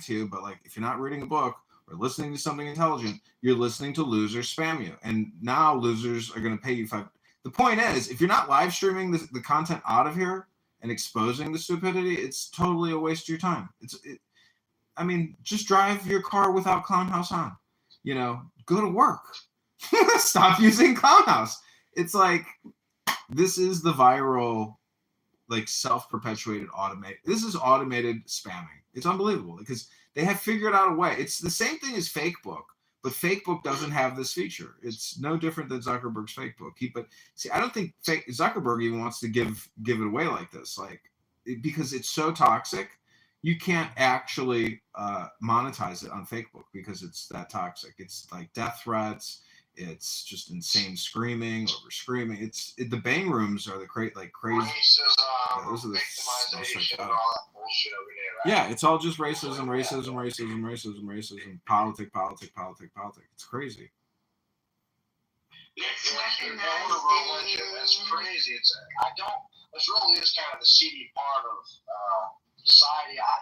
to you, but like if you're not reading a book or listening to something intelligent, you're listening to losers spam you. And now losers are going to pay you five. The point is, if you're not live streaming the content out of here and exposing the stupidity, it's totally a waste of your time. I mean, just drive your car without Clownhouse on. You know, go to work. Stop using Clownhouse. It's like this is the viral, like self-perpetuated automate. This is automated spamming. It's unbelievable because they have figured out a way. It's the same thing as Facebook, but Facebook doesn't have this feature. It's no different than Zuckerberg's Facebook. But see, I don't think Zuckerberg even wants to give it away like this, because it's so toxic. You can't actually monetize it on Facebook because it's that toxic. It's like death threats. It's just insane screaming over screaming. The bang rooms are the crazy. Those are the victimization and all that bullshit every day, right? Yeah, it's all just racism. Politics. It's crazy. It's That's crazy. This really is kind of the seedy part of society. I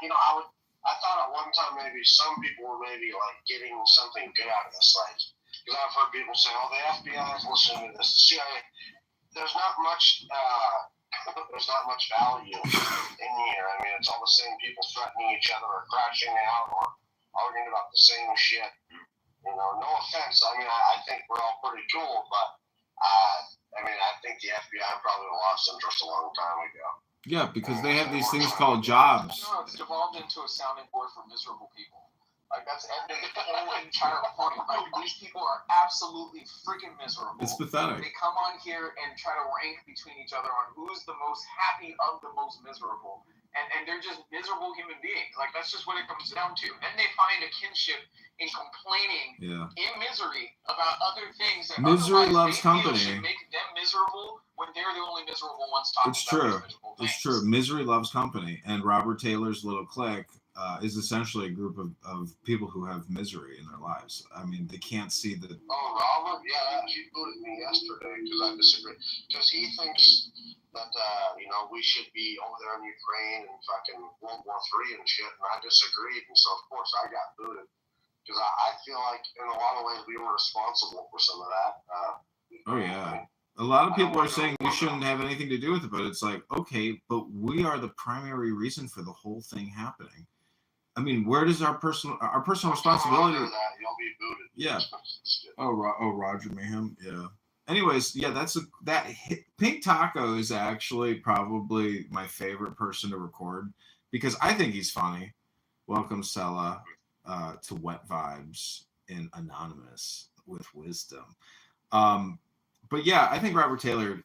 thought at one time maybe some people were maybe like getting something good out of this, like. Because I've heard people say, "Oh, the FBI is listening to this." The CIA. There's not much. There's not much value in here. I mean, it's all the same people threatening each other or crashing out or arguing about the same shit. You know, no offense. I mean, I think we're all pretty cool, but I think the FBI probably lost interest a long time ago. Yeah, because they have these things called jobs. No, it's devolved into a sounding board for miserable people. Like, that's the whole entire point. Like, these people are absolutely freaking miserable. It's pathetic. They come on here and try to rank between each other on who's the most happy of the most miserable. And they're just miserable human beings. Like, that's just what it comes down to. Then they find a kinship in complaining in misery about other things that misery loves company. Should make them miserable when they're the only miserable ones talking It's true. It's true. Misery loves company. And Robert Taylor's little clique is essentially a group of people who have misery in their lives. I mean, they can't see the... Oh, Robert? Yeah, he booted me yesterday because I disagree. Because he thinks that, we should be over there in Ukraine and fucking World War III and shit, and I disagreed, and so, of course, I got booted. Because I feel like, in a lot of ways, we were responsible for some of that. Oh, yeah. A lot of people are saying we shouldn't have anything to do with it, but it's like, okay, but we are the primary reason for the whole thing happening. I mean, where does our personal responsibility? You'll be booted. Yeah. Oh, Roger Mayhem. Yeah. Anyways, yeah, Pink Taco is actually probably my favorite person to record because I think he's funny. Welcome, Sella, to Wet Vibes in Anonymous with Wisdom. But yeah, I think Roger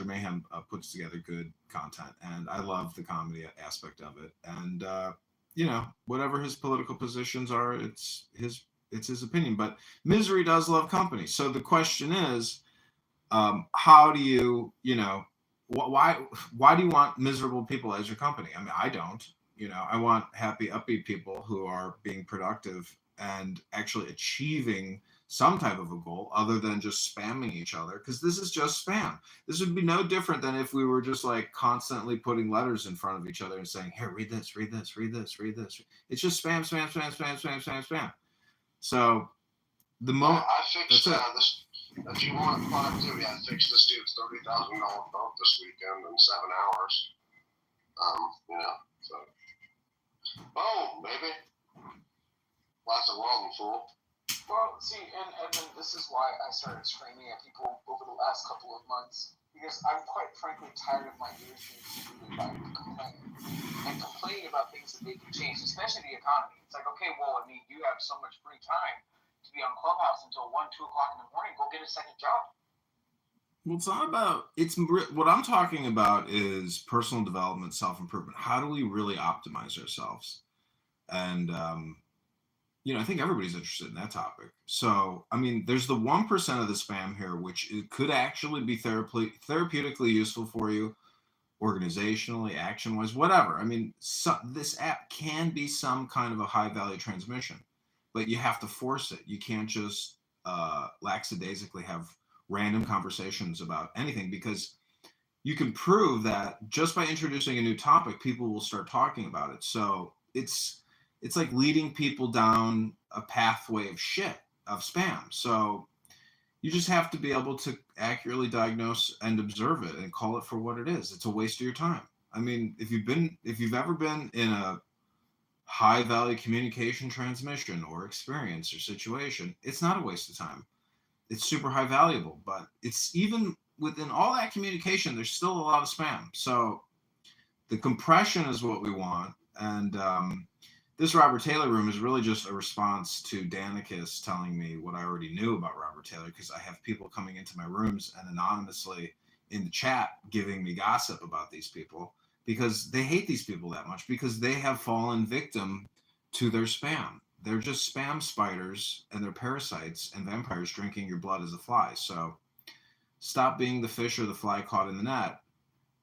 Mayhem puts together good content, and I love the comedy aspect of it. And whatever his political positions are, it's his opinion. But misery does love company. So the question is, how do you, why do you want miserable people as your company? I mean, I don't. I want happy, upbeat people who are being productive and actually achieving some type of a goal other than just spamming each other, because this is just spam. This would be no different than if we were just like constantly putting letters in front of each other and saying, here, read this. It's just spam. So the moment I fixed this. If you want productivity, I fixed this dude's $30,000 boat this weekend in 7 hours. So boom, baby. Lots of world, fool. Well, see, and then this is why I started screaming at people over the last couple of months, because I'm quite frankly tired of my ears being polluted by complaining about things that they can change, especially the economy. It's like, okay, well, I mean, you have so much free time to be on Clubhouse until 1, 2 o'clock in the morning. Go get a second job. Well, it's not about, what I'm talking about is personal development, self-improvement. How do we really optimize ourselves? And, I think everybody's interested in that topic. So, I mean, there's the 1% of the spam here, which it could actually be therapeutically useful for you, organizationally, action-wise, whatever. I mean, this app can be some kind of a high-value transmission, but you have to force it. You can't just lackadaisically have random conversations about anything, because you can prove that just by introducing a new topic, people will start talking about it. So it's like leading people down a pathway of shit, of spam. So you just have to be able to accurately diagnose and observe it and call it for what it is. It's a waste of your time. I mean, if you've ever been in a high value communication transmission or experience or situation, it's not a waste of time. It's super high valuable, but it's even within all that communication, there's still a lot of spam. So the compression is what we want. And this Robert Taylor room is really just a response to Danicus telling me what I already knew about Robert Taylor, because I have people coming into my rooms and anonymously in the chat giving me gossip about these people because they hate these people that much, because they have fallen victim to their spam. They're just spam spiders and they're parasites and vampires drinking your blood as a fly. So stop being the fish or the fly caught in the net,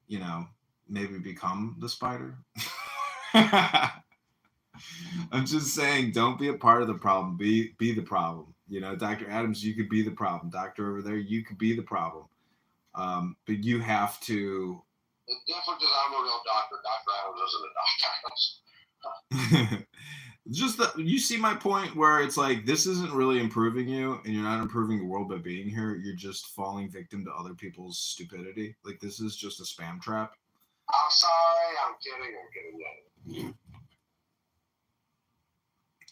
you know, maybe become the spider. I'm just saying, don't be a part of the problem. Be the problem. You know, Dr. Adams, you could be the problem. Doctor over there, you could be the problem. But you have to. The difference is I'm a real doctor. Dr. Adams isn't a doctor. Just that you see my point where it's like, this isn't really improving you and you're not improving the world by being here. You're just falling victim to other people's stupidity. Like, this is just a spam trap. I'm sorry. I'm kidding.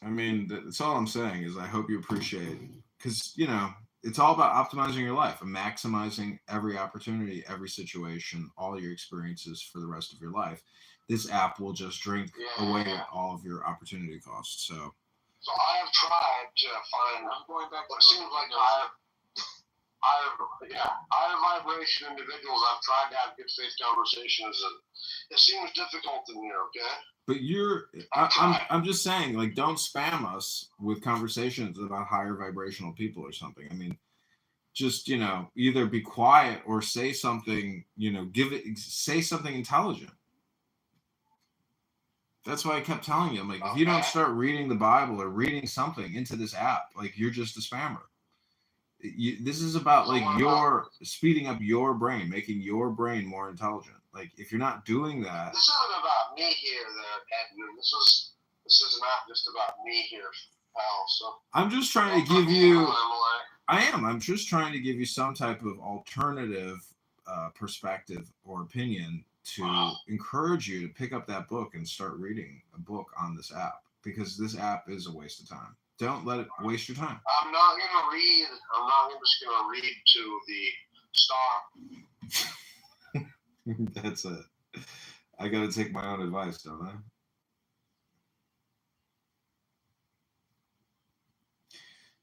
I mean, that's all I'm saying is I hope you appreciate, because, you know, it's all about optimizing your life and maximizing every opportunity, every situation, all your experiences for the rest of your life. This app will just drink away all of your opportunity costs. So I have tried to find. I'm going back. It seems like higher vibration individuals. I've tried to have good faith conversations, and it seems difficult in here. Okay. But I'm just saying, like, don't spam us with conversations about higher vibrational people or something. I mean, just, you know, either be quiet or say something, you know, say something intelligent. That's why I kept telling you, I'm like, if you don't start reading the Bible or reading something into this app, like, you're just a spammer. This is about, like, your speeding up your brain, making your brain more intelligent. Like, if you're not doing that. This isn't about me here, Edmund. This is not just about me here, pal. So I'm just trying to give you. I'm just trying to give you some type of alternative perspective or opinion to encourage you to pick up that book and start reading a book on this app, because this app is a waste of time. Don't let it waste your time. I'm not going to read. I'm not just going to read to the star. That's it. I got to take my own advice, don't I?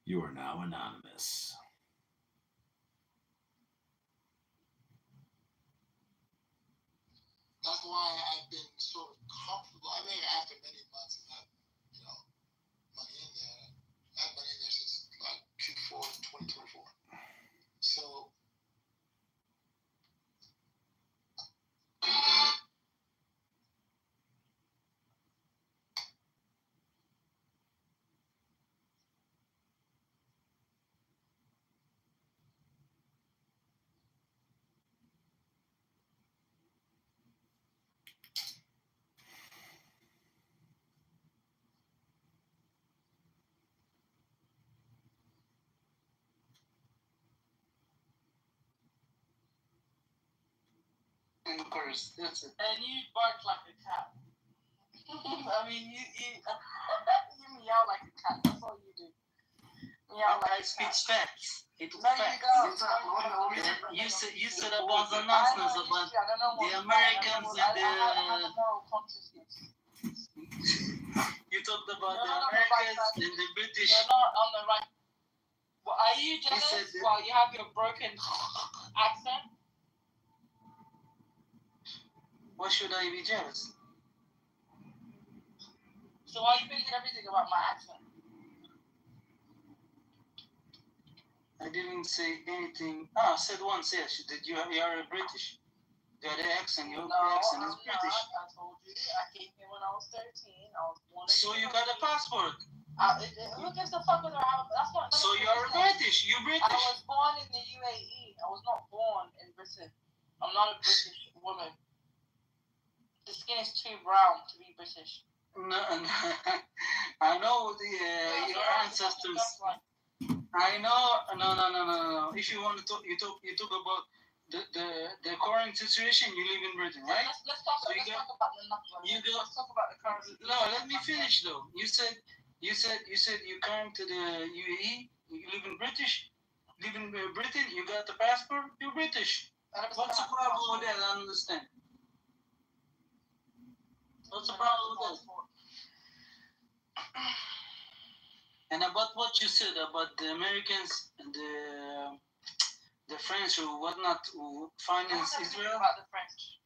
You are now anonymous. That's why I've been sort of comfortable. I mean, after many months of having, you know, money in there, I had money in there since like Q4 2024. So. That's it. And you bark like a cat. I mean, you you meow like a cat. That's all you do. Meow like a cat. Speech facts. It was facts. You said about the nonsense about the Americans and the. You talked about the Americans and the British. You're not on the right. Well, are you jealous while you have your broken accent? Why should I be jealous? So why are you making everything about my accent? I didn't say anything. I said once, yes. Did you are British? The accent, your accent is British. I told you. I came here when I was 13. I was born in So you got a passport? Who gives a fuck whether I have... That's not... So you're British. You're British. I was born in the UAE. I was not born in Britain. I'm not a British woman. The skin is too brown to be British. No, I know your ancestors. I know. No. If you want to talk, you talk about the current situation. You live in Britain, right? Let's talk about Let's talk about the current situation. No, let me finish though. You said you came to the UAE. You live in Britain. You got the passport. You're British. What's the problem with that? I don't understand. What's the problem with that? And about what you said about the Americans and the French or whatnot who finance Israel. About the French.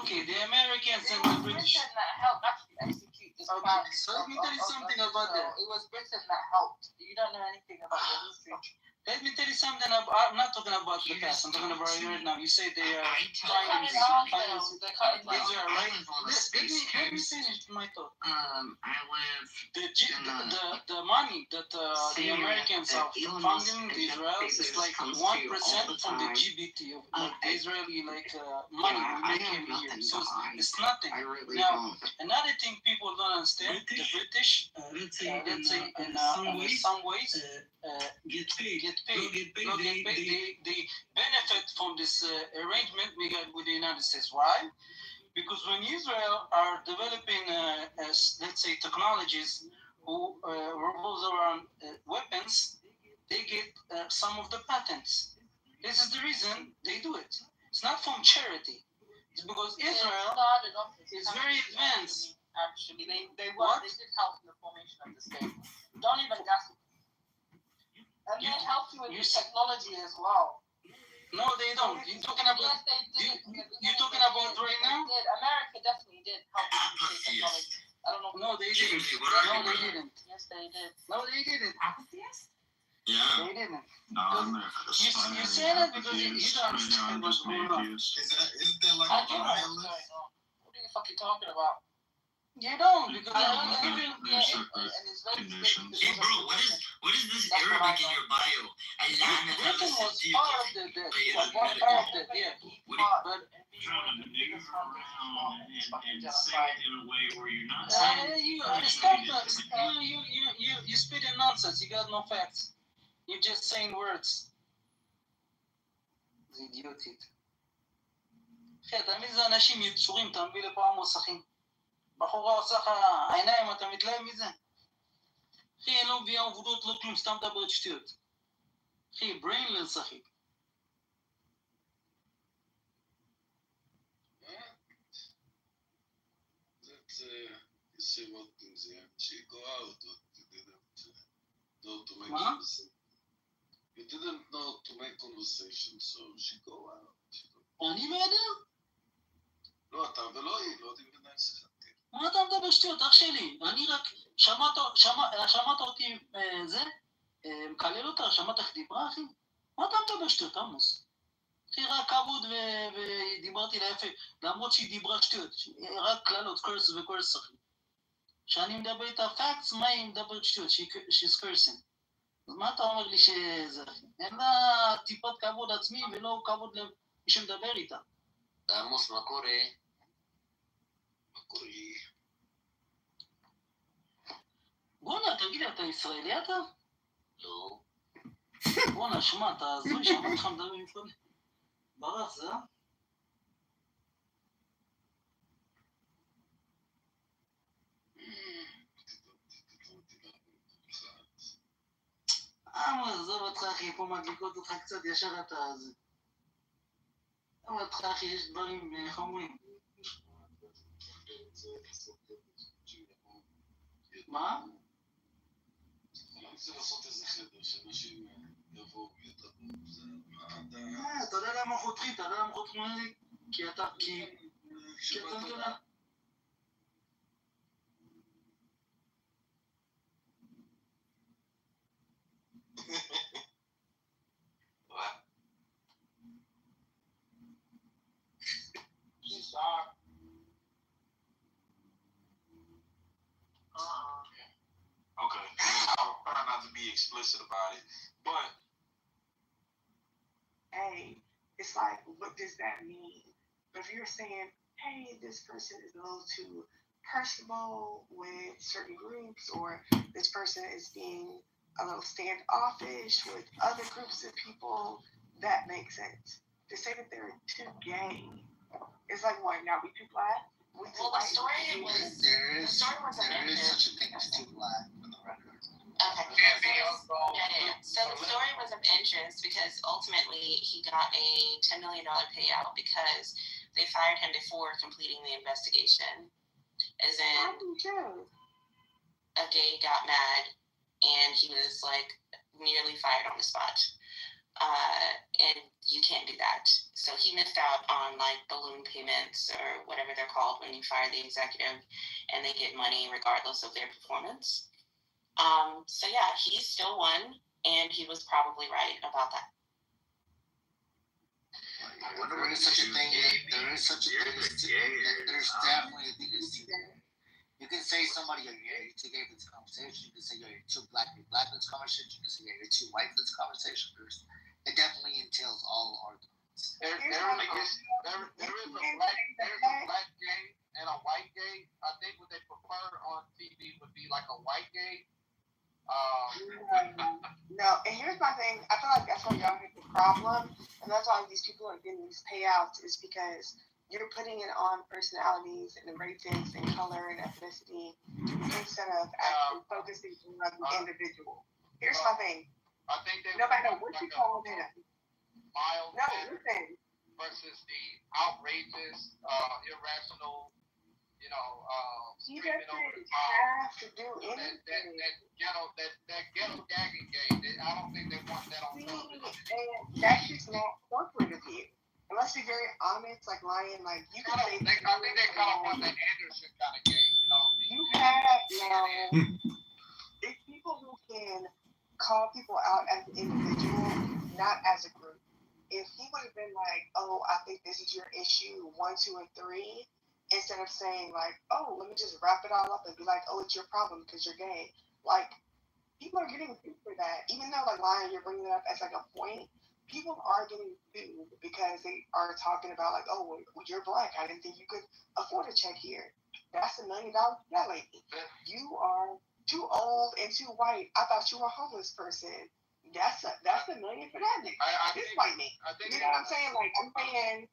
Okay, the Americans and the British. Britain that helped actually execute this Okay, plan. so let me tell you something about that. It was Britain that helped. You don't know anything about the history. Let me tell you something. I'm not talking about the past. I'm talking about right now. You say they are finance They're cutting down. Israel, right? Let me finish my thought. I live. The money that the Americans are funding Israel is like 1% from the GDP of like the Israeli money we make every year. So it's nothing. I really Now, don't. another thing people don't understand: the British, let's say in some ways, get paid. They benefit from this arrangement we got with the United States. Why? Because when Israel are developing, let's say, technologies who revolves around weapons, they get some of the patents. This is the reason they do it. It's not from charity. It's because Israel is very advanced. Actually, they did What? help in the formation of the state. Don't even gas it. And they helped you with the technology as well. No, they don't. You're talking about. Yes, they did. You're talking about right now? They did. America definitely did help with the technology. I don't know. No, they didn't. No, they didn't. Yes, they did. No, they didn't. Yeah. They didn't. No, I'm there for the You say that because you don't understand what's going on. Isn't there like I a do know buyer what's list? going on. What are you fucking talking about? You don't because I I don't even. know. And it's very conditions. Hey, bro, what is this That's what I Arabic in know. your bio? Britain was part of one part of that, yeah. But Trying to maneuver around and say it in a way where you're not you spitting nonsense. You got no facts. You're just saying words. זה אידיוטית. אחי, תמיד זה אנשים יצורים, אתה מביא לפה המוסכים. בחורה עושה לך עיניים, אתה מתלהב מזה? אחי, אין לא מביאה עבודות, לא כלום, סתם מדברת שטויות. אחי, brainless, אחי. You see what things here. She go out, but you didn't know to make Huh? conversation. You didn't know to make conversation, so she go out. אני לא יודע. לא אתה ולא היא, לא יודעים לנהל שיחה. מה אתה מדבר שטויות, אח שלי? אני רק שמעת אותי זה? מקלל אותה, שמעת איך דיברה, אחי? מה אתה מדבר שטויות, עמוס? אחי, רק כבוד ודיברתי לה יפה, למרות שהיא דיברה שטויות, רק קללות, קורס וקורס, אחי. כשאני מדבר איתה פאקטס, מה היא מדברת שטויות? she's cursing. אז מה אתה אומר לי שזה, אחי? אין לה טיפות כבוד עצמי ולא כבוד למי שמדבר איתה. עמוס, מה קורה? מה קורה? בואנה, תגיד לי, אתה ישראלי אתה? לא. בואנה, שמע, אתה הזוי, שמע אותך מדבר עם כל... ברח, זה? עזוב אותך, אחי, פה מדליקות אותך קצת, ישר אתה זה. עזוב אותך, אחי, יש דברים, איך אומרים? מה? אני רוצה לעשות איזה חדר שאנשים יבואו וידברו. אתה יודע למה חותכים? אתה יודע למה חותכים לי? כי אתה מבין לה... Okay. I'll try not to be explicit about it, but hey, it's like, what does that mean? But if you're saying, hey, this person is a little too personable with certain groups, or this person is being a little standoffish with other groups of people, that makes sense. To say that they're too gay, it's like, what, now we too black? We too Well, white? There is such a thing as too black for the record. Okay. So the story was of interest because ultimately he got a $10 million payout because they fired him before completing the investigation. As in, a gay got mad and he was like nearly fired on the spot. And you can't do that. So he missed out on like balloon payments or whatever they're called when you fire the executive and they get money regardless of their performance. So yeah, he still won and he was probably right about that. I wonder where there's such a thing. There is such a thing. There's definitely a thing as too gay. You can say somebody, you're too gay for this conversation. You can say you're too black for this conversation. You can say you're too white for this conversation. It definitely entails all arguments. There is a black gay and a white gay. I think what they prefer on TV would be like a white gay. No, and here's my thing. I feel like that's why y'all have the problem, and that's why these people are getting these payouts, is because you're putting it on personalities and races and color and ethnicity instead of actually focusing on the individual. Here's my thing. I think they no matter what you call them, mild listen. Versus the outrageous, irrational, he screaming doesn't over the top. have to do anything. That ghetto gagging gay. I don't think they want that on television. And that's just not corporate of you. And let's be very honest, like Lion, like you can say. I think they kind of want the Anderson kind of gay. You have it's people who can call people out as an individual, not as a group. If he would have been like, oh, I think this is your issue 1, 2, and 3, instead of saying like, oh, let me just wrap it all up and be like, oh, it's your problem because you're gay. Like, people are getting sued for that. Even though, like, Lion, you're bringing it up as like a point, people are getting sued because they are talking about like, oh, well, you're black. I didn't think you could afford a check here. That's $1 million debt lady. You are too old and too white. I thought you were a homeless person. That's $1 million for that nigga. This white nigga. You know what I'm saying? Like, I'm saying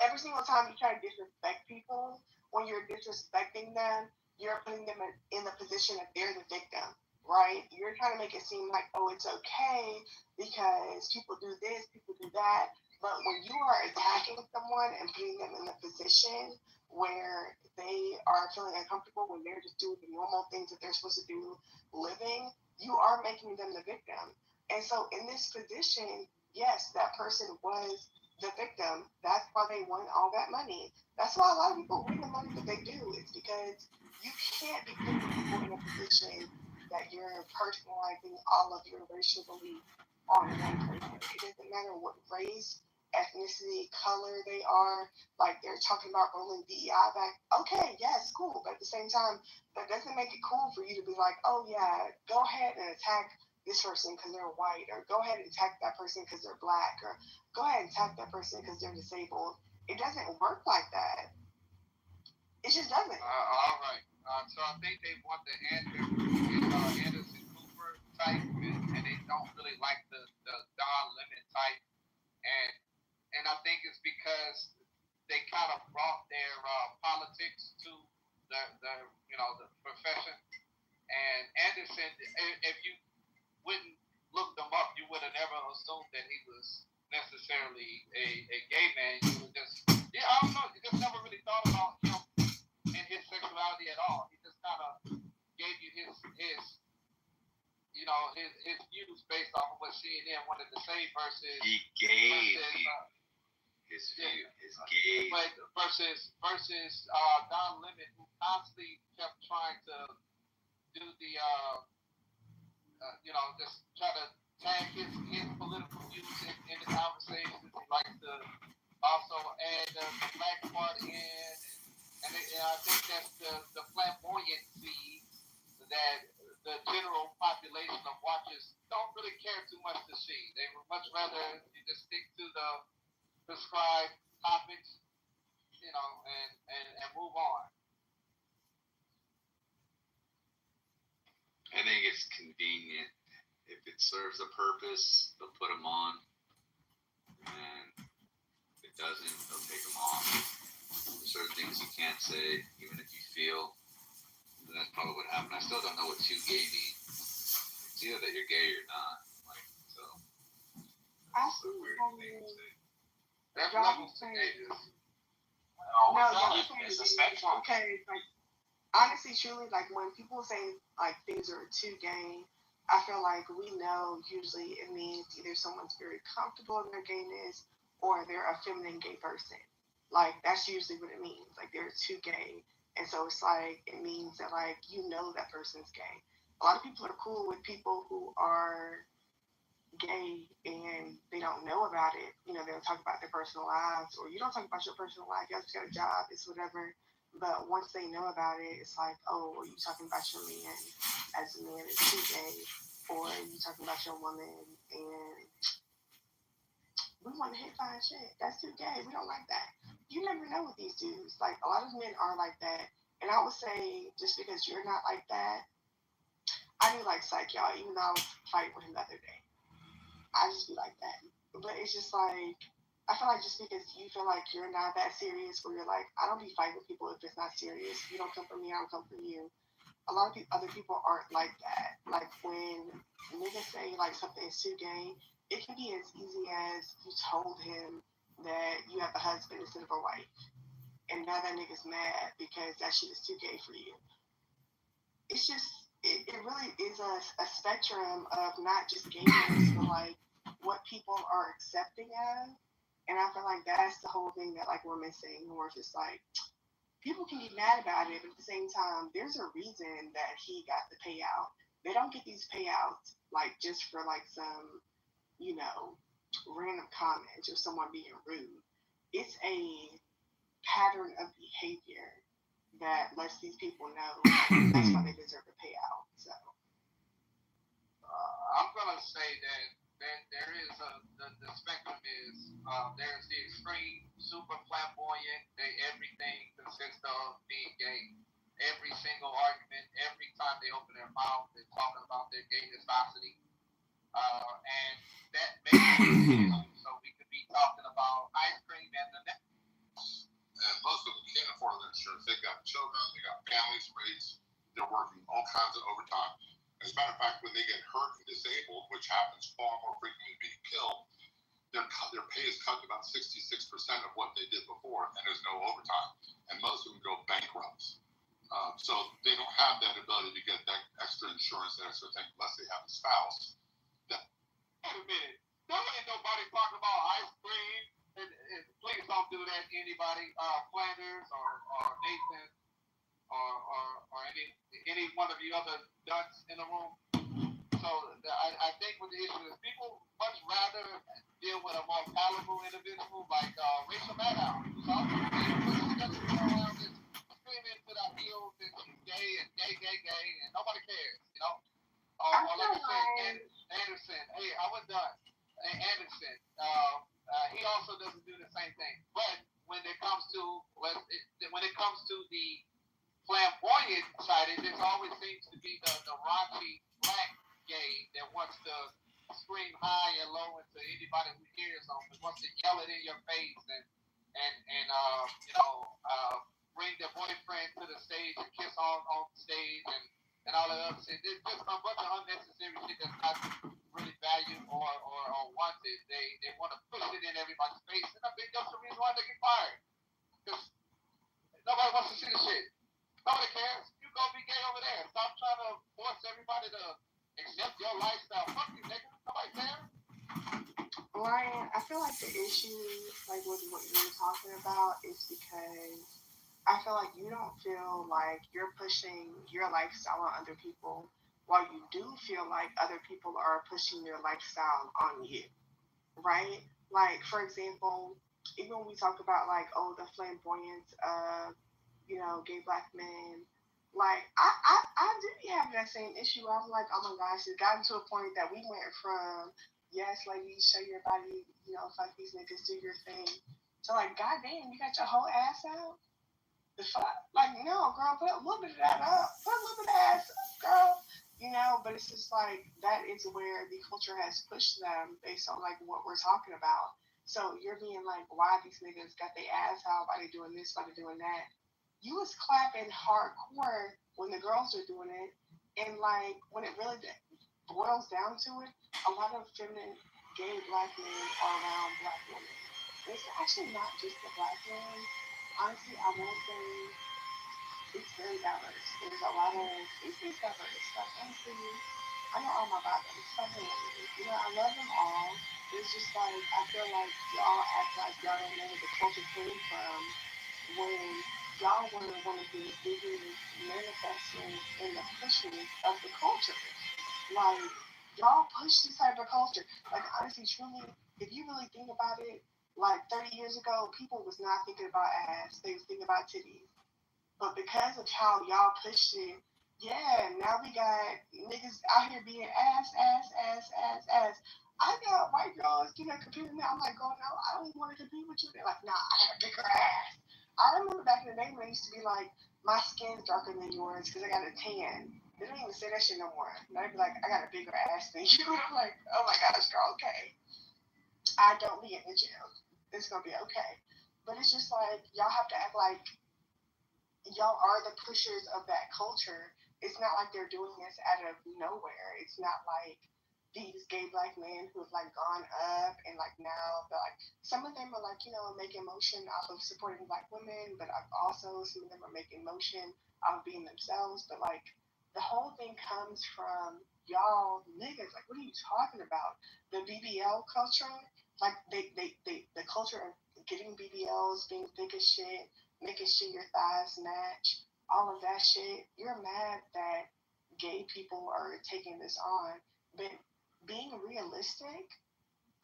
every single time you try to disrespect people, when you're disrespecting them, you're putting them in the position that they're the victim, right? You're trying to make it seem like, oh, it's okay because people do this, people do that. But when you are attacking someone and putting them in a position where they are feeling uncomfortable when they're just doing the normal things that they're supposed to do living, you are making them the victim. And so in this position, yes, that person was the victim. That's why they won all that money. That's why a lot of people win the money that they do. It's because you can't be putting people in a position that you're personalizing all of your racial beliefs on one person. It doesn't matter what race, ethnicity, color they are. Like, they're talking about rolling DEI back. Okay, yes, cool. But at the same time, that doesn't make it cool for you to be like, oh yeah, go ahead and attack this person because they're white, or go ahead and attack that person because they're black, or go ahead and attack that person because they're disabled. It doesn't work like that. It just doesn't. All right. So I think they want the Anderson Cooper type, and they don't really like the Don Lemon type. And I think it's because they kind of brought their politics to the profession. And Anderson, if you wouldn't look them up, you would have never assumed that he was necessarily a gay man. You would just, I don't know, you just never really thought about him and his sexuality at all. He just kind of gave you his views based off of what CNN wanted to say versus He gave his view, his gay. Versus Don Lemon, who constantly kept trying to do the just try to tag his political views in the conversations. He likes to also add the black part in, and I think that's the flamboyancy that the general population of watchers don't really care too much to see. They would much rather you just stick to the prescribed topics, and move on. it serves a purpose, they'll put them on. And if it doesn't, they'll take them off. There's certain things you can't say, even if you feel. And that's probably what happened. I still don't know what too gay means. It's either that you're gay or not. Like, so. I It's a see weird how thing you. to say. There's Y'all levels to saying- gayness. No, It's y'all a saying spectrum. because like honestly, truly, like when people say like things are too gay, I feel like we know usually it means either someone's very comfortable in their gayness or they're a feminine gay person. Like that's usually what it means. Like they're too gay, and so it's like it means that like you know that person's gay. A lot of people are cool with people who are gay and they don't know about it. You know, they'll talk about their personal lives, or you don't talk about your personal life. You just got a job, it's whatever. But once they know about it, it's like, oh, are you talking about your man as a man is too gay, or are you talking about your woman and we want to hit fine shit? That's too gay. We don't like that. You never know with these dudes. Like a lot of men are like that, and I would say just because you're not like that, I do like psych y'all. Even though I was fighting with him the other day. I just be like that. But it's just like, I feel like just because you feel like you're not that serious, where you're like, I don't be fighting with people if it's not serious. You don't come for me, I don't come for you. A lot of other people aren't like that. Like when niggas say like something is too gay, it can be as easy as you told him that you have a husband instead of a wife. And now that nigga's mad because that shit is too gay for you. It's just, it really is a spectrum of not just gayness, but like what people are accepting of. And I feel like that's the whole thing that like we're missing. Where it's just like people can be mad about it, but at the same time, there's a reason that he got the payout. They don't get these payouts like just for like some, you know, random comment or someone being rude. It's a pattern of behavior that lets these people know that's why they deserve a payout. So I'm gonna say that there is the spectrum is there's the extreme, super flamboyant. Everything consists of being gay. Every single argument, every time they open their mouth, they're talking about their gay viscosity, and that makes it so we could be talking about ice cream and the next. And most of them can't afford their insurance. They got children, they got families to raise, they're working all kinds of overtime. As a matter of fact, when they get hurt and disabled, which happens far more frequently than being killed, their pay is cut to about 66% of what they did before, and there's no overtime. And most of them go bankrupt. So they don't have that ability to get that extra insurance, that extra thing, unless they have a spouse. Wait a minute. There ain't nobody talking about ice cream. And please don't do that to anybody. Flanders or Nathan or any one of you other nuts in the room. So I think what the issue is, people much rather deal with a more palatable individual like Rachel Maddow, who's also around this screaming to the heels and she's gay and gay, and nobody cares, you know? Or like I said, Anderson. Hey, I was done. Anderson. He also doesn't do the same thing. But when it comes to the flamboyant side, it just always seems to be the raunchy black gay that wants to scream high and low into anybody who hears them, and wants to yell it in your face and bring their boyfriend to the stage and kiss on stage and all that other shit. There's just a bunch of unnecessary shit that's not really valued or wanted. They want to push it in everybody's face, and I think that's the reason why they get fired. Because nobody wants to see the shit. Nobody cares. You go be gay over there. Stop trying to force everybody to accept your lifestyle. Fuck you, nigga. Nobody cares. Ryan, I feel like the issue, like with what you were talking about, is because I feel like you don't feel like you're pushing your lifestyle on other people, while you do feel like other people are pushing their lifestyle on you, right? Like, for example, even when we talk about like, oh, the flamboyance of, you know, gay black men, like I do be having that same issue. I'm like, oh my gosh, it's gotten to a point that we went from, yes, ladies, show your body, you know, fuck these niggas, do your thing, to like, goddamn, you got your whole ass out? The fuck? Like, no, girl, put a little bit of that up. Put a little bit of ass up, girl. You know, but but it's just like that is where the culture has pushed them based on like what we're talking about. So you're being like, why these niggas got their ass out? Why they doing this? Why they doing that? You was clapping hardcore when the girls are doing it, and like when it really boils down to it, a lot of feminine gay black men are around black women. It's actually not just the black men. Honestly, I won't say it's very diverse. There's a lot of it's diverse. Like honestly, I know all my brothers. You know, I love them all. It's just like I feel like y'all act like y'all don't know where the culture came from when y'all were one of the biggest manifestors in the pushing of the culture. Like y'all push this type of culture. Like honestly, truly, if you really think about it, like 30 years ago, people was not thinking about ass. They was thinking about titties. But because of how y'all pushed it, yeah, now we got niggas out here being ass. I got white girls, competing with me. I'm like, oh no, I don't want to compete with you. They're like, nah, I got a bigger ass. I remember back in the day when it used to be like, my skin's darker than yours because I got a tan. They don't even say that shit no more. Now they be like, I got a bigger ass than you. I'm like, oh my gosh, girl, okay. I don't be in the gym. It's gonna be okay. But it's just like y'all have to act like y'all are the pushers of that culture. It's not like they're doing this out of nowhere. It's not like these gay black men who have like gone up and like now they're like some of them are like, making motion off of supporting black women, but also some of them are making motion off of being themselves. But like the whole thing comes from y'all niggas. Like, what are you talking about? The BBL culture, like the culture of getting BBLs, being thick as shit, making sure your thighs match, all of that shit. You're mad that gay people are taking this on, but being realistic,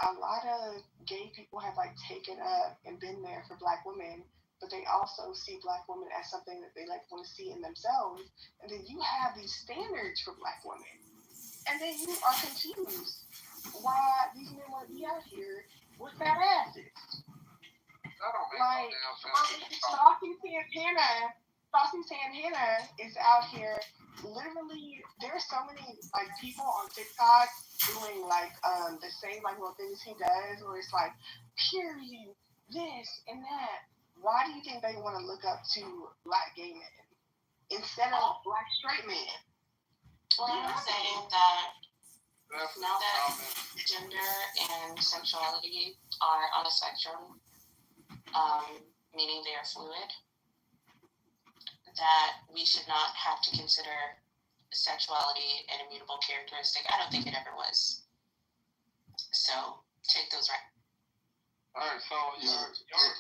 a lot of gay people have like taken up and been there for black women, but they also see black women as something that they like want to see in themselves. And then you have these standards for black women, and then you are confused why these men want to be out here with fat asses. Like, Saucy Santana is out here. Literally, there's so many like people on TikTok doing like the same like little things he does, where it's like period, this and that. Why do you think they want to look up to black gay men instead of black straight men? Well, I'm saying that now that gender and sexuality are on a spectrum, meaning they are fluid, that we should not have to consider sexuality an immutable characteristic. I don't think it ever was. So take those right. All right, so if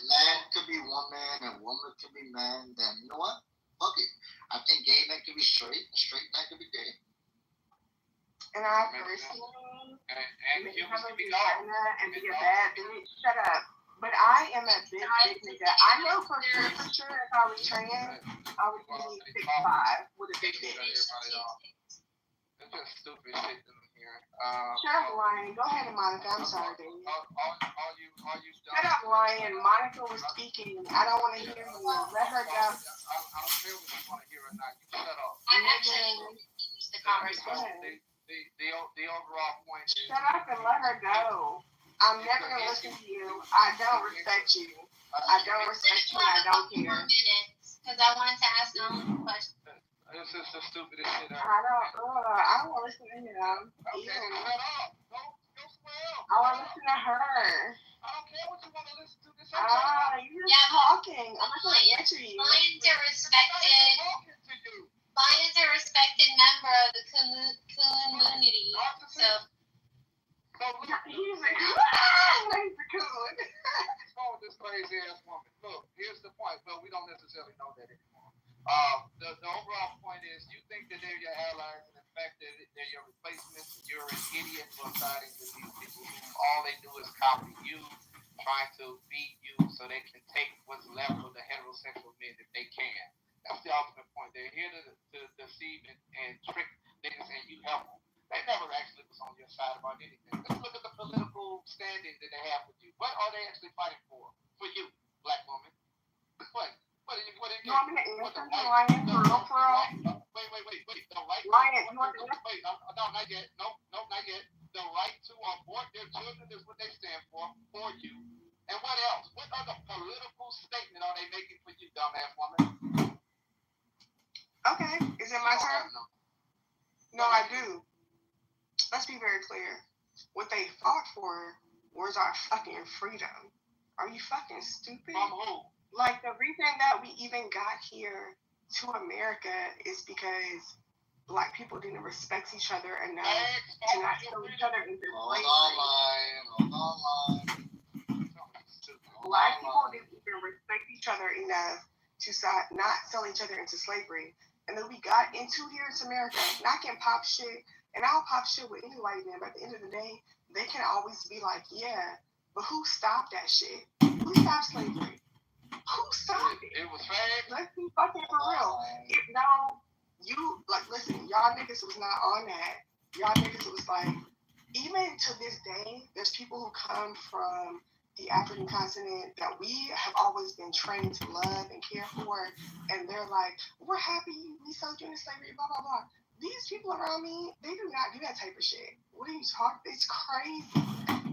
man could be one man and woman could be man, then you know what? Fuck it. I think gay man could be straight, and straight man could be gay. And I personally have a vagina and be a bad bitch. Shut up. But I am a big nigga. I know for sure if I was trans, I would be 6'5" with a big dick. It's just stupid shit that I'm hearing. Shut up, Lion. Go ahead, Monica. I'm sorry, baby. Shut up, Lion. Monica was speaking. I don't want to hear you. Let her go. I don't care what you want to hear or not. You shut up. I actually use the conversation. The overall point is... Shut up and let her go. I'm never going to listen to you. I don't respect you. I don't respect you and I don't care. Because I wanted to ask them a question. This is the stupidest shit ever. I don't want to listen to him. Okay, shut up. Go somewhere else. I want to listen to her. I don't care what you want to listen to. You're just talking. I'm not going to answer you. Lion's a respected member of the community. So... He's a coon. Oh, this crazy ass woman. Look, here's the point, but we don't necessarily know that anymore. The overall point is you think that they're your allies, and in fact they're your replacements. You're an idiot for siding with these people who all they do is copy you, trying to beat you so they can take what's left of the heterosexual men if they can. That's the ultimate point. They're here to deceive and trick niggas, and you help them. They never actually was on your side about anything. Let's look at the political standing that they have with you. What are they actually fighting for? For you, black woman. What? What did You he want me get? to What answer the you, white? Lion, for real, for real? Wait. The right. Lion, you want to Wait, no, not yet. No, not yet. The right to abort their children is what they stand for you. And what else? What other political statement are they making for you, dumbass woman? Okay, is it my turn? No, I do. Let's be very clear. What they fought for was our fucking freedom. Are you fucking stupid? From who? Like, the reason that we even got here to America is because Black people didn't respect each other enough to not kill each other in their slavery. Hold on. Black people didn't even respect each other enough to not sell each other into slavery. And then we got into here to America, and I can pop shit, and I'll pop shit with any white man, but at the end of the day, they can always be like, yeah, but who stopped that shit? Who stopped slavery? Who stopped it? It was fast. Let's be fucking for real. Listen, y'all niggas was not on that. Y'all niggas was like, even to this day, there's people who come from the African continent that we have always been trained to love and care for, and they're like, we're happy we sold you into slavery, blah, blah, blah. These people around me, they do not do that type of shit. What are you talking? It's crazy.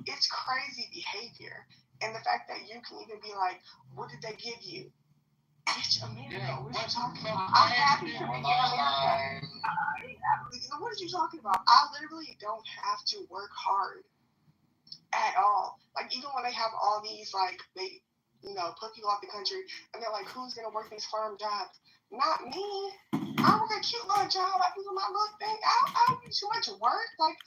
It's crazy behavior. And the fact that you can even be like, what did they give you? Bitch, America, what are you talking about? I'm happy to be in America. What are you talking about? I literally don't have to work hard at all. Like, even when they have all these, like, they, put people out the country, and they're like, who's going to work these farm jobs? Not me. I work a cute little job. I do my little thing. I don't do too much work. Like,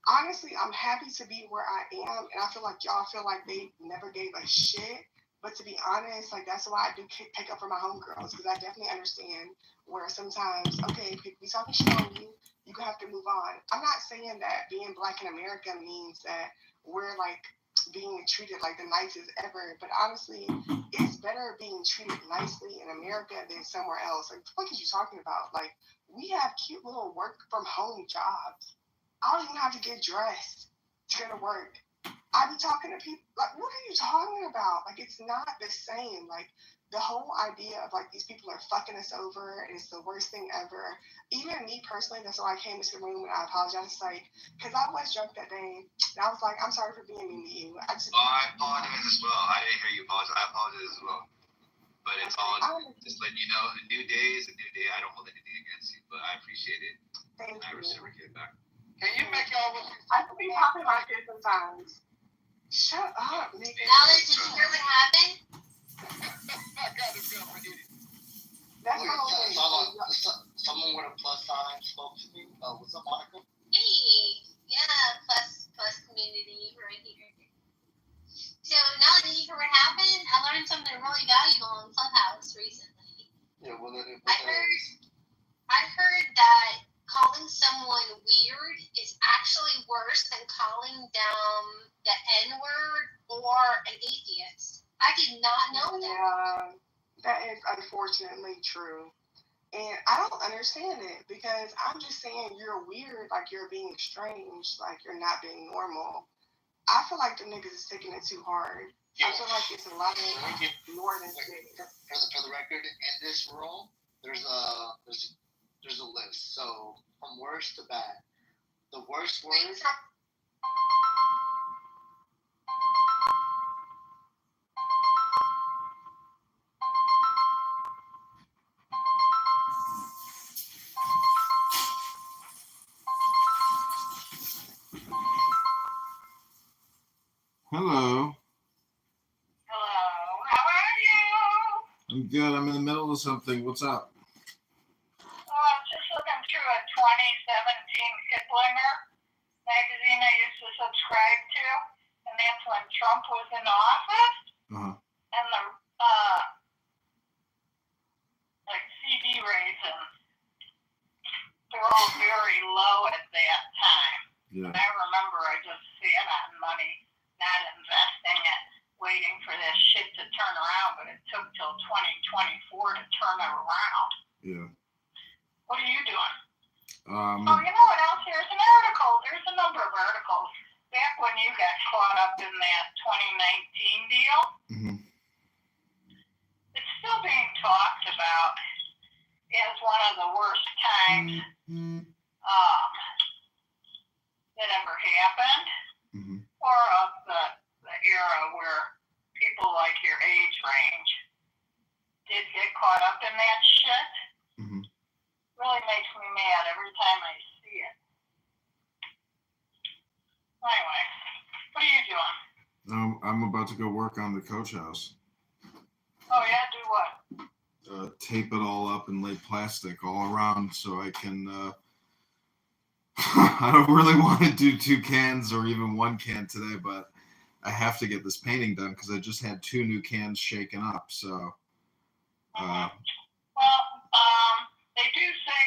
honestly, I'm happy to be where I am, and I feel like y'all feel like they never gave a shit. But to be honest, like, that's why I do pick up for my homegirls, because I definitely understand where sometimes, okay, people be talking shit on you, you have to move on. I'm not saying that being Black in America means that we're, like, being treated like the nicest ever, but honestly, it's better being treated nicely in America than somewhere else. Like, what are you talking about? Like, we have cute little work from home jobs. I don't even have to get dressed to go to work. I be talking to people, like, what are you talking about? Like, it's not the same. Like, the whole idea of, like, these people are fucking us over, and it's the worst thing ever. Even me personally, that's why I came into the room and I apologized, like, because I was drunk that day, and I was like, I'm sorry for being mean to you. I apologize as well. I didn't hear you apologize. I apologize as well. But it's all just letting you know, a new day is a new day. I don't hold anything against you, but I appreciate it. Thank I you. reciprocate back. Can you make y'all look? I could be talking about this sometimes. Shut up, nigga. Knowledge, did you hear what happened? I got to feel for idiot. That's my whole thing. Someone with a plus sign spoke to me. What's up, Monica? Hey, yeah, plus community right here. So, Knowledge, did you hear what happened? I learned something really valuable in Clubhouse recently. Yeah, I heard that calling someone weird is actually worse than calling them the N-word or an atheist. I did not know that. Yeah, that is unfortunately true. And I don't understand it, because I'm just saying you're weird, like you're being strange, like you're not being normal. I feel like the niggas is taking it too hard. I feel like it's a lot of more than shit. For the record, in this room, there's a list. So from worst to bad, the worst word. Hello. Hello, how are you? I'm good. I'm in the middle of something. What's up? Oh, I'm just looking through a 2017 Kiplinger magazine I used to subscribe to, and that's when Trump was in office. Uh-huh. And the like CD ratings, they're all very low at that time. Yeah. And I remember I just sat on money, not investing it, waiting for this shit to turn around, but it took till 2024 to turn it around. Yeah. What are you doing? Um. Oh, you know what else? There's an article. There's a number of articles back when you got caught up in that 2019 deal. Mm-hmm. It's still still being talked about as one of the worst times that ever happened, or of the era where people like your age range did get caught up in that shit. Really makes me mad every time I see it. Anyway, what are you doing? I'm about to go work on the coach house. Oh yeah, do what? Tape it all up and lay plastic all around so I can. I don't really want to do 2 cans or even 1 can today, but I have to get this painting done because I just had 2 new cans shaken up. So. They do say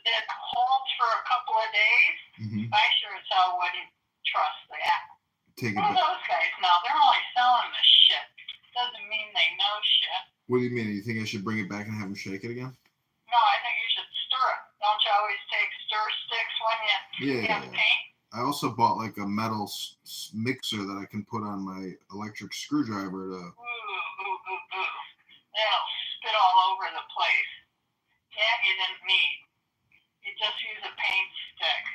it holds for a couple of days. I sure as hell wouldn't trust that. Well, those guys know. They're only selling the shit. Doesn't mean they know shit. What do you mean? You think I should bring it back and have them shake it again? No, I think you should stir it. Don't you always take stir sticks when you have paint? I also bought like a metal mixer that I can put on my electric screwdriver to. That'll spit all over the place. That you didn't need. You just use a paint stick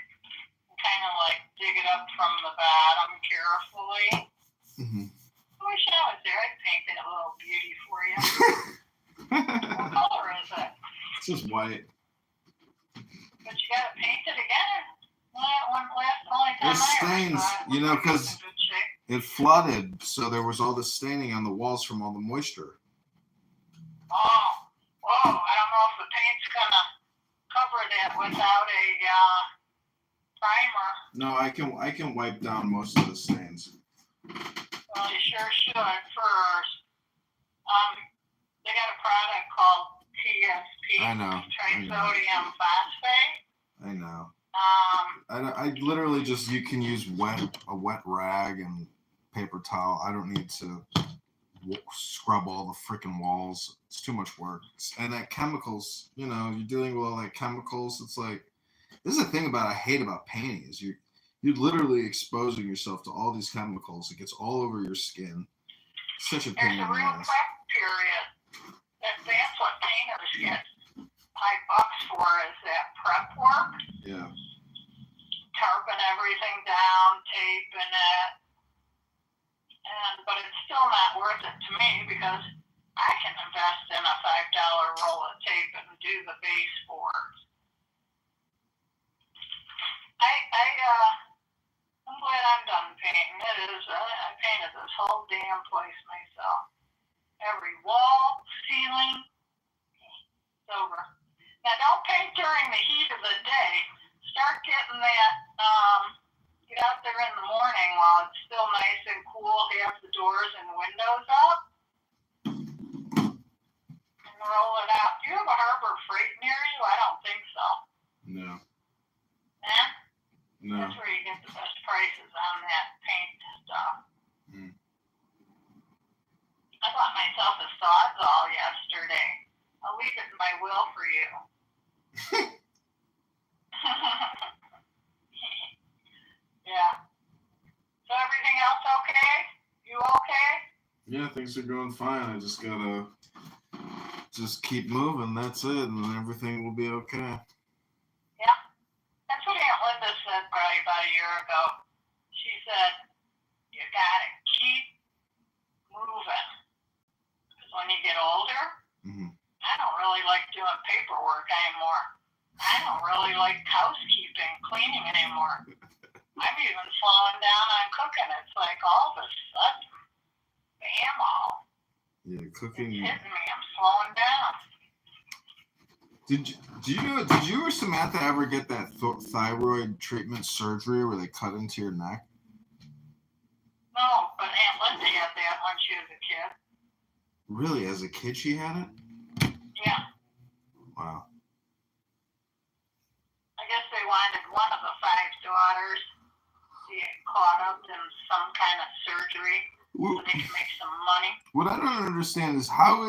and kind of like dig it up from the bottom carefully. I wish I was there. I'd paint that little beauty for you. What color is it? It's just white. But you gotta paint it again. Well, that one last only time It stains, because it flooded, so there was all the staining on the walls from all the moisture. I don't know if the paint's gonna cover that without a primer. No, I can wipe down most of the stains. Well, you sure should first. They got a product called TSP. I know. Trisodium phosphate. I know. I literally just, you can use a wet rag and paper towel. I don't need to scrub all the freaking walls. It's too much work. And that chemicals, you're dealing with all that chemicals. It's like, this is the thing I hate about painting is you're literally exposing yourself to all these chemicals. It gets all over your skin. It's such a pain in the There's a real ass. prep period. That's what painters get $5 for, is that prep work. Yeah. Tarping everything down, taping it. But it's still not worth it to me because I can invest in a $5 roll of tape and do the baseboards. I'm glad I'm done painting. I painted this whole damn place myself. Every wall, ceiling, it's over. Now don't paint during the heat of the day. Start getting that, get out there in the morning while it's still nice and cool, have the doors and windows up, and roll it out. Do you have a Harbor Freight near you? I don't think so. No. Nah? No. That's where you get the best prices on that paint stuff. I bought myself a Sawzall yesterday. I'll leave it in my will for you. Yeah. So everything else okay? You okay? Yeah, things are going fine. I just gotta keep moving. That's it, and everything will be okay. Yeah. That's what Aunt Linda said probably about a year ago. She said, you gotta keep moving. Because when you get older, I don't really like doing paperwork anymore. I don't really like housekeeping, cleaning anymore. I'm even slowing down on cooking. It's like all of a sudden, bam-o. Yeah, cooking. It's hitting me. I'm slowing down. Did you or Samantha ever get that thyroid treatment surgery where they cut into your neck? No, but Aunt Linda had that when she was a kid. Really? As a kid she had it? Yeah. Wow. I guess they wanted one of the 5 daughters to get caught up in some kind of surgery so they can make some money. What I don't understand is how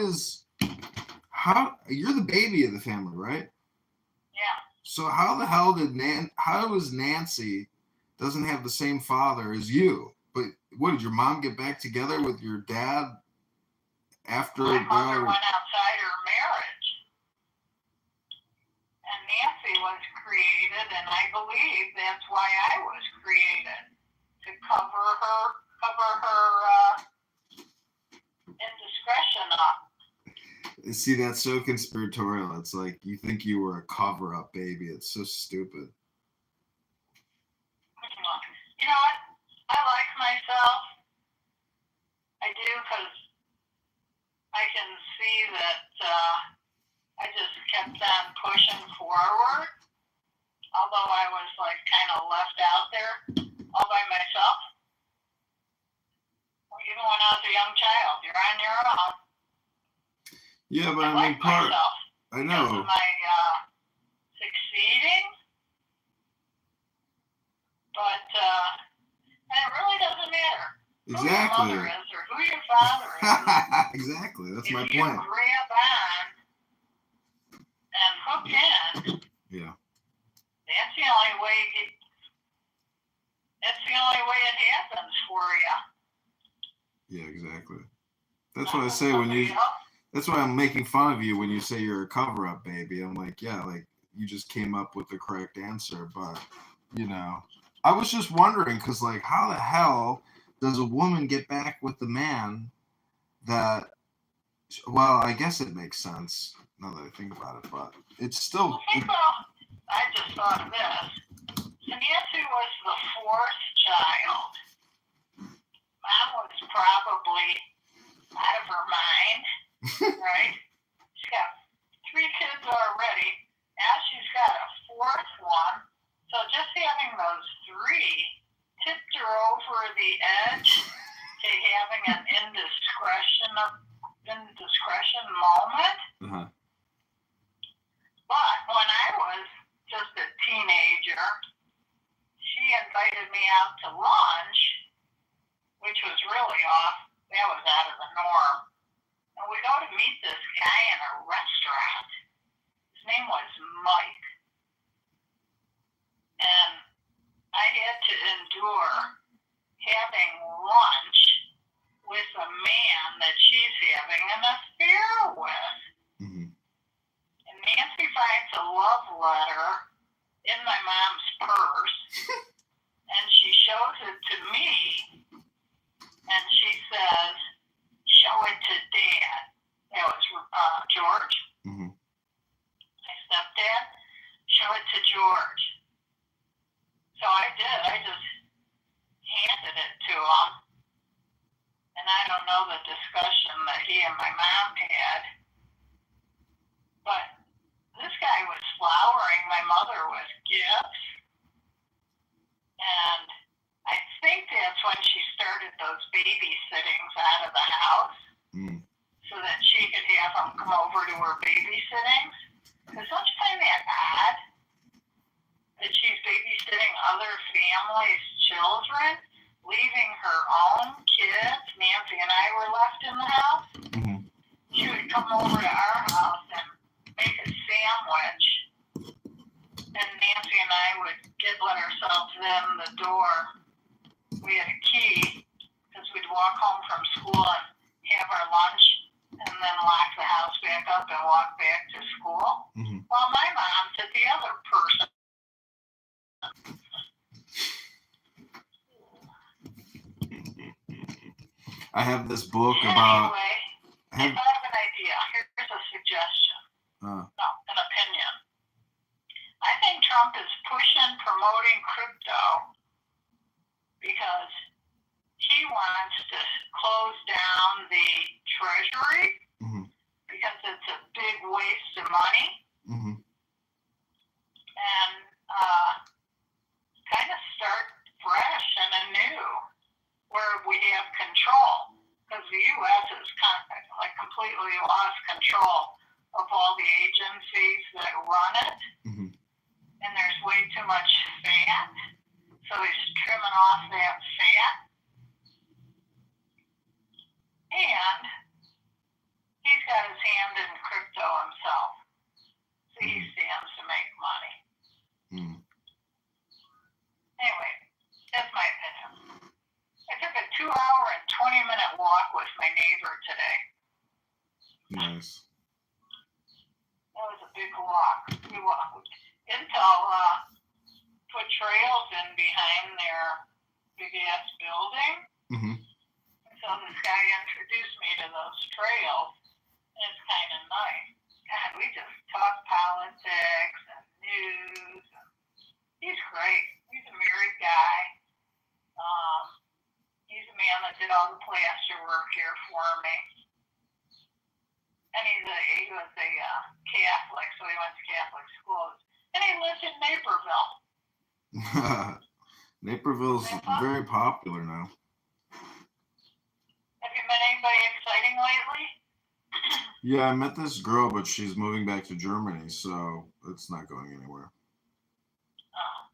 you're the baby of the family, right? Yeah. So how the hell how is Nancy doesn't have the same father as you? But what, did your mom get back together with your dad after My mother their went outside her marriage. And Nancy was created, and I believe that's why I was created, to cover her indiscretion up. see, that's so conspiratorial. It's like you think you were a cover-up, baby. It's so stupid. You know what? I like myself. I do, because I can see that I just kept on pushing forward, although I was like kind of left out there all by myself. Well, even when I was a young child, you're on your own. Yeah, but I mean, like myself I because know. of my succeeding, but and it really doesn't matter Exactly. who your mother is or who your father is. Exactly. That's If my you point. grab on and hook in, Yeah. that's the only way. That's the only way it happens for you. Yeah, exactly. That's what I say when you. That's why I'm making fun of you when you say you're a cover-up, baby. I'm like, yeah, like you just came up with the correct answer, but you know, I was just wondering because, like, how the hell does a woman get back with the man that? Well, I guess it makes sense now that I think about it, but it's still. I just thought of this. Nancy was the fourth child. Mom was probably out of her mind, right? She's got 3 kids already. Now she's got a fourth one. So just having those 3 tipped her over the edge to having an indiscretion moment. Uh-huh. But when I was just a teenager, she invited me out to lunch, which was really off. That was out of the norm. And we go to meet this guy in a restaurant. His name was Mike. And I had to endure having lunch with a man that she's having an affair with. Mm-hmm. And Nancy finds a love letter in my mom's purse, and she shows it to me, and she says, show it to Dad. That was George. Mm-hmm. My stepdad. Show it to George. So I did. I just handed it to him. And I don't know the discussion that he and my mom had. But this guy was flowering my mother with gifts. And I think that's when she started those babysittings out of the house. Mm. So that she could have them come over to her babysittings. Because don't you find that odd? That she's babysitting other families' children, leaving her own kids. Nancy and I were left in the house. Mm-hmm. She would come over to our house and make a sandwich. And Nancy and I would let ourselves in the door. We had a key because we'd walk home from school and have our lunch and then lock the house back up and walk back to school. Mm-hmm. While my mom did the other person. I have this book about. Anyway, I thought of an idea. Here's a suggestion. No, an opinion. I think Trump is promoting crypto because he wants to close down the Treasury Mm-hmm. because it's a big waste of money. Mm-hmm. And kind of start fresh and anew where we have control, because the U.S. has completely lost control of all the agencies that run it. Mm-hmm. And there's way too much fat, so he's trimming off that fat. And he's got his hand in crypto himself, so he stands to make money. Mm. Anyway, that's my opinion. I took a 2-hour and 20-minute walk with my neighbor today. Nice. That was a big walk. We walked. Intel put trails in behind their big ass building. Mm-hmm. So this guy introduced me to those trails. And it's kind of nice. God, we just talk politics and news. And he's great. He's a married guy. He's a man that did all the plaster work here for me. And he was a Catholic, so he went to Catholic schools. And he lives in Naperville. Naperville's very popular now. Have you met anybody exciting lately? Yeah, I met this girl, but she's moving back to Germany, so it's not going anywhere. Oh.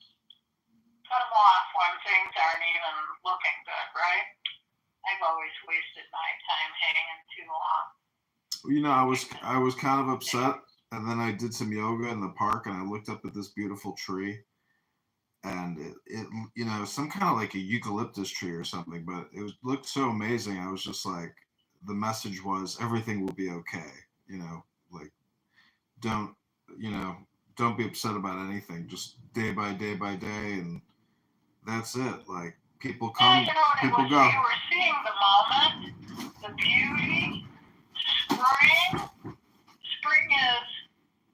Cut them off when things aren't even looking good, right? I've always wasted my time hanging too long. You know, I was kind of upset, and then I did some yoga in the park, and I looked up at this beautiful tree, and it you know, some kind of like a eucalyptus tree or something, but it looked so amazing. I was just like, the message was everything will be okay. You know, like don't be upset about anything. Just day by day, and that's it. Like people come, people go. You were seeing the moment, the beauty. Spring is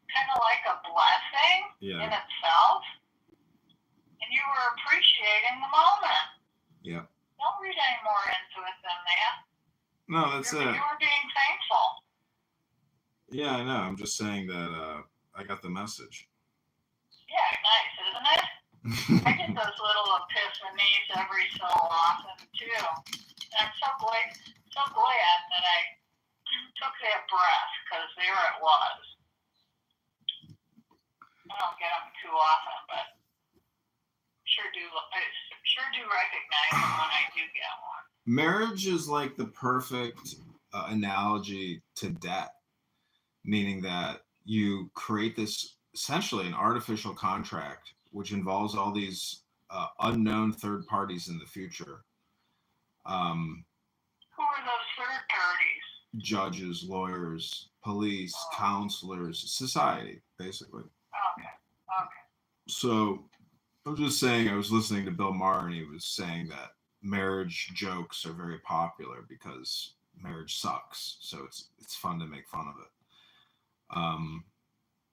kind of like a blessing in itself, and you were appreciating the moment. Yeah. Don't read any more into it than that. No, that's it. You were being thankful. Yeah, I know. I'm just saying that I got the message. Yeah, nice, isn't it? I get those little epiphanies every so often too. And I'm so glad that I took that breath, because there it was. I don't get them too often, but sure do recognize them when I do get one. Marriage is like the perfect analogy to debt, meaning that you create this essentially an artificial contract which involves all these unknown third parties in the future. Who are those third parties? Judges, lawyers, police, counselors, society, basically. Okay. So I'm just saying, I was listening to Bill Maher, and he was saying that marriage jokes are very popular because marriage sucks. So it's fun to make fun of it.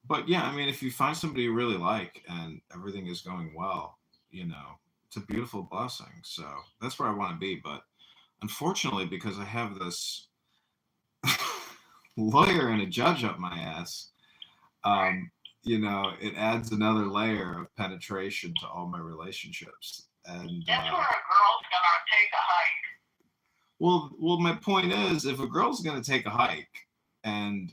But yeah, I mean, if you find somebody you really like and everything is going well, you know, it's a beautiful blessing. So that's where I want to be. But unfortunately, because I have this lawyer and a judge up my ass, you know, it adds another layer of penetration to all my relationships. And that's where a girl's gonna take a hike. Well, my point is, if a girl's gonna take a hike, and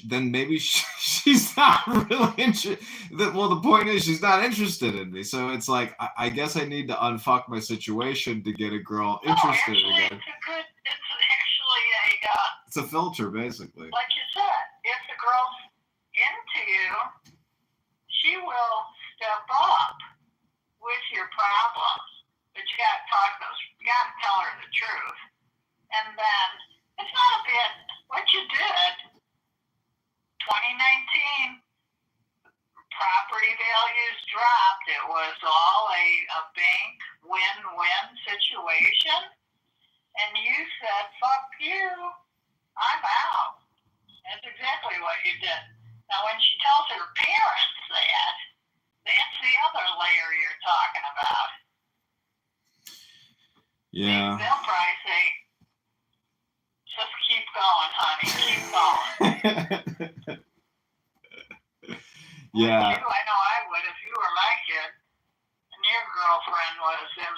then maybe she's not really interested. Well, the point is, she's not interested in me. So it's like, I guess I need to unfuck my situation to get a girl interested again. It's a filter, basically. Like you said, if the girl's into you, she will step up with your problems. But you gotta you gotta tell her the truth. And then, it's not a bad, what you did, 2019, property values dropped. It was all a bank win-win situation. And you said, fuck you, I'm out. That's exactly what you did. Now, when she tells her parents that, that's the other layer you're talking about. Yeah. They'll probably say, just keep going, honey, keep going. Yeah. I know I would if you were my kid and your girlfriend was in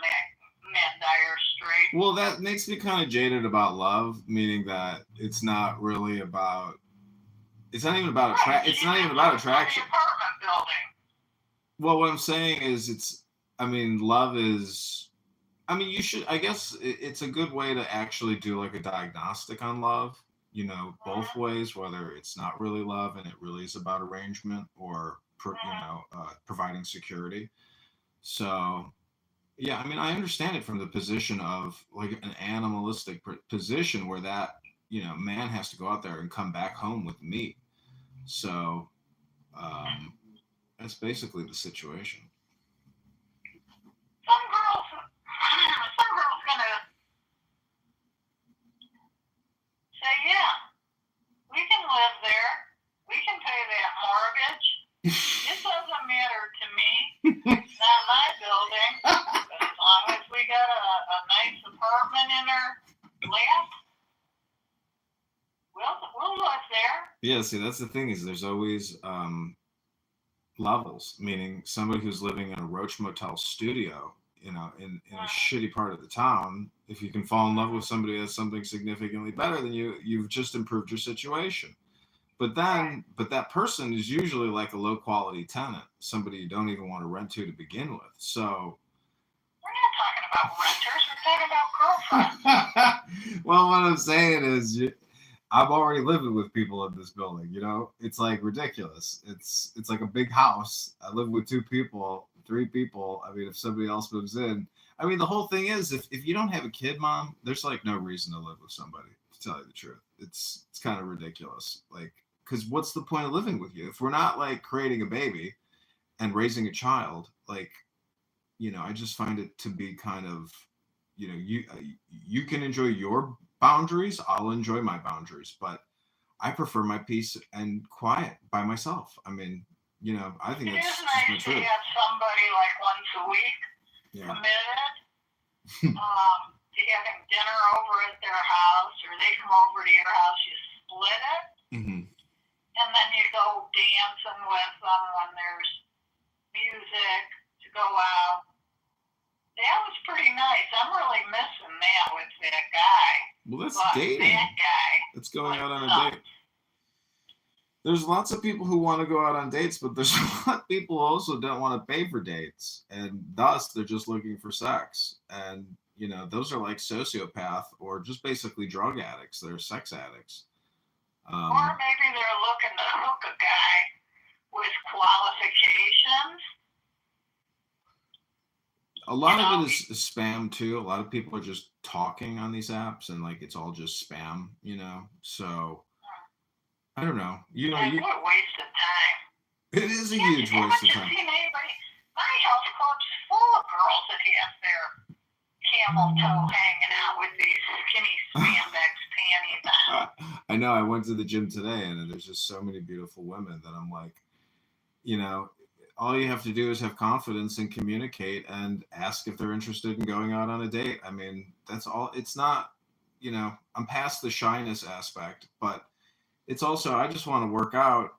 that dire strait. Well, that makes me kind of jaded about love, meaning that it's not really about. It's not even about It's not even about attraction. Apartment building. Well, what I'm saying is, love is. You should. I guess it's a good way to actually do like a diagnostic on love. You know, both ways, whether it's not really love and it really is about arrangement, or providing security. So, yeah, I understand it from the position of like an animalistic position where that man has to go out there and come back home with meat. So that's basically the situation. Some girls gonna say, yeah, we can live there. We can pay that mortgage. It doesn't matter to me. It's not my building. But as long as we got a nice apartment in our land, we'll live there. Yeah, see, that's the thing is there's always levels, meaning somebody who's living in a Roach Motel studio, in a shitty part of the town, if you can fall in love with somebody who has something significantly better than you, you've just improved your situation. But that person is usually like a low quality tenant, somebody you don't even want to rent to begin with. So we're not talking about renters, we're talking about girlfriends. Well, what I'm saying is I'm already living with people in this building, it's like ridiculous. It's like a big house. I live with 2 people, 3 people. I mean, if somebody else moves in, I mean, the whole thing is if you don't have a kid, Mom, there's like no reason to live with somebody, to tell you the truth. It's kind of ridiculous. Like, because what's the point of living with you? If we're not like creating a baby and raising a child, like, I just find it to be kind of, you can enjoy your boundaries. I'll enjoy my boundaries, but I prefer my peace and quiet by myself. I mean, I think it it's is just nice my to truth. have somebody like once a week committed. To having dinner over at their house, or they come over to your house, you split it, and then you go dancing with them when there's music to go out. That was pretty nice. I'm really missing that with that guy. Well, that's but dating. That guy. It's going out on a date. There's lots of people who want to go out on dates, but there's a lot of people who also don't want to pay for dates, and thus they're just looking for sex. And those are like sociopath or just basically drug addicts. They're sex addicts. Or maybe they're looking to hook a guy with qualifications. A lot of it is spam too. A lot of people are just talking on these apps, and like it's all just spam, So I don't know. What a waste of time. It is a huge waste of time. Seen anybody? My health club's full of girls that have their camel toe hanging out with these skinny spandex panties on. I know. I went to the gym today, and there's just so many beautiful women that I'm like, all you have to do is have confidence and communicate and ask if they're interested in going out on a date. I mean, that's all. It's not, I'm past the shyness aspect, but it's also, I just want to work out.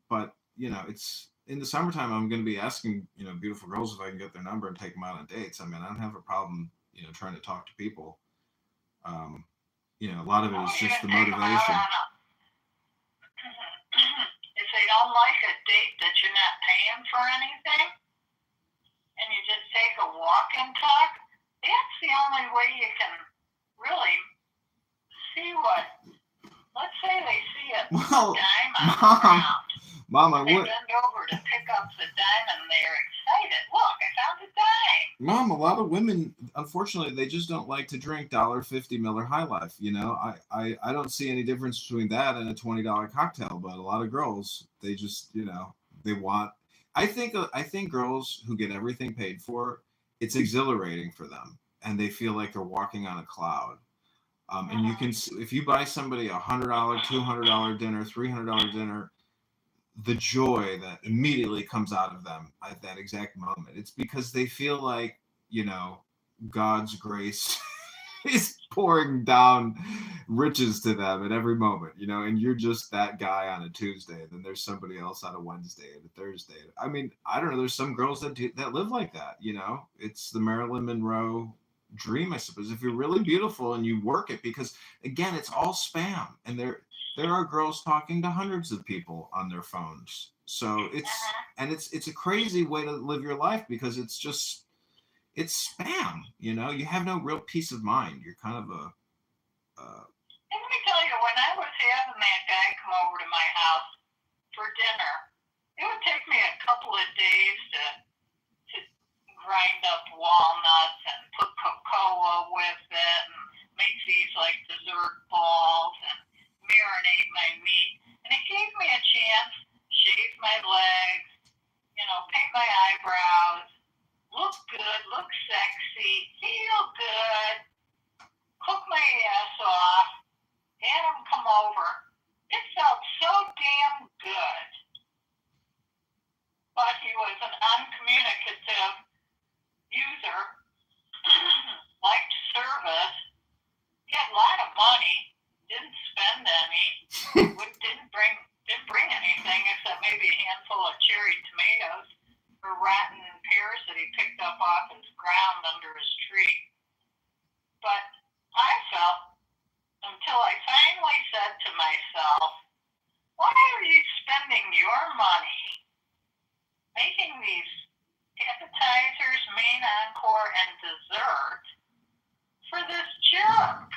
But, it's in the summertime, I'm going to be asking, beautiful girls if I can get their number and take them out on dates. I mean, I don't have a problem, trying to talk to people. A lot of it is just the motivation. If they don't like a date that you're not paying for anything, and you just take a walk and talk, that's the only way you can really see what. Let's say they see a dime on the ground. Mom, I they would. bend over to pick up the dime, and they're excited. Look, I found a dime. Mom, a lot of women, unfortunately, they just don't like to drink $1.50 Miller High Life. I don't see any difference between that and a $20 cocktail. But a lot of girls, they just, they want. I think girls who get everything paid for, it's exhilarating for them, and they feel like they're walking on a cloud. And you can, if you buy somebody $100, $200 dinner, $300 dinner, the joy that immediately comes out of them at that exact moment, it's because they feel like, God's grace is pouring down riches to them at every moment, and you're just that guy on a Tuesday. Then there's somebody else on a Wednesday and a Thursday. I mean, I don't know. There's some girls that live like that, it's the Marilyn Monroe dream, I suppose, if you're really beautiful and you work it, because again, it's all spam, and there are girls talking to hundreds of people on their phones. So it's a crazy way to live your life, because it's spam. You have no real peace of mind. You're kind of a let me tell you, when I was having that guy come over to my house for dinner, it would take me a couple of days to grind up walnuts and put cocoa with it and make these like dessert balls and marinate my meat. And it gave me a chance to shave my legs, paint my eyebrows, look good, look sexy, feel good, cook my ass off, had him come over. It felt so damn good. But he was an uncommunicative user, liked service, he had a lot of money, didn't spend any, didn't bring anything except maybe a handful of cherry tomatoes or rotten pears that he picked up off his ground under his tree. But I felt, until I finally said to myself, why are you spending your money making these appetizers, main encore, and dessert for this jerk?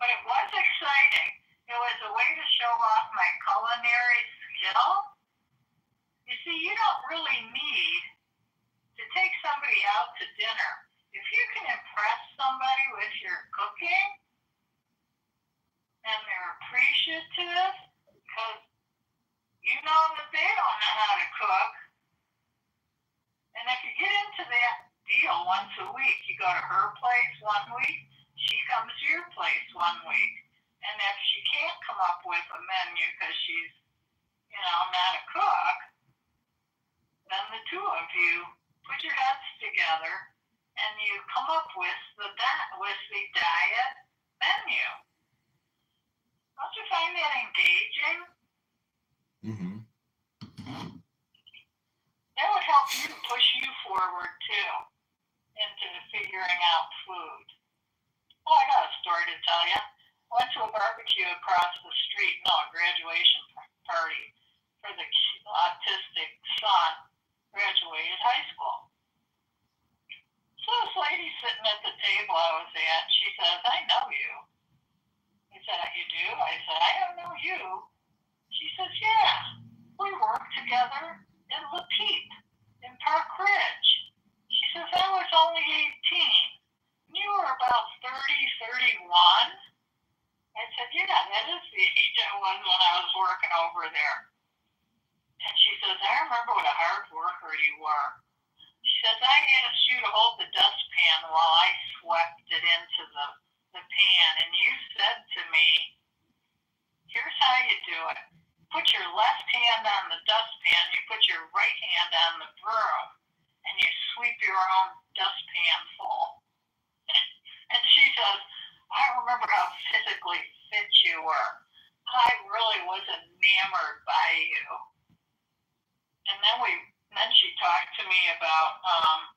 But it was exciting. It was a way to show off my culinary skill. You see, you don't really need to take somebody out to dinner. If you can impress somebody with your cooking and they're appreciative because you know that they don't know how to cook, and if you get into that deal once a week, you go to her place 1 week, she comes to your place 1 week. And if she can't come up with a menu because she's, not a cook, then the two of you put your heads together and you come up with the diet menu. Don't you find that engaging? Mm-hmm. That would help you push you forward too into figuring out food. Oh, I got a story to tell you. I went to a barbecue across the street, a graduation party for the autistic son, graduated high school. So this lady sitting at the table I was at, she says, I know you. I said, you do? I said, I don't know you. She says, yeah, we work together in Lapeep, in Park Ridge. She says, I was only 18. You were about 30, 31. I said, yeah, that is the age I was when I was working over there. And she says, I remember what a hard worker you were. She says, I asked you to hold the dustpan while I swept it into the pan. And you said to me, here's how you do it. Put your left hand on the dustpan, you put your right hand on the broom, and you sweep your own dustpan full. And she says, I remember how physically fit you were. I really was enamored by you. And then she talked to me about,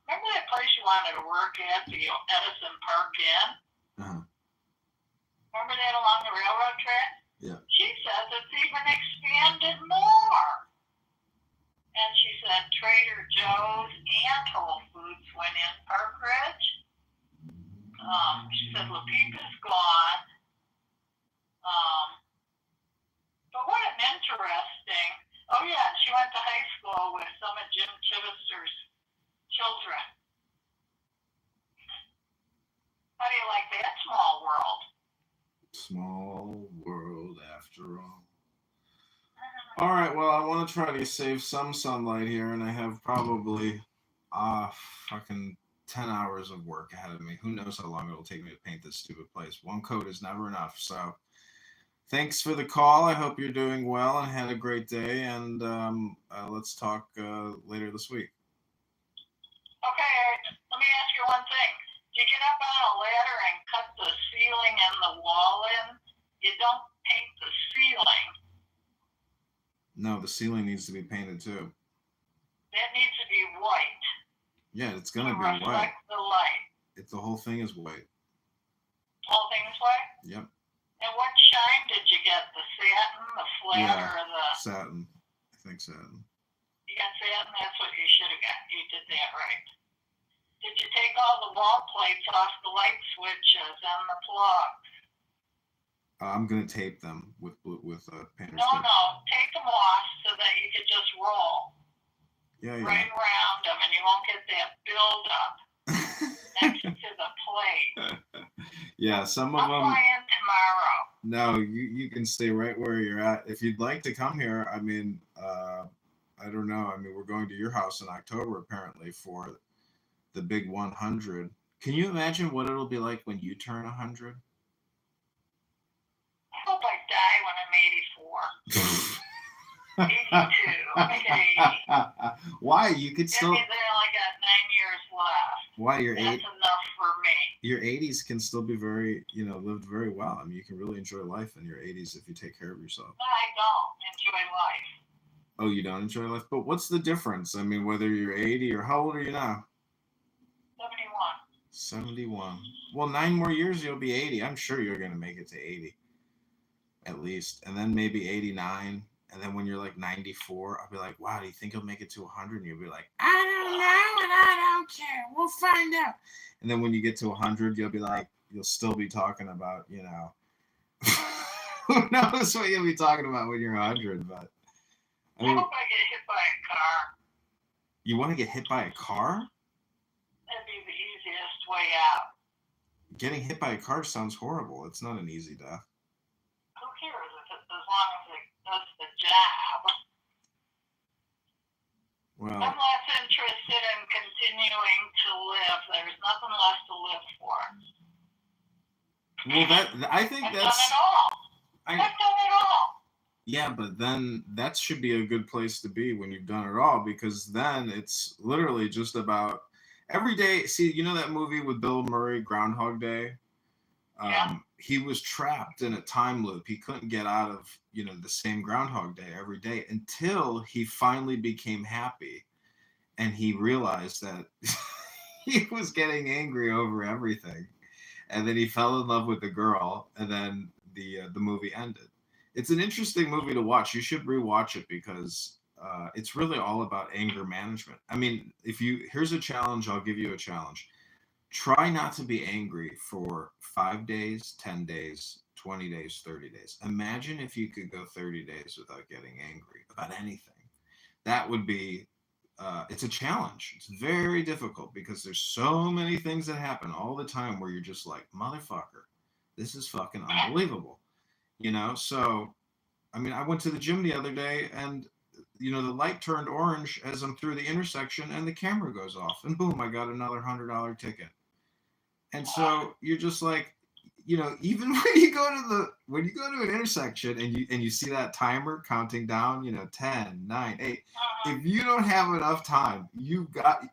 remember that place you wanted to work at, the Edison Park Inn? Uh-huh. Remember that along the railroad track? Yeah. She says it's even expanded more. And she said Trader Joe's and Whole Foods went in Park Ridge. She said Lapeep is gone. But what an interesting. Oh yeah, she went to high school with some of Jim Chivister's children. How do you like that small world? Small world after all. All right, well, I want to try to save some sunlight here, and I have probably fucking 10 hours of work ahead of me. Who knows how long it'll take me to paint this stupid place. One coat is never enough. So thanks for the call. I hope you're doing well and had a great day, and let's talk later this week. Okay, let me ask you one thing. You get up on a ladder and cut the ceiling and the wall in. You don't paint the ceiling. No, the ceiling needs to be painted too. That needs to be white. Yeah, it's gonna be reflect white. The light. The whole thing is white. Whole thing is white? Yep. And what shine did you get? The satin, the flat, or the... satin. I think satin. You got satin? That's what you should have got. You did that right. Did you take all the wall plates off the light switches and the plugs? I'm gonna tape them with painter's tape. No, take them off so that you could just roll Yeah. right around them, and you won't get that buildup. next to the plate. Yeah, some of I'm them. flying tomorrow. No, you can stay right where you're at. If you'd like to come here, I mean, I don't know. I mean, we're going to your house in October apparently for the big 100. Can you imagine what it'll be like when you turn 100? I hope I die when I'm 84. 82. Make it 80. Why? You could That still. means I only got 9 years left. Why That's enough for me. your 80s can still be very, lived very well. I mean, you can really enjoy life in your 80s if you take care of yourself. No, I don't enjoy life. Oh, you don't enjoy life? But what's the difference? I mean, whether you're 80 or how old are you now? 71. 71. Well, 9 more years, you'll be 80. I'm sure you're going to make it to 80 at least. And then maybe 89. And then when you're like 94, I'll be like, wow, do you think you'll make it to 100? And you'll be like, I don't know, and I don't care. We'll find out. And then when you get to 100, you'll be like, you'll still be talking about, who knows what you'll be talking about when you're 100. But I I mean, hope I get hit by a car. you want to get hit by a car? That'd be the easiest way out. Getting hit by a car sounds horrible. It's not an easy death. Who cares as long as it does the job? Well, I'm less interested in continuing to live. There's nothing left to live for. I think I've that's. done it all. I've done it all. Yeah, but then that should be a good place to be when you've done it all, because then it's literally just about every day. See, you know that movie with Bill Murray, Groundhog Day? Yeah. He was trapped in a time loop. He couldn't get out of, the same Groundhog Day every day until he finally became happy. And he realized that he was getting angry over everything. And then he fell in love with the girl, and then the movie ended. It's an interesting movie to watch. You should rewatch it because it's really all about anger management. I mean, here's a challenge. I'll give you a challenge. Try not to be angry for 5 days, 10 days, 20 days, 30 days. Imagine if you could go 30 days without getting angry about anything. That would be, it's a challenge. It's very difficult because there's so many things that happen all the time where you're just like, motherfucker, this is fucking unbelievable. So, I mean, I went to the gym the other day and, the light turned orange as I'm through the intersection and the camera goes off and boom, I got another $100 ticket. And so you're just like, even when you go to an intersection and you see that timer counting down, 10, 9, 8, if you don't have enough time,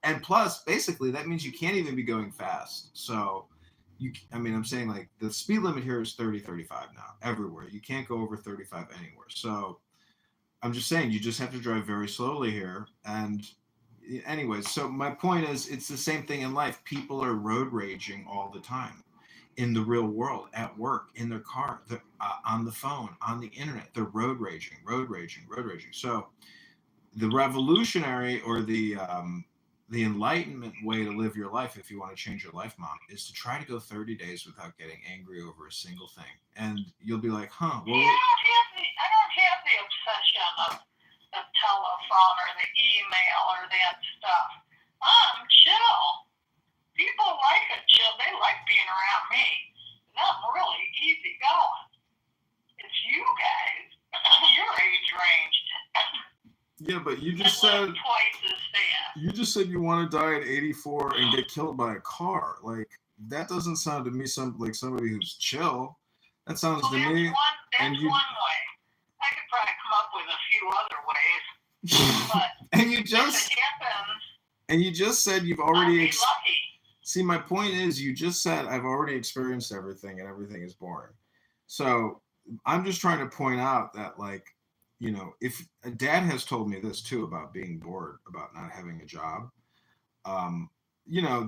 and plus basically that means you can't even be going fast. So I'm saying like the speed limit here is 30, 35 now everywhere. You can't go over 35 anywhere. So I'm just saying you just have to drive very slowly here. And anyways, so my point is it's the same thing in life. People are road raging all the time in the real world, at work, in their car, on the phone, on the internet. They're road raging. So the revolutionary or the enlightenment way to live your life, if you want to change your life, Mom, is to try to go 30 days without getting angry over a single thing. And you'll be like, well, I don't have the obsession of the telephone or the email or that stuff. I'm chill. People like it chill. They like being around me. And I'm really easy going. It's you guys, your age range. Yeah, but you just said twice as fast. You just said you want to die at 84 and get killed by a car. Like that doesn't sound to me like somebody who's chill. That sounds to me. That's one way. I could probably come up with a few other ways. But and you just if it happens, and you just said you've already. I'll be lucky. See, my point is, you just said I've already experienced everything, and everything is boring. So I'm just trying to point out that, like, if Dad has told me this too about being bored, about not having a job.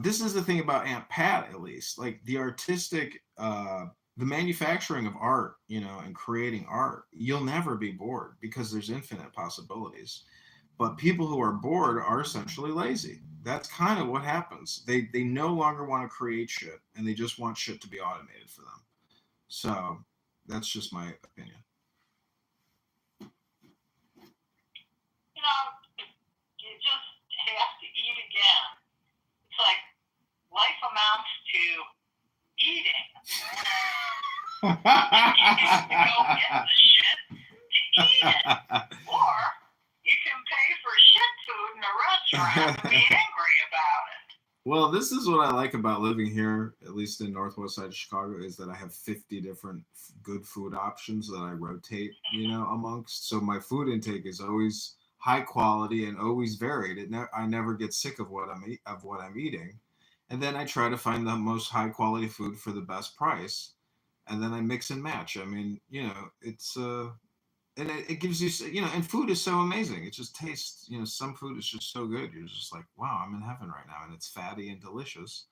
This is the thing about Aunt Pat, at least, like the artistic, the manufacturing of art, and creating art, you'll never be bored because there's infinite possibilities. But people who are bored are essentially lazy. That's kind of what happens. They no longer want to create shit, and they just want shit to be automated for them. So that's just my opinion. You just have to eat again. It's like life amounts You go get the shit to eat it. Or you can pay for shit food in a restaurant and be angry about it. Well, this is what I like about living here, at least in northwest side of Chicago, is that I have 50 different good food options that I rotate, amongst. So my food intake is always high quality and always varied. I never get sick of what I'm eating, and then I try to find the most high quality food for the best price, and then I mix and match. I mean, it's and it gives you, and food is so amazing. It just tastes, some food is just so good. You're just like, wow, I'm in heaven right now, and it's fatty and delicious.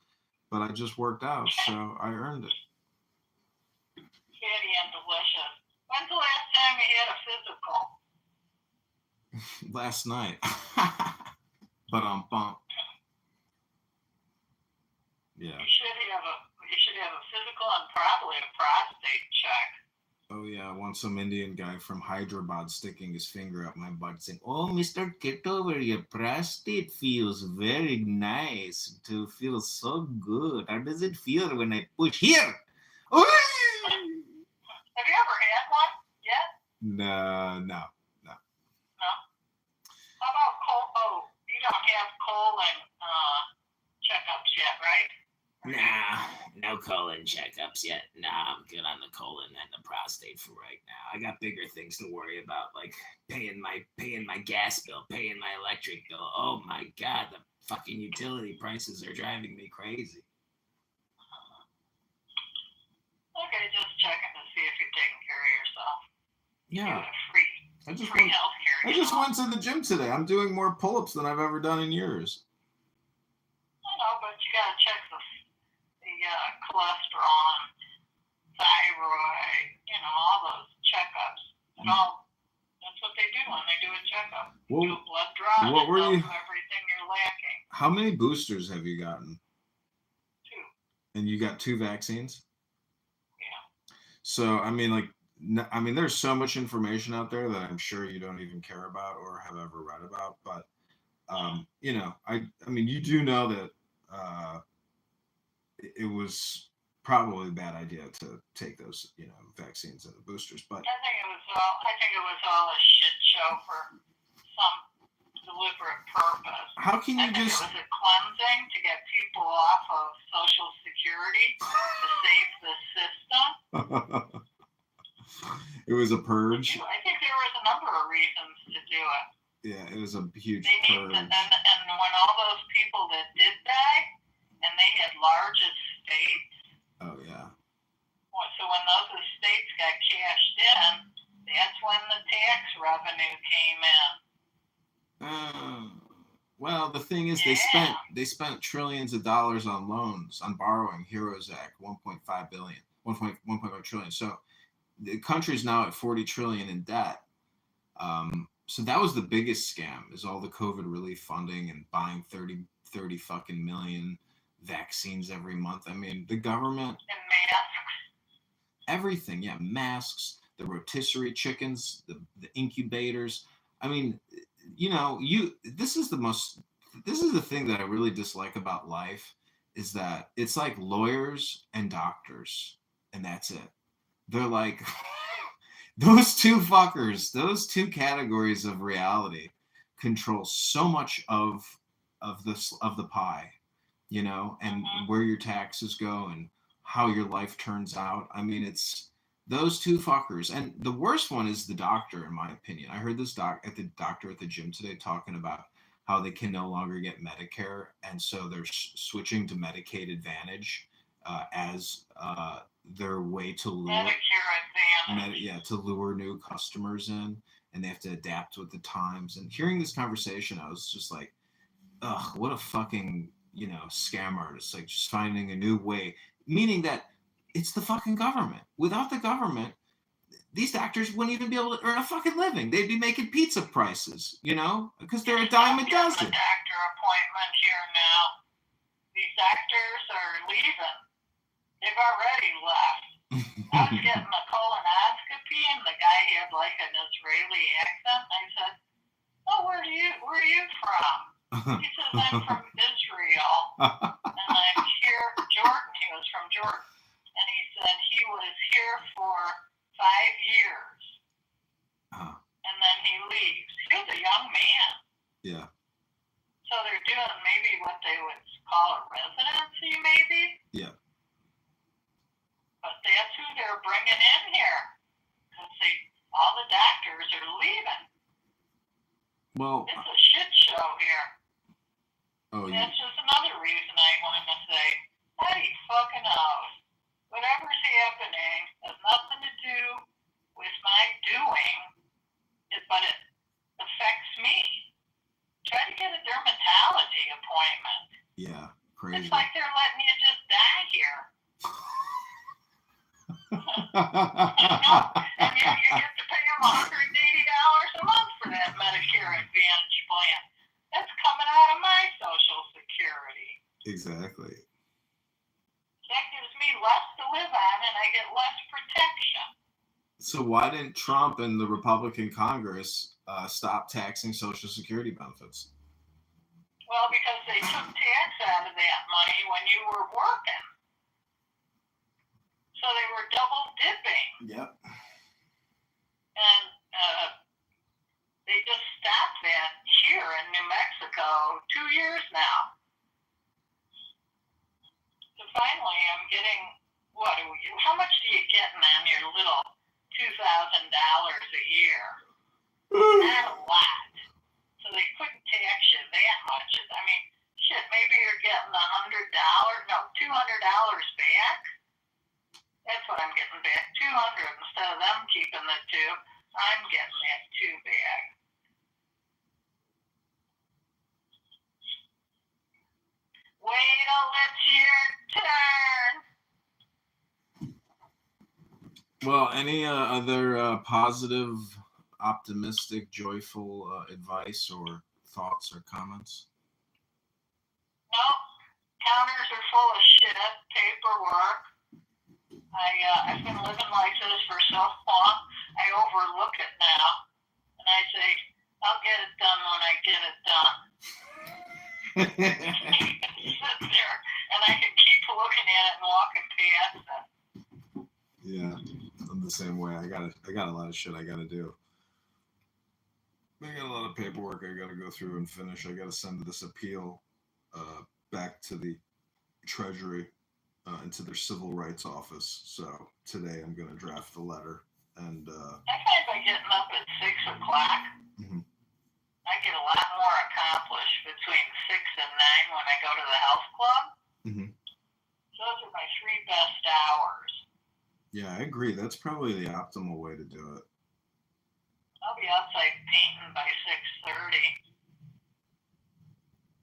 But I just worked out, so I earned it. Fatty and delicious. When's the last time you had a physical? Last night. But yeah. You should have a physical and probably a prostate check. Oh yeah, I want some Indian guy from Hyderabad sticking his finger up my butt saying, "Oh, Mr. Kitover, your prostate feels very nice. To feel so good. How does it feel when I push here?" Have you ever had one yet? No. No? How about you don't have colon checkups yet, right? Nah, no colon checkups yet. Nah, I'm good on the colon and the prostate for right now. I got bigger things to worry about, like paying my gas bill, paying my electric bill. Oh my God, the fucking utility prices are driving me crazy. Okay, just checking to see if you're taking care of yourself. Yeah. Free healthcare. I just went to the gym today. I'm doing more pull-ups than I've ever done in years. I know, but you gotta check the cholesterol and thyroid, all those checkups. And that's what they do when they do a checkup. Well, do a blood draw and what were tell you? them everything you're lacking. How many boosters have you gotten? 2. And you got 2 vaccines? Yeah. So, there's so much information out there that I'm sure you don't even care about or have ever read about. But, you do know that it was probably a bad idea to take those, vaccines and the boosters. But I think it was all a shit show for some deliberate purpose. How can you it was a cleansing to get people off of Social Security to save the system. It was a purge. I think there was a number of reasons to do it. Yeah, it was a huge And purge. when all those people that did die, and they had large estates. Oh yeah. So when those estates got cashed in, that's when the tax revenue came in. Well, the thing is, they spent trillions of dollars on loans, on borrowing. Heroes Act, 1.5 billion, 1.5 trillion. So the country's now at 40 trillion in debt. So that was the biggest scam, is all the COVID relief funding and buying 30 fucking million vaccines every month. I mean, the government. And masks. Everything, yeah, masks, the rotisserie chickens, the incubators. I mean, this is the thing that I really dislike about life, is that it's like lawyers and doctors, and that's it. They're like those two fuckers, those two categories of reality control so much of the pie, and where your taxes go and how your life turns out. I mean, it's those two fuckers. And the worst one is the doctor, in my opinion. I heard this doctor at the gym today talking about how they can no longer get Medicare, and so they're switching to Medicaid Advantage as their way to lure to lure new customers in, and they have to adapt with the times. And hearing this conversation, I was just like, ugh, what a fucking scam artist, like just finding a new way, meaning that it's the fucking government. Without the government, these doctors wouldn't even be able to earn a fucking living. They'd be making pizza prices, because they're a dime a dozen. A doctor appointment here now. These doctors are leaving. They've already left. I was getting a colonoscopy, and the guy had like an Israeli accent. I said, "Oh, where are you from?" He says, "I'm from Israel, and I'm here." Jordan. He was from Jordan, and he said, that he was here for 5 years. And then he leaves. He was a young man. Yeah. So they're doing maybe what they would call a residency, maybe? Yeah. But that's who they're bringing in here. Because all the doctors are leaving. Well, it's a shit show here. Oh, That's just another reason I wanted to say, hey, fucking knows. Whatever's happening has nothing to do with my doing, but it affects me. Try to get a dermatology appointment. Yeah, crazy. It's like they're letting you just die here. And you get to pay them $180 a month for that Medicare Advantage plan. That's coming out of my Social Security. Exactly. That gives me less to live on, and I get less protection. So why didn't Trump and the Republican Congress stop taxing Social Security benefits? Well, because they took tax out of that money when you were working. So they were double dipping. Yep. And they just stopped that here in New Mexico 2 years now. So finally I'm getting, how much do you get on your little $2,000 a year? Not a lot. So they couldn't tax you that much. I mean, shit, maybe you're getting $200 back. That's what I'm getting back, $200 instead of them keeping the $2. I'm getting that $2 back. Wait till it's your turn. Well, any other positive, optimistic, joyful advice or thoughts or comments? No, counters are full of shit, paperwork. I've been living like this for so long, I overlook it now. And I say, I'll get it done when I get it done. Sit there, and I can keep looking at it and walking past it. Yeah, I'm the same way. I got a lot of shit I gotta do. I got a lot of paperwork I gotta go through and finish. I gotta send this appeal back to the Treasury and to their civil rights office. So today I'm gonna draft the letter. And I find by getting up at 6 o'clock, I get a lot more accomplished between 6 and 9 when I go to the health club. Those are my 3 best hours. Yeah, I agree. That's probably the optimal way to do it. I'll be outside painting by 6:30.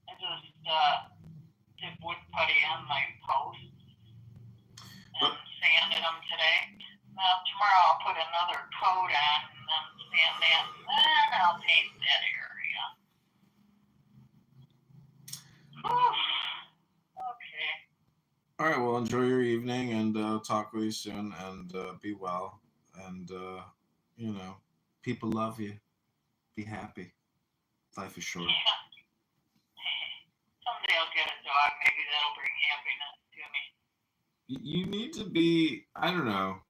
I just did wood putty on my posts and sanded them today. Now tomorrow I'll put another coat on and then sand that, and then I'll paint that area. Whew. Okay. All right. Well, enjoy your evening, and talk with you soon. And be well. And people love you. Be happy. Life is short. Yeah. Someday I'll get a dog. Maybe that'll bring happiness to me. You need to be. I don't know.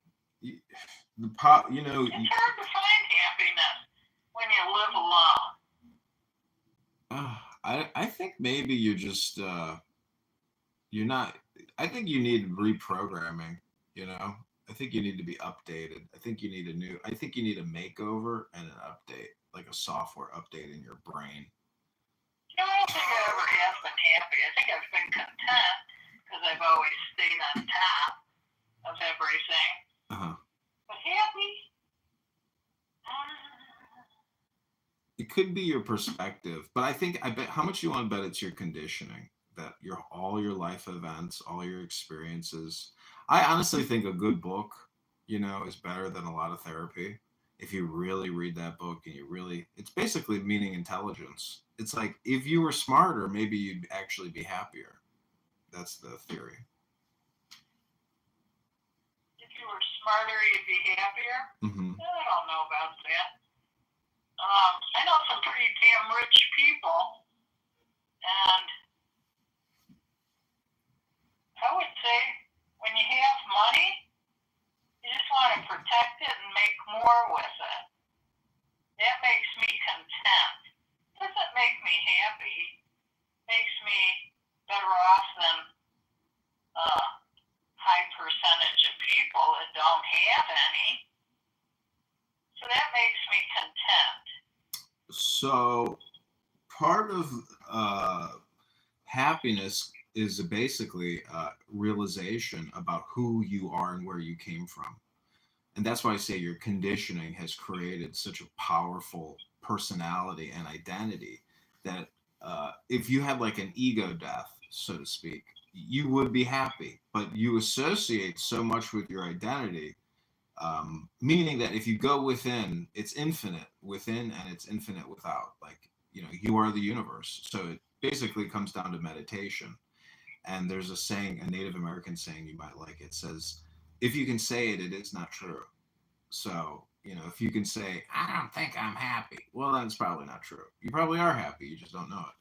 It's hard to find happiness when you live alone. I think maybe you're just you're not. I think you need reprogramming. I think you need to be updated. I think you need a makeover and an update, like a software update in your brain. I don't think I ever have been happy. I think I've been content because I've always stayed on top of everything. But happy? It could be your perspective, but I bet how much you want to bet it's your conditioning, that all your life events, all your experiences. I honestly think a good book, is better than a lot of therapy. If you really read that book and it's basically meaning intelligence. It's like if you were smarter, maybe you'd actually be happier. That's the theory. If you were smarter, you'd be happier? I don't know about that. I know some pretty damn rich people, and I would say when you have money, So part of happiness is basically realization about who you are and where you came from. And that's why I say your conditioning has created such a powerful personality and identity that if you had like an ego death, so to speak, you would be happy, but you associate so much with your identity, meaning that if you go within, it's infinite within and it's infinite without. Like, you know, you are the universe. So it basically comes down to meditation. And there's a saying, a Native American saying, you might like, it says, if you can say it, it is not true. So, you know, if you can say, I don't think I'm happy, well, then it's probably not true. You probably are happy, you just don't know it.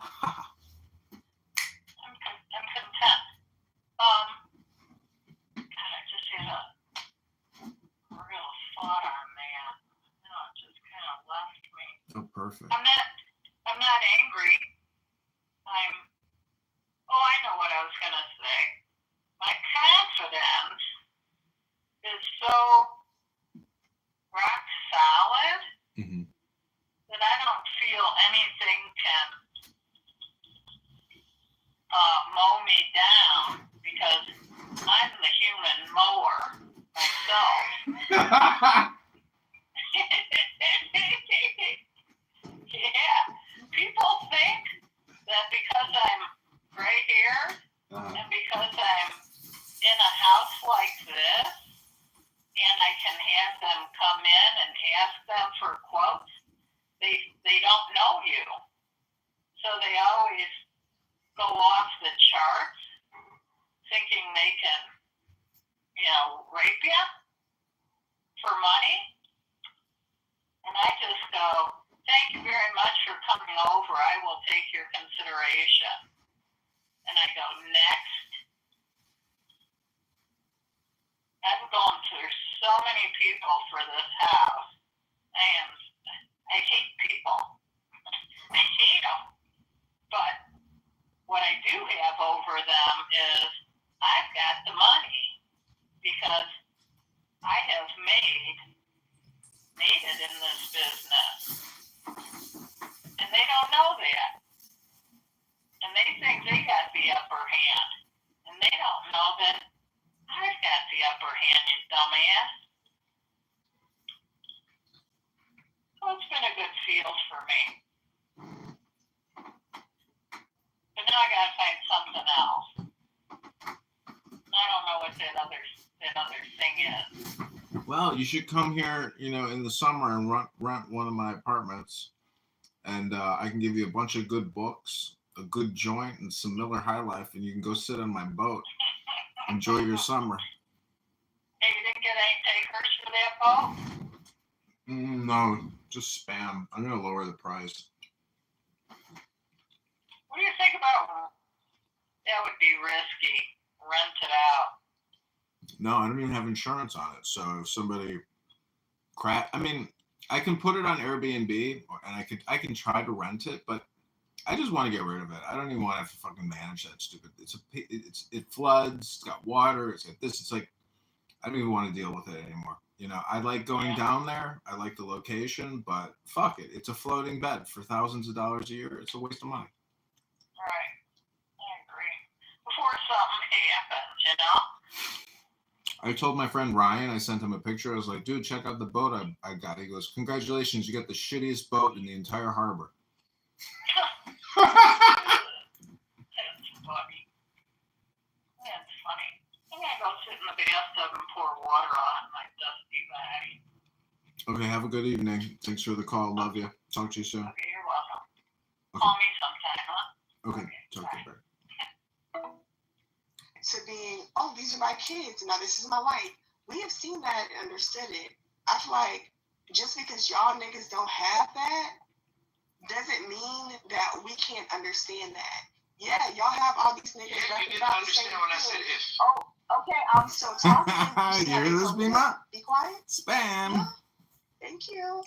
I'm content. God, I just had a real thought on that. No, it just kind of left me. Oh, perfect. I'm not angry. I know what I was gonna say. My confidence is so rock solid that I don't feel anything can mow me down because I'm the human mower myself. Yeah, people think that because I'm right here and because I'm in a house like this and I can have them come in and ask them for quotes, they don't know you. So they always go off the charts thinking they can, you know, rape you for money. And I just go, thank you very much for coming over. I will take your consideration. And I go, next. I've gone through so many people for this house. I hate people. I hate them. But what I do have over them is I've got the money because I have made it in this business. And they don't know that. And they think they got the upper hand. And they don't know that I've got the upper hand, you dumbass. So it's been a good field for me. But now I gotta find something else. I don't know what that other thing is. Well, you should come here, you know, in the summer and rent one of my apartments. And I can give you a bunch of good books, a good joint, and some Miller High Life, and you can go sit on my boat. Enjoy your summer. Hey, you didn't get any takers for that boat? No, just spam. I'm going to lower the price. What do you think about that? Would be risky. Rent it out. No, I don't even have insurance on it. So if somebody I mean, I can put it on Airbnb, and I can try to rent it, but I just want to get rid of it. I don't even want to have to fucking manage that stupid. It floods. It's got water. It's got this. It's like I don't even want to deal with it anymore. You know, I like going down there. I like the location, but fuck it. It's a floating bed for thousands of dollars a year. It's a waste of money. Right. I agree. Before something happens, you know. I told my friend Ryan, I sent him a picture. I was like, dude, check out the boat I got. He goes, congratulations, you got the shittiest boat in the entire harbor. That's funny. That's funny. I'm gonna go sit in the bathtub and pour water on my dusty body. Okay, have a good evening. Thanks for the call. Love you. Talk to you soon. Okay, you're welcome. Okay. Call me sometime, huh? Okay, talk to you later. To being, oh, these are my kids, now this is my life. We have seen that and understood it. I feel like just because y'all niggas don't have that doesn't mean that we can't understand that. Yeah, y'all have all these niggas. Yeah, you didn't understand when I said if. Oh, okay, I'm still talking. You hear this, Bima? Be quiet. Spam. Yeah. Thank you.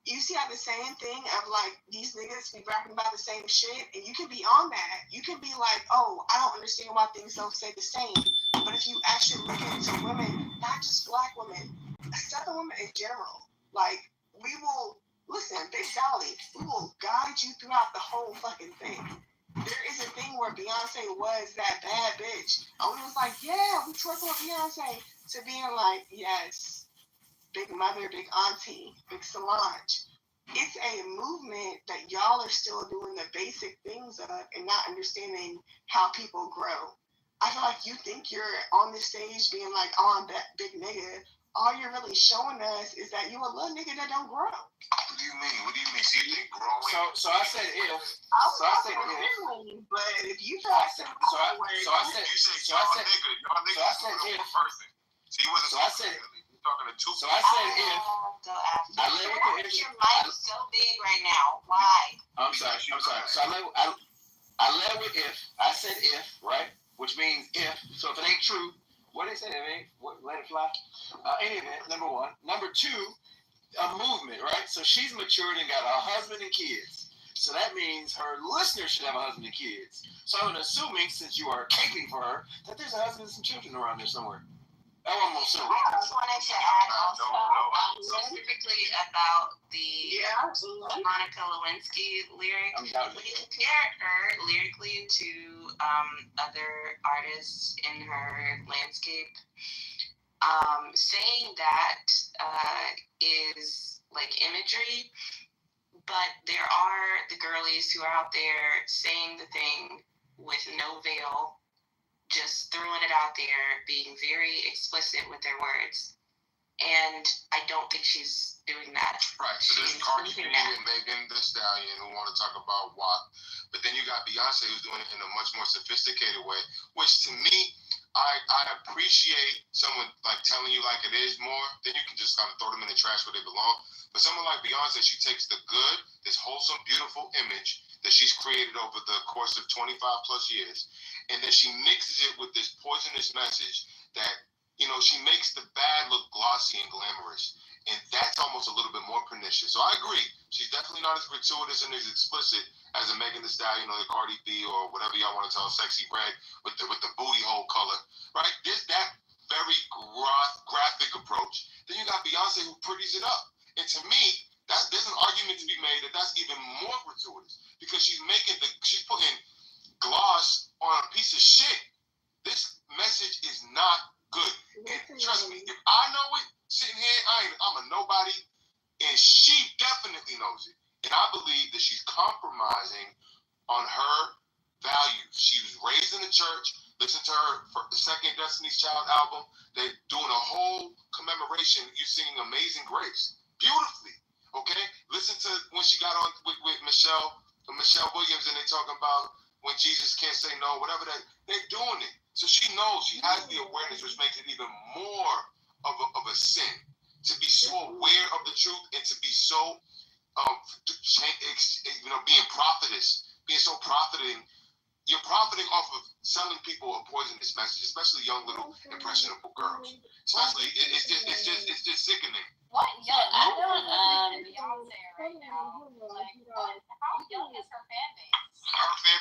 You see how the same thing of like these niggas be rapping about the same shit, and you can be on that. You can be like, oh, I don't understand why things don't stay the same. But if you actually look into women, not just black women, Southern women in general, like we will Listen, Big Dolly, we will guide you throughout the whole fucking thing. There is a thing where Beyonce was that bad bitch. And we was like, yeah, we twerk on Beyonce, to being like, yes, big mother, big auntie, big Solange. It's a movement that y'all are still doing the basic things of and not understanding how people grow. I feel like you think you're on the stage being like, oh, I'm that big nigga. All you're really showing us is that you a little nigga that don't grow. What do you mean? What do you mean? So you think growing? So I said if. So I I said if. but if you try to say So I said. You say So I said. y'all niggas So I said is if. one person. So you wasn't So I said. you're talking to two. So I said if. Go after. I led with the if. Your mic is so big right now. Why? I'm sorry. So I led with if. I said if, right? Which means if. So if it ain't true, what did they say? Let it fly. Any event, number one. Number two, a movement, right? So she's matured and got a husband and kids. So that means her listeners should have a husband and kids. So I'm assuming, since you are caking for her, that there's a husband and some children around there somewhere. That's what I'm assuming. I just wanted to add also specifically about the Monica Lewinsky lyric. When you compare her lyrically to other artists in her landscape, saying that is like imagery, but there are the girlies who are out there saying the thing with no veil, just throwing it out there, being very explicit with their words. And I don't think she's doing that. Right. So there's Cardi B and Megan Thee Stallion who want to talk about WAP. But then you got Beyonce who's doing it in a much more sophisticated way, which to me, I appreciate someone like telling you like it is more. Then you can just kind of throw them in the trash where they belong. But someone like Beyonce, she takes the good, this wholesome, beautiful image that she's created over the course of 25 plus years, and then she mixes it with this poisonous message that, you know, she makes the bad look glossy and glamorous. And that's almost a little bit more pernicious. So I agree. She's definitely not as gratuitous and as explicit as a Megan Thee Stallion or a Cardi B or whatever y'all want to tell, Sexy Red with the booty hole color, right? There's that very graphic approach. Then you got Beyonce who pretties it up. And to me, there's an argument to be made that that's even more gratuitous because she's putting gloss on a piece of shit. This message is not good. And trust me, if I know it, sitting here, I'm a nobody, and she definitely knows it. And I believe that she's compromising on her values. She was raised in the church. Listen to her second Destiny's Child album. They're doing a whole commemoration. You're singing Amazing Grace beautifully. Okay, listen to when she got on with Michelle Williams, and they talking about when Jesus can't say no, whatever that they're doing it. So she knows, she has the awareness, which makes it even more of a sin to be so aware of the truth and to be so being prophetess, being so profiting. You're profiting off of selling people a poisonous message, especially young little impressionable girls. Especially, it's just sickening. What young? I don't. Beyonce right now. Like, how young is her fan base? Her fan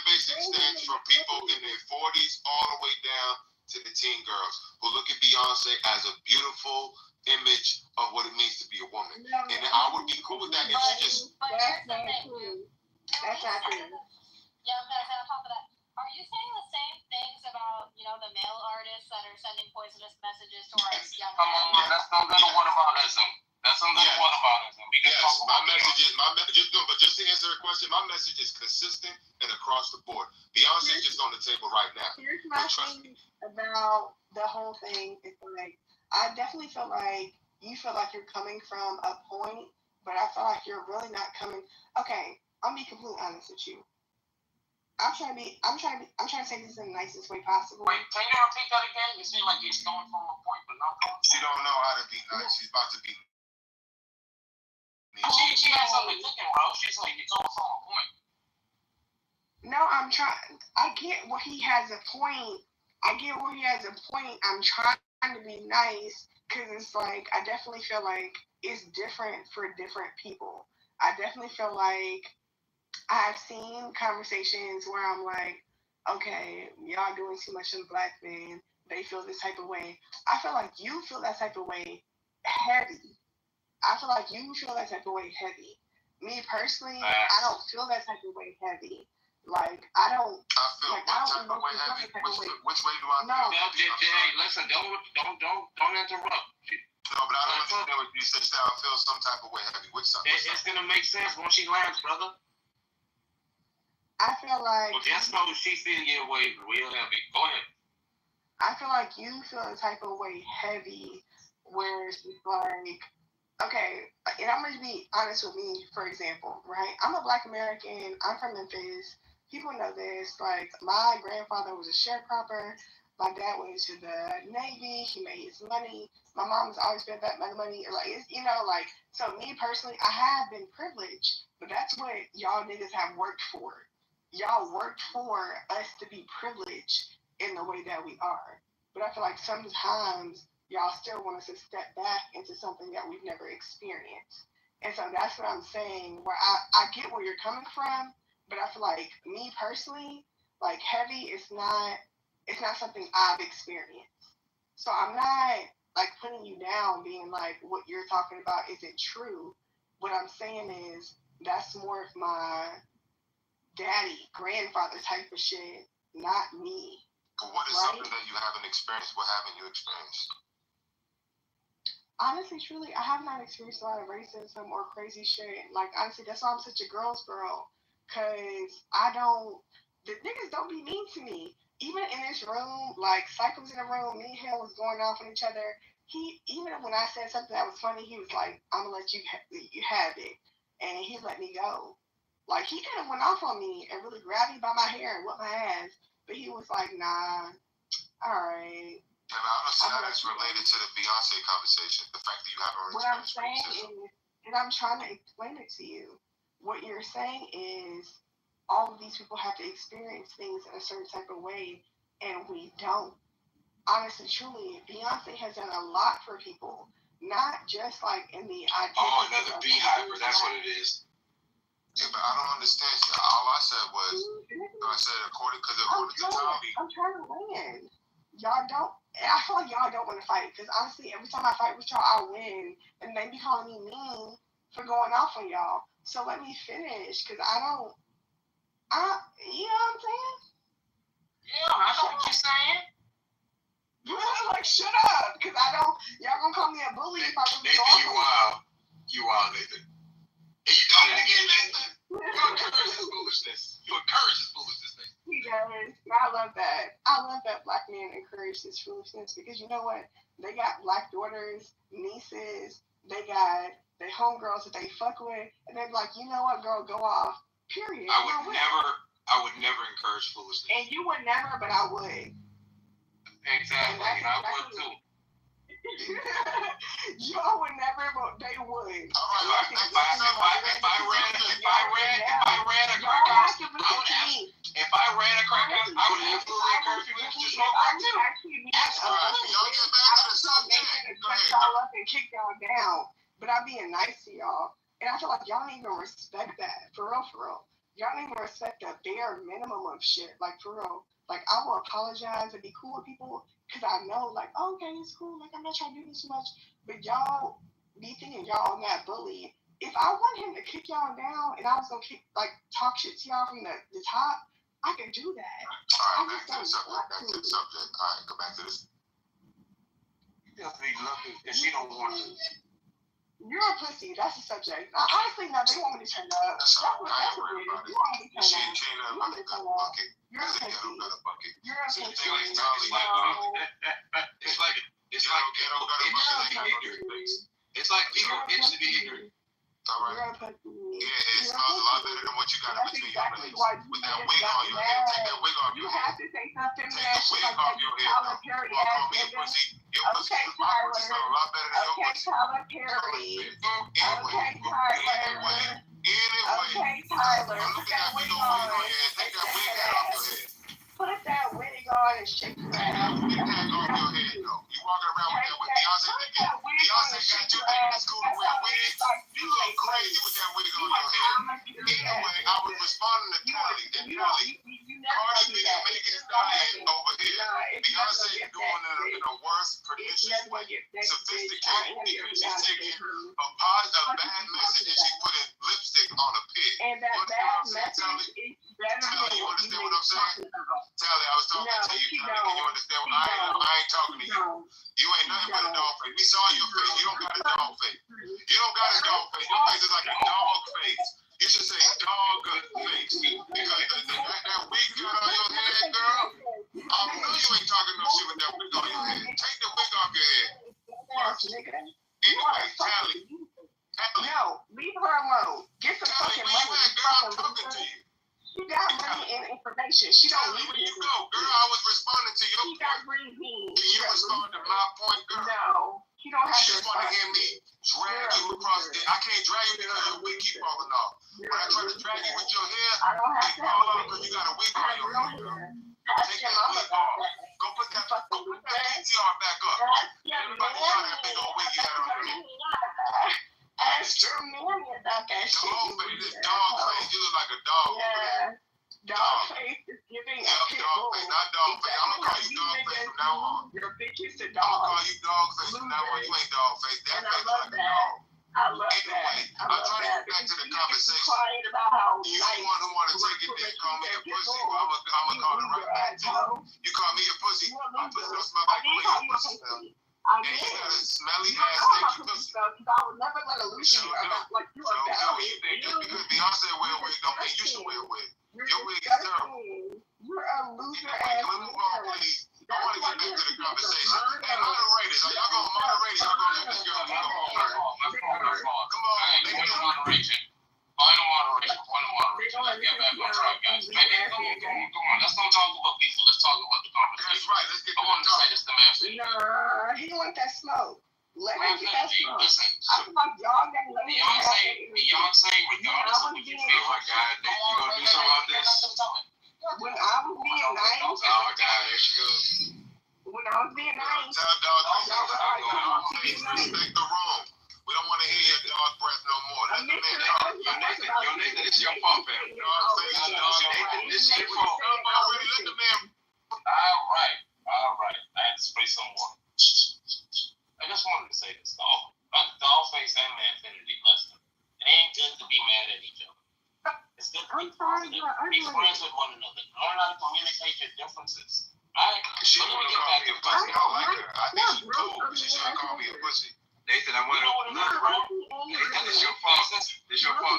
base extends from people in their 40s all the way down to the teen girls who look at Beyonce as a beautiful image of what it means to be a woman. And I would be cool with that if she just. But here's the thing. That's not true. Yeah, I'm gonna say on top of that. Are you saying the same things about, the male artists that are sending poisonous messages towards young men? Yeah, that's no little whataboutism. That's a little whataboutism. Yes, but just to answer the question, my message is consistent and across the board. Beyonce's just on the table right now. Here's my thing about the whole thing. It's like, I definitely feel like you feel like you're coming from a point, but I feel like you're really not coming. Okay, I'll be completely honest with you. I'm trying to say this in the nicest way possible. Wait, can you repeat that again? You seem like you're going from a point, but not from. She don't know how to be nice. She's about to be. She has something thinking, bro. She's like, you're going from a point. No, I'm trying. I get where he has a point. I'm trying to be nice because it's like, I definitely feel like it's different for different people. I definitely feel like I've seen conversations where I'm like, okay, y'all doing too much in black men. They feel this type of way. I feel like you feel that type of way heavy. I feel like you feel that type of way heavy. Me personally, I don't feel that type of way heavy. Like I don't. I feel like, what type of way heavy? Which way do I feel? Hey, listen, don't interrupt. No, but I don't understand what you said. I feel some type of way heavy. Which side? It's gonna make sense when she lands, brother. I feel like. Well, just know she's feeling your way real heavy. Go ahead. I feel like you feel a type of way heavy, where it's like, okay, and I'm gonna be honest with me, for example, right? I'm a Black American. I'm from Memphis. People know this. Like, my grandfather was a sharecropper. My dad went into the Navy. He made his money. My mom has always spent that money. Like, it's, you know, like, so me personally, I have been privileged, but that's what y'all niggas have worked for. Y'all worked for us to be privileged in the way that we are. But I feel like sometimes y'all still want us to step back into something that we've never experienced. And so that's what I'm saying, where I get where you're coming from, but I feel like me personally, like heavy is not something I've experienced. So I'm not like putting you down being like what you're talking about isn't true. What I'm saying is that's more of my daddy, grandfather type of shit, not me. What is something that you haven't experienced? What haven't you experienced? Honestly, truly, I have not experienced a lot of racism or crazy shit. Like, honestly, that's why I'm such a girl's girl. Because the niggas don't be mean to me. Even in this room, like, Cycle's in the room, me and him was going off on each other. Even when I said something that was funny, he was like, I'm going to let you have it. And he let me go. Like, he kind of went off on me and really grabbed me by my hair and whipped my ass. But he was like, nah, all right. Yeah, but I don't see how that's related to the Beyonce conversation. The fact that you haven't What I'm experienced saying racism. is, and I'm trying to explain it to you, what you're saying is all of these people have to experience things in a certain type of way, and we don't. Honestly, truly, Beyonce has done a lot for people, not just like in the idea. Oh, another beehiver. That's what it is. Yeah, but I don't understand. All I said was, according to Tommy. I'm trying to win. Y'all don't. And I feel like y'all don't want to fight because honestly, every time I fight with y'all, I win, and they be calling me mean for going off on y'all. So let me finish because you know what I'm saying? Yeah, I know what you're saying. You like shut up because y'all gonna call me a bully if I really go off. You wild, Nathan. And you done it again, Nathan. You encourage this foolishness. Nathan. He does. I love that. I love that Black men encourage this foolishness because you know what? They got Black daughters, nieces, they got their homegirls that they fuck with, and they're like, you know what, girl, go off. Period. I would never encourage foolishness. And you would never, but I would. Exactly. And I would too. Y'all would never, but they would. If I ran a crack house, I would absolutely encourage people to smoke crack too. Y'all up and kick y'all down, but I'm being nice to y'all, and I feel like y'all don't even respect that. For real. Y'all don't even respect the bare minimum of shit. Like for real. Like I will apologize and be cool with people because I know, like, oh, okay, it's cool. Like I'm not trying to do this too much, but y'all be thinking y'all on that bully. If I want him to kick y'all down and I was gonna talk shit to y'all from the top, I can do that. All right, back to the subject. All right, go back to this. You just be lucky if she don't want to. You're a pussy. That's the subject. Honestly, no, they want me to turn up. That's all. I ain't worried about it. She came up with a good bucket. You're a pussy. You're a pussy. It's like it's like people itch to be ignorant. All right. Yeah, it smells a lot better than what you got in between your legs. With that wig on your head, take that wig off your head. You have to say something. Take the wig off your head. Don't call me a pussy. Your pussy smells a lot better than your pussy. Tyler Perry. Anyway, Tyler. I'm looking at me no wig on your head. Take that wig off your head. Put that wig on and shake your ass. Get that off your head, though. You walking around with that wig. Beyonce got you in school to wear wigs. You look crazy with that wig on your head. Anyway, I was responding to Cardi and Cardi B and Megan Thee Stallion over here. Beyonce doing it in a worse, pernicious way. Sophisticated because she's taking a I'm saying? Tally, I was talking to you. Tally, can you understand? I ain't talking to you. You ain't nothing but a dog face. We saw your face. You don't got a dog face. You don't got a dog face. Your face is like a dog face. You should say dog face. Because that wig you got on your head, girl, I know you ain't talking no shit with that wig on your head. Take the wig off your head. Anyway, Tally. No, leave her alone. Get some fucking money. Girl, I'm talking to you. She got money and information. She don't need where you go, girl. I was responding to your point. Can you respond to my point, girl? No, she don't have to. She just want to hear me drag you across the. I can't drag you because your wig keep falling off. When I try to drag you with your hair, it fall off because you got a wig on your head. Take that wig off. Go put that PTR back up. Everybody saw that big old wig you had on your head. Ask your man about that shit. Dog face, this dog face. You look like a dog. Yeah. Dog face is giving a pit dog bull. face, not dog face. I'm gonna call you dog face from now on. Your bitch is a I'm dog. gonna call you dog face from now on. You ain't dog face. That face is like a dog. I love that. I'm trying to get back to the conversation. Quiet about how you the one who want to take it there, call me a pussy. Well, I'm gonna call it right back to you. You call me a pussy. My pussy don't smell like the way your pussy smell. And you got a smelly ass stinky pussy. I was never gonna lose you about what you are about. Just because Beyonce wear a wig don't mean you should wear a wig. Your wig is terrible. You're a loser ass. Can we move on, please? I want to get back to the conversation. Hey, moderators, are y'all gonna moderate? Y'all gonna let this girl go on? Come on, Final moderation. Let's get back on track, guys. Come on. Let's don't talk about people. Let's talk about the conversation. That's right. Let's get. I want to say this to Manfred. Nah, he want that smoke. Let him get that smoke. Listen. I feel like y'all gotta let me Beyonce, regardless of what you feel. Oh my God, you gonna do something about this? When I was being nice. Oh my God, here she goes. When I was being nice. Tell dog face, respect the room. We don't want to hear your dog breath no more. Let the man talk. Your Nathan, this is your fault, man. Dog face, Nathan, this is your fault. Already let the man. All right. I had to spray some more. I just wanted to say this. Dollface and Manfinity, listen. It ain't good to be mad at each other. It's good to be positive. Be friends with one another. Learn how to communicate your differences. She want to call me a pussy. I don't like her. I think she's cool, but she shouldn't call me a pussy. Nathan, I want to. Nathan, it's your fault. It's your fault.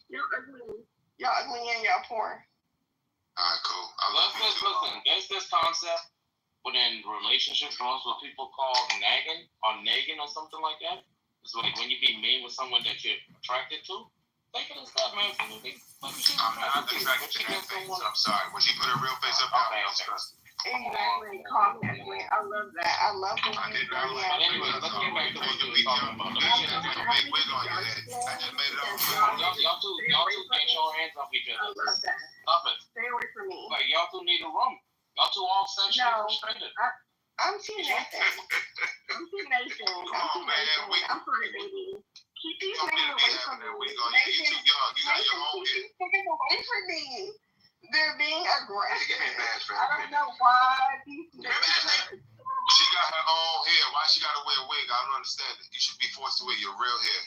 You're ugly. Y'all ugly and y'all poor. Alright, cool. Listen, there's this concept within relationships, what people call nagging or something like that. It's like when you be mean with someone that you're attracted to. Take it a step, man. I'm not attracted to that face. I'm sorry. When she put her real face up, I was stressed. Exactly. Calm down. I love that. I love the way you bring it out. Anyway, let's get back to what you were talking about. You got a big wig on your head. I just made it all. Y'all two get your hands off each other. I love that. Stop it. Stay away from me. Like, y'all two need a room. Y'all two all sexually frustrated. I'm Team Nathan. I'm for it, baby. Keep these niggas away from me. You're too young. You got your own head. Keep niggas away from me. They're being aggressive. Give me a badge for I don't know why these niggas. She got her own hair. Why she gotta wear a wig? I don't understand it. You should be forced to wear your real hair.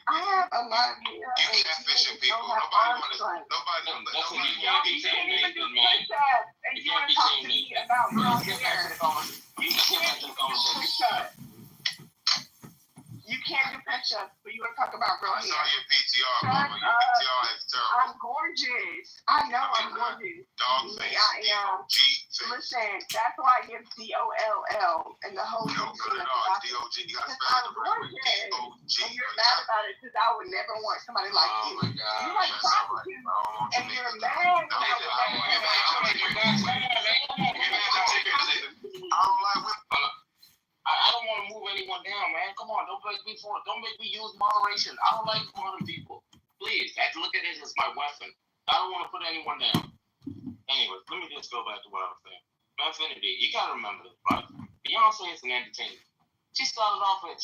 I have a lot of hair. You catfishing people. Nobody wanna. You can't be Team Nathan, man. And you wanna talk to me about real hair. You can't do push-ups. You can't do push-ups, but you wanna talk about real hair. I saw your PTR, mama. Your PTR is terrible. I'm gorgeous. I know I'm gorgeous. Dog face. D-O-G face. Listen, that's why I give D-O-L-L and the whole No, good at all. It's D-O-G. You gotta spell it the right way. D-O-G. And you're mad about it because I would never want somebody like you. Oh my God. You like prostitutes, and you're mad. I don't like women. I don't want to move anyone down, man. Come on, don't make me use moderation. I don't like other people. Please, I look at it as my weapon. I don't want to put anyone down. Anyway, let me just go back to what I was saying. Manfinity, you gotta remember this, right? Beyonce is an entertainer. She started off with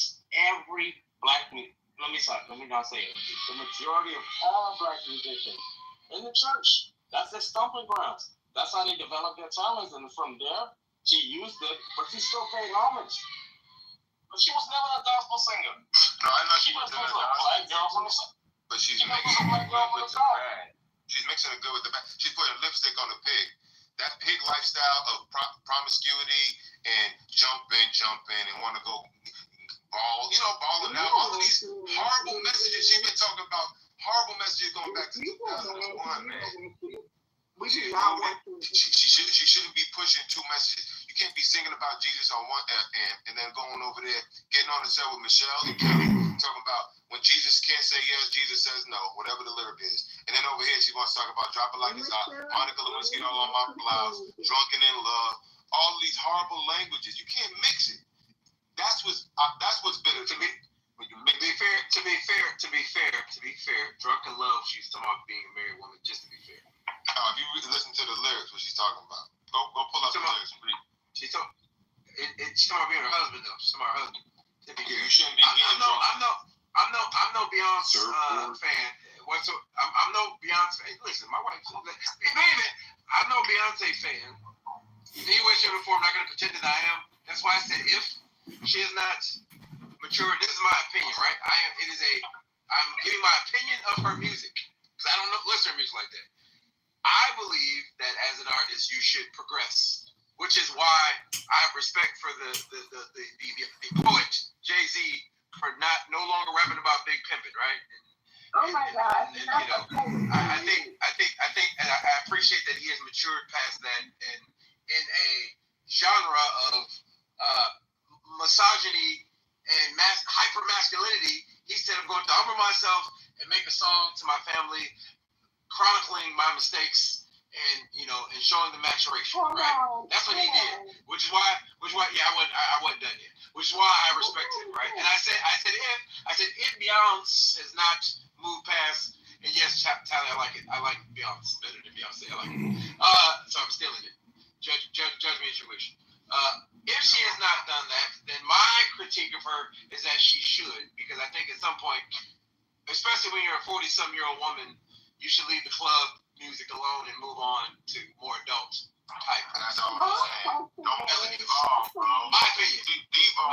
every black let me not say it. The majority of all black musicians in the church. That's their stomping grounds. That's how they developed their talents, and from there, she used it, but she still paid homage. But she was never a gospel singer. No, I know she was wasn't a black girl from the South. But she's mixing it with the bad. She's mixing mixing the good with the bad. She's putting lipstick on the pig. That pig lifestyle of promiscuity and jumping, and want to go balling out. All of these horrible messages she's been talking about. Horrible messages going back to 2001, man. She shouldn't be pushing two messages. You can't be singing about Jesus on one and then going over there, getting on the set with Michelle and Kelly, talking about when Jesus can't say yes, Jesus says no, whatever the lyric is. And then over here, she wants to talk about drop it like it's hot, Monica Lewinsky all on my blouse, drunken in love, all these horrible languages. You can't mix it. That's what's bitter to me. To be fair, drunken love, she's talking about being a married woman, just to be fair. If you really listen to the lyrics, what she's talking about. Go pull up the lyrics and read. She's talking about being her husband, though. She's talking about her husband. You shouldn't be I'm no Beyonce fan. I'm no Beyonce fan. Listen, my wife said, baby, I'm no Beyonce fan. In any way, shape, or form, I'm not going to pretend that I am. That's why I said if she is not mature, this is my opinion, right? I'm giving my opinion of her music because I don't listen to music like that. I believe that as an artist, you should progress, which is why I have respect for the poet Jay-Z for no longer rapping about Big Pimpin', right? Oh my God! I think, and I appreciate that he has matured past that, and in a genre of misogyny and hyper masculinity, he said, "I'm going to humble myself and make a song to my family, chronicling my mistakes and showing the maturation." Right? That's what he did. Which is why, I wasn't done yet. Which is why I respect him, right? And I said, if Beyonce has not moved past, and yes, Tally, I like it. I like Beyonce better than Beyonce. I like it. So I'm stealing it. Judge me as you wish. If she has not done that, then my critique of her is that she should, because I think at some point, especially when you're a 40-some-year-old woman, you should leave the club music alone and move on to more adult type. And that's all I'm saying. Don't really devolve, bro. My opinion. But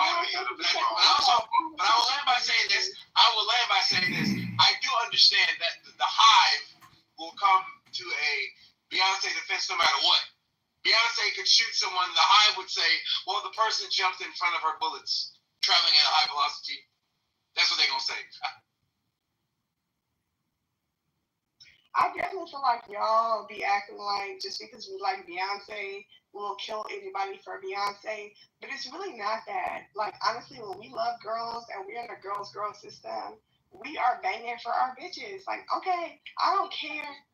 I will land by saying this. I do understand that the Hive will come to a Beyonce defense no matter what. Beyonce could shoot someone, the Hive would say, well, the person jumped in front of her bullets, traveling at a high velocity. That's what they're going to say. I definitely feel like y'all be acting like just because we like Beyonce, we'll kill anybody for Beyonce. But it's really not that. Like, honestly, when we love girls and we're in a girls' system, we are banging for our bitches. Like, okay, I don't care.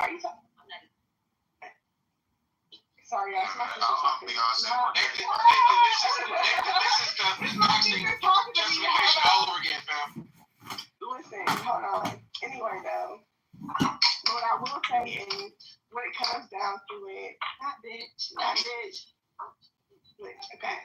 Are you talking? Sorry, I was talking. This is the justification all over again, fam. Listen, hold on. Anyway, though, what I will say is, when it comes down to it, not bitch. Okay.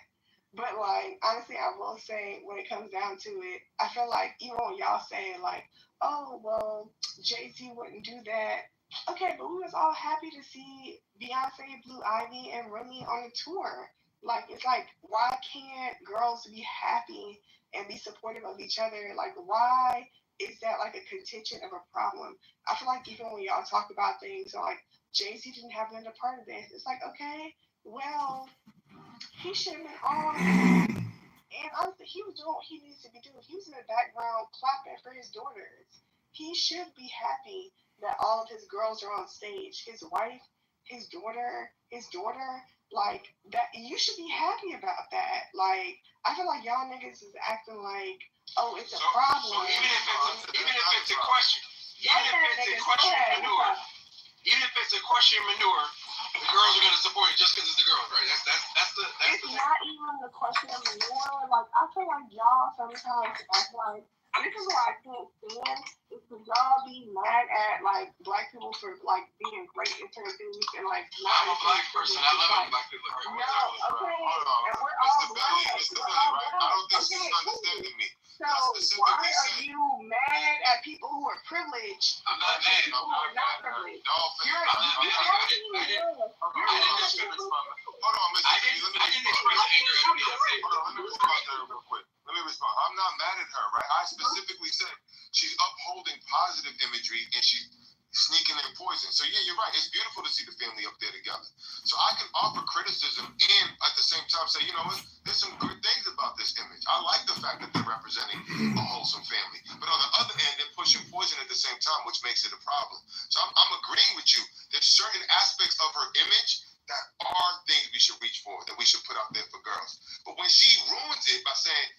But, like, honestly, I will say, when it comes down to it, I feel like, even when y'all say, like, oh, well, Jay-Z wouldn't do that. Okay, but we was all happy to see Beyonce, Blue Ivy, and Remy on the tour. Like, it's like, why can't girls be happy and be supportive of each other? Like, why is that like a contention of a problem? I feel like even when y'all talk about things like Jay-Z didn't have another part of this, it's like, okay, well, he should have been on. And honestly, he was doing what he needs to be doing. He was in the background clapping for his daughters. He should be happy that all of his girls are on stage. His wife, his daughter, like that. You should be happy about that. Like, I feel like y'all niggas is acting like, oh, it's a problem. So even if it's a question manure, the girls are gonna support it just because it's the girls, right? That's the not even the question of manure. Like, I feel like y'all sometimes act like, this is what I can't stand, is because y'all be mad at, like, black people for, like, being great in certain things and, like, not. I'm a black person. I love black people. No, okay. And we're all black. Mr. Billy, right? I don't think she's understanding me. So why are you mad at people who are privileged? I'm not mad. People who are not privileged. Hold on, Mr. Billy. Let me express anger at Beyonce. Hold on, let me respond to her real quick. Let me respond. I'm not mad at her, right? I specifically said she's upholding positive imagery and she's sneaking in poison. So yeah, you're right. It's beautiful to see the family up there together. So I can offer criticism and at the same time say, you know what, there's some good things about this image. I like the fact that they're representing a wholesome family. But on the other end, they're pushing poison at the same time, which makes it a problem. So I'm agreeing with you. There's certain aspects of her image that are things we should reach for, that we should put out there for girls. But when she ruins it by saying,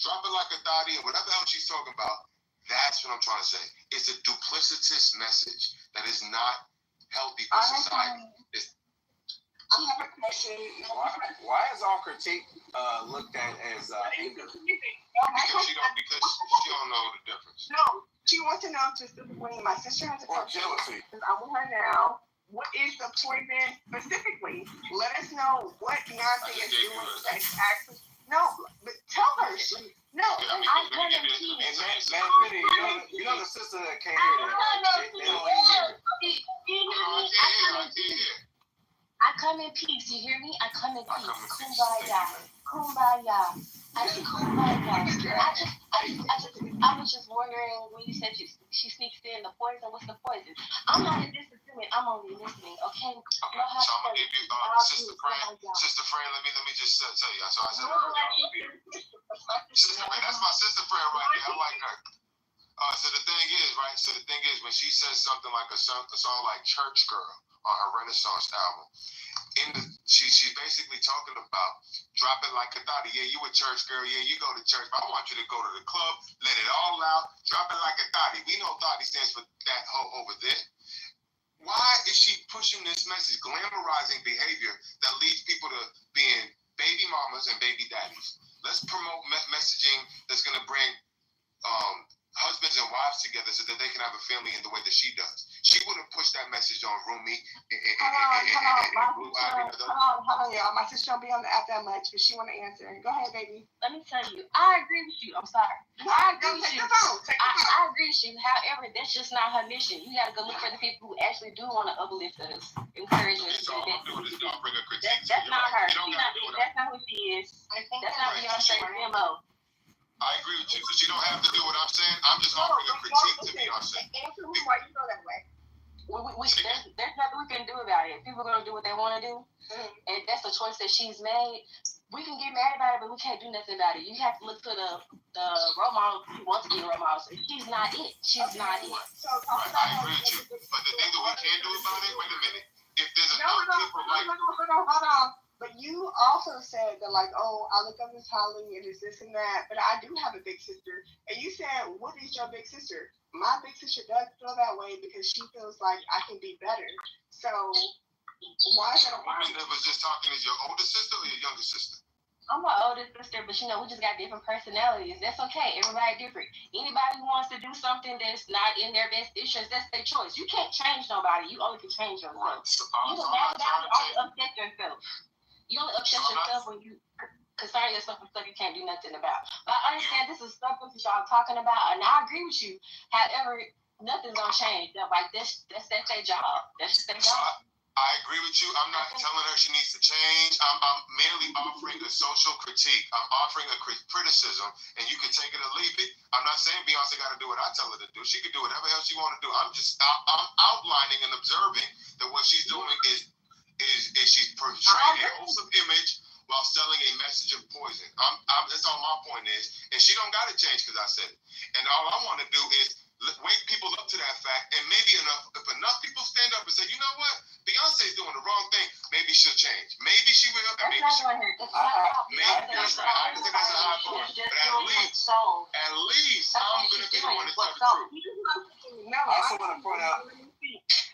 drop it like a thotty or whatever else she's talking about, that's what I'm trying to say. It's a duplicitous message that is not healthy for society. I have a question. Why is all critique looked at as anger? Because she don't know the difference. No, she wants to know specifically. My sister has a question. Jealousy. I'm with her now. What is the poison specifically? Let us know what Beyonce is doing that's actually. No, but tell her. No, I couldn't see it. You know the sister that came here today, right? They don't even hear it. I come in peace. You hear me? I come in peace. Kumbaya. Kumbaya. I said kumbaya. I was just wondering when you said she sneaks in the poison. What's the poison? I'm not in disagreement. I'm only listening. Okay. So I'm gonna give you Sister Fran. Let me just tell you. So I said, Sister Fran, that's my sister Fran right there. I like her. So the thing is, right? So the thing is, when she says something like a song like "Church Girl" on her Renaissance album, she's basically talking about drop it like a thotty. Yeah, you a church girl. Yeah, you go to church, but I want you to go to the club, let it all out, drop it like a thotty. We know thotty stands for that hoe over there. Why is she pushing this message, glamorizing behavior that leads people to being baby mamas and baby daddies? Let's promote messaging that's going to bring husbands and wives together so that they can have a family in the way that she does. She wouldn't push that message on Rumi. Hold on, y'all. My sister don't be on the app that much, but she want to answer. Go ahead, baby. Let me tell you, I agree with you. I'm sorry. I agree with you. I agree with you. However, that's just not her mission. You got to go look for the people who actually do want to uplift us, encourage us. That's not her. That's not who she is. That's not Beyonce's MO. I agree with you, because you don't have to do what I'm saying. I'm just offering a critique to Beyonce. Answer me why you go that way. There's nothing we can do about it. People are going to do what they want to do, and that's the choice that she's made. We can get mad about it, but we can't do nothing about it. You have to look to the role model who wants to be a role model. So she's not it. She's not it. I agree with you. But the thing that we can do about it, wait a minute. If there's enough people like... Hold on. But you also said that, like, oh, I look up Miss Holly and it's this and that, but I do have a big sister. And you said, what is your big sister? My big sister does feel that way because she feels like I can be better. So why is that a problem? The woman that was just talking is your older sister or your younger sister? I'm my older sister, but we just got different personalities. That's okay. Everybody different. Anybody who wants to do something that's not in their best interest, that's their choice. You can't change nobody. You only can change yourself. You only upset yourself. You only upset yourself when you concern yourself with stuff you can't do nothing about. But I understand this is something that y'all talking about, and I agree with you. However, nothing's gonna change. Like that's their job. That's their job. I agree with you. I'm not telling her she needs to change. I'm merely offering a social critique. I'm offering a criticism, and you can take it or leave it. I'm not saying Beyonce got to do what I tell her to do. She can do whatever else she want to do. I'm outlining and observing that what she's doing is she's portraying a wholesome image while selling a message of poison. That's all my point is. And she don't got to change because I said it. And all I want to do is wake people up to that fact. And maybe if enough people stand up and say, you know what? Beyonce's doing the wrong thing. Maybe she'll change. Maybe she will. Maybe she won't. Maybe that's right. I just think that's a high point. But at least I'm going to be the one to tell the truth. No, I also want to point out.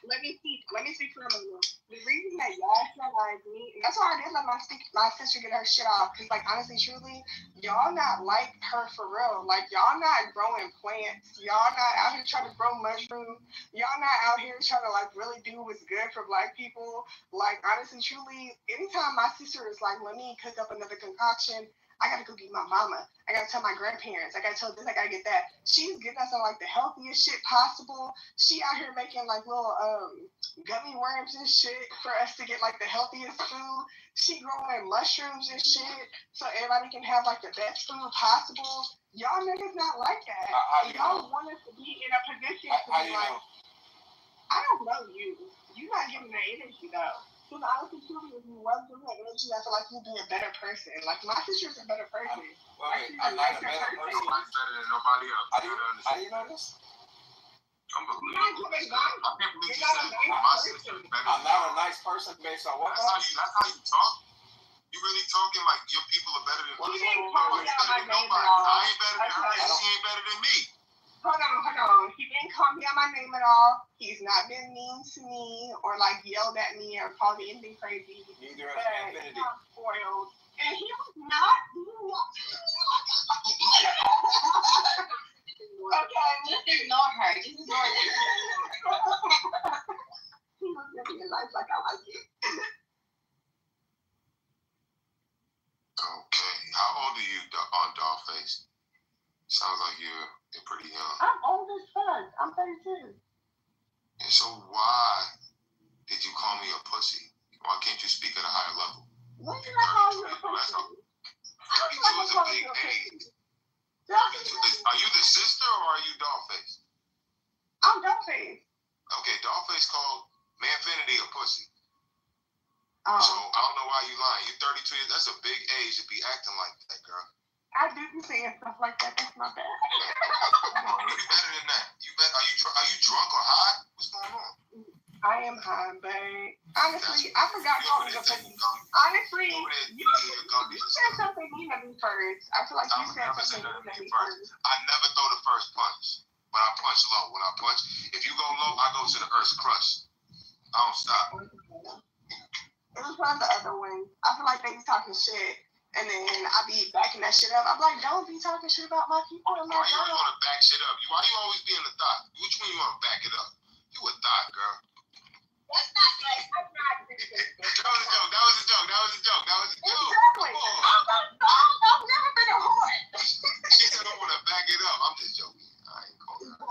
Let me speak for a moment. The reason that y'all feel like me, and that's why I did let my sister get her shit off. Because, like, honestly, truly, y'all not like her for real. Like, y'all not growing plants. Y'all not out here trying to grow mushrooms. Y'all not out here trying to, like, really do what's good for Black people. Like, honestly, truly, anytime my sister is like, let me cook up another concoction, I gotta go get my mama. I gotta tell my grandparents. I gotta tell this. I gotta get that. She's getting us on like the healthiest shit possible. She out here making like little gummy worms and shit for us to get like the healthiest food. She growing mushrooms and shit so everybody can have like the best food possible. Y'all niggas not like that. Y'all want us to be in a position to be like, I don't know you. You're not giving the energy though. Because honestly, truly, if you was giving that energy, I feel like you'd be a better person. Like my sister's a better person. I'm not a better person. Nobody's better than nobody else. How do you know this? Unbelievable. I can't believe you said my sister is better I'm than not a nice person based on what? That's how you talk? You really talking like your people are better than You didn't call me out my name at all. I ain't better than her, and she ain't better than me. Hold on. He didn't call me out my name at all. He's not been mean to me or like yelled at me or called me anything crazy. Neither has Infinity. I'm spoiled. And he was not okay, Just ignore her. Just ignore her. he was living a life like I like it. Okay. How old are you, Dollface? Sounds like you're pretty young. I'm old as fuck. I'm 32. And so why did you call me a pussy? Why can't you speak at a higher level? When did I call you a pussy? 32 is a big age. 32 are you the sister or are you Dollface? I'm Dollface. Okay, Dollface called Manfinity a pussy. So I don't know why you lying. You're 32 years. That's a big age to be acting like that, girl. I do be saying stuff like that. That's not bad. Come on, you better than that. Are you drunk or high? What's going on? I am high, but honestly, I forgot calling you a pussy. Honestly, you said something mean to me first. I feel like you said something mean to me first. I never throw the first punch, but I punch low. When I punch, if you go low, I go to the earth's crust. I don't stop. It was one of the other ones. I feel like they be talking shit, and then I be backing that shit up. I'm like, don't be talking shit about my people. Why you always want to back shit up? Why you always being a thought? Which one you want to back it up? You a thought, girl. That's not good. I'm not good. That was a joke. Exactly. I've never been a whore. She said I want to back it up. I'm just joking. I ain't calling her.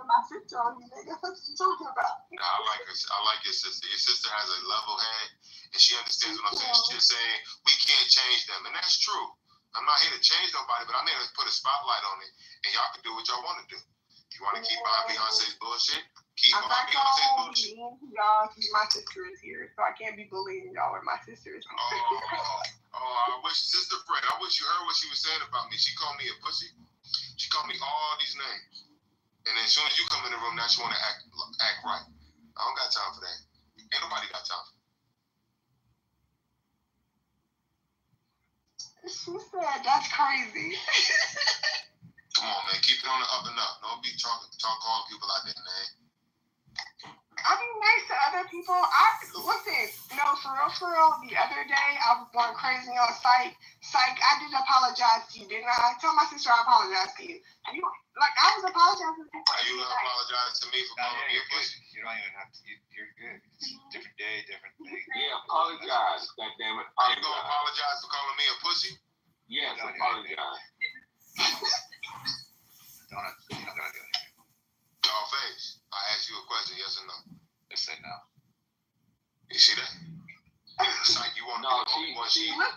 My sister on you, nigga. What you talking about? Nah, I like her. I like your sister. Your sister has a level head, and she understands what I'm saying. She's just saying we can't change them, and that's true. I'm not here to change nobody, but I'm here to put a spotlight on it, and y'all can do what y'all want to do. If you want to keep behind Beyonce's bullshit, keep behind Beyonce's bullshit. Y'all, my sister is here, so I can't be bullying y'all where my sister is. I wish Sister Fred. I wish you heard what she was saying about me. She called me a pussy. She called me all these names, and then as soon as you come in the room, now she want to act right. I don't got time for that. Ain't nobody got time for that. She said that's crazy. Come on, man. Keep it on the up and up. Don't be calling people out their name. I be nice to other people. Listen, for real, the other day I was going crazy on Psych. I did apologize to you, didn't I? I told my sister I apologized to you. I was apologizing to you. Are you gonna apologize to me for calling me a pussy? You don't even have to. You're good. It's different day, different thing. Yeah, apologize. God damn it. Are you gonna apologize for calling me a pussy? Yes, apologize. You're not gonna do anything. Dollface, I asked you a question, yes or no? Just say no. You see that? It's like you want to be the only one. Listen, I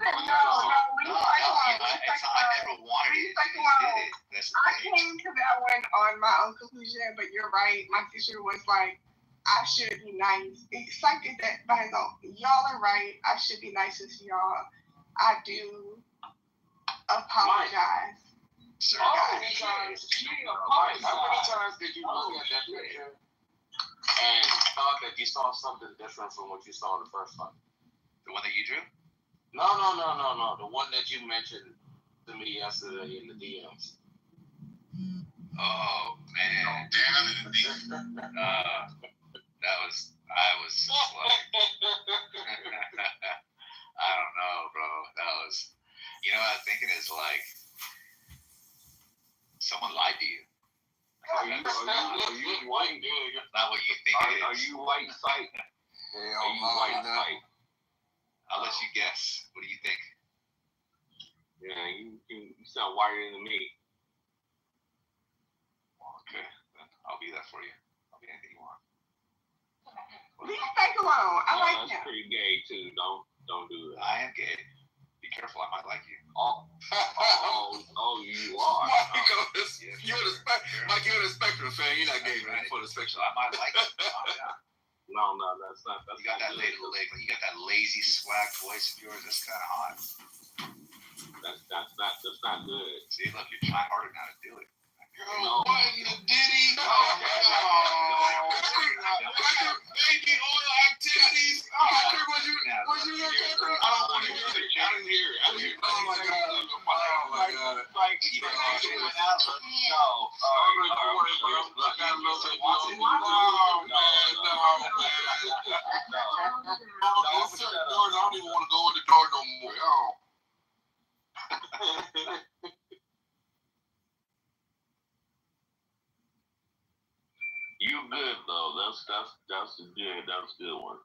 never wanted it. I came to that one on my own conclusion, but you're right. My sister was like, I should be nice. Psych did that by his own. Y'all are right. I should be nicer to y'all. I do apologize. How many times did you look at that picture and thought that you saw something different from what you saw the first time? The one that you drew? No. The one that you mentioned to me yesterday in the DMs. Oh man. Down in the deep. I was just like, I don't know, bro. That was, what I was thinking is like, someone lied to you. Are you white, dude? Not what you think it is. Are you white Psych? Are you white Psych? I'll let you guess. What do you think? Yeah, you sound whiter than me. Okay, then I'll be that for you. I'll be anything you want. Leave Fake alone. I like That's him. pretty gay too. Don't do that. I am gay. Be careful, I might like you. Oh, you are. Mike, you're the spectrum fan. You're not gay, man. For the spectrum, I might like you. No, that's not. That's You got that good. you got that lazy swag voice of yours. That's kind of hot. That's not good. See, look, you're trying harder now to do it. No. What in the Diddy? Baby oil activities. Was you there, Kendrick? I don't want to hear it. I didn't hear it. Oh my God. Oh my God. Like, No. I don't even want to go in the door no more. You good though. That's a good one.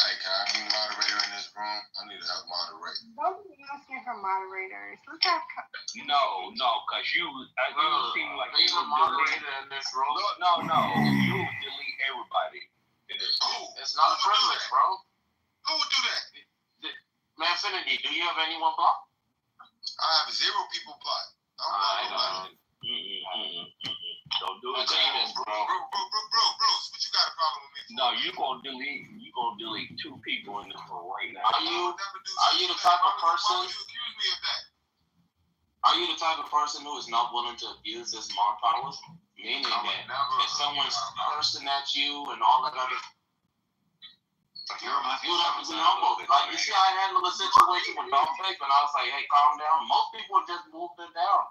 Hey, can I be moderator in this room? I need to help moderate. Don't be asking for moderators. Let's have. No, cause you seem like Being a moderator in this room. No, you delete everybody in this room. It's not a privilege, bro. Who would do that? Manfinity, do you have anyone blocked? I have 0 people blocked. I I'm don't. Don't do it, bro. Bruce, what you got a problem with me for? No, you gonna delete 2 people in this room right now. Are you the type of person? Why would you accuse me of that? Are you the type of person who is not willing to abuse his mob powers? Meaning that if someone's cursing at you and all that other, you would have to be humble. Like, you see, I handled a situation with Don Fake, and I was like, hey, calm down. Most people would just move it down.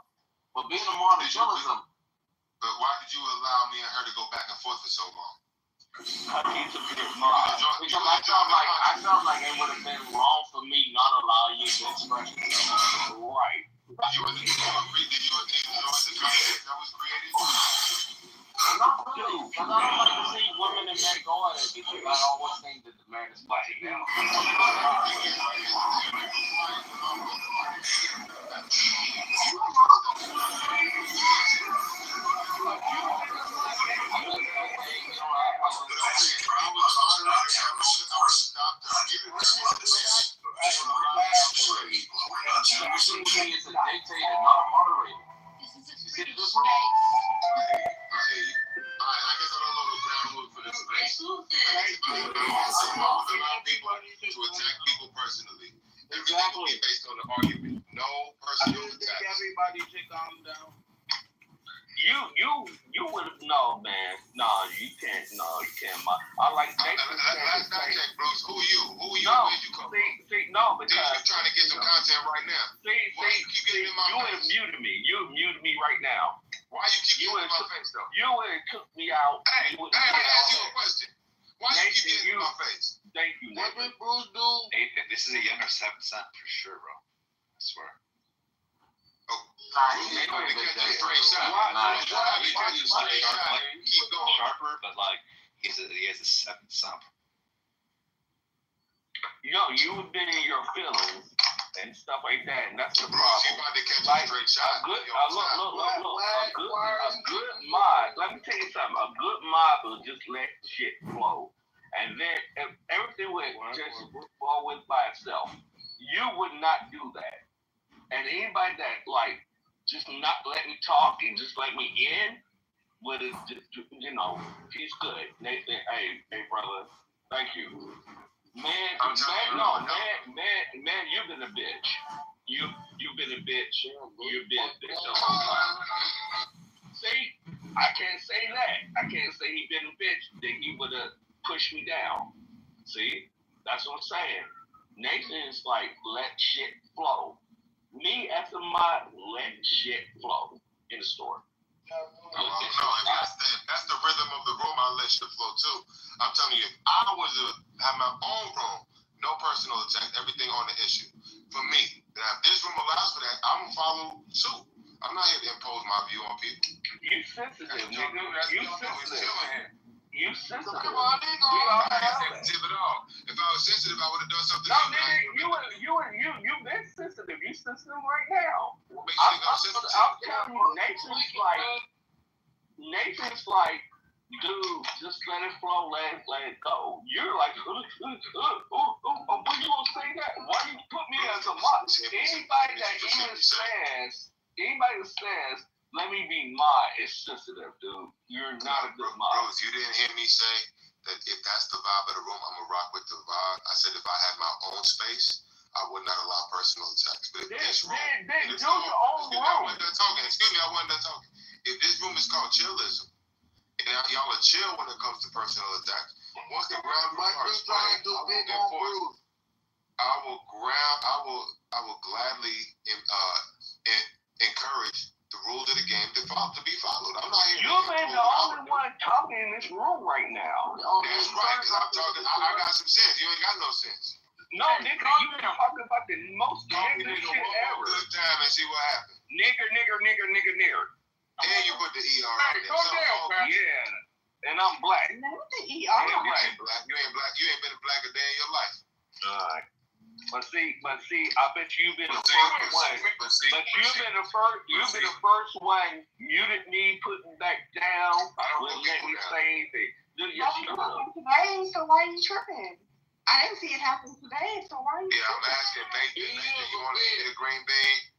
But being a martyr kills them. But why did you allow me and her to go back and forth for so long? Because I felt like it would have been wrong for me not allow you to express yourself. Right. Did you agree? Did you enjoy the context that was created? Not really, because I don't like to see women and men go at it because I always think that the man is fighting now. She is a dictator, not a moderator. You see the difference? I guess I don't know the ground rules for this space. I allow people to attack people personally. Everything will be based on the argument. No personal attacks. Everybody should calm down. You would have man. No, you can't. I like that. Last night, check, Bruce. Who you? No, where'd you come? no, because you're trying to get some content right now. Why you keep getting in my face? You have muted me right now. Why you keep getting in my face though? You would have took me out. Hey, I asked you a question. Why you keep getting in my face? Thank you, What Nathan. did Bruce do? Nathan, this is a younger 7th son for sure, bro. I swear. He ain't gonna get that straight shot. Keep going. Sharper, but like he has a 7th son. Yo, you've been in your feelings and stuff like that, and that's the Bruce, problem. you about to catch a Like, straight shot. look, a good mod. Let me tell you something. A good mod will just let shit flow, and then if everything would just flow with by itself. You would not do that, and anybody that like just not let me talk and just let me in, would have, he's good. Nathan, hey, brother, thank you. Man, you've been a bitch. You've been a bitch. You've been a bitch a long time. See, I can't say that. I can't say he been a bitch. Then he would have pushed me down. See, that's what I'm saying. Nathan is like, let shit flow. Me as a mod, let shit flow in the store. No, that's the rhythm of the room. I let shit flow too. I'm telling you, if I was to have my own room, no personal attack, everything on the issue. For me, now if this room allows for that, I'm gonna follow suit. I'm not here to impose my view on people. You sensitive, nigga. You sensitive, man. You sensitive. Come on, nigga. We all I ain't know that. sensitive at all. If I was sensitive, I would have done something. No, else. nigga, you've been sensitive. You sensitive right now. What makes you think I'm sensitive? I'm telling you, nature's like, dude, just let it flow, let it go. You're like, when you gonna say that? Why you put me as a mod? Anybody that says, let me be mod is sensitive, dude. You're not a good mod. Bros, you didn't hear me say that if that's the vibe of the room, I'm gonna rock with the vibe. I said if I had my own space, I would not allow personal attacks. But if this room, then do your own room. I wasn't done talking. Excuse me, I wasn't done talking. If this room is called chillism, and y'all are chill when it comes to personal attacks, once the ground rules are explained, I will gladly encourage the rules of the game to be followed. I'm not here. You've been the only one talking in this room right now. That's right, because I'm talking. I got some sense. You ain't got no sense. No, nigga, you been talking about the most nigga shit ever. Good time and see what happens. Nigger. And you put the ER on there. Yeah, and I'm black. Not the ER. You ain't black. You ain't black. You ain't been black a day in your life. Alright. But see, I bet you've been the first one. But you've been the first one. You didn't need putting back down. Let me say anything. Yes, you did. Today, so why are you tripping? I didn't see it happen today, so why are you tripping? I'm asking Nathan, you want to get a green bean?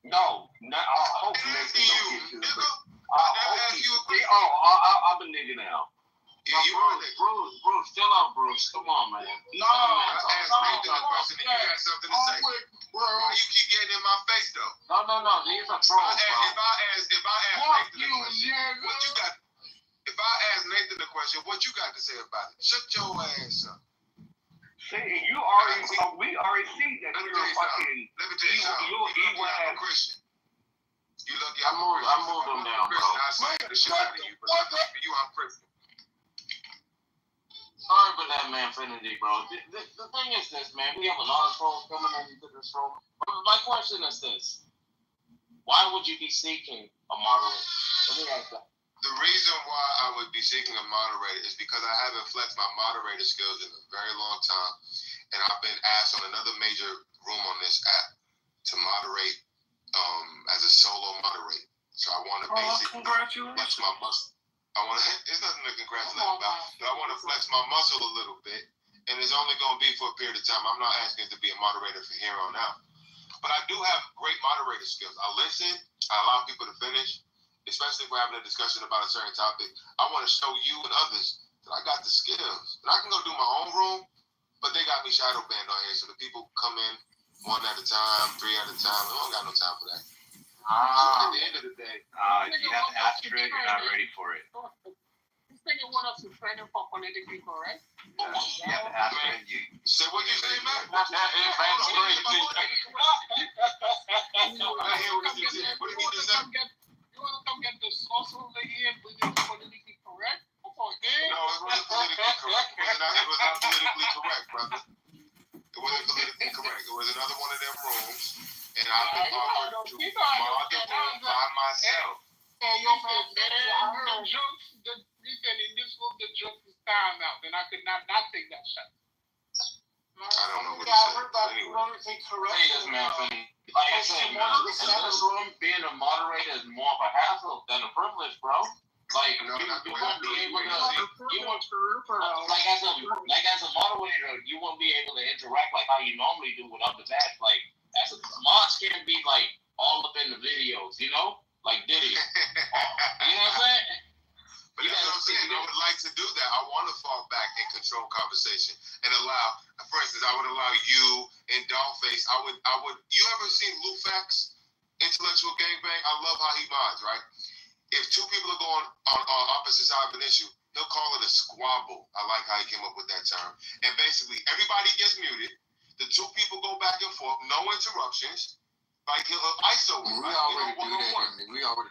No, I hope Nathan don't get you. I'm a nigga now. Yeah, Bruce, chill out, Bruce. Come on, man. No, I asked Nathan a question and you had something to say. Why you keep getting in my face, though? No. These are trolls, bro. If I ask Nathan a question, what you got? If I ask Nathan the question, what you got to say about it? Shut your ass up. See, we already see that you're a fucking. Let me tell you something. I'm a Christian. You lucky I moved them down, bro. I smacked the shit out of you, but for you, I'm Christian. Sorry for that, man, Infinity, bro. The thing is this, man. We have a lot of trolls coming into this room. My question is this: why would you be seeking a moderator? Let me ask that. The reason why I would be seeking a moderator is because I haven't flexed my moderator skills in a very long time, and I've been asked on another major room on this app to moderate as a solo moderator. So I want to basically flex my muscle. There's nothing to congratulate about. But I want to flex my muscle a little bit, and it's only going to be for a period of time. I'm not asking to be a moderator from here on out. But I do have great moderator skills. I listen. I allow people to finish, especially if we're having a discussion about a certain topic. I want to show you and others that I got the skills. And I can go do my own room, but they got me shadow banned on here, so the people come in one at a time, three at a time. I don't got no time for that. At the end of the day, you have to ask for it. You're not ready for it. This nigga want us to train him for politically correct. You have to ask for it. So what you say, man? You wanna come get the sauce over here and bring it politically correct? No, it wasn't politically correct. It was not politically correct, brother. It wasn't politically correct. It was another one of them rooms. And I've been offered to mod the room by myself. And you said, man, you said in this room the joke is time out, then I could not take that shot. I don't know what you said, but anyway. Hey, this man, Finny. Like I said, man, in this room, being a moderator is more of a hassle than a privilege, bro. Like, you won't be able to, like as a moderator, you won't be able to interact like how you normally do with other bats. Like, as a mods can't be like all up in the videos, you know? Like Diddy. You know what I'm saying? But that's what I'm saying. I would like to do that. I want to fall back and control conversation and allow, for instance, I would allow you and Dollface. I would. You ever seen Lufax, Intellectual Gangbang? I love how he mods, right? If two people are going on opposite side of an issue, he'll call it a squabble. I like how he came up with that term. And basically, everybody gets muted. The two people go back and forth, no interruptions. Like he'll ISO. We already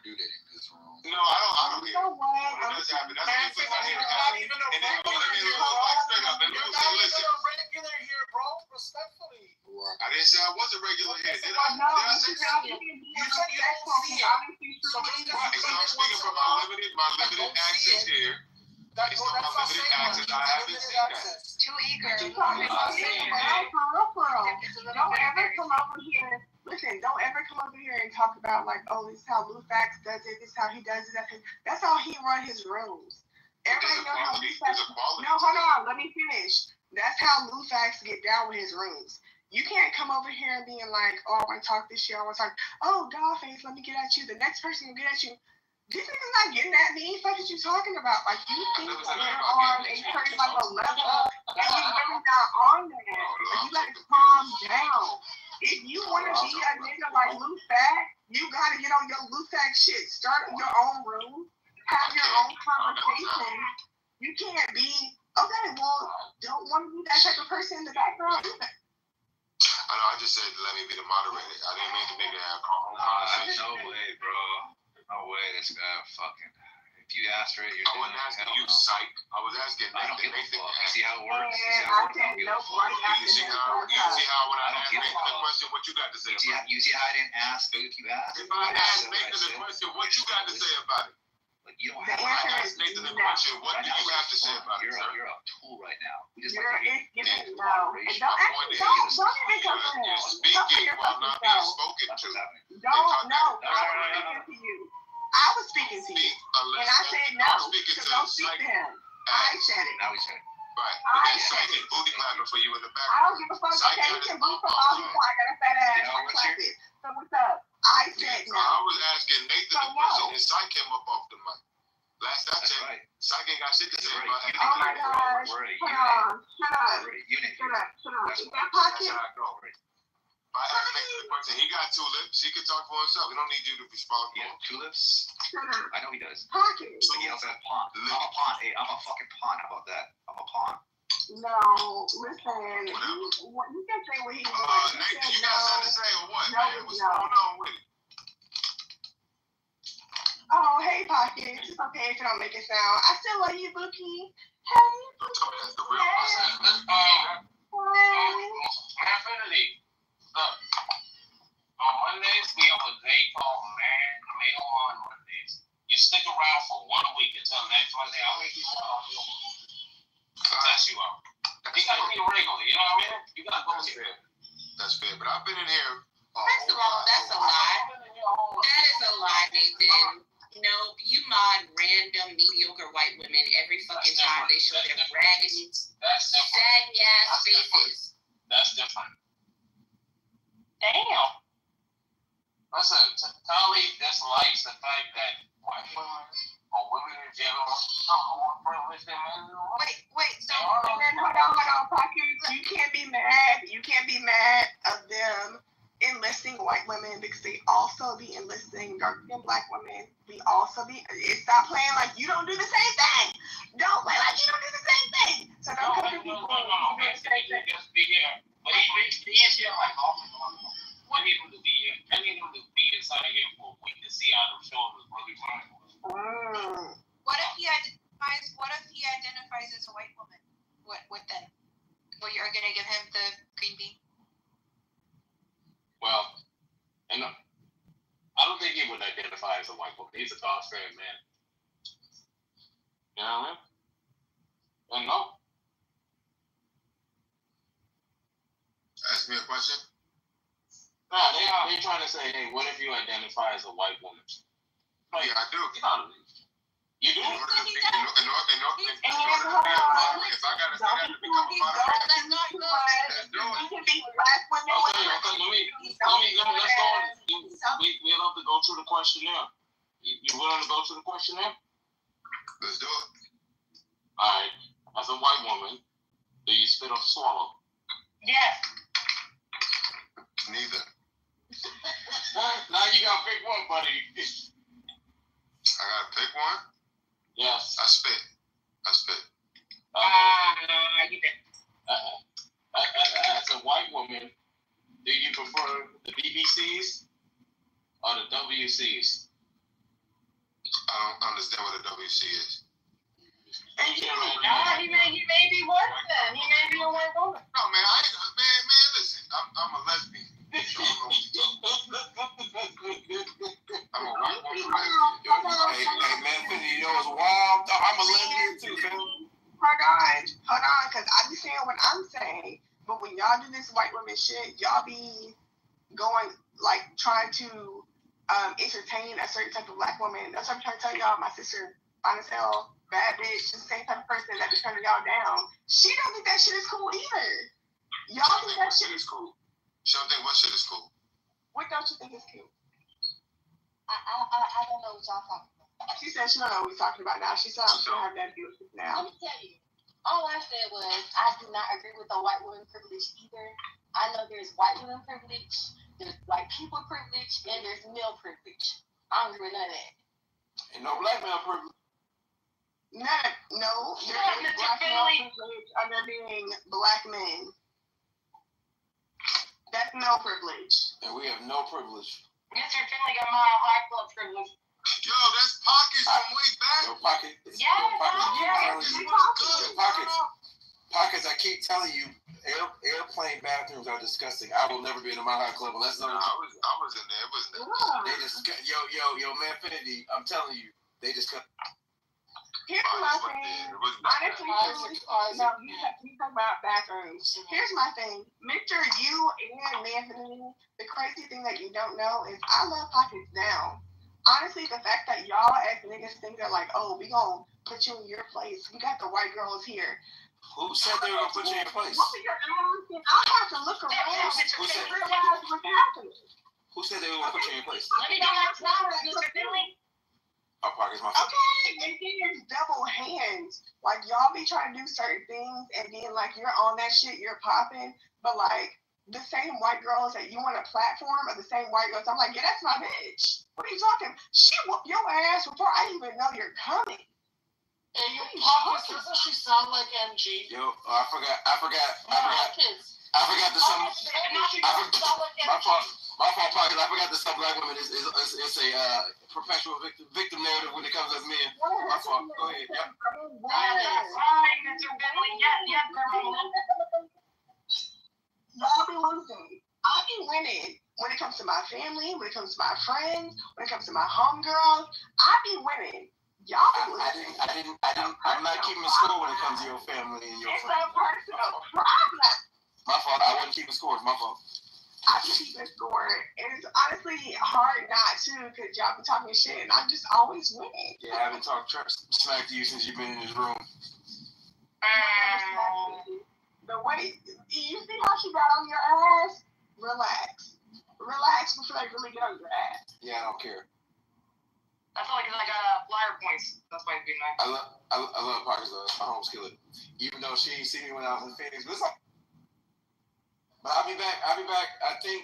do that in this room. No, I don't hear it. When it does happen, that's what people hear. And then we'll like straight up and we'll say, listen. Regular here, bro. Respectfully. I didn't say I was a regular here, did I? No, Did I say that? you Right, so I'm speaking from my limited access here. Based on my limited access, I haven't seen that. Too eager. Don't ever come over here. Listen, don't ever come over here and talk about like, oh, this is how Lou Fax does it. This is how he does it. That's how he run his rooms. Everybody knows how Lou Fax. No, hold on. Let me finish. That's how Lou Fax get down with his rooms. You can't come over here and being like, oh, I want to talk this shit. I want to talk. Oh, Dollface, let me get at you. The next person will get at you. This nigga's not getting at me. What are you talking about? Like, you think that you're on a certain like a level, and you're really not on there. Like, you gotta calm down. If you want to be a nigga like Lou Fax, you gotta get on your Lou Fax shit. Start your own room. Have your own conversation. You can't be, okay, well, don't want to be that type of person in the background either. I know, I just said let me be the moderator. I didn't mean to make it have conversation. No way, bro. No way, this guy fucking. If you asked for it, you're I wasn't asking you, psych. I was asking I don't give a Nathan. fuck. You see how it works? You see how when I asked Nathan the question, what you got to say about it? You see how I didn't ask you if you asked? If I asked Nathan the question, what you got to say about it? Like, you don't If have I asked Nathan the question, what do you have to say about it, sir? You're a tool right now. We just You're like don't even come You're speaking while not being spoken to. Speaking to you. I was speaking to you. And I said no. So don't speak to him. I said it. Now we said it. Right. I Then said Psychic booty clapping for you in the I background. don't give a fuck. Okay, you can boot for all you want. I got a fat ass. I clap it. So what's up? I said no. I was asking Nathan the question, and Psych came up off the mic. Last I checked, Psych ain't got shit to say about it. Oh my gosh. Shut up. Is that pocket? That's how I go. If I ask Nathan the question, he got tulips. He can talk for himself. We don't need you to respond for him. Tulips? I know he does. Pocket. But he also has pawn. I'm a pawn. Hey, I'm a fucking pawn. How about that? I'm a pawn. No, listen. You can say what he wants. Nathan, you got something to say or what? No, Man, what's going on with it? Oh, hey, Pocket. It's okay if you don't make it sound. I still love you, Bookie. Hey, Don't tell me that's the real Infinity. Look, on Mondays, we have a day called Mail on Mondays. You stick around for 1 week until next Monday. I'll make you out. I'll test you out. You gotta be regular, you know what I mean? You gotta go here. That's fair, but I've been in here. First of all, that's a lie. That is a lie, Nathan. No, you mod random mediocre white women every fucking time they show their raggedy, saggy ass faces. That's different. Damn. Listen, Tali dislikes the fact that white women or women in general are more privileged than men. Wait. So hold on, Pocket. You can't be mad. You can't be mad of them enlisting white women because they also be enlisting dark-skinned black women. We also be. Stop playing like you don't do the same thing. Don't play like you don't do the same thing. So don't come to people. No. Just be here. But he is here like often. I need him to be here. I need him to be inside here for a week to see how the shoulders really run. What if he identifies as a white woman? What then? Well, you're gonna give him the green bean? Well, and I don't think he would identify as a white woman. He's a God-fearing man. You know what I mean? And no. Ask me a question. Nah, they're trying to say, hey, what if you identify as a white woman? Like, Yeah, I do. You do? In order to be, if I gotta say that to become a moderator, let's do it. You can be black women. Okay, let's go on. We have to go through the questionnaire. You willing to go through the questionnaire? Let's do it. All right. As a white woman, do you spit or swallow? Yes. Neither. Now you gotta pick one, buddy. I gotta pick one. Yes. I spit. You did. As a white woman, do you prefer the BBCs or the WCs? I don't understand what a WC is. He may be worse than. He may be a white woman. No, man, man, listen. I'm a lesbian. So I don't know what you're talking about. I'm a white woman for Hey, man, Finny, you know it's wild. I'm a lesbian too, fam. Hold on, because I be saying what I'm saying, but when y'all do this white woman shit, y'all be going, like, trying to entertain a certain type of black woman. That's what I'm trying to tell y'all. My sister, fine as hell, bad bitch, just the same type of person that be turning y'all down. She don't think that shit is cool either. Y'all think that shit is cool. She don't think what shit is cool. What don't you think is cute? I don't know what y'all talking about. She said she don't know what we're talking about now. She said she don't have that view now. Let me tell you. All I said was I do not agree with the white woman privilege either. I know there's white women privilege, there's white people privilege, and there's male privilege. I don't agree with none of that. Ain't no black male privilege. No, there is black male privilege under being black men. That's male privilege. And we have no privilege. Mr. Finley got my high club privilege. Yo, that's Pockets from way back. Yo, Pocket. Pockets, I keep telling you, airplane bathrooms are disgusting. I will never be in a Mile High Club unless I was in there. It wasn't there. they just yo, man, Finity, I'm telling you, they just cut. Here's my thing. Honestly, no, you talk about bathrooms. Here's my thing. Mr. You and Anthony, the crazy thing that you don't know is I love Pockets now. Honestly, the fact that y'all as niggas think they're like, oh, we gonna put you in your place. We got the white girls here. Who said they were gonna put you in your place? I have to look around and realize what's happening. Who said they were gonna put you in your place? Let me get my flowers, Mr. Finley. Oh, Pockets, my fault. Okay, and then there's double hands. Like, y'all be trying to do certain things, and then, like, you're on that shit, you're popping, but, like, the same white girls that you want to platform are the same white girls. I'm like, yeah, that's my bitch. What are you talking? She whooped your ass before I even know you're coming. And you Pockets, doesn't she sound like MG? Yo, I forgot the some. My fault, Pockets. I forgot that some black women is a perpetual victim narrative when it comes to men. My fault. Go ahead. Yep. Mr. Finley. Yes, Y'all be losing. I be winning when it comes to my family, when it comes to my friends, when it comes to my homegirls. I be winning. Y'all be losing. I'm not keeping score when it comes to your family and your friends. It's friends. a personal problem. My fault. I wasn't keeping score. It's my fault. I be keeping score. And it's honestly hard not to because y'all be talking shit and I'm just always winning. Yeah, I haven't talked smack to you since you've been in this room. The way you see how she got on your ass, relax before they really get on your ass. Yeah, I don't care. I feel like I got flyer points. That's why it's being nice. I love Pockets though. That's my home skillet. Even though she ain't seen me when I was in Phoenix, but I'll be back. I think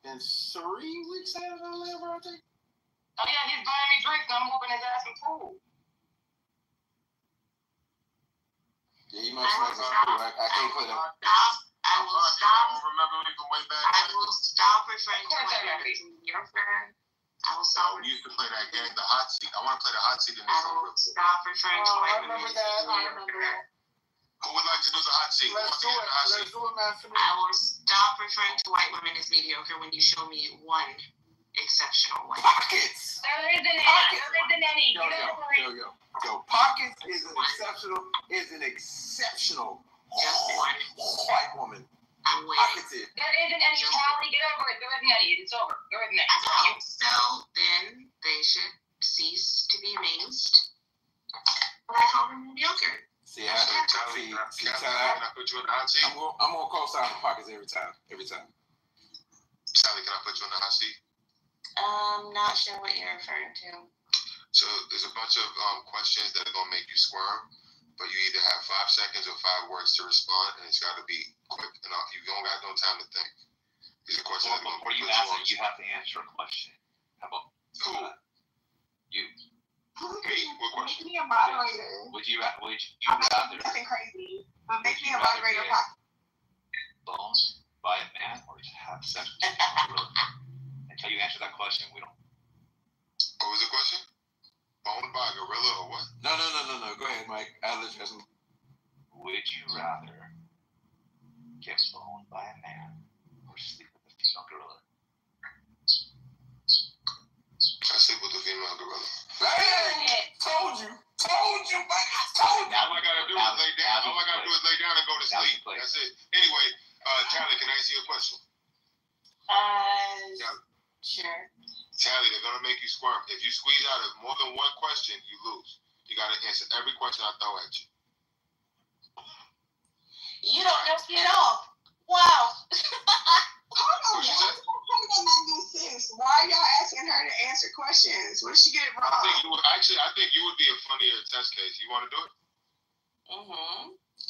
in 3 weeks after I live, I think. Oh yeah, he's buying me drinks and I'm whooping his ass in pool. Yeah, you might smack my food. I can't play that. I will stop. Remember me from way back? I will stop referring to my your friend. I will stop. We used to play that game, the hot seat. I want to play the hot seat in this I will stop referring to my I remember that. Who would like to do the hot seat? Let's do it, man. I will stop referring to white women as mediocre when you show me one exceptional white. Pockets. There isn't any. Yo. Pockets is an exceptional white woman. I'm with Pockets is. There isn't any. Callie, get over it. There isn't any. It's over. There isn't any. So then they should cease to be amazed. But I call them mediocre. See, I put you in the hot seat. I'm gonna call sign for Pockets every time. Sally, can I put you in the hot seat? Not sure what you're referring to. So there's a bunch of questions that are gonna make you squirm, but you either have 5 seconds or 5 words to respond, and it's got to be quick enough. You don't got no time to think. These are questions that are gonna put you on. You have to answer a question. How about who? You. Me? What question? Make me a moderator. Would you I'm rather nothing crazy, but make me a moderator. boned by a man or have sex with a gorilla? Until you answer that question, we don't. What was the question? Boned by a gorilla or what? No. Go ahead, Mike. I'll let you ask him. Would you rather get boned by a man or sleep with a female gorilla? That's it. Anyway, Tally, can I answer your question? Sure. Tally, they're gonna make you squirm. If you squeeze out of more than one question, you lose. You gotta answer every question I throw at you. You don't know me at all. Wow. Hold on, What you y'all. say? That not make sense. Why are y'all asking her to answer questions? What did she get it I think wrong? you would be a funnier test case. You want to do it?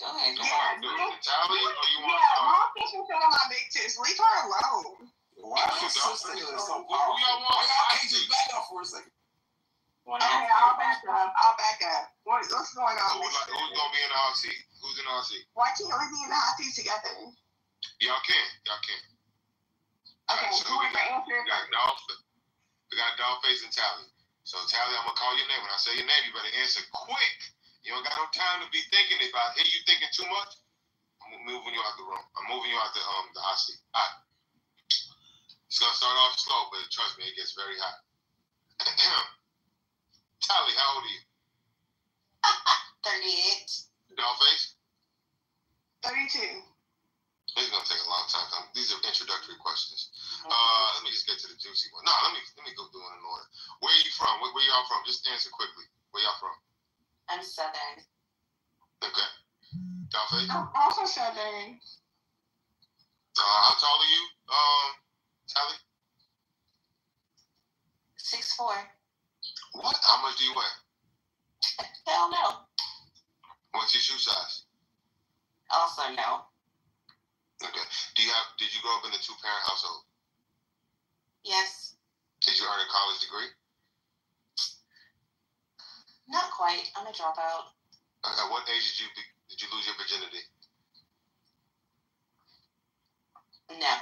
Go ahead. You want to do it, Tally, or you want Yeah, to? mom thinking on my big tits. Leave her alone. Why is this sister so Who powerful? y'all Why want? y'all can't just back up for a second? Okay, I'll back up. What's going on? Who's gonna be in the hot seat? Who's in the hot seat? Why can't we be in the hot seat together? Y'all can. Okay, So who we is the answer? got Dollface and Tally. So Tally, I'm gonna call your name. When I say your name, you better answer quick. You don't got no time to be thinking. If I hear you thinking too much, I'm moving you out the room. I'm moving you out the hot seat. All right. It's gonna start off slow, but trust me, it gets very hot. Tally, how old are you? 38. Dollface? 32. This is gonna take a long time. These are introductory questions. Let me just get to the juicy one. No, let me go through it in order. Where are you from? Where y'all from? Just answer quickly. Where y'all from? I'm Southern. Okay. Dollface? I'm also Southern. How tall are you? Tally? 6'4". What? How much do you weigh? Hell no. What's your shoe size? Also no. Okay. Did you grow up in a 2-parent household? Yes. Did you earn a college degree? Not quite. I'm a dropout. At what age did you lose your virginity? No.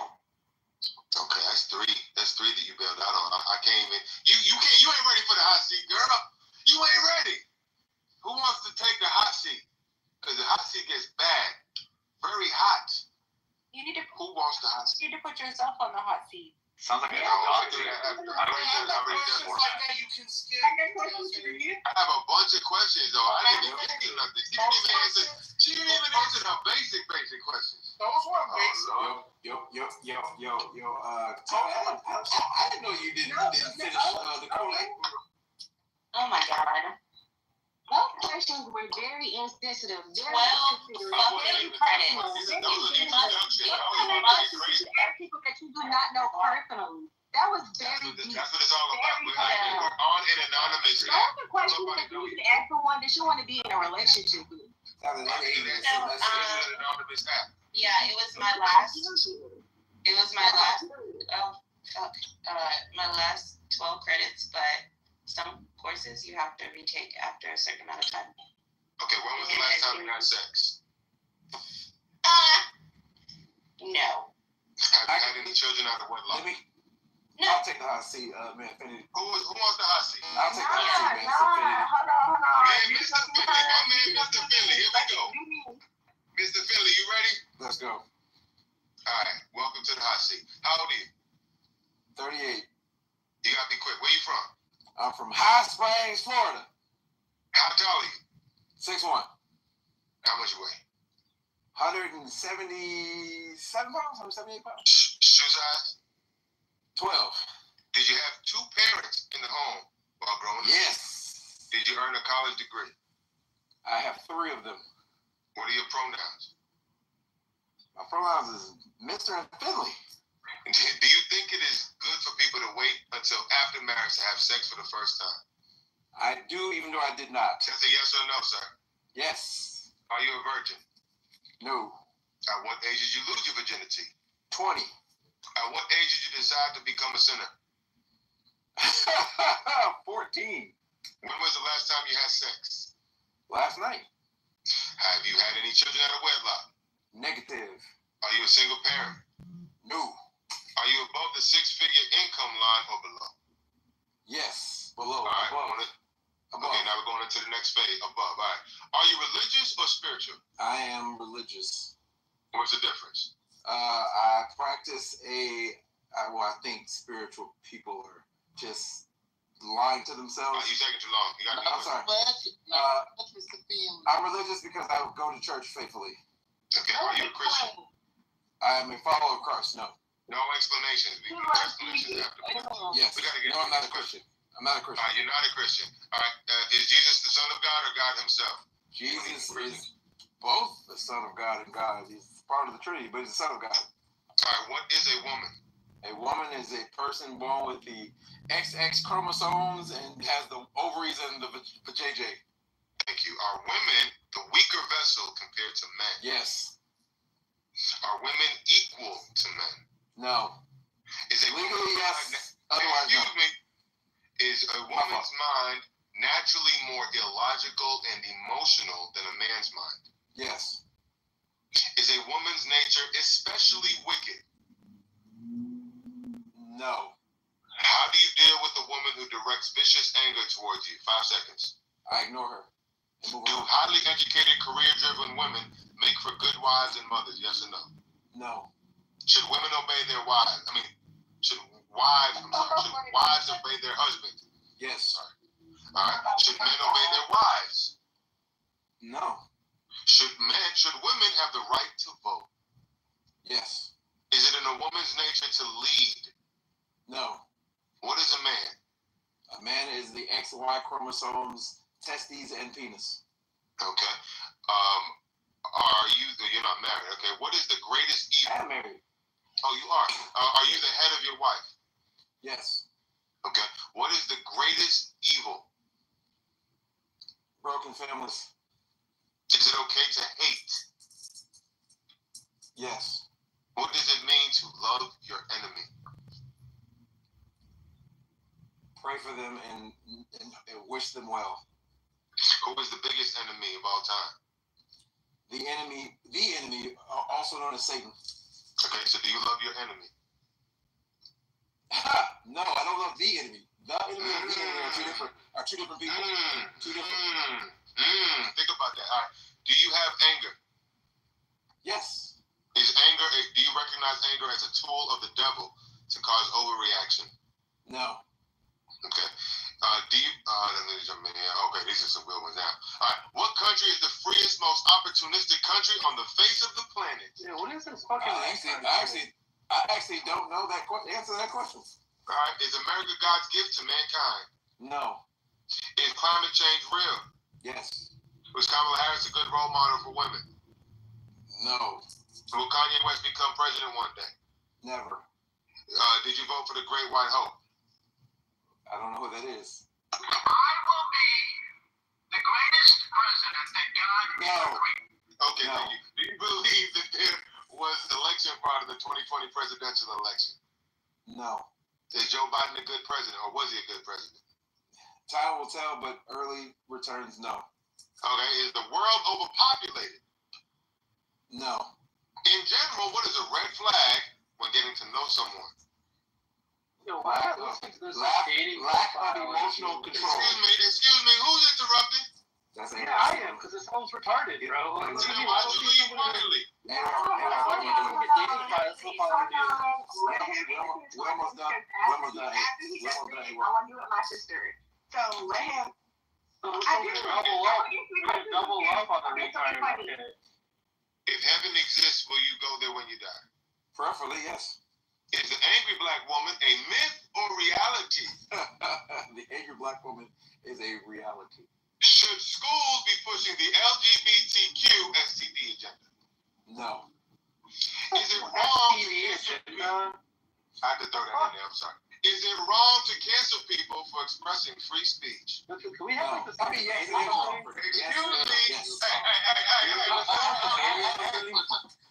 Okay, that's three that you bailed out on. I can't even. You ain't ready for the hot seat, girl. You ain't ready. Who wants to take the hot seat? Because the hot seat gets bad, very hot. Who wants the hot seat? You need to put yourself on the hot seat. Sounds like I already did that after. I already did that before. that you can skip. I got questions for you. I have a bunch of questions though. I didn't even do nothing. She didn't even answer the basic questions. Those were basic. Yo. Tell me, I didn't know you didn't finish the Kool-Aid. Oh my god. Those questions were very insensitive. Very 12 fucking credits. Those are introduction. people that you do not know personally. That was very deep. That's what it's all about. We're on an anonymous. Those are questions that you should ask someone that you want to be in a relationship with. Anonymous app. Yeah, it was my last. My last 12 credits, but some courses you have to retake after a certain amount of time. Okay, when was the last time you had sex? No. Have you had any children out of wedlock? I'll take the hot seat, man. Infinity. Who wants the hot seat? I'll take the hot seat, man. Infinity. Hold on. Man, Mr. Finley. My man, Mr. Finley. Here we go. Mr. Finley, you ready? Let's go. All right. Welcome to the hot seat. How old are you? 38. You gotta be quick. Where you from? I'm from High Springs, Florida. How tall are you? 6'1". How much you weigh? 177 pounds, 178 pounds. Shoe size? 12. Did you have 2 parents in the home while growing up? Yes. Did you earn a college degree? I have 3 of them. What are your pronouns? My pronouns is Mr. and Finley. Do you think it is good for people to wait until after marriage to have sex for the first time? I do, even though I did not. That's a yes or no, sir. Yes. Are you a virgin? No. At what age did you lose your virginity? 20. At what age did you decide to become a sinner? 14. When was the last time you had sex? Last night. Have you had any children out of wedlock? Negative. Are you a single parent? No. Are you above the 6-figure income line or below? Yes. Below. All right. Above. Okay, now we're going into the next phase. Above. All right. Are you religious or spiritual? I am religious. What's the difference? I practice I think spiritual people are just lying to themselves. You taking too long. You got to I'm sorry. I'm religious because I go to church faithfully. Okay, are you a Christian? I am a follower of Christ. No. No explanations. We can explanations after. Yes. We gotta get. No, I'm not a Christian. I'm not a Christian. You're not a Christian. All right. Is Jesus the Son of God or God Himself? Jesus is both the Son of God and God. He's part of the Trinity, but he's the Son of God. All right. What is a woman? A woman is a person born with the XX chromosomes and has the ovaries and the vajayjay. Thank you. Are women the weaker vessel compared to men? Yes. Are women equal to men? No. Is a Legally, woman's yes. mind, Otherwise, excuse no. me, is a woman's mind naturally more illogical and emotional than a man's mind? Yes. Is a woman's nature especially wicked? No. How do you deal with a woman who directs vicious anger towards you? 5 seconds. I ignore her. Move Do on. highly educated, career-driven women make for good wives and mothers? Yes or no? No. Should women obey their wives? Should wives obey their husbands? Yes. Sorry. All right. Should men obey their wives? No. Should women have the right to vote? Yes. Is it in a woman's nature to lead? No. What is a man? A man is the XY chromosomes, testes, and penis. Okay. You're not married. Okay. What is the greatest evil? I am married. Oh, you are. Are you the head of your wife? Yes. Okay. What is the greatest evil? Broken families. Is it okay to hate? Yes. What does it mean to love your enemy? Pray for them and wish them well. Who is the biggest enemy of all time? The enemy, also known as Satan. Okay, so do you love your enemy? No, I don't love the enemy. The enemy and the enemy are two different people. Two different. Think about that. All right. Do you have anger? Yes. Do you recognize anger as a tool of the devil to cause overreaction? No. Okay. Let me jump in here. Okay, these are some good ones now. All right. What country is the freest, most opportunistic country on the face of the planet? Yeah, what is this fucking I actually don't know that answer to that question. All right. Is America God's gift to mankind? No. Is climate change real? Yes. Was Kamala Harris a good role model for women? No. Will Kanye West become president one day? Never. Did you vote for the Great White Hope? I don't know who that is. I will be the greatest president that God ever created. Okay, No. thank you. Do you believe that there was election fraud in the 2020 presidential election? No. Is Joe Biden a good president, or was he a good president? Time will tell, but early returns, no. Okay, is the world overpopulated? No. In general, what is a red flag when getting to know someone? Yo, why not listening to this Lack of emotional control. Excuse me, who's interrupting? That's Yeah, I am, because it sounds retarded, bro. Like, Then why don't you leave quietly? We're almost done. I want to do it with my sister. So let him. Double up on the retarded. Okay. If heaven exists, will you go there when you die? Preferably, yes. Is the angry black woman a myth or reality? The angry black woman is a reality. Should schools be pushing the LGBTQ STD agenda? No. Is it wrong to cancel people? I had to throw that in there, I'm sorry. Is it wrong to cancel people for expressing free speech? Can we have like this? I mean, yes, it is wrong. Excuse me. Yes. Hey.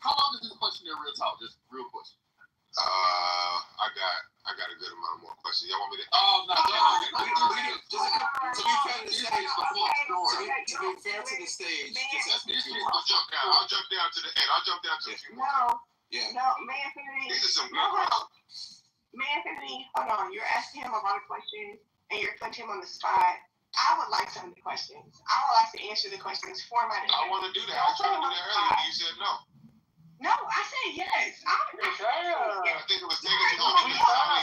How long is this question there, real talk? Just real question. I got a good amount of more questions. Y'all want me to? Oh, no. To be fair to the stage, I'll jump down to the end. I'll jump down to a few more. Yeah. No, Anthony. These are some good questions. Anthony, hold on. You're asking him a lot of questions, and you're putting him on the spot. I would like some of the questions. I would like to answer the questions formatted. I want to do that. I tried to do that earlier, but you said no. No, I said yes. I think it was taken too long.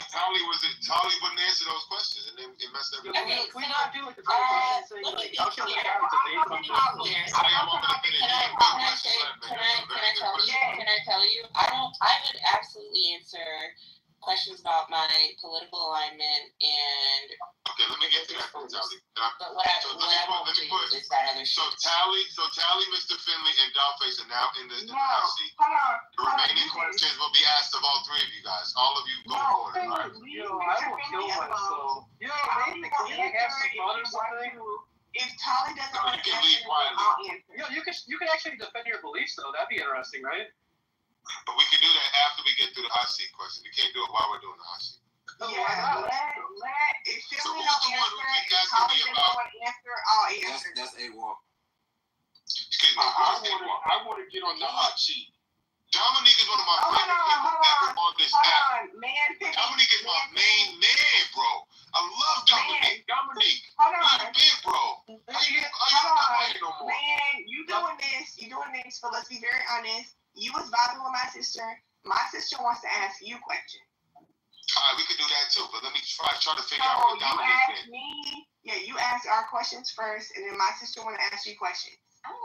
Tolly wouldn't answer those questions, and then it mess Can everything Okay, up. we not do like a question saying let me like be how should clear. the character be Let me be clear. I got one minute finish. Can I Good question, say, Black man. can I Very good tell you, question. can I tell you, I would absolutely answer questions about my political alignment and, Okay, let me get to that, Tally. but what I So won't do is that other So shit. Tally, Mr. Finley, and Dollface are now in the No, hot seat. hold on. The remaining questions will be asked of all three of you guys. All of you go forward. All right. Yo, I will kill myself. Yo, Nathan, can we have some fun or something? If Tolly doesn't No, want you to can answer, leave quietly. I'll answer. Yo, you can actually defend your beliefs though. That'd be interesting, right? But we can do that after we get through the hot seat question. We can't do it while we're doing the hot seat. Yeah, if So Finley who's don't the one who answer, keeps if asking Tolly me doesn't about? want to answer, I'll answer. That's A-Walk. Excuse me. I want to get on the hot seat. Dominique is one of my Hold favorite on, people hold ever on. on this Hold app. on, man. Dominique is my main man, bro. I love Dominique. Dominique, Hold where on. you been, bro? How you not quiet no more? Man, you doing this, but let's be very honest. You was vibing with my sister. My sister wants to ask you questions. All right, we could do that too, but let me try to figure out So what you Dominique ask me, you ask our questions first, and then my sister want to ask you questions. So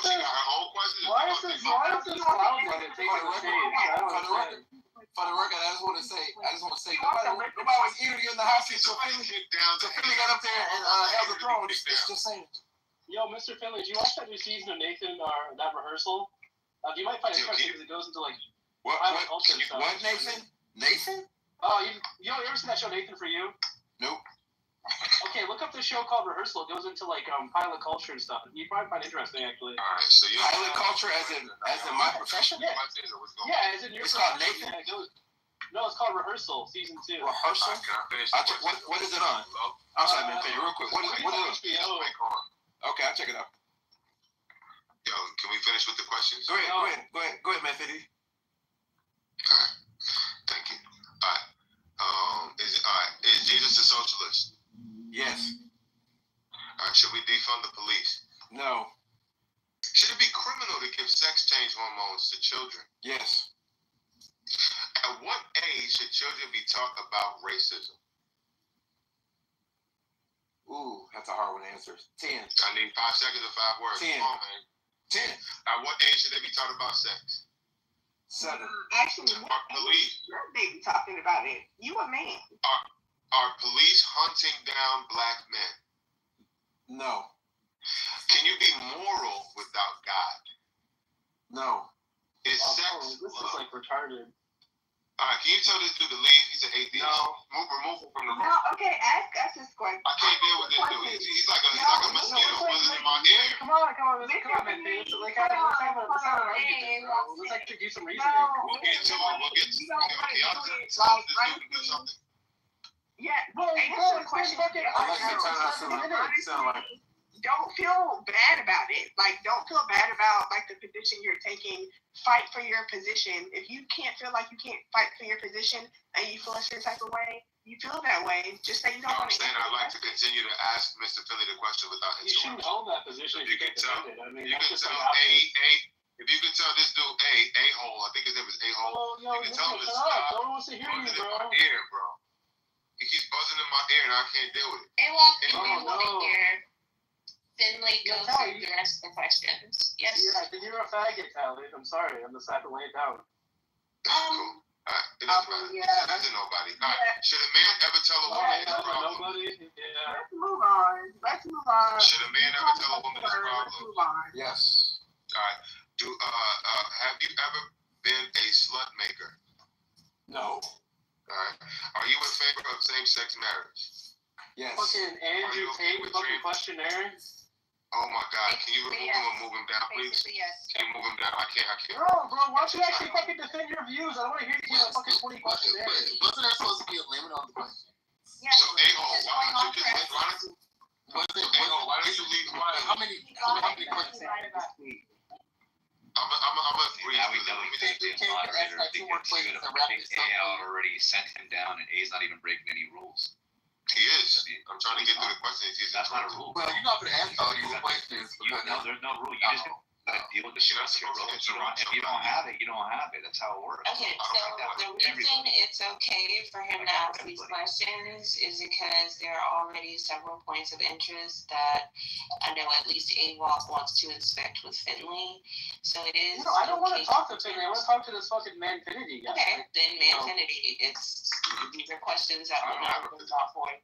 she got her own questions? Why is this clown running taking the stage? I don't understand. For the record, I just want to say, nobody was eating you in the hot seat. So Philly got up there and held the throne. Just saying. Yo, Mr. Finley, did you watch that new season of Nathan or that rehearsal? You might find it interesting because it goes into like What, culture and stuff. what, Nathan? Nathan? Oh, you ever seen that show Nathan for You? Nope. Okay, look up this show called Rehearsal. It goes into like pilot culture and stuff. You probably find it interesting actually. All right, so you Pilot culture as in my profession? Yeah. Yeah, as in your It's called profession. Nathan? Yeah, it goes, no, it's called Rehearsal, season 2. Rehearsal? Can I finish What is it on? I'm sorry, man. Real quick. What is it on? HBO. Okay, I'll check it out. Yo, can we finish with the questions? Go ahead, man, Fiddy. Okay, thank you. All right. Is Jesus a socialist? Yes. All right. Should we defund the police? No. Should it be criminal to give sex change hormones to children? Yes. At what age should children be taught about racism? Ooh, that's a hard one to answer. 10. I need 5 seconds or 5 words. 10. Come on, man. 10. At what age should they be taught about sex? 7. Actually, Are police they be talking about it. You a man. are police hunting down black men? No. Can you be moral without God? No. Is sex This is love? like retarded. All right, can you tell this dude to leave? He's an atheist. No. Remove him from the room. No, okay, ask us this question. I can't deal with this dude. He's like a mosquito buzzing in my ear. Come on, man. Let's actually do some reasoning. We'll get to it. We'll get to it. Okay, I'll tell this dude to do something. Yeah, Bro, answer the question. Don't feel bad about it. Like, don't feel bad about like the position you're taking. Fight for your position. If you can't feel like you can't fight for your position and you feel a certain type of way, you feel that way. Just say you don't No, I'm want to. saying I'd like to continue to ask Mr. Philly the question without You shouldn't interrupting. hold that position if you get defended. I mean, You that's can just tell like if you can tell this dude A-hole, I think his name is A-hole. Oh, yo, You can tell him to shut stop up. No one wants to hear you, buzzing in bro. my ear, bro. He keeps buzzing in my ear and I can't deal with it. It won't be Oh, able to no. hear Finley go Yeah, Tally, through the rest of the questions. Yes. Yeah, then you're a faggot, Tally. I'm sorry. I'm just have to lay it down. Cool. All right, it doesn't matter. yeah. This isn't nobody. All right, should a man ever tell a woman his problem? Nobody. Yeah. Let's move on. Should a man ever tell a woman his Let's problem? move on. Yes. All right. Have you ever been a slut maker? No. All right. Are you in favor of same-sex marriage? Yes. Fucking Andrew Tate fucking questionnaire. Oh my God! Can you remove him or move him down, please? Basically, yes. Can you move him down? I can't. Bro, why don't you actually fucking defend your views? I don't want to hear you give a fucking 20 questionnaire. Wasn't there supposed to be a limit on the question? Yeah. So A-hole, why don't you just why don't you leave quiet? How many questions? I'm gonna freeze Now we this. know Let me he's just a moderator because you have a big A out already sent him down, and A's not even breaking any rules. He is. I'm trying to get through the questions. He's That's not a rule. Well, you're not going to ask all these questions. No, there's no rule. You just gotta deal with the shit. If you don't have it, you don't have it. That's how it works. Okay, so the reason it's okay for him to ask these questions is because there are already several points of interest that I know at least AWOC wants to inspect with Finley. So it is. No, I don't want to okay. talk to Finley. I want to talk to this fucking Manfinity guy. Okay, then Manfinity, these are questions that will not be brought forward.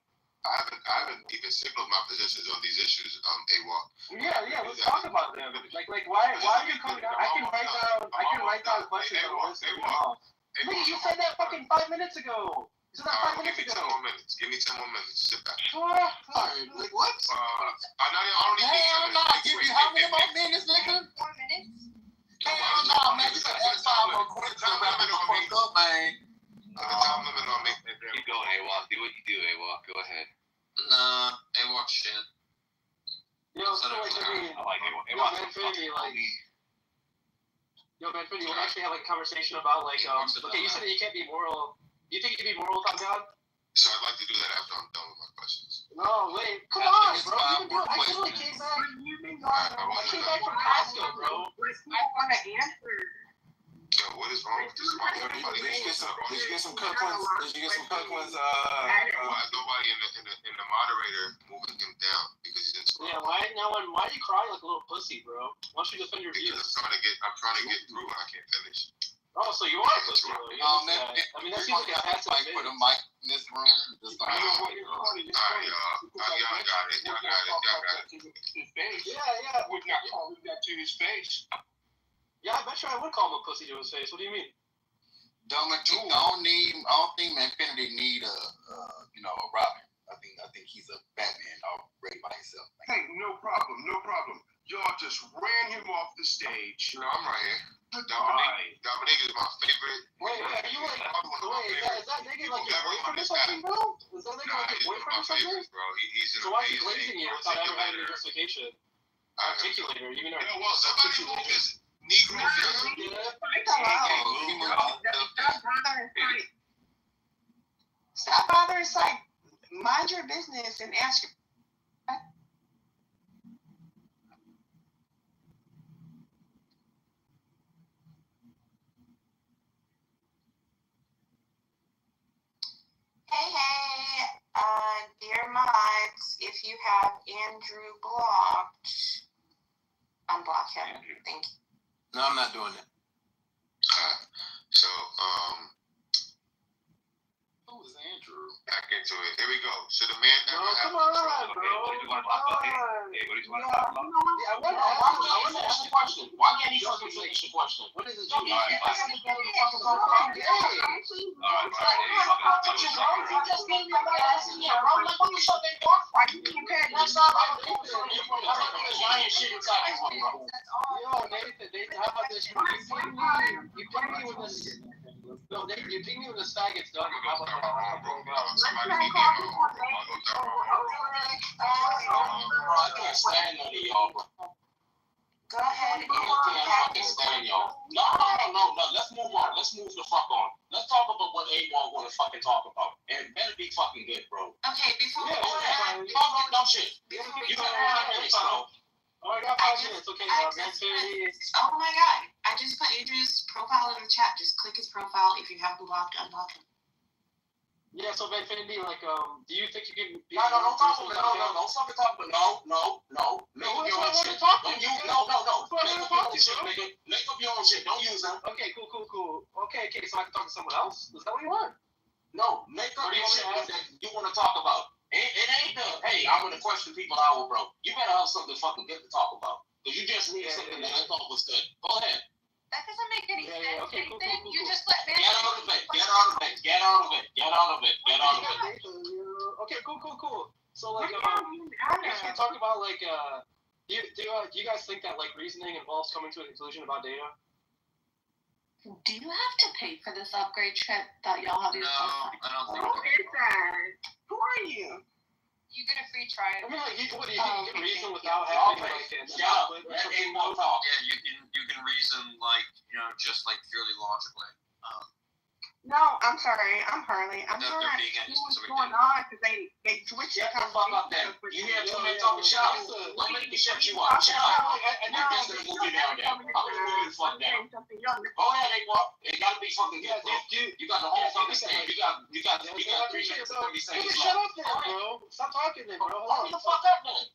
I haven't even signaled my positions on these issues, AWOC. Yeah, let's talk about them. Like why are you coming down? I can write down questions on this. Nigga, you said that fucking 5 minutes ago. You said that 5 minutes ago. Give me 10 more minutes. Sit back. Like what? I don't need Hell no! Give me how many more minutes, nigga? 4 minutes. Hell no, man! You better ask time real quick. I'm about to fuck up, man. The time limit on me. Keep going, AWOC. Do what you do, AWOC. Go ahead. Nah, AWOC shit. Yo, so like, I like AWOC. yo, Manfinity, like, Manfinity, we'll actually have like a conversation about like, okay, you said that you can't be moral. You think you can be moral without God? So I'd like to do that after I'm done with my questions. No, wait, come on, bro. You can do it. I literally came back. I came back from Costco, bro. I want to answer. Yo, what is wrong with this? Did you get some Kirkland's? Why is nobody in the moderator moving him down because he's in school? Yeah, why are you crying like a little pussy, bro? Why don't you defend your views? Because I'm trying to get through and I can't finish. Oh, so you are a pussy, bro. I mean, that seems like a passive Like put a mic in this room. Just like, Alright, y'all. Y'all got it. Yeah. Would not call him that to his face. Yeah, I bet you I would call him a pussy to his face. What do you mean? I don't think Manfinity need a Robin. I think he's a Batman already by himself. Hey, no problem. Y'all just ran him off the stage. No, I'm right here. Goodbye. Dominique is my favorite. Wait, are you like, is that nigga like your boyfriend or something, bro? Is that nigga like your boyfriend or something? Bro. He's an So why is he amazing glazing you without ever having a justification? Articulator, you mean somebody move this Negro Stop bothering Sight. Mind your business and ask your. Hey, dear mods, if you have Andrew blocked, unblock him. Thank you. No, I'm not doing that. So, Who is Andrew? back into it. Here we go. So the man No, come on, bro. What do you want to talk about? Hey, what do you want to talk about? Yeah, I want to ask a question. Why can't he fucking finish the question? What is it? Yo, Nathan, how about this? You ping me when this. No, Nathan, you ping me when this faggot's done. How about that? Somebody be getting I can't stand none of y'all, bro. Go ahead and I can't stand y'all. No. Let's move on. Let's move the fuck on. Let's talk about what A1 want to fucking talk about. And it better be fucking good, bro. Okay, before we Talk do that, about dumb shit. before we You do got that, 5 minutes, bro. Oh, I got 5 minutes. Okay, oh my god, I just put Andrew's profile in the chat. Just click his profile. If you have blocked, unblock him. Yeah, so Manfinity, like, do you think you can be... No, don't talk about it. No, fucking talk about it. No. Make up your own shit. Don't use, no. Make up your own shit, nigga. Make up your own shit. Don't use them. Okay, cool. Okay, so I can talk to someone else? Is that what you want? No, make up your shit that you want to talk about. It ain't the, hey, I'm going to question people hour, bro. You better have something fucking good to talk about. Because you just read something that I thought was good. Go ahead. That doesn't make any sense. Okay, cool. You just let Get out of it. Get out of it. Okay, cool. So, like, if we talk about, like, do you guys think that, like, reasoning involves coming to a conclusion about data? Do you have to pay for this upgrade trip that y'all have? No, I don't think Who is that? Who are you? You get a free trial. I mean, like, you can reason without having, like, Yeah, you can reason, like, just like purely logically. No, I'm sorry. I'm Harley. I'm That not they're being seeing what's anti-Semitic going on because they switch the Shut the fuck up then. You hear too many talking shit. Don't make me shut you up. Shut up. And you're just gonna move you down there. I'm gonna move you the fuck down. Go ahead, A-Walk. It gotta be fucking good, bro. You got the whole fucking stand. You got 3 minutes and 30 seconds left. Shut up then, bro. Stop talking then, bro. Hold the fuck up then.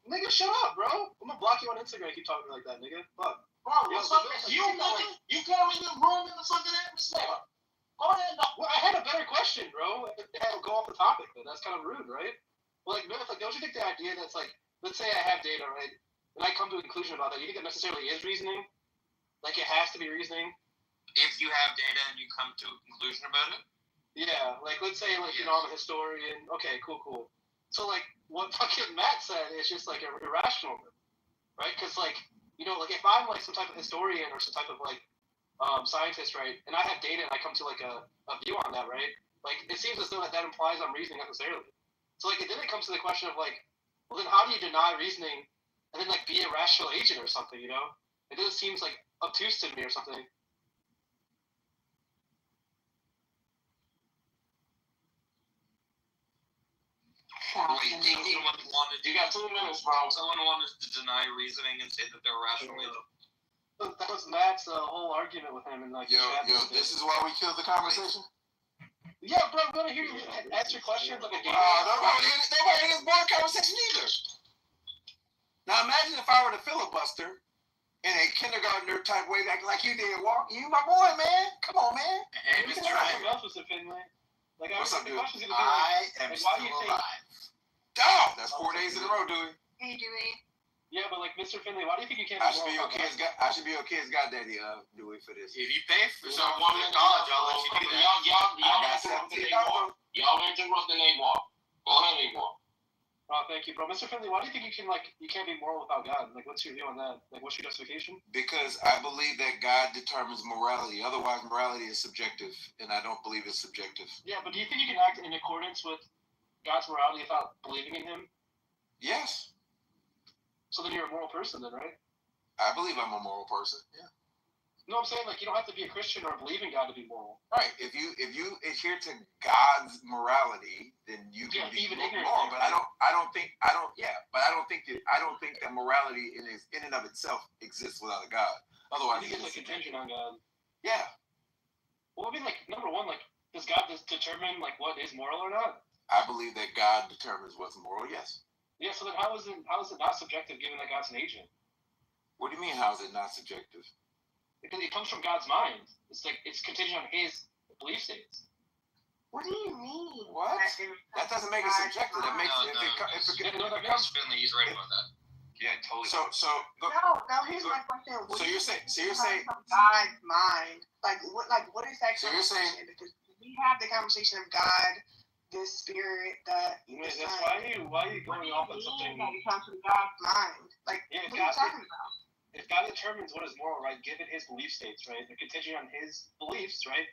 Nigga, shut up, bro. I'm gonna block you on Instagram if you keep talking like that, nigga. Fuck. Bro, what's up? You nigga, you carry the room in the fucking atmosphere. Go ahead. Well, I had a better question, bro. I'll go off the topic, but that's kind of rude, right? Well, like, no, it's like, don't you think the idea that's like, let's say I have data, right, and I come to a conclusion about that, you think it necessarily is reasoning? Like, it has to be reasoning? If you have data and you come to a conclusion about it, Yeah, like, let's say, like, you know, I'm a historian. Okay, cool. So, like, what fucking Matt said is just, like, irrational, right? Because, like, you know, like, if I'm, like, some type of historian or some type of, like, scientist, right, and I have data and I come to, like, a view on that, right? Like, it seems as though that implies I'm reasoning necessarily. So, like, then it comes to the question of, like, well, then how do you deny reasoning and then, like, be a rational agent or something, you know? It just seems, like, obtuse to me or something. You got 2 minutes, bro. someone wanted to deny reasoning and say that they're rational. That was Matt's whole argument with him, and like, Yo, this is why we killed the conversation. yeah, bro, I'm gonna hear you answer questions like a game. Nobody is boring conversation either. Now imagine if I were to filibuster in a kindergartner type way, like you did, Walk. You my boy, man. Come on, man. Hey, We Mr. can ask Ryan. something else, Mr. Finlay. Like, What's up, dude? questions you can I am like, still why do you think- alive. Dog, that's 4 days in a row, Dewey. Hey, Dewey. Yeah, but like, Mr. Finlay, why do you think you can't I be should be moral your about kid's I should be your kid's goddaddy, Dewey, for this. If you pay for So some 1 minute college, I'll let you do that. Y'all I got interrupted $17. A-Walk. Y'all interrupted A-Walk. Go ahead, A-Walk. Oh, thank you, bro. Mr. Finlay, why do you think you can, like, you can't be moral without God? Like, what's your view on that? Like, what's your justification? Because I believe that God determines morality. Otherwise, morality is subjective, and I don't believe it's subjective. Yeah, but do you think you can act in accordance with God's morality without believing in Him? Yes, So then you're a moral person, then, right? I believe I'm a moral person. Yeah. No, I'm saying, like, you don't have to be a Christian or believe in God to be moral. Right. If you adhere to God's morality, then you can Yeah, be even ignorant, moral. But right? I don't think that morality in and of itself exists without a God. Otherwise, I think it's like contingent on God. yeah. Well, I mean, like, number one, like, does God just determine, like, what is moral or not? I believe that God determines what's moral. Yes. Yeah, so then how is it not subjective given that God's an agent? What do you mean? How is it not subjective? Because it comes from God's mind. It's like, it's contingent on His belief states. What do you mean? What? That doesn't make it subjective. That makes Mr. Finley, he's right about that. Yeah, totally. So go, No, here's my question. So you're saying God's mind. Like what is that So you're saying- conversation? Because we have the conversation of God, the spirit, the That's Son. why are you What going do you off on mean something? that it comes from God's mind? Like, Yeah, what are you talking about? If God determines what is moral, right, given His belief states, right, they're contingent on His beliefs, right,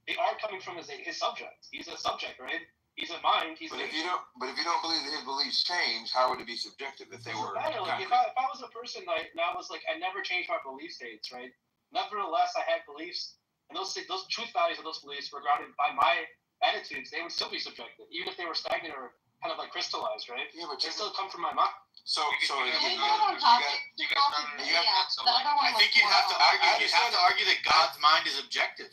they are coming from His subject. He's a subject, right? He's a mind. He's But an if you don't believe that his beliefs change, how would it be subjective if they were? Like, if concrete? I was a person like, and I was like, I never changed my belief states, right? Nevertheless, I had beliefs, and those truth values of those beliefs were grounded by my attitudes. They would still be subjective, even if they were stagnant or kind of like crystallized, right? Yeah, but They still come from my mind. So Can we you go on topic? you guys not you have- Yeah, the other one I think was you'd have to moral. argue. You'd have to argue that God's mind is objective.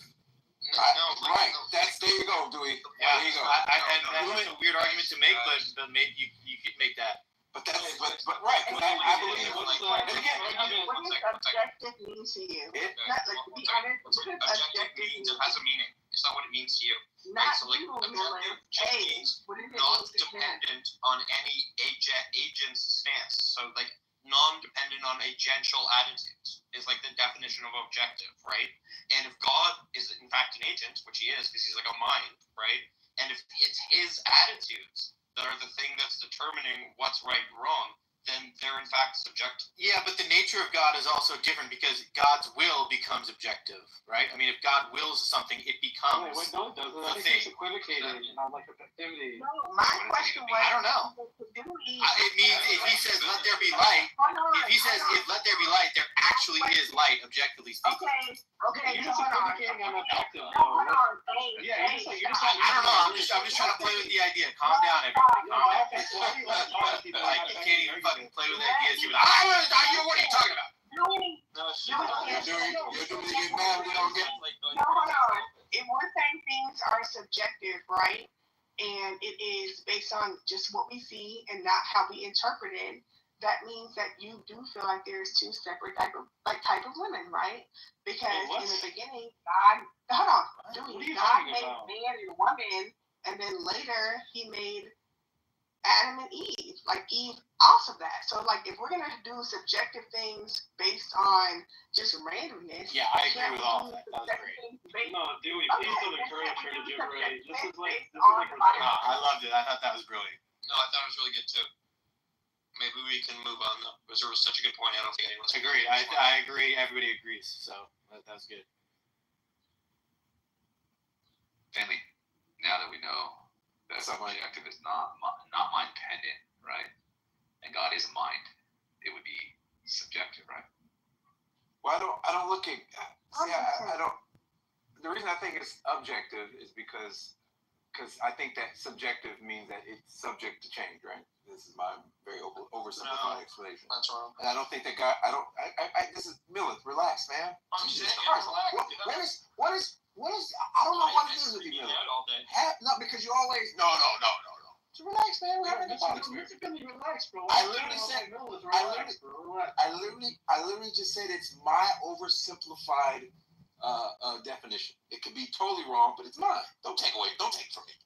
right. That's there you go, Dewey. Yeah, There you go. And that's a weird argument to make, but maybe you could make that. But that's but right. 'Cause I believe. And again, What does objective mean to you? Not like to be honest. What does Objective means it has a meaning. It's not what it means to you. Not So, like, you, objective Miller. just Hey, means what does it not mean to him? dependent on any agent's stance. So, like, non-dependent on agential attitudes is like the definition of objective, right? And if God is in fact an agent, which He is, because He's like a mind, right? And if it's His attitudes that are the thing that's determining what's right and wrong, then they're in fact subjective. Yeah, but the nature of God is also different because God's will becomes objective, right? I mean, if God wills something, it becomes. Wait, no, it doesn't. I think he's equivocating on like objectivity. No, my question was. I don't know. It means if he says let there be light, if he says if let there be light, there actually is light, objectively speaking. Okay, You're just equivocating on objective. Hold on. Yeah, you're just like, I don't know. I'm just trying to play with the idea. Calm down, everybody. Calm down. Like you can't even fucking play with ideas. You're like, what are you talking about? You're doing it mad. We don't get. No, hold on. If we're saying things are subjective, right, and it is based on just what we see and not how we interpret it, that means that you do feel like there's two separate type of women, right? Because in the beginning, God made man and woman, and then later He made Adam and Eve, like Eve off of that. So like if we're gonna do subjective things based on just randomness. Yeah, I agree with all that. That was great. No, Dewey, please don't encourage her to gibberish. This is like I loved it. I thought that was brilliant. No, I thought it was really good too. Maybe we can move on though, because there was such a good point. I don't think anyone's agreed. I agree. Everybody agrees. So that was good. Family, now that we know that subjective is not mind dependent, right? And God is a mind, it would be subjective, right? Well, I don't look at. I don't. The reason I think it's objective is because I think that subjective means that it's subject to change, right? This is my very oversimplified explanation. That's wrong. And I don't think that God. This is Millith. Relax, man. Jesus Christ. What is? I don't know what it is with you, Millith. No, because you always. No. So relax, man. We're having a fun experience. Relax, bro. I literally just said it's my oversimplified definition. It could be totally wrong, but it's mine. Don't take it from me.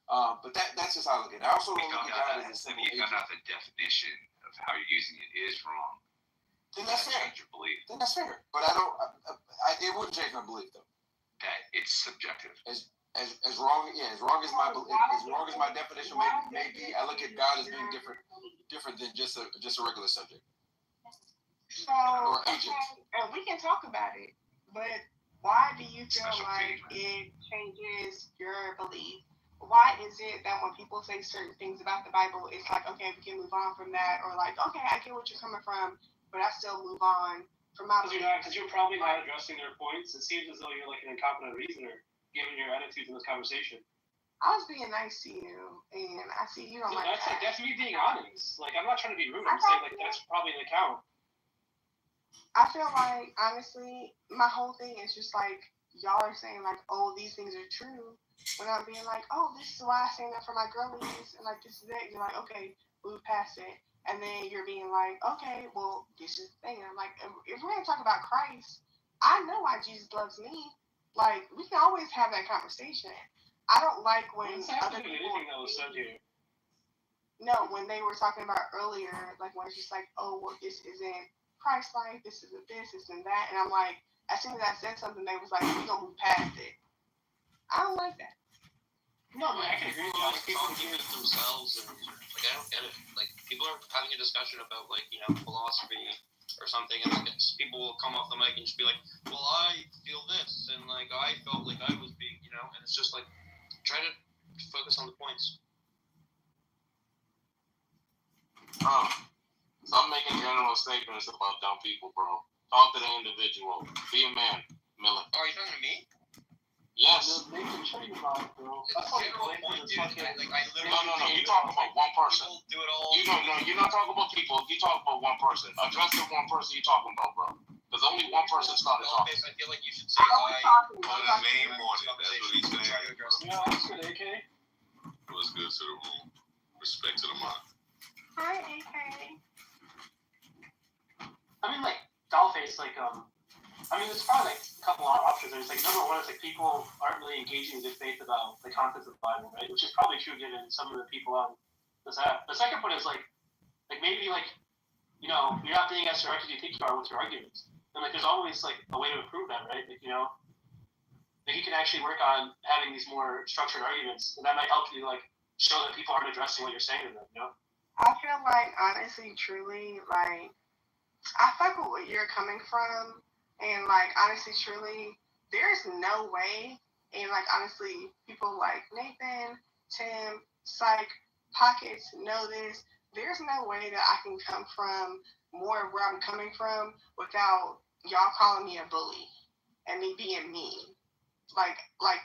But that's just how I look at it. I also don't look at God as a simple agent. You found out the definition of how you're using it is wrong. Then that's fair. Change your belief. Then that's fair. But I don't. It wouldn't change my belief though. That it's subjective. As wrong as my definition may be, I look at God as being different than just a regular subject. So and we can talk about it, but why do you feel like it changes your belief? Why is it that when people say certain things about the Bible, it's like, okay, we can move on from that, or like, okay, I get what you're coming from, but I still move on from my belief? Because you're probably not addressing their points. It seems as though you're like an incompetent reasoner, given your attitude in this conversation. I was being nice to you, and I see you don't like that. That's me being honest. Like, I'm not trying to be rude. I'm saying, like, that's probably an account. I feel like, honestly, my whole thing is just like, y'all are saying, like, oh, these things are true, when I'm being like, oh, this is why I stand up for my girlies, and, like, this is it. You're like, okay, move past it. And then you're being like, okay, well, this is the thing. And I'm like, if we're going to talk about Christ, I know why Jesus loves me. Like, we can always have that conversation. I don't like when other people... Anything that was said here. No, when they were talking about earlier, like, when it's just like, oh, well, this isn't Christ-like, this isn't this and that. And I'm like, as soon as I said something, they was like, we're going to move past it. I don't like that. No, I can agree with you. People keep it themselves, and like I don't get it. Like people are having a discussion about like philosophy or something, and like people will come off the mic and just be like, "Well, I feel this," and like I felt like I was being, and it's just like try to focus on the points. Stop making general statements about dumb people, bro. Talk to the individual. Be a man, Miller. Oh, are you talking to me? Yes. They can show you about, bro. It's a general point, dude. Like I literally. No. You talking about one person. People do it all. You're not talking about people. You talking about one person. Address the one person you're talking about, bro. Because only one person started talking. I feel like you should say I. Put a name on it. That's what he's saying. Yeah, that's good, AK. What's good to the room? Respect to the mind. Hi, AK. I mean, like, Dollface, like, there's probably, like, a couple of options. There's, like, number one is, like, people aren't really engaging in debate about the contents of the Bible, right? Which is probably true given some of the people on this app. The second point is, like maybe, like, you're not being as direct as you think you are with your arguments. And, like, there's always, like, a way to improve that, right? Like, like, you can actually work on having these more structured arguments, and that might help you, like, show that people aren't addressing what you're saying to them, I feel like, honestly, truly, like, I fuck with where you're coming from, and like, honestly, truly, there's no way, and like, honestly, people like Nathan, Tim, Psych, Pockets know this. There's no way that I can come from more where I'm coming from without y'all calling me a bully and me being mean. Like,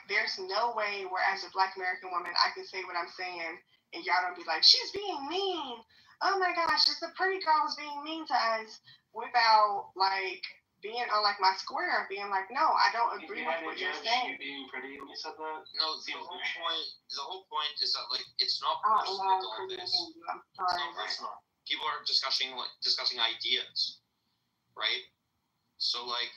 there's no way where as a Black American woman I can say what I'm saying and y'all don't be like, she's being mean. Oh my gosh, just the pretty girl is being mean to us without like being on like my square, being like, no, I don't agree with what you're saying. Being pretty when you said that. No, the whole point is that like it's not Oh, personal wow, to all this. I'm It's sorry. not personal. People are discussing ideas, right? So like,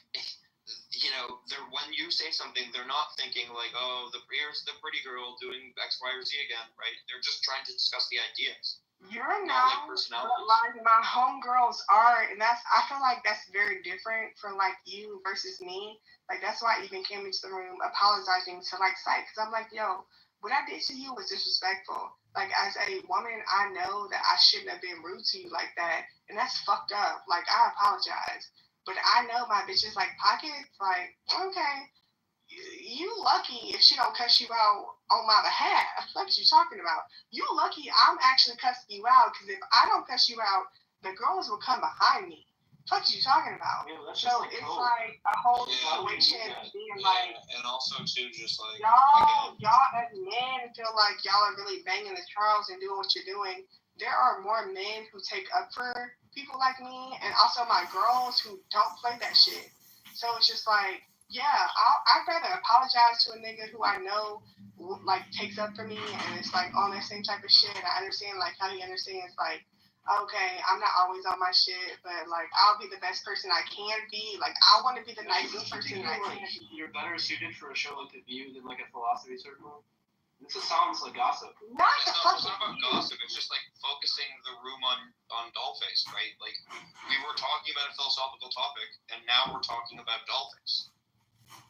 you know, they're when you say something, they're not thinking like, oh, here's the pretty girl doing X, Y, or Z again, right? They're just trying to discuss the ideas. You're not like but personalities. like my homegirls are, and I feel like that's very different from like you versus me. Like that's why I even came into the room apologizing to like Psych, because I'm like, yo, what I did to you was disrespectful. Like as a woman, I know that I shouldn't have been rude to you like that, and that's fucked up. Like I apologize, but I know my bitches like Pockets. Like okay, you lucky if she don't cuss you out on my behalf. What you talking about? You lucky I'm actually cussing you out, because if I don't cuss you out, the girls will come behind me. What you talking about? Yeah, that's So just like it's code. like a whole Yeah. situation being like, and also too, just like y'all as men feel like y'all are really banging the Charles and doing what you're doing. There are more men who take up for people like me, and also my girls who don't play that shit. So it's just like, yeah, I'd rather apologize to a nigga who I know like takes up for me and it's like on that same type of shit. I understand like how he understands like, okay, I'm not always on my shit, but like I'll be the best person I can be. Like I want to be the nicest person I can be. You're better suited for a show like The View than like a philosophy circle. This sounds like gossip. Not it's the not fucking about gossip. It's just like focusing the room on Dollface, right? Like we were talking about a philosophical topic, and now we're talking about Dollface,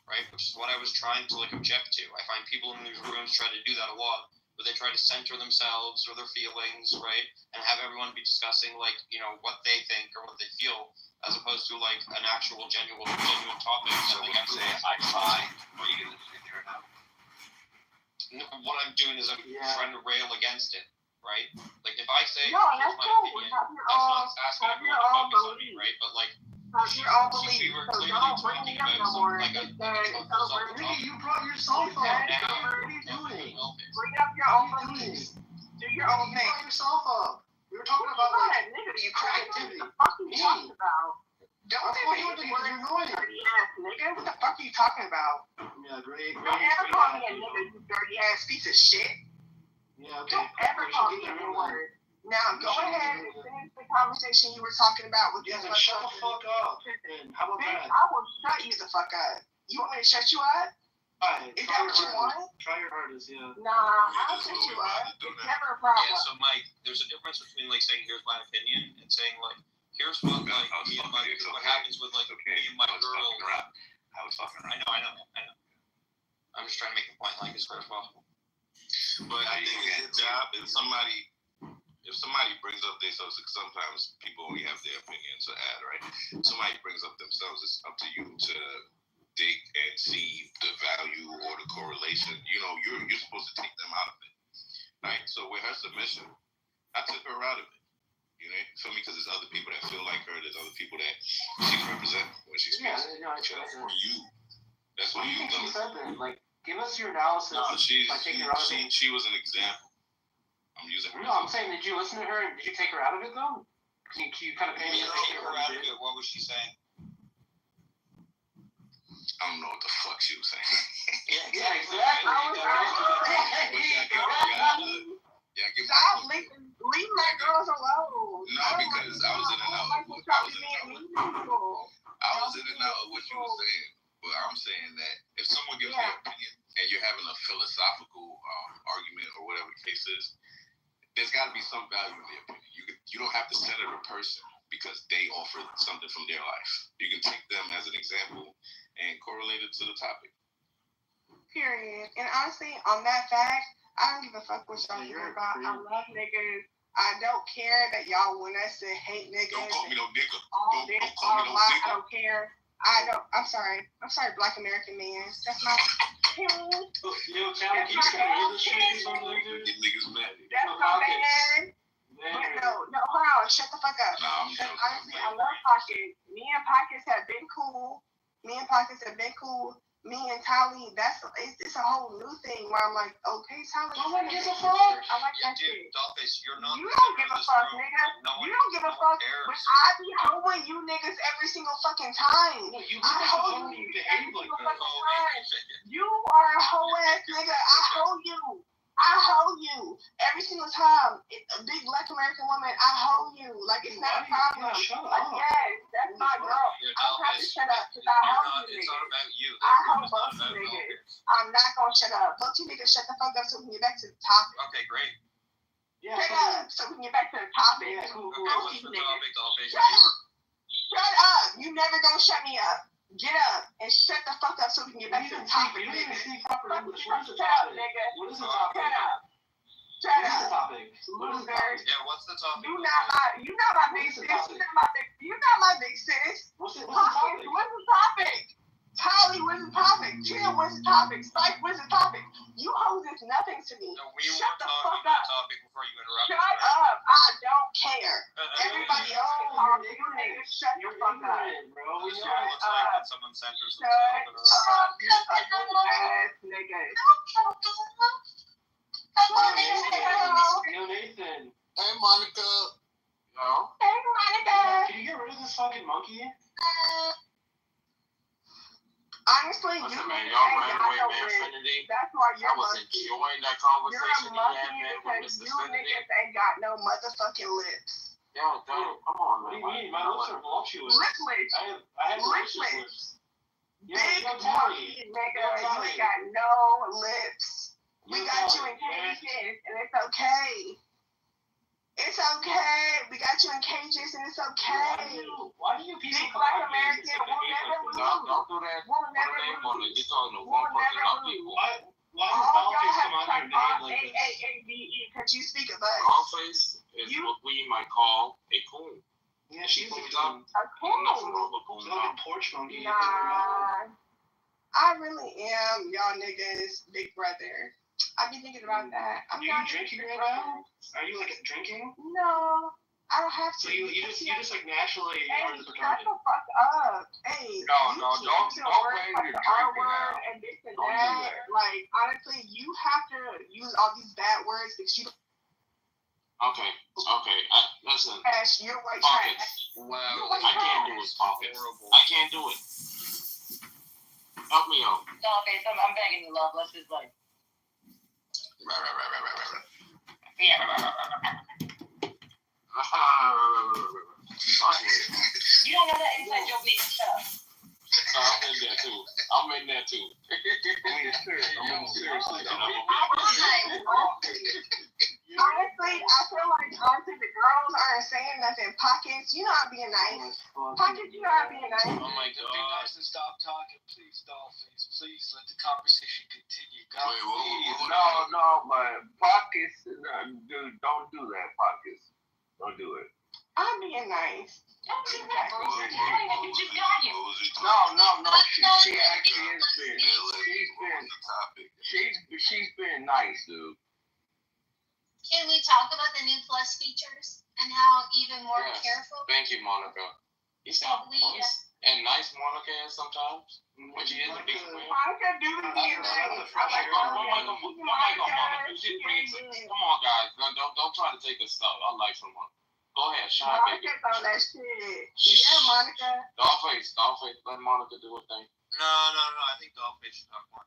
right? Which is what I was trying to like object to. I find people in these rooms try to do that a lot, where they try to center themselves or their feelings, right, and have everyone be discussing like, you know, what they think or what they feel, as opposed to like an actual genuine topic. So when you say I'm fine, are you gonna sit there now? What I'm doing is I'm trying to rail against it, right? Like if I say no, here's that's my cool. opinion, Have your that's own, not asking have your everyone to own focus on me, belief. right? But like Have your own belief. we were So clearly don't bring talking me up about no more. like a It's over. philosophical topic. You brought yourself up. Now, What are you doing? Bring up your own beliefs. Do your own You thing. brought yourself up. We were talking about like nigga, you creativity. What the fuck are you talking about? Don't I'm say fucking the with you, word you're annoying. dirty ass nigga. What the fuck are you talking about? Yeah, great. Don't ever call me a nigga, you dirty ass piece of shit. Yeah, okay. Don't ever call me a word. Now go ahead and finish the conversation you were talking about with Yeah, this then shut the fuck up. And how about Bitch, that? I will shut you the fuck up. You want me to shut you up? Alright, Is that what you want? Try your hardest, yeah. Nah, I'll shut you up. It's never a problem. Yeah, so Mike, there's a difference between like saying here's my opinion and saying like here's what like me and my what happens with like me and my girl. I was fucking around. I know. I'm just trying to make the point like as fair as possible. But I think it's your job if somebody brings up themselves, sometimes people only have their opinions to add, right? If somebody brings up themselves, it's up to you to dig and see the value or the correlation. You know, you're supposed to take them out of it, right? So with her submission, I took her out of it. You know, feel me? Because there's other people that feel like her. There's other people that she can represent when she speaks. For you, that's What what do you you think she know. said then? Like, give us your analysis No, by taking her out of it. she was an example. I'm using her. No, I'm saying, did you listen to her? Did you take her out of it though? Can you kind of I mean, take her out of it. What was she saying? I don't know what the fuck she was saying. Yeah, exactly. Stop leave my girls alone. No, because I was in and out of what you were saying. But I'm saying that if someone gives their opinion and you're having a philosophical argument or whatever the case is, there's got to be some value in the opinion. You don't have to center the person because they offered something from their life. You can take them as an example and correlate it to the topic. Period. And honestly, on that fact, I don't give a fuck what y'all hear about. I love niggas. I don't care that y'all want us to hate niggas. Don't call me no nigga. All this, Don't call me no I nigga. don't care. I'm sorry, Black American man. That's my opinion. Yo, Callie, you just gotta read this shit or something, dude. Get niggas mad. That's my man. But no, hold on, shut the fuck up. Nah, I'm Because joking. honestly, I love Pockets. Me and Pockets have been cool. Me and Tally, it's a whole new thing where I'm like, okay, Tally. No one gives a fuck. I like Yeah, that dude, shit. Dollface, you're not You the don't center give of a this fuck, room. nigga. No one, You don't give a no one fuck. cares. But I be hoeing you niggas every single fucking time. No, you I look hoe like you you behave like that. Oh, You are a hoe ass nigga. I hoe you. Every single time. A big Black American woman, I hoe you. Like, it's not a problem. Shut Like, up. yes, that's my girl. Yeah, I don't have to Dollface, shut up because I you're hoe not, you it's niggas. not about you. I hoe It's not both about you niggas. Dollface. I'm not gonna shut up. Both you niggas shut the fuck up so we can get back to the topic. Okay, great. Yeah, Shut up so we can get back to the topic. Yeah, cool. Okay, Both what's you the niggas. topic, Dollface? Shut up. You never gonna shut me up. Get up and shut the fuck up so we can get back to the topic, You didn't nigga. speak proper English. What is the Shut up, topic? nigga. What is the topic? Shut up. What Shut is the up. topic? What is the topic? Yeah, what's the topic? You not my big sis. You not my big sis. What's the Pockets, topic? what's the topic? Tally, what's the topic? Chill, what's the topic? Spike, what's the topic? You hoes is nothing to me. No, we Shut were the talking fuck about up. the topic before you interrupted. Shut up. I don't care. Everybody else can talk. You niggas shut the You're fuck up. ignorant, bro. We This know sure it. looks like when someone centers Shut themselves in a up. You ugly ass niggas. Yo, Nathan. Hey, Monica. No. Hey, Monica. Can you get rid of this fucking monkey? Honestly, you Listen, man, niggas y'all ain't ran got away, no man. list. Infinity. That's why I you're was monkey. enjoying that You're conversation a you had, monkey man, with because Mr. you Infinity. niggas ain't got no motherfucking lips. Yo, damn, come on, What do man. you mean? My lips are voluptuous. Lipless. I have delicious Lipless. lips. Yo, Big yo, Tally. monkey, nigga. Yo, You Tally. ain't got no lips. We Yo, got you Tally, in man. cages, and it's okay. It's okay. We got you in cages, and it's okay. Why do you people Big come Black out here and American just will behave never like this? Don't do that. We'll Put a never name on it. lose. You're talking to We'll one person, never not lose. people. Why does All y'all Dollface have come out here and to behave talk like this? AAABE because you speak of us. Dollface is You- what we might call a coon. Yeah, she's a Coons coon. up. A Nothing coon. wrong with coons She's like up. a porch monkey. Nah. I really am y'all niggas' big brother. I be thinking about that. I'm Are you not drinking big right now? brother. Are you like drinking? No, I don't have to. So you just like naturally Hey, are the shut retarded. the fuck up. Hey, No, you no, keep don't using claim words like you're the R drinking word now. and this and Don't do that. that. Like, honestly, you have to use all these bad words because you Okay, listen. trash, you're white Pockets. trash. Wow. You're white I can't do trash. it, Pockets. Horrible. I can't do it. Help me out. Dollface, I'm begging you, love. Let's just like. You don't know that inside joke makes stuff. I'm in there too. I'm in there too. Seriously, Honestly, I feel like honestly the girls aren't saying nothing. Pockets, you know I'm being nice. Pockets, you know I'm being nice. Oh my Be god. nice and stop talking, please, Dollface. Please let the conversation continue. God, Wait, whoa, please. whoa, No, but Pockets, dude, don't do that, Pockets. Don't do it. I'm being nice. Don't do that, Bruce. You just got here. No. She actually is she's been nice, dude. Can we talk about the new Plus features and how even more Yes. careful Thank you, Monica. He's not nice, and nice Monica is sometimes, when she is a big fan. Monica do the damn thing. I like Monica. Come on, guys. Don't try to take this stuff. I like someone. Go ahead, shine, baby. Monica's on that shit. Yeah, Monica. Dollface, let Monica do her thing. No. I think Dollface should talk more.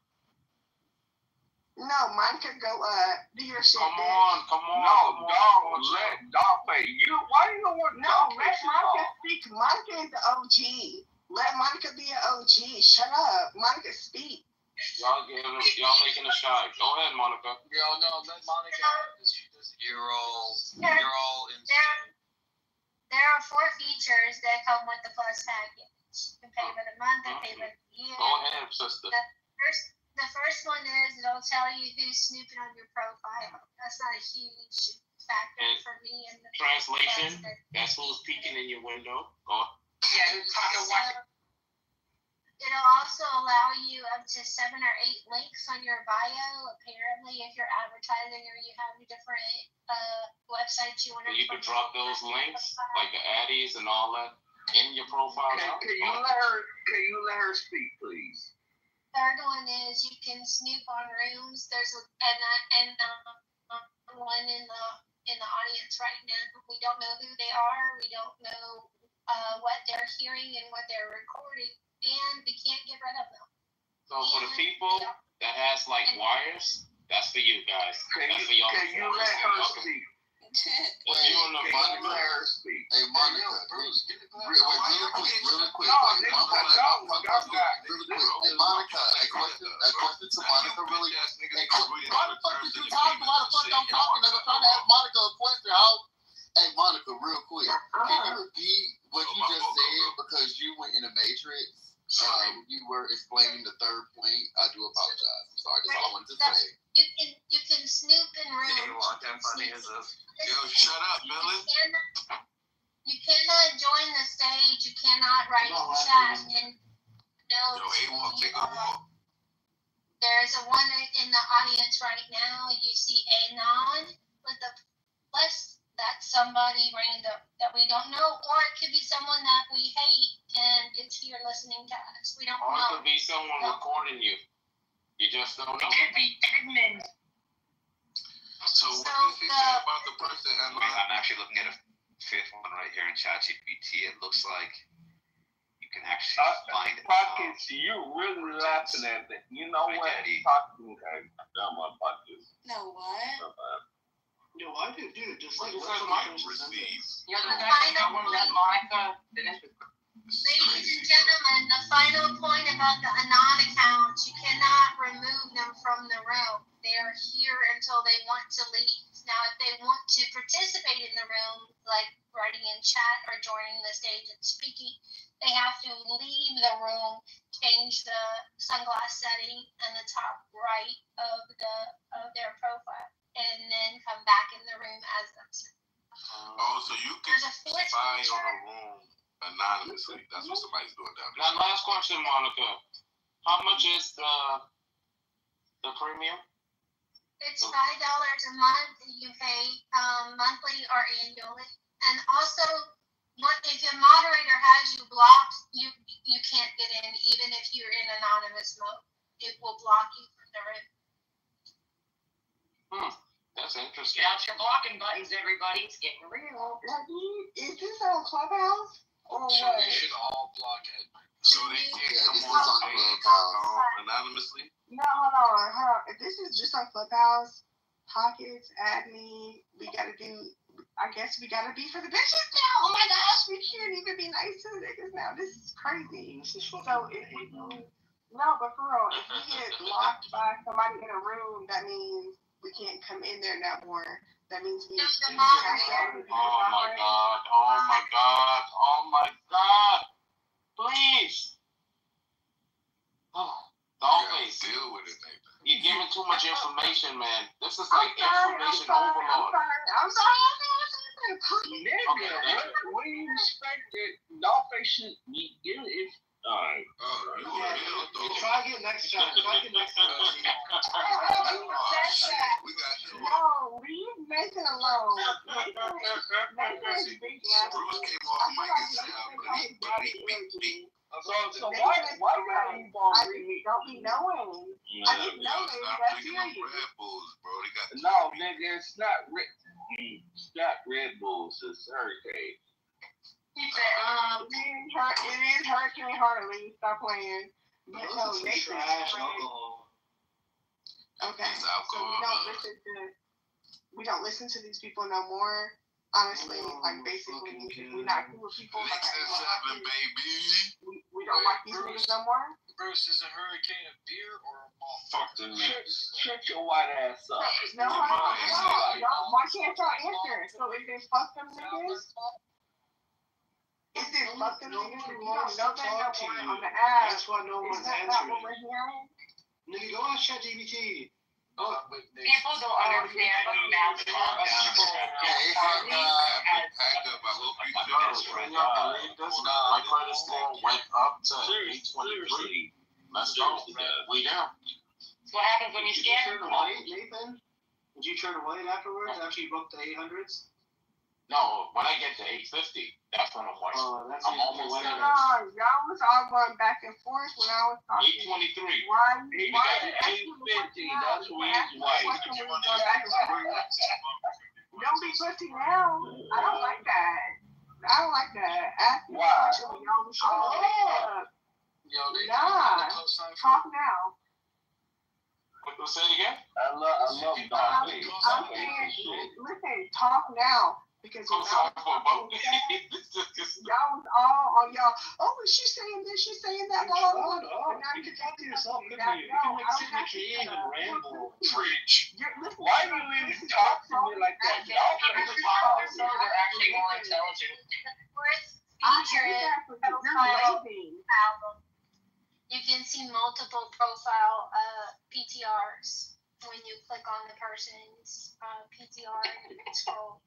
No, Monica, go do your shit. Come bitch. on. No, let Dollface. Why do you want No, let Dollface to Monica talk? speak. Monica is the OG. Let Monica be an OG. Shut up. Monica, speak. Y'all making a shot. Go ahead, Monica. Yo, no, let Monica have this. She doesn't. You're all insane. there are 4 features that come with the Plus package. You can pay by the month, you pay by the year. Go ahead, sister. The The first one is it'll tell you who's snooping on your profile. That's not a huge factor And for me. And translation, that's who's peeking in your window. Yeah, it'll also allow you up to 7 or 8 links on your bio. Apparently, if you're advertising or you have different websites you want to. You can drop those links, like the addies and all that, in your profile. Can you let her speak, please? Third one is you can snoop on rooms. There's one in the audience right now. We don't know who they are. We don't know what they're hearing and what they're recording, and we can't get rid of them. So for the people that has like wires, that's for you guys. That's for y'all. Can you let her speak? If you on the bottom, let her speak. Hey, Monica, really quick. No, Hey, Monica, a question to Monica, really. Hey, why the fuck did you talk about the fuck I'm talking? I'm trying to ask Monica a question. Hey, Monica, real quick. Can you repeat what you just said? Because you went in the Matrix. You were explaining the third point. I do apologize. I'm sorry. That's all I wanted to say. You can snoop in rooms. Yo, shut up, Millie. You cannot join the stage. You cannot write in chat and know. Take a walk. There's a one in the audience right now. You see Anon with a plus. That's somebody random that we don't know, or it could be someone that we hate and it's here listening to us. We don't or it know. could be someone recording you. You just don't know. It could be admin. So what do you think about the person? I'm actually looking at a fifth one right here in ChatGPT. It looks like you can actually find Pockets, you really laughing at that. You know what? Pockets, okay. I'm on Pockets. No, what? No, I didn't do it. Just like receive. Yeah, the guy that Monica. Ladies and gentlemen, the final point about the Anon accounts, you cannot remove them from the room. They are here until they want to leave. Now, if they want to participate in the room, like writing in chat or joining the stage and speaking, they have to leave the room, change the sunglass setting in the top right of their profile, and then come back in the room as themselves. Oh, so you can spy on a room anonymously. That's what somebody's doing down there. Now, last question, Monica. How much is the premium? It's $5 a month. You pay monthly or annually. And also, if your moderator has you blocked, you can't get in, even if you're in anonymous mode. It will block you from the room. That's interesting. Get out your blocking buttons, everybody. It's getting real. Is this on Clubhouse? Or So what? we should all block it. So they can't come on Clubhouse anonymously? No, hold on. If this is just on Clubhouse, Pockets, add me. We gotta be for the bitches now. Oh my gosh, we can't even be nice to the niggas now. This is crazy. So no, but for real, if we get blocked by somebody in a room, that means we can't come in there no more. That means we have to. Oh my God. Please. Dollface. Deal with it, Nathan. You're giving too much information, man. This is like information overload. I'm sorry. Nigga, what do you expect that Dollface should be doing if... Alright. Try again next time. No, leave Nathan alone. So why are you going to read me? Don't be knowing. I didn't know they were serious. No, nigga, it's not Red Bulls, it's Hurricane. He said, it is Hurricane Harley. Stop playing. But no, Nathan is okay. So we don't listen to these people no more. Honestly, like basically, we're not cool with people. Like, we don't like these niggas no more. Bruce, is a hurricane a beer or a malt? Fuck them niggas. Shut your white ass up. No, why can't y'all answer? So is it fuck them niggas? Is it fuck them niggas? If you don't know that no more on the app, that's why no one's is that not what we're hearing? Nigga, go on ChatGPT. People don't understand the math of people. My credit score went up to 823. Let's go. We down. That's what happens when you Did you scam turn people. away, Nathan? Did you turn away afterwards after you broke the 800s? No, when I get to 850, that's when I'm like, I'm almost there. Y'all was all going back and forth when I was talking. 823. Why? He Why? got 850. That's when he's white. Don't be pussy now. I don't like that. I don't like that. Ask me a Why? question when y'all was all up. Nah. Talk now. Say it again? I love dog. I'm saying, listen, talk now. Because when I was talking to y'all was all on y'all, oh, she's saying this, she's saying that, blah, blah, blah. And now you can talk to yourself, couldn't you? You can like sit in a cave and ramble. Preach. Why do you even talk to me like that? Y'all They're actually more intelligent. I hate that for you. You're lazy. You can see multiple profile PTRs when you click on the person's PTR and you can scroll.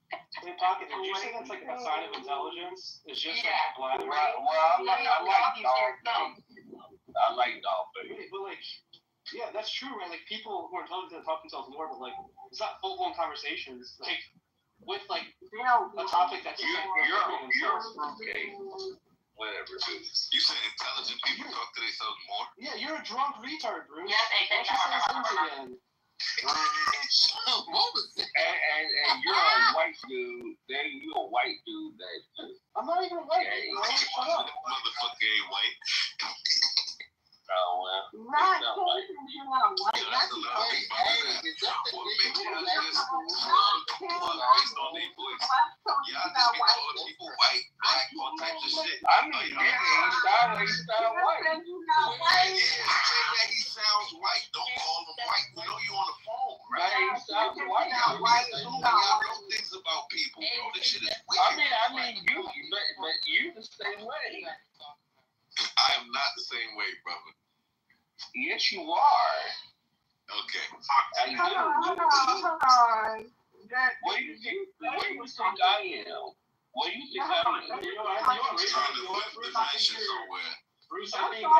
Hey, Pocket, did you say that's like a sign of intelligence? It's just Yeah. like black. I like dog. But like, yeah, that's true, right? Like people who are intelligent talk themselves more, but like it's not full-blown conversations. Like with like a topic that's just like You're a fruitcake. Whatever, dude. You say intelligent people talk to themselves more? Yeah, you're a drunk retard, Bruce. Yeah, Why don't you say things again? What was that? And you're a white dude. Then you a white dude that. I'm not even white. Shut up. Motherfucker ain't white. Oh well. Not you're not white. That's What makes you just based on their voice? Y'all just be calling people white, black, all types of shit. I mean, yeah, he sound white. Yeah, say that he sounds white. Don't call him white. We know you on the phone, right? He sounds white. Y'all know things about people, bro. This shit is weird. I mean, but you the same way. I am not the same way, brother. Yes, you are. Okay. Hold on. What do you think I am? What do you think I am? Trying to flip the dimension somewhere. Bruce, I think you're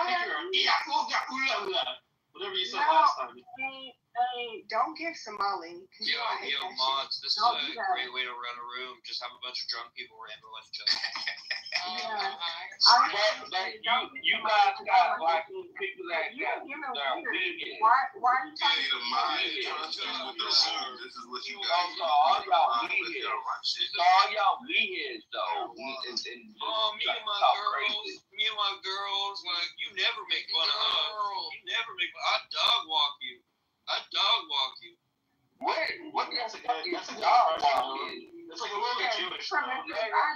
whatever you said last time. Don't give Somali. Yo, mods, this is a great way to run a room. Just have a bunch of drunk people ramble at each other. You guys got like people that got weed. Why are you trying to this is what you got. All y'all weed though. Me and my girls, like, you never make fun of us. You never make fun. I dog walk you. What? That's a dog walk. It's like a little bit Jewish. Alright,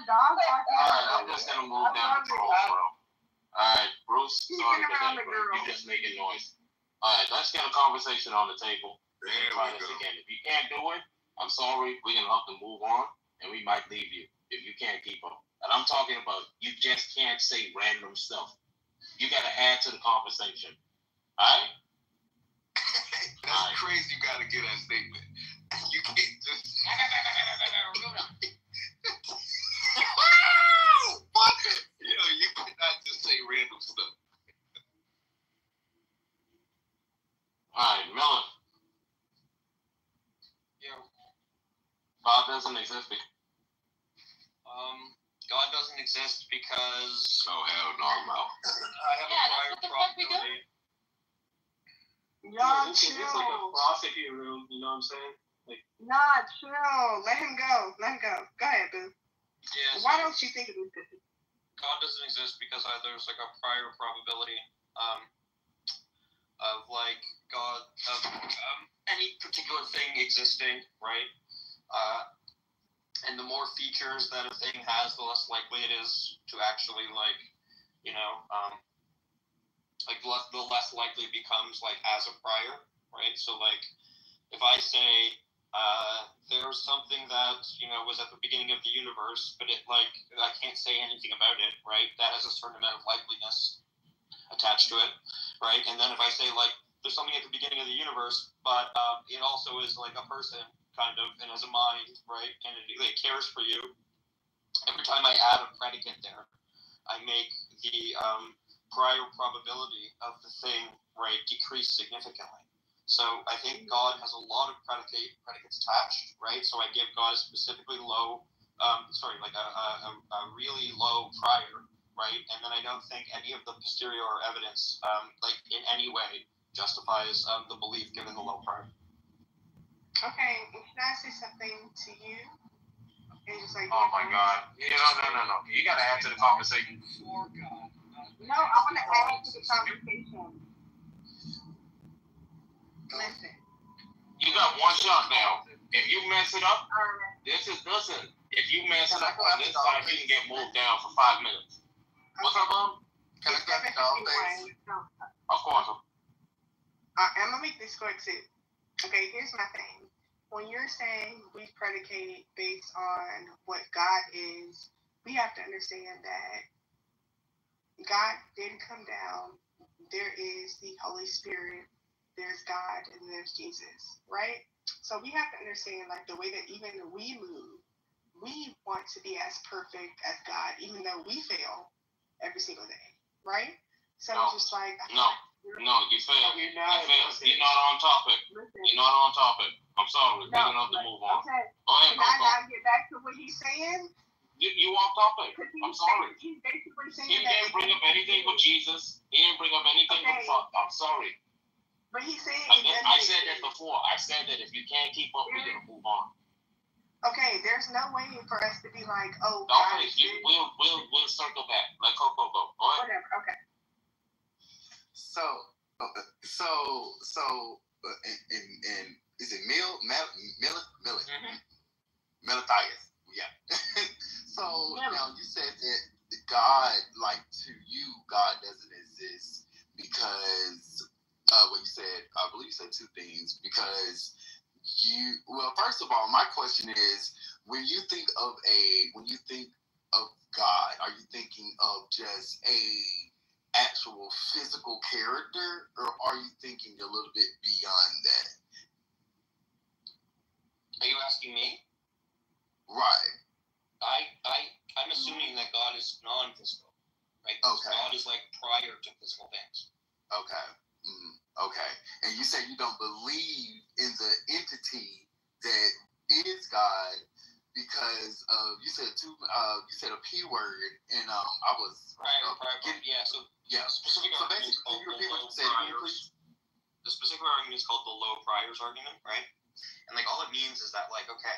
I'm just gonna move down the troll, bro. Alright, Bruce, sorry today, bro. You just making noise. Alright, let's get a conversation on the table. Try this again. If you can't do it, I'm sorry. We can have to move on, and we might leave you if you can't keep up. And I'm talking about you just can't say random stuff. You gotta add to the conversation. Alright? That's crazy. You gotta get that statement. You can't just. You cannot just say random stuff. Alright, Miller. Yeah. God doesn't exist. God doesn't exist because. Oh hell no, I'm out. I have a prior probability. Y'all It's like a chill. philosophy room, you know what I'm saying? Like, Nah, chill. Let him go. Go ahead, boo. Yeah, Why don't you think of this? God doesn't exist because there's like a prior probability of like God of any particular thing existing, right? And the more features that a thing has, the less likely it is to actually like, the less likely it becomes like as a prior, right? So like if I say there's something that was at the beginning of the universe, but it like I can't say anything about it, right? That has a certain amount of likeliness attached to it, right? And then if I say like there's something at the beginning of the universe, but it also is like a person, kind of, and has a mind, right? And it cares for you. Every time I add a predicate there, I make the prior probability of the thing, right, decrease significantly. So I think God has a lot of predicates attached, right? So I give God a specifically low, a really low prior, right? And then I don't think any of the posterior evidence, like in any way, justifies the belief given the low prior. Okay, can I say something to you? And just like, Oh my God! No! You gotta add to the conversation. No, I want to add to the conversation. Listen. You got one shot now. If you mess it up, listen. If you mess it up on this side, you can get moved down for 5 minutes. What's up, Mom? Can I get Dolphins? Of course. I'm gonna make this quick too. Okay, here's my thing. When you're saying we predicate based on what God is, we have to understand that God didn't come down. There is the Holy Spirit, there's God, and there's Jesus, right? So we have to understand, like, the way that even we move, we want to be as perfect as God, even though we fail every single day, right? So No. it's just like... No, you failed. You're not on topic. You're not on topic. I'm sorry. We're going to have to move on. Okay. Go ahead, Can I not get back to what he's saying? You off topic. I'm sorry. He's basically saying He didn't bring up anything with Jesus. He didn't bring up anything with fuck. I'm sorry. But he's saying... I said that before. I said that if you can't keep up, we're going to move on. Okay, there's no way for us to be like, oh... Okay, we'll circle back. Let Coco go. Go ahead. Whatever, okay. So, and is it Milithias? Yeah. So now you said that God, like to you, God doesn't exist because what you said. I believe you said two things. Because first of all, my question is, when you think of God, are you thinking of just a actual physical character, or are you thinking a little bit beyond that? Are you asking me? Right. I'm assuming that God is non-physical, right? Okay. God is like prior to physical things. Okay. Okay. And you say you don't believe in the entity that is God because you said a P word, and I was prior. Yeah. So specific argument is called the low priors. The specific argument is called the low priors argument, right? And like all it means is that like okay,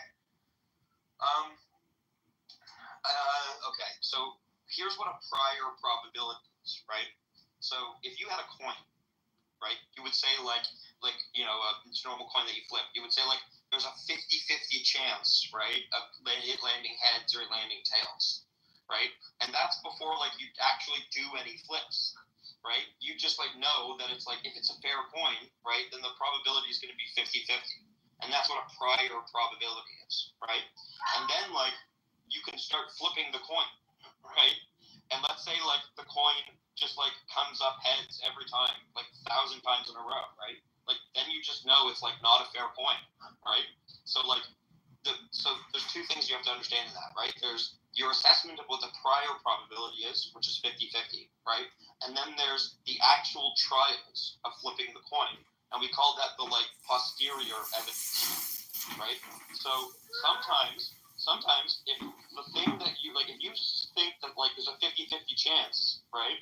so here's what a prior probability is, right? So if you had a coin, right, you would say like a normal coin that you flip, you would say like there's a 50-50 chance, right, of it landing heads or landing tails, right? And that's before like you actually do any flips, right? You just like know that it's like if it's a fair coin, right, then the probability is going to be 50-50. And that's what a prior probability is, right? And then like you can start flipping the coin, right? And let's say like the coin just like comes up heads every time, like 1,000 times in a row, right? Like then you just know it's like not a fair coin, right? So like so there's two things you have to understand in that, right? There's your assessment of what the prior probability is, which is 50-50, right? And then there's the actual trials of flipping the coin. And we call that the like posterior evidence, right? So sometimes if the thing that you like, if you think that like there's a 50-50 chance, right,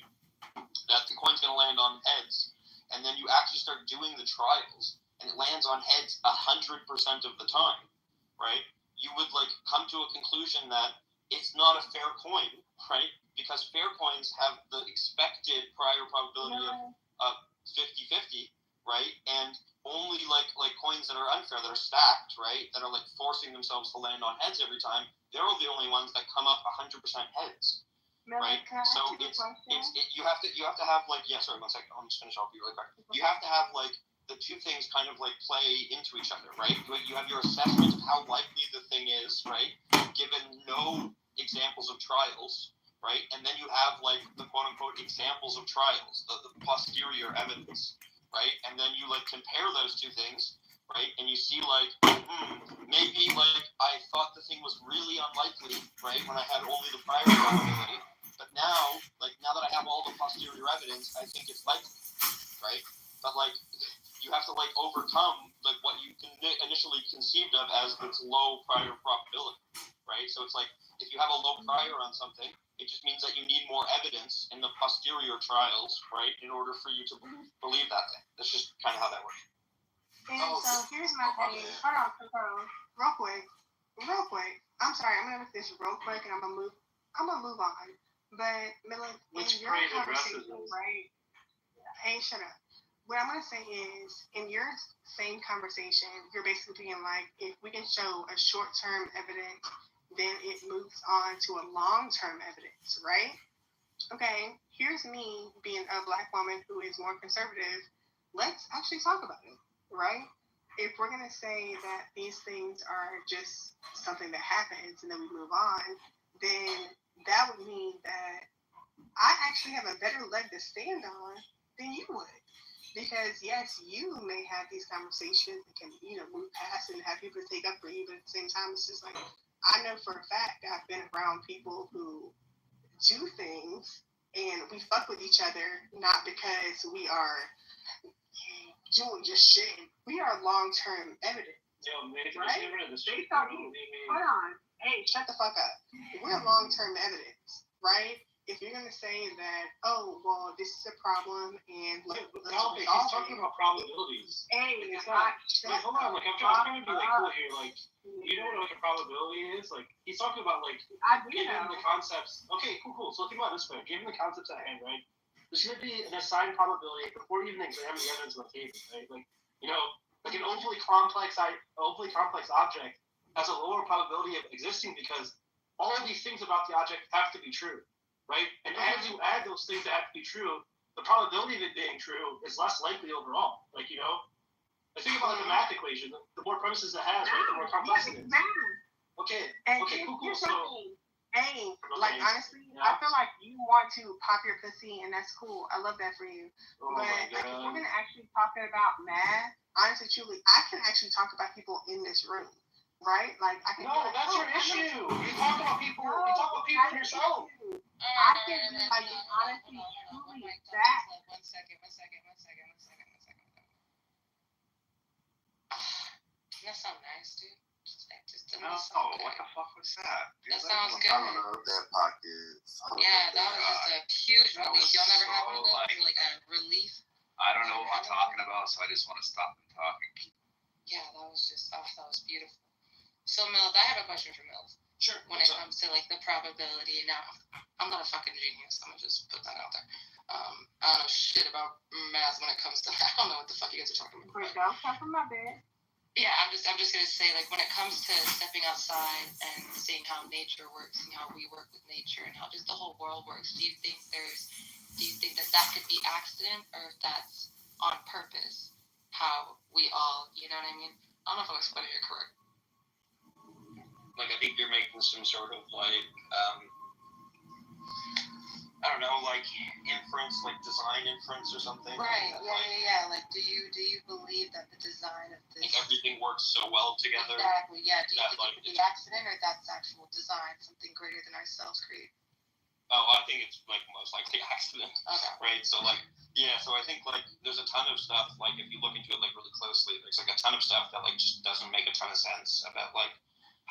that the coin's gonna land on heads, and then you actually start doing the trials and it lands on heads 100% of the time, right? You would like come to a conclusion that it's not a fair coin, right? Because fair coins have the expected prior probability of 50-50. Right, and only like coins that are unfair, that are stacked, right, that are like forcing themselves to land on heads every time, they're the only ones that come up 100% heads, right? So you have to have like sorry 1 second, I'll just finish off really quick. You have to have like the two things kind of like play into each other, right? You have your assessment of how likely the thing is, right, given no examples of trials, right, and then you have like the quote unquote examples of trials, the posterior evidence. right? And then you like compare those two things, right? And you see like, maybe like I thought the thing was really unlikely, right? When I had only the prior probability, but now that I have all the posterior evidence, I think it's likely, right? But like, you have to like overcome like what you initially conceived of as its low prior probability, right? So it's like if you have a low prior on something, it just means that you need more evidence in the posterior trials, right, in order for you to believe that thing. That's just kind of how that works. And so here's my thing. Hold on, real quick. I'm sorry, I'm gonna make this real quick, and I'm gonna move on. But Millen, in your conversation, right? Hey, shut up. What I'm gonna say is, in your same conversation, you're basically being like, if we can show a short-term evidence, then it moves on to a long-term evidence, right? Okay, here's me being a Black woman who is more conservative. Let's actually talk about it, right? If we're gonna say that these things are just something that happens and then we move on, then that would mean that I actually have a better leg to stand on than you would. Because yes, you may have these conversations that can, move past and have people take up for you, but at the same time, it's just like, I know for a fact I've been around people who do things and we fuck with each other, not because we are doing just shit. We are long-term evidence. Right? Hold on. Hey, shut the fuck up. We're long-term evidence, right? If you're going to say that, oh, well, this is a problem, and he's talking about probabilities. Hey, hold on, like, I'm trying to be, like, cool here, like, you know what, like, a probability is? Like, he's talking about, like, given the concepts. Okay, cool. So think about it this way. Given the concepts at hand, right, there's going to be an assigned probability before you even examine the evidence on the table, right? Like, like an overly complex object has a lower probability of existing because all of these things about the object have to be true. Right? And as you add those things that have to be true, the probability of it being true is less likely overall. Like, I think about like a math equation. The more premises it has, right, the more complex it is. Okay, cool. So, honestly, I feel like you want to pop your pussy, and that's cool. I love that for you. But if we're going to actually talk about math, honestly, truly, I can actually talk about people in this room. Right? Like, I can. No, that's your issue. You talk about people. You talk about people yourself. I can be like, honestly, truly, that. One second. That sounds nice, dude. No, what the fuck was that? That sounds good. I don't know if that pockets. Yeah, that was just a huge relief. Y'all never had one of those? Like a relief? I don't know what I'm talking about, so I just want to stop them talking. Yeah, that was beautiful. So, Mills, I have a question for Mills. Sure. When it comes to like the probability, now I'm not a fucking genius. I'm gonna just put that out there. I don't know shit about math when it comes to that. I don't know what the fuck you guys are talking about. Don't come from my bed. Yeah, I'm just gonna say, like, when it comes to stepping outside and seeing how nature works and how we work with nature and how just the whole world works, do you think that could be accident or if that's on purpose? How we all, you know what I mean? I don't know if I'm explaining it correct. Like, I think you're making some sort of, like, I don't know, like, inference, like design inference or something. Right, yeah. Like, do you believe that the design of this... Like, everything works so well together? Exactly, yeah. Do you think it's the accident or that's actual design, something greater than ourselves create? Oh, I think it's, like, most likely accident. Okay. Right, so, like, yeah, so I think, like, there's a ton of stuff, like, if you look into it, like, really closely, there's, like, a ton of stuff that, like, just doesn't make a ton of sense about, like,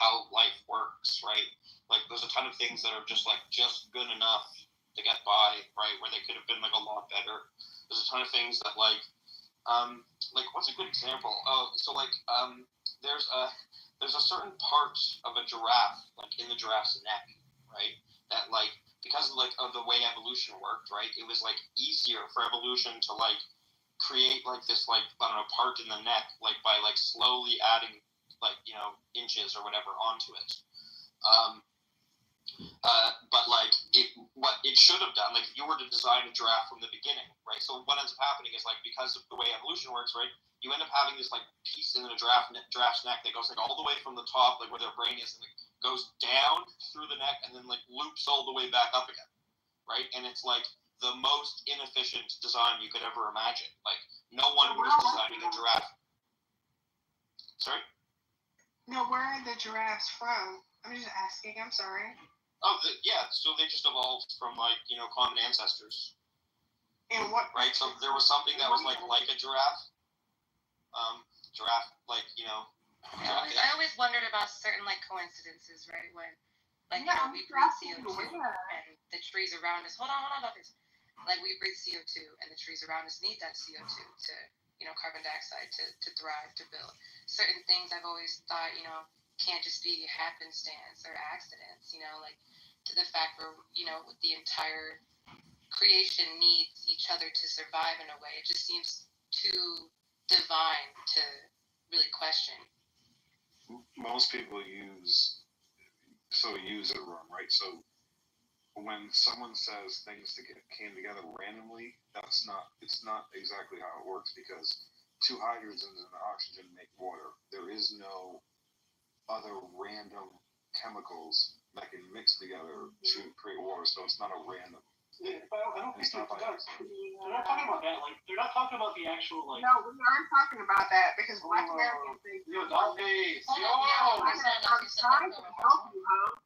how life works, right? Like, there's a ton of things that are just, like, just good enough to get by, right, where they could have been, like, a lot better. There's a ton of things that, like, what's a good example? Oh, so, like, there's a certain part of a giraffe, like, in the giraffe's neck, right, that, like, because of, like, of the way evolution worked, right, it was, like, easier for evolution to, like, create, like, this, like, I don't know, part in the neck, like, by, like, slowly adding, like, inches or whatever onto it. But, like, what it should have done, like, if you were to design a giraffe from the beginning, right, so what ends up happening is, like, because of the way evolution works, right, you end up having this, like, piece in the giraffe's neck that goes, like, all the way from the top, like, where their brain is, and it goes down through the neck and then, like, loops all the way back up again, right, and it's, like, the most inefficient design you could ever imagine. Like, no one was designing a giraffe. Sorry? No, where are the giraffes from? I'm just asking. I'm sorry. Oh, yeah. So they just evolved from like common ancestors. And what? Right. So there was something that was like a giraffe. Giraffe, like I always wondered about certain like coincidences, right? When like we breathe CO2 and the trees around us. Hold on about this. Like we breathe CO2 and the trees around us need that CO2 to carbon dioxide to thrive, to build. Certain things I've always thought, can't just be happenstance or accidents, like to the fact where, the entire creation needs each other to survive in a way. It just seems too divine to really question. Most people use it wrong, right? So when someone says things came together randomly, it's not exactly how it works, because two hydrogens and an oxygen make water. There is no other random chemicals that can mix together to create water, so it's not a random. Yeah, but I don't think they're not talking about that. Like, they're not talking about the actual, like... No, we aren't talking about that, because Black Americans think... Yo, Dollface! Yo! I'm trying to help you, huh?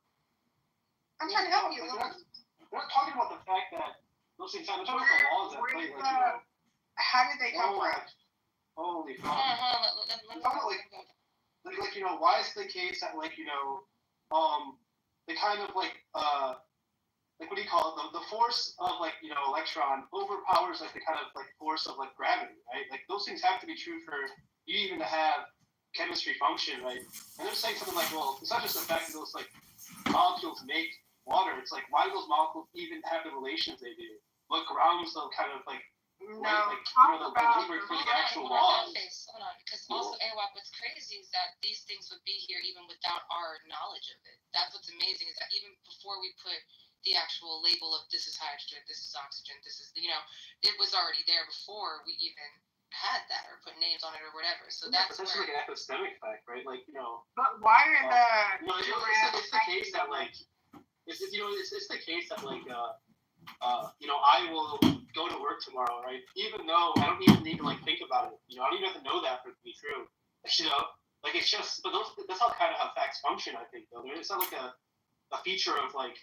I'm trying to help you. We're not talking about the fact that those things happen. We're talking about the laws that play. Like, how did they come from? Holy fuck. We're talking about, like, why is it the case that, like, they kind of, like, what do you call it? The force of, like, electron overpowers, like, the kind of, like, force of, like, gravity, right? Like, those things have to be true for you even to have chemistry function, right? And they're saying something like, well, it's not just the fact that those, like, molecules make water. It's like, why do those molecules even have the relations they do? What grounds them kind of, like, the labor for the actual laws? Hold on, because also, AWAC, what's crazy is that these things would be here even without our knowledge of it. That's what's amazing, is that even before we put the actual label of this is hydrogen, this is oxygen, this is, it was already there before we even had that or put names on it or whatever. So that's where... like an epistemic fact, right? Like, But why are the... it's the case that, like... It's the case that, like, I will go to work tomorrow, right? Even though I don't even need to, like, think about it. I don't even have to know that for it to be true. Like, it's just... But that's how kind of how facts function, I think, though. It's not like a feature of, like,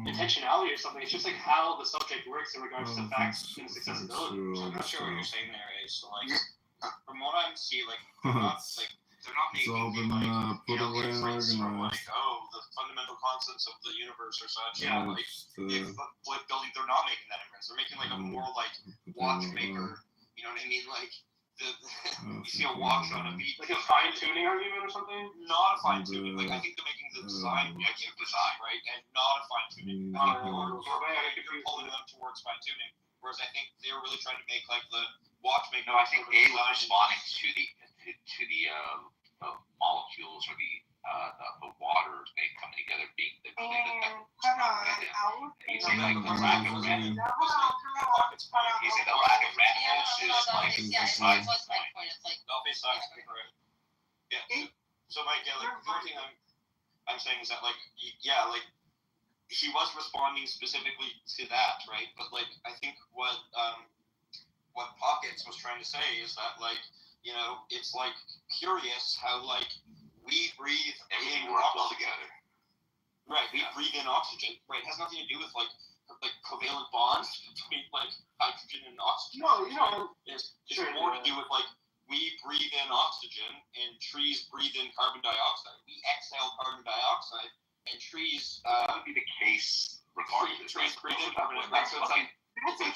intentionality or something. It's just, like, how the subject works in regards to facts and accessibility. I'm not sure what you're saying there, Ace. So, like, from what I see, like, they're not making put away and from, like, organized. the fundamental constants of the universe or such. Yeah, like, they're not making that inference. They're making, like, a more, like, watchmaker, you know what I mean? Like, you see a watch on a beat. Like a fine-tuning argument or something? Not a fine-tuning. Like, I think they're making the design, right? And not a fine-tuning. You're pulling them towards fine-tuning. Whereas I think they're really trying to make, like, the watchmaker. No, I think A was responding to the molecules or the waters coming together being the Hold on. He's saying like the lack of randomness. He's saying the lack of randomness is like besides the point. No, besides the correct. Yeah. So Mike, like the other thing I'm saying is that like like he was responding specifically to that, right? But like I think what Pockets was trying to say is that like it's like curious how like we breathe in oxygen together. Right, we breathe in oxygen. Right, it has nothing to do with like covalent bonds between like hydrogen and oxygen. No, it's more to do with like we breathe in oxygen and trees breathe in carbon dioxide. We exhale carbon dioxide and trees. That would be the case regardless. Trees breathe in carbon dioxide. So it's like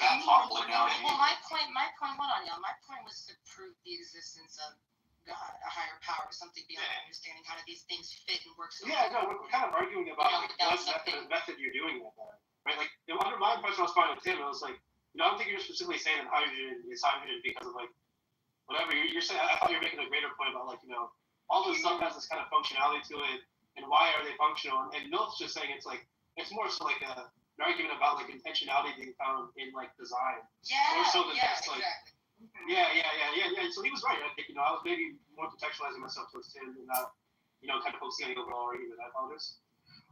that's possible now. Well, my point, hold on, y'all. My point was to prove the existence of God, a higher power, something beyond understanding how do these things fit and work. Yeah, no, we're kind of arguing about like, what method you're doing with that, right? Like, under my impression, I was fine with Tim. I was like, I don't think you're specifically saying that hydrogen is hydrogen because of like whatever you're saying. I thought you were making a greater point about like all this stuff has this kind of functionality to it, and why are they functional? And Milt's just saying it's like it's more so like an argument about like intentionality being found in like design. Yeah, more so than just, exactly. Like, Yeah. So he was right. I think I was maybe more contextualizing myself towards Tim and not, kind of focusing on the overall argument. I apologize.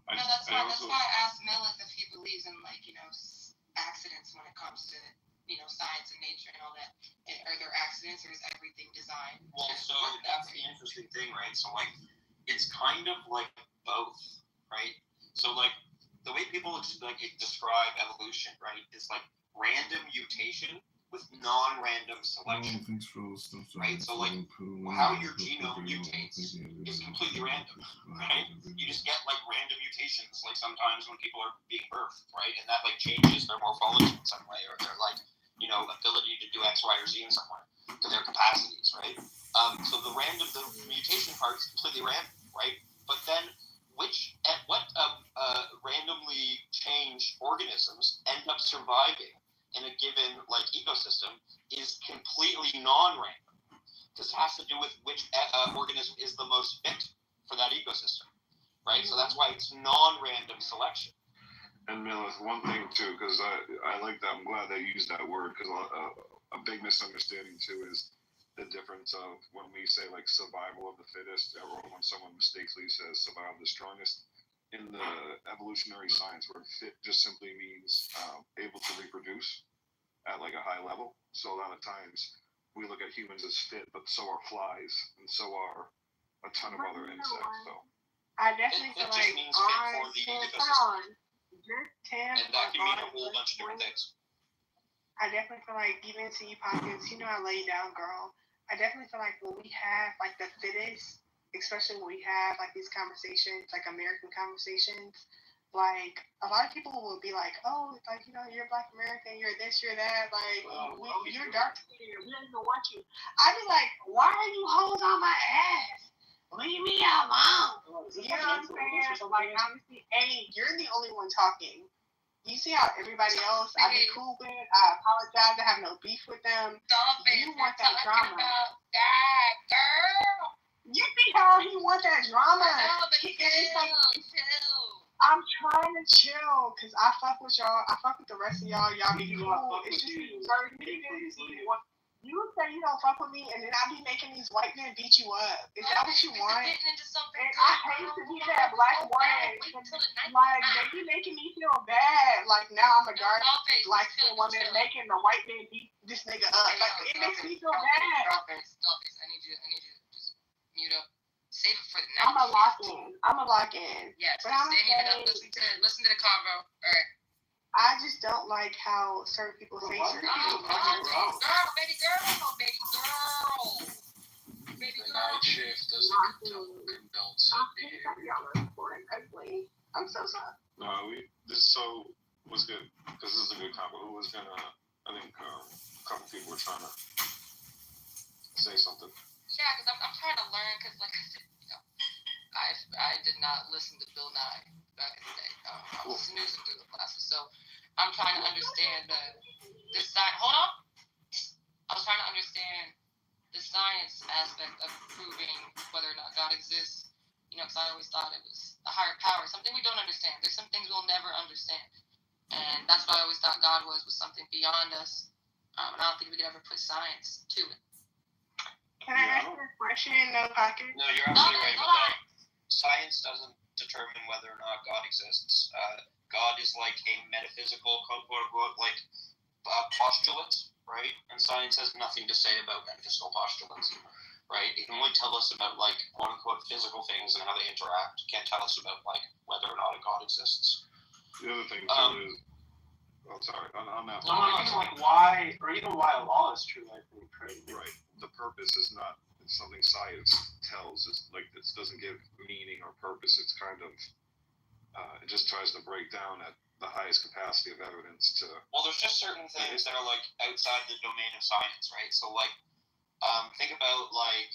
No, that's why I asked Millis if he believes in like accidents when it comes to, science and nature and all that? Are there accidents, or is everything designed? Well, so that's the interesting thing, right? So like, it's kind of like both, right? So like, the way people describe evolution, right, is like random mutation with non-random selection, right? So like, how your genome mutates is completely random, right? You just get like random mutations, like sometimes when people are being birthed, right, and that like changes their morphology in some way, or their like, ability to do X, Y, or Z in some way, to their capacities, right? So the mutation part is completely random, right? But then what randomly changed organisms end up surviving in a given like ecosystem is completely non-random, because it has to do with which organism is the most fit for that ecosystem, right? So that's why it's non-random selection. And Milith, one thing too, because I like that. I'm glad they used that word, because a big misunderstanding too is the difference of when we say like survival of the fittest, or when someone mistakenly says survival of the strongest. In the evolutionary science, where fit just simply means able to reproduce at like a high level. So a lot of times we look at humans as fit, but so are flies, and so are a ton of other insects. So I definitely feel like means fit for the ecosystem. And that can mean a whole bunch of different things. I definitely feel like, even to you pockets, I lay down, girl. I definitely feel like when we have like the fittest, especially when we have like these conversations, like American conversations, like a lot of people will be like, oh, like, you're Black American, you're this, you're that, like, you're dark skinned, we don't even want you. I'd be like, why are you hoes on my ass? Leave me alone. You know what I'm saying? Like, honestly, you're the only one talking. You see how everybody else I be cool with, I apologize, I have no beef with them. You want that drama. About that, girl. You see how he wants that drama? Chill. I'm trying to chill, because I fuck with y'all. I fuck with the rest of y'all. Y'all be cool. It's just certain niggas. You say you don't fuck with me, and then I be making these white men beat you up. Is that what you want? And I hate to be that black woman. Like, they be making me feel bad. Like, now I'm a dark black woman making the white man beat this nigga up. Like, it makes me feel bad. I need you to just mute up. Save it for the next. I'm a lock in. Yeah, but I'm saying, listen to the convo. All right. I just don't like how certain people say certain things. Baby girl. Night shift doesn't condone some behavior. I'm so sorry. No, was good, because this is a good combo. Who was gonna? I think a couple people were trying to say something. Yeah, because I'm trying to learn, because like I did not listen to Bill Nye back in the day. I was snoozing through the classes, so I'm trying to understand the science. Hold on. I was trying to understand the science aspect of proving whether or not God exists. Because I always thought it was a higher power, something we don't understand. There's some things we'll never understand, and that's what I always thought God was something beyond us. And I don't think we could ever put science to it. Can I ask you a question, No Pocket? No, you're absolutely right about that. Science doesn't determine whether or not God exists. God is like a metaphysical, quote unquote, like postulate, right? And science has nothing to say about metaphysical postulates, right? It can only tell us about like quote unquote physical things and how they interact. It can't tell us about like whether or not a God exists. The other thing too is, sorry, on that. No, like why, or even why a law is true, I think, right? Right. The purpose is not something science tells. It's like, it doesn't give meaning or purpose. It's kind of, it just tries to break down at the highest capacity of evidence to. Well, there's just certain things that are like outside the domain of science, right? So like, think about like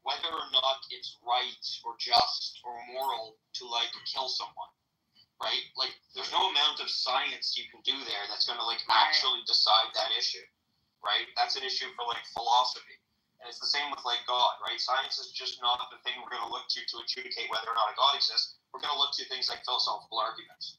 whether or not it's right or just or moral to like kill someone, right? Like, there's no amount of science you can do there that's going to like actually decide that issue, right? That's an issue for like philosophy. And it's the same with like God, right? Science is just not the thing we're going to look to adjudicate whether or not a God exists. We're going to look to things like philosophical arguments.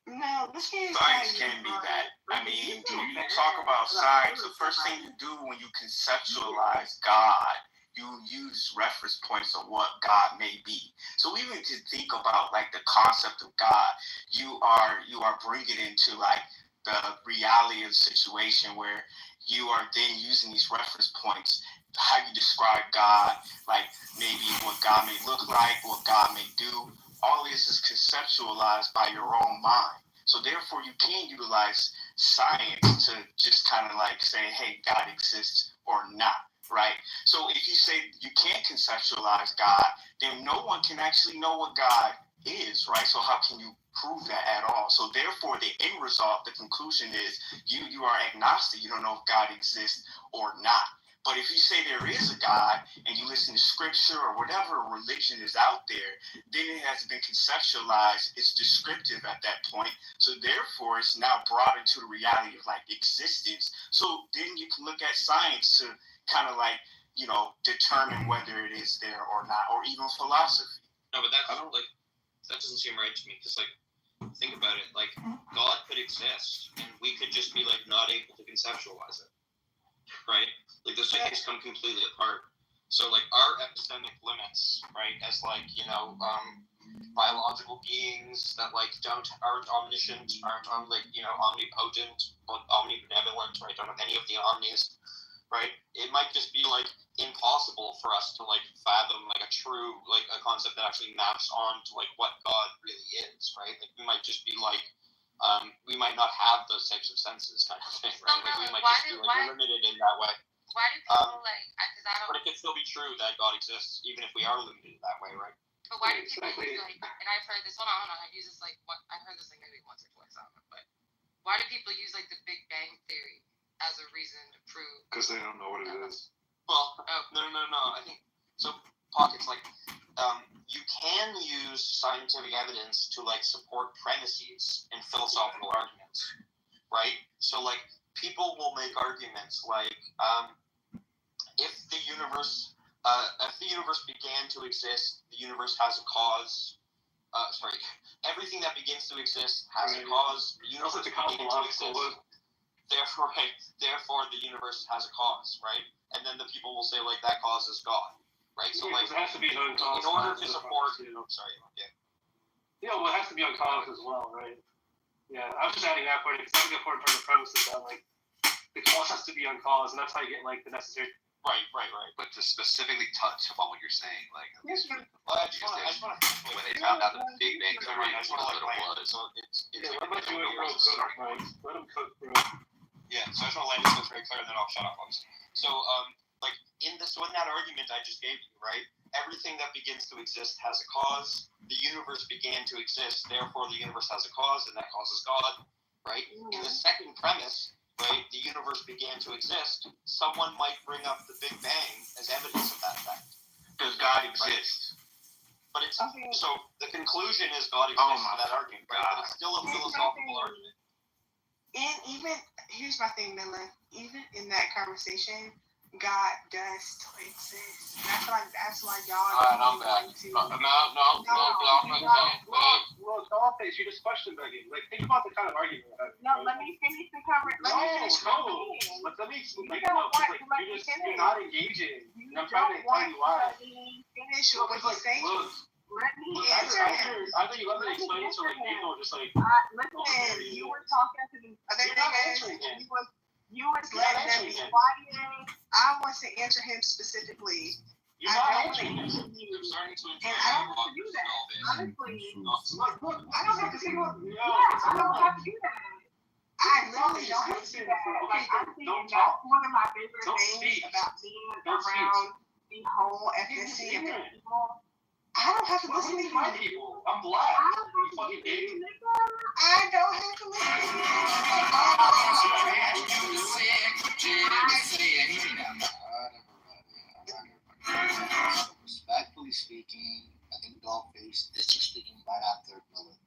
No, this is science can be that. I mean, when you talk about science, the first thing you do when you conceptualize God you use reference points of what God may be. So even to think about like the concept of God, you are bringing into like the reality of the situation where you are then using these reference points, how you describe God, like maybe what God may look like, what God may do. All this is conceptualized by your own mind. So therefore you can utilize science to just kind of like say, hey, God exists or not, right? So if you say you can't conceptualize God, then no one can actually know what God is, right? So how can you prove that at all? So therefore the end result, the conclusion is you are agnostic. You don't know if God exists or not. But if you say there is a God and you listen to scripture or whatever religion is out there, then it has been conceptualized. It's descriptive at that point. So therefore, it's now brought into the reality of like existence. So then you can look at science to kind of like, you know, determine whether it is there or not, or even philosophy. No, but that's like, that doesn't seem right to me. Because like, think about it. Like, God could exist, and we could just be like not able to conceptualize it, right? Like those two things come completely apart. So like our epistemic limits, right, as like, you know, biological beings that like aren't omniscient, aren't like, you know, omnipotent, but omnibenevolent, right, don't have any of the omnis, right? It might just be like impossible for us to like fathom like a true like a concept that actually maps on to like what God really is, right? Like we might just be like we might not have those types of senses kind of thing, right? Like we might just be like limited in that way. Why do people like? Because I don't. But it can still be true that God exists, even if we are limited that way, right? But why do people use like? And I've heard this. Hold on. I've used this like. I've heard this like maybe once or twice. I don't know. But why do people use like the Big Bang Theory as a reason to prove? Because they don't know what it is. Well, no. I think so. Pockets like you can use scientific evidence to like support premises and philosophical arguments, right? So like people will make arguments like if the universe began to exist, the universe has a cause. Everything that begins to exist has a cause. The universe began to exist. Therefore, the universe has a cause, right? And then the people will say like that cause is God, right? So like it has to be in order to support. Sorry, yeah. Yeah, well, it has to be on cause as well, right? Yeah, I was just adding that part because that's an important part of the premise is that like the cause has to be on cause, and that's how you get like the necessary. Right. But to specifically touch upon what you're saying, like I just want to when they found out that the Big Bang Theory was what it was. So it's Yeah, let them do it real quick, Mike. Let them cook, bro. Yeah, so I just want to land this very clear, and then I'll shut up. So like in that argument I just gave you, right? Everything that begins to exist has a cause. The universe began to exist, therefore the universe has a cause, and that cause is God, right? In the second premise, right, the universe began to exist, someone might bring up the Big Bang as evidence of that fact. Does God exist? But it's so the conclusion is God exists for that argument, right? But it's still a philosophical argument. And even here's my thing, Miller. Even in that conversation, God does still exist. And I feel like that's why y'all. Alright, I'm back. Well, Dollface, you just questioned Becky. Like, think about the kind of argument we're having. No, let me finish the conversation. Let me explain. You're not engaging. And I'm trying to tell you why. Finish what he's saying. Let me answer him. I think you let me explain it so like people are just like. Listen, you were talking to the other niggas. You was letting them be quiet. I want to answer him specifically. You're not answering him. You're starting to And I don't have to do that. Honestly, look, I don't have to do that. Yeah, I don't have to do that. I literally don't have to do that. Like, I think that's one of my favorite things about being around the whole ethnicity of people. I don't have to listen to you. I'm black. I don't have to listen to you, nigga. I don't have to listen to you. Respectfully speaking, I think Dollface is just speaking right after Miller.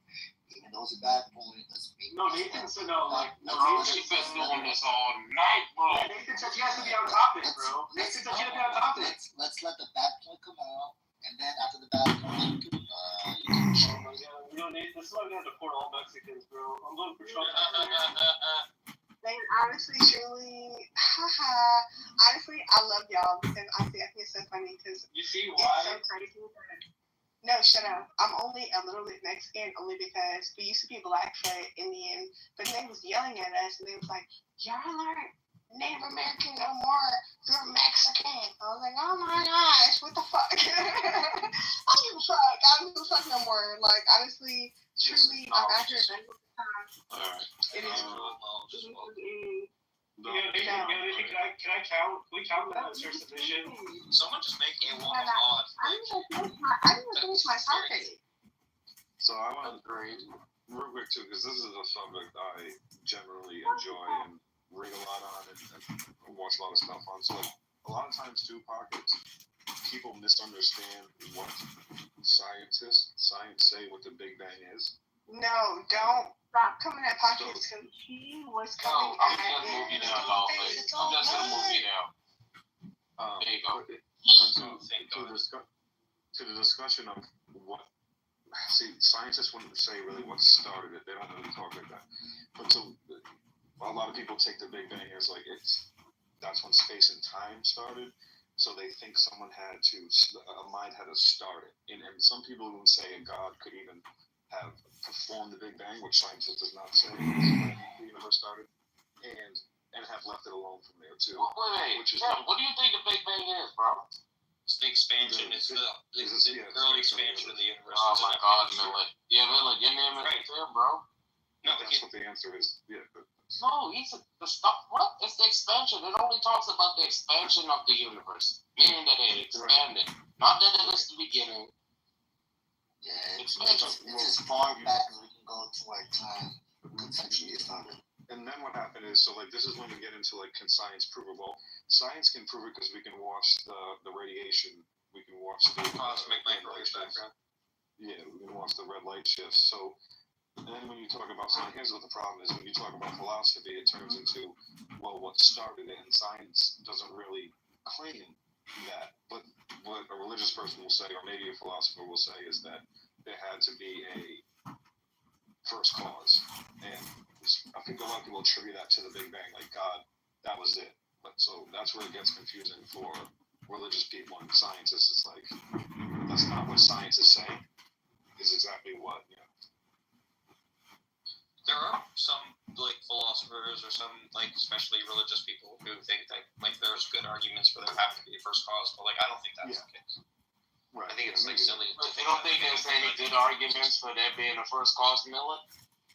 Even though it's a bad point, let's make No, Nathan said no. Like, Nathan's been doing this all night, bro. Nathan said she has to be on topic, bro. Nathan said she has to be on topic. Let's let the bad point come out, and then after the bad point, you can Nathan, this is why we have to deport all Mexicans, bro. I'm voting for Trump. And honestly, truly, honestly, I love y'all because I think it's so funny because You see it's why? so crazy. No, shut up. I'm only a little bit Mexican only because we used to be Blackfoot Indian, but they was yelling at us and they was like, y'all aren't Native American no more. You're Mexican. I was like, oh my gosh, what the fuck? I don't give a fuck. I don't give a fuck no more. Like, honestly, truly, I'm out here at the time. Alright. It is. Can I count? Can we count that as your submission? Someone just make A1 a mod. I didn't finish my topic. So I want to real quick too, because this is a subject I generally enjoy and read a lot on and watch a lot of stuff on. So a lot of times too, pockets, people misunderstand what science say what the Big Bang is. No, don't stop coming at pockets because he was coming I'm at just moving it. down, Dolphin. I'm just gonna move you down. There you go. To the discussion of what, see, scientists wouldn't say really what started it. They don't really talk like that. But to a lot of people take the Big Bang as like that's when space and time started. So they think someone a mind had to start it. And some people even say a God could even have performed the Big Bang, which scientists does not say when the universe started, and have left it alone from there too. Wait, which is what do you think the Big Bang is, bro? It's the expansion. It's the early expansion of the universe. Oh my God, Millet. Yeah, Millet, your name is right there, bro. No, that's what the answer is. Yeah. No, the stuff. What? It's the expansion. It only talks about the expansion of the universe, meaning that it expanded, not that it is the beginning. Yeah, it's as far back as we can go to where time conceptually started. And then what happened is, so like this is when we get into like, can science prove it? Well, science can prove it because we can watch the radiation. We can watch the cosmic microwave background. Yeah, we can watch the red light shifts. So then when you talk about science, here's what the problem is. When you talk about philosophy, it turns into, well, what started it? And science doesn't really claim that. But what a religious person will say, or maybe a philosopher will say, is that there had to be a first cause. And I think a lot of people attribute that to the Big Bang, like God, that was it. But so that's where it gets confusing for religious people and scientists. It's like, that's not what science is saying, is exactly what, you know. There are some like philosophers or some like especially religious people who think that like there's good arguments for there have to be a first cause, but like I don't think that's the case. Right. I think it's like silly. You don't think there's any good arguments for there being a first cause, Millet?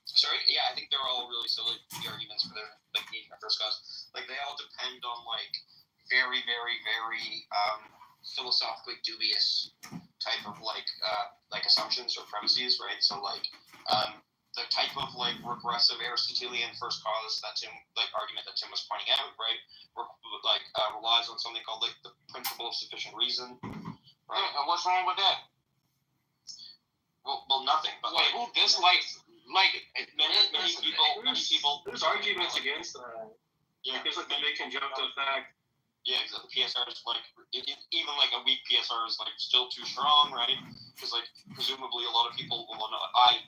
Sorry, yeah, I think they're all really silly, the arguments for there like being a first cause. Like they all depend on like very, very, very philosophically dubious type of like assumptions or premises, right? So like the type of like regressive Aristotelian first cause that Tim argument that Tim was pointing out, right? Relies on something called like the principle of sufficient reason, right? And what's wrong with that? Well, nothing. But like who dislikes many people. There's arguments against that. Yeah, because like the big conjunctive effect. Yeah, exactly. The PSR is like even like a weak PSR is like still too strong, right? Because like presumably a lot of people will know. I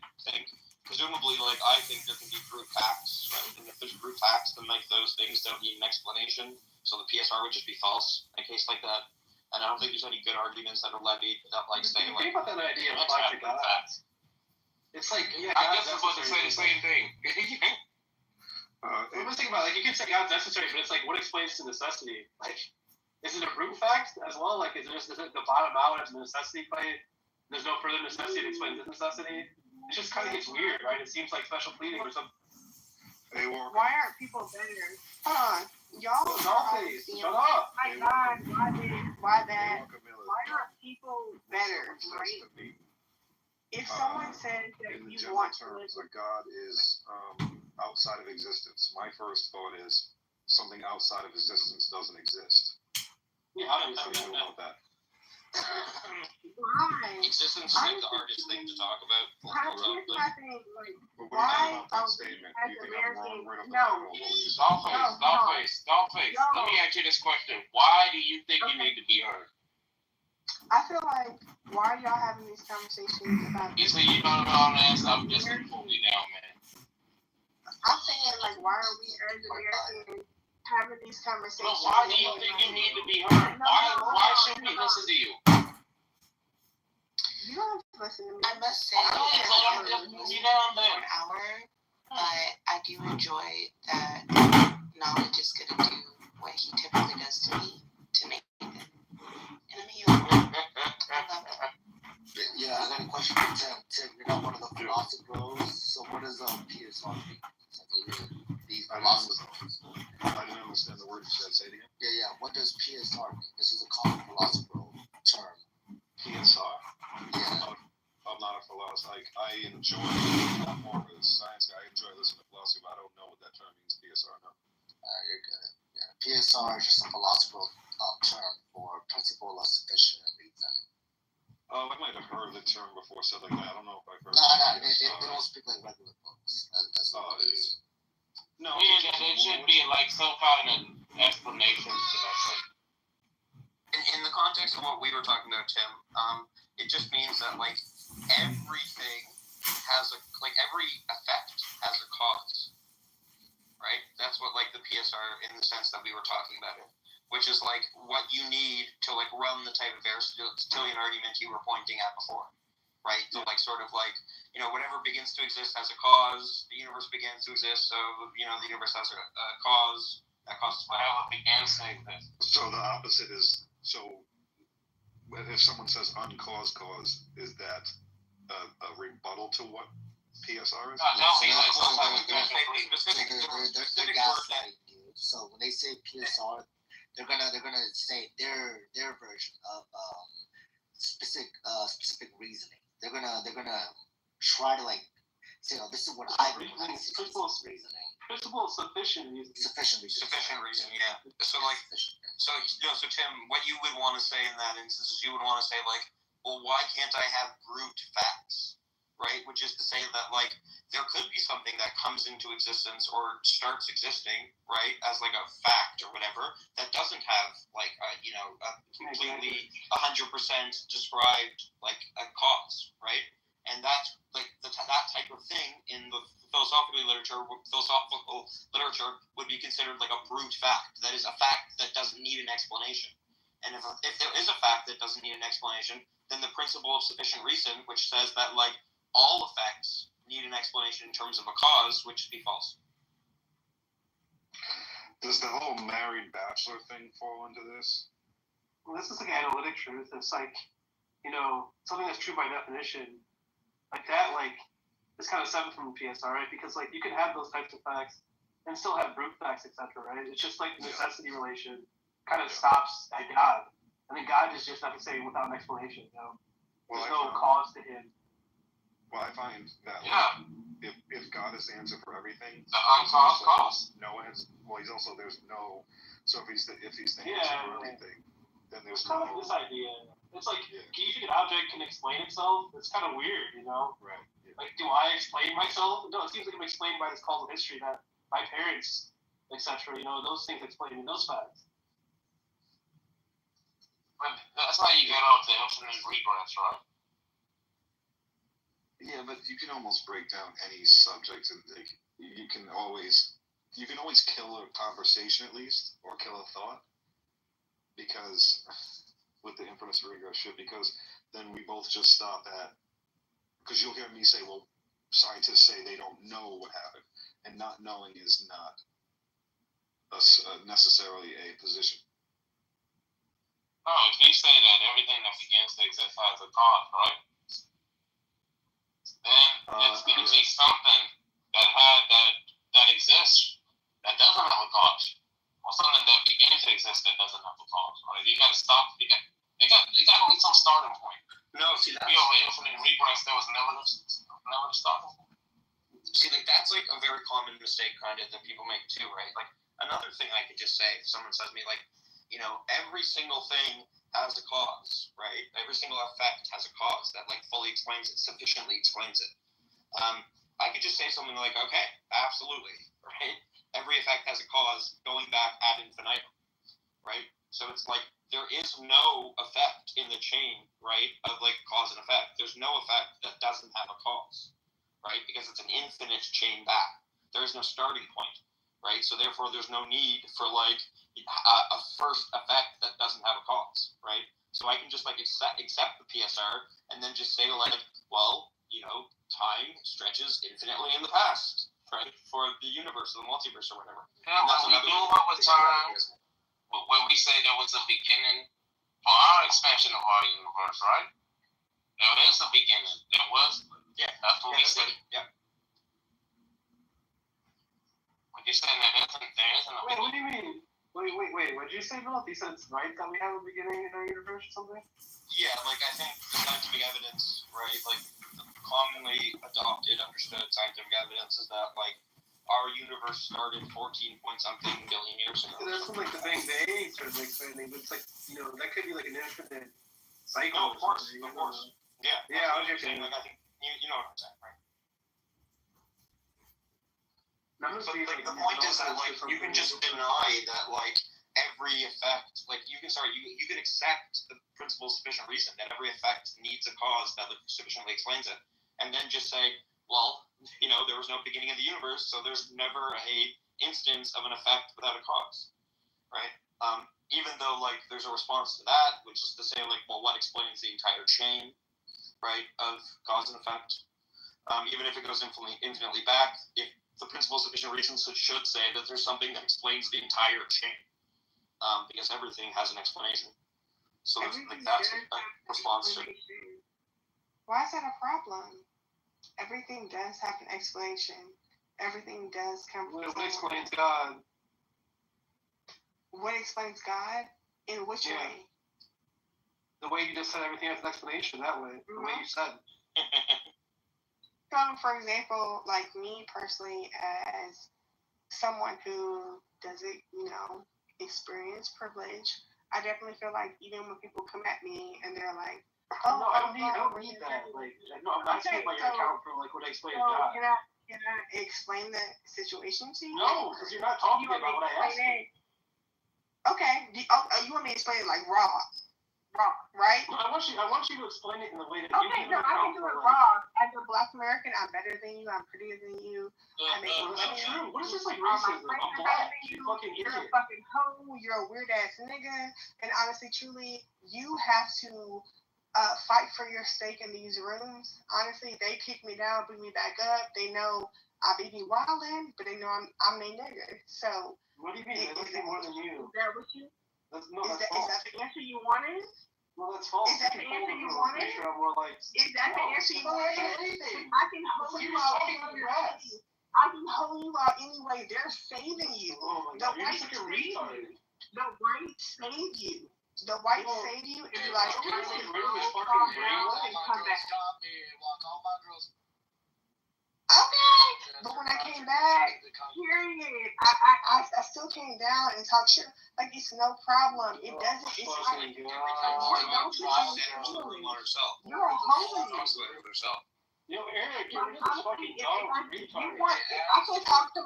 think there can be brute facts, right? And if there's brute facts, then like those things don't need an explanation. So the PSR would just be false in a case like that. And I don't think there's any good arguments that are levied that like say like. Think about that idea of like the God. It's like I guess I'm about to say the same thing. I was thinking about like you can say God's necessary, but it's like what explains the necessity? Like, is it a brute fact as well? Like, is it the bottom out as a necessity play? There's no further necessity to explain this necessity. It just kind of gets weird, right? It seems like special pleading or something. Why aren't people better? Y'all Dollface, shut up. My God, why that? Why aren't people better, right? If someone says that in the you general want to live terms, like God is outside of existence. My first thought is something outside of existence doesn't exist. Yeah, how do you feel about that? Why? Existence is like the hardest thing to talk about. Here's my thing, like, But why about that are we statement? as Do you think I'm wrong Americans? right off the No. bat, or what would you say? Dollface. Let me ask you this question. Why do you think you need to be heard? I feel like, why are y'all having these conversations about You say you don't know how to answer. I'm just pulling you down, man. I'm saying saying, like, why are we as Americans having these conversations? But why do you think you need to be heard? Why should we listen to you? You don't have to listen to me. I must say, for an hour, but I do enjoy that knowledge is going to do what he typically does to me to make it. And I'm healing. I love it. Yeah, I got a question for Tim. Tim, you're not one of the philosophers, so what does PSR mean? These philosophers. I didn't understand the word you said. Say it again. Yeah. What does PSR mean? This is a common philosopher term. PSR? Yeah. I'm not a philosopher. I enjoy, I'm more of a science guy. I enjoy listening to philosophy, but I don't know what that term means, PSR. No. You're good. Yeah. PSR is just a philosophical term for principle of sufficient reason. Oh, I might have heard the term before, said like that. I don't know if I've heard They don't speak like regular books. That's what it is. No, there should be like some kind of explanation to that thing. In the context of what we were talking about, Tim, it just means that like everything has every effect has a cause, right? That's what like the PSR in the sense that we were talking about it, which is like what you need to like run the type of Aristotelian argument you were pointing at before, right? So like sort of like, you know, whatever begins to exist has a cause. The universe begins to exist, so you know the universe has a cause. That causes whatever begins to exist. So the opposite is if someone says uncaused cause, is that a rebuttal to what PSR is? So when they say PSR, they're gonna say their version of specific reasoning. They're gonna try to like say, oh, this is what I believe. Reasoning. Principle of sufficient reason. Sufficient reason, yeah. So like, so Tim, what you would want to say in that instance is you would want to say like, well, why can't I have brute facts, right? Which is to say that like there could be something that comes into existence or starts existing, right, as like a fact or whatever that doesn't have like a completely 100% described like a cause, right? And that's like that type of thing in the philosophical literature would be considered like a brute fact. That is a fact that doesn't need an explanation. And if there is a fact that doesn't need an explanation, then the principle of sufficient reason, which says that like all effects need an explanation in terms of a cause, which would be false. Does the whole married bachelor thing fall into this? Well, this is like analytic truth. It's like, you know, something that's true by definition. Like that, like, it's kind of separate from the PSR, right? Because, like, you can have those types of facts and still have brute facts, etc., right? It's just like the necessity relation kind of stops at God. And then God is just not to say without an explanation, you know? There's no cause to him. Well, I find that if God is the answer for everything, the uncaused cause. He's also there's no. So if he's the answer for everything, then there's kind of this idea. It's like, do you think an object can explain itself? It's kind of weird, you know? Right. Yeah. Like, do I explain myself? No, it seems like I'm explained by this causal history that my parents, etc., you know, those things explain in those facts. But that's how you get out the infinite regress, right? Yeah, but you can almost break down any subject, and like, you can always kill a conversation at least, or kill a thought, because with the infinite regress shit, because then we both just stop at, because you'll hear me say, well, scientists say they don't know what happened, and not knowing is not necessarily a position. No, if you say that everything that begins to exist has a cause, right? Then it's going to be something that exists that doesn't have a cause, or something that begins to exist that doesn't have a cause, right? You got to stop. They got to reach some starting point. No, see that. Infinite regress, there was never the starting point. See, like that's like a very common mistake, kind of, that people make too, right? Like another thing I could just say, if someone says to me, like, you know, every single thing has a cause, right? Every single effect has a cause that like fully explains it, sufficiently explains it. I could just say something like, okay, absolutely, right? Every effect has a cause going back ad infinitum, right? So it's like there is no effect in the chain, right, of like cause and effect. There's no effect that doesn't have a cause, right? Because it's an infinite chain back. there is no starting point, right? So therefore, there's no need for like a first effect that doesn't have a cause, right? So I can just like accept the PSR and then just say like, well, you know, time stretches infinitely in the past, right? For the universe or the multiverse or whatever. Yeah, when we move up with time, when we say there was a beginning for our expansion of our universe, right? There is a beginning. There was, yeah, that's what we say. Yeah. When you say there isn't a Wait, what do you mean? Wait. What did you say, Bill? You said it's right that we have a beginning in our universe or something? Yeah, like I think the scientific evidence, right? Like the commonly adopted, understood scientific evidence is that like our universe started 14 point something billion years ago. There's some like the Big Bang sort of expanding, but it's like, you know, that could be like an infinite cycle. No, of course. Yeah. Yeah, I was just saying. saying. Like I think you know what I'm saying, right? But like the point is that like you can just deny that like every effect, like you can accept the principle of sufficient reason that every effect needs a cause that sufficiently explains it, and then just say, well, you know, there was no beginning of the universe, so there's never a instance of an effect without a cause, right? Even though like there's a response to that, which is to say like, well, what explains the entire chain, right, of cause and effect? Even if it goes infinitely back, if the principle of sufficient reason should say that there's something that explains the entire chain, because everything has an explanation. So like that's a response to it. Why is that a problem? Everything does have an explanation. Everything does come from What explains God? What explains God? In which way? The way you just said everything has an explanation, that way. The way you said. So, for example, like me personally, as someone who doesn't, you know, experience privilege, I definitely feel like even when people come at me and they're like, "Oh, no, I don't need that." Like, no, I'm not saying about your account for like what I explained to God. Can I explain the situation to you? No, because you're not talking about what I asked you. Okay. You want me to explain it like raw, right? No, I want you to explain it in the way that okay, you no, I can do it raw. As a Black American, I'm better than you. I'm prettier than you. I make that's not true. What is this like all racism? my I'm friends are black. better than You fucking You're idiot. a fucking hoe. You're a weird ass nigga. And honestly, truly, you have to fight for your stake in these rooms. Honestly, they kick me down, bring me back up. They know I be wildin', but they know I'm a nigga. So what do you mean? They look more than you. Is that what you? That's Is that the answer you wanted? Well, that's false. Is that the answer you wanted? Is that the answer you wanted? I can hold you out anyway. I can hold you out anyway. They're saving you. Oh my God, you're just like a retard. The whites save you. The whites save you and be like, come back. Okay, but when I came back, period, I still came down and talked shit. Like, it's no problem. It doesn't. It's like, you're a holy. Yo, Eric, you're just a fucking dumb retard. I can talk to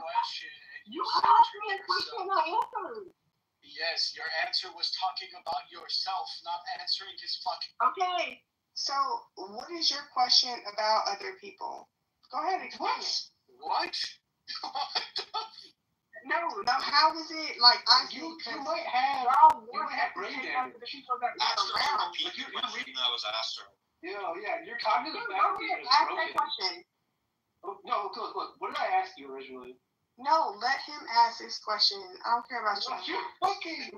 you. Asked me a question and I answered. Yes, your answer was talking about yourself, not answering his fucking. Okay, so what is your question about other people? Go ahead, explain it. What? No, how is it like you might have brain damage. That was asked. Yeah, your cognitive faculty is broken. Question. No, look, what did I ask you originally? No, let him ask his question. I don't care about you. You're fucking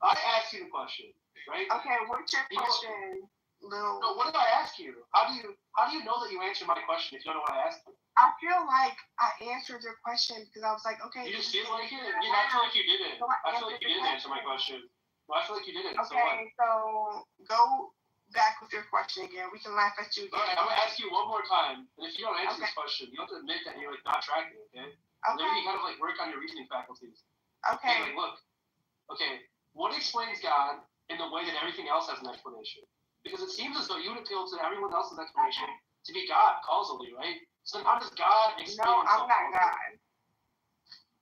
I asked you the question, right? Okay, what's your question? No, what did I ask you? How do you know that you answered my question if you don't know what I asked you? I feel like I answered your question because I was like, okay. You just feel like it? I feel like you didn't. I feel like you didn't answer my question. Well, I feel like you didn't. Okay, so go back with your question again. We can laugh at you again. Alright, I'm gonna ask you one more time. And if you don't answer this question, you have to admit that you're like not tracking, okay? And then you gotta like work on your reasoning faculties. Okay. Like, look. Okay, what explains God in the way that everything else has an explanation? Because it seems as though you would appeal to everyone else's explanation to be God, causally, right? So then how does God explain himself? No, I'm not God.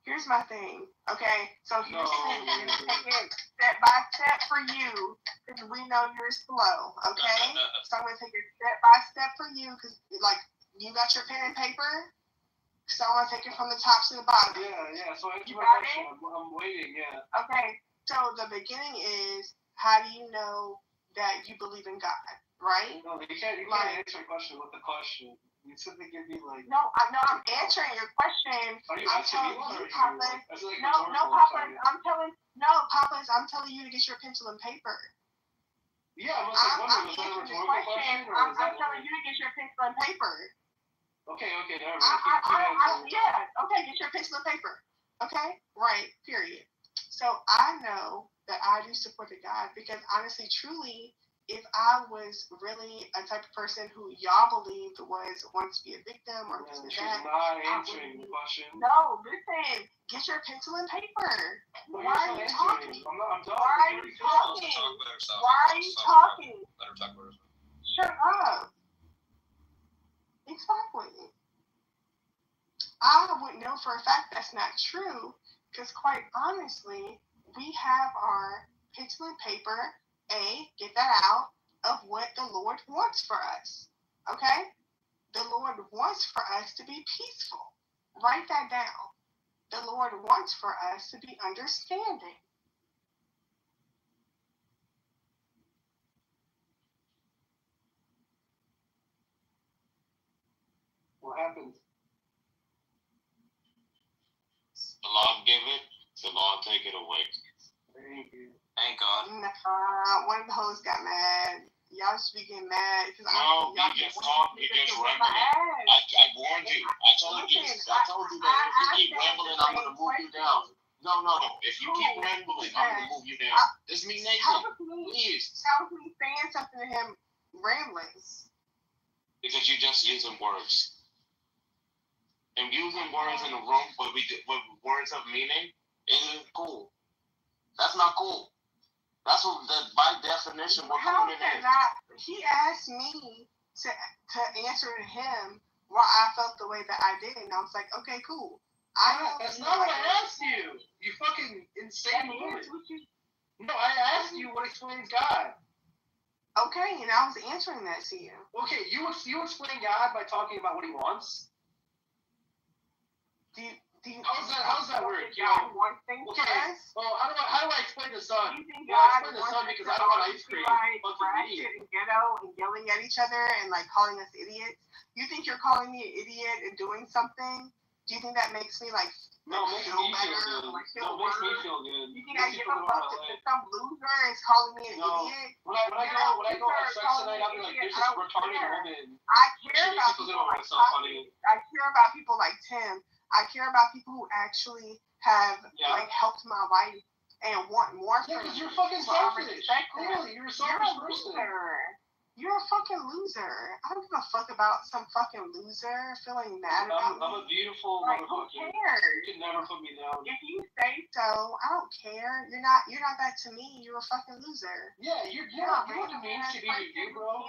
Here's my thing, okay? So here's the thing. We're going to take it step by step for you because we know you're slow, okay? So I'm going to take it step by step for you because, like, You got your pen and paper? So I want to take it from the top to the bottom. Yeah. So answer You my got question. it? I'm waiting. Yeah. Okay. So the beginning is, how do you know that you believe in God? Right? No, you can't answer a question with a question. You simply give me like. No, I'm answering your question. Are you I'm asking telling me you, Papa. like No, Papa's. I'm telling you to get your pencil and paper. Yeah, I'm answering the question. I'm telling you to get your pencil and paper. Okay, never mind. Okay, get your pencil and paper. Okay, right. Period. So I know that I do support the God because honestly, truly, if I was really a type of person who y'all believed wants to be a victim or this and that, not answering the question. No, listen. Get your pencil and paper. Well, Why are you talking? I'm done. Why are you talking? Why are you talking? Let her talk about herself. Shut up. Exactly. I would know for a fact that's not true because, quite honestly, we have our pencil and paper. Get that out of what the Lord wants for us. Okay? The Lord wants for us to be peaceful. Write that down. The Lord wants for us to be understanding. What happens? The Lord give it, the Lord take it away. Thank you. Thank God. One of the hoes got mad. Y'all should be getting mad. No, you just rambling. I warned you. I told you that if you keep rambling, I'm going to move you down. No. If you keep rambling, I'm going to move you down. This me, Nathan. Please. How was me saying something to him rambling? Because you're just using words. And using words in a room with words of meaning isn't cool. That's not cool. That's what, by definition, what How cool it can is. He asked me to answer to him why I felt the way that I did, and I was like, okay, cool. That's not what I asked you. You fucking insane woman. No, I asked you what explains God. Okay, and I was answering that to you. Okay, you explain God by talking about what he wants. How does that work? God wants things for okay. us? Well, how do I explain the sun? You think I explain the sun because I don't want ice cream. Like ratchet and ghetto and yelling at each other and like calling us idiots? You think you're calling me an idiot and doing something? Do you think that makes me like No, it makes me feel good. Like, No, it makes me feel good. You think I give a fuck if some loser is calling me an idiot? When I go have sex tonight, I'll be like, there's this retarded woman. I care about people like Tommy. I care about people like Tim. I care about people who actually have like helped my life and want more from me. Yeah, because you're fucking selfish. Clearly, you're a selfish person. You're a fucking loser. I don't give a fuck about some fucking loser feeling mad about me. I'm a beautiful motherfucker. Who cares? You can never put me down. If you say so, I don't care. You're not that to me. You're a fucking loser. Yeah, you know what it means to be you, bro.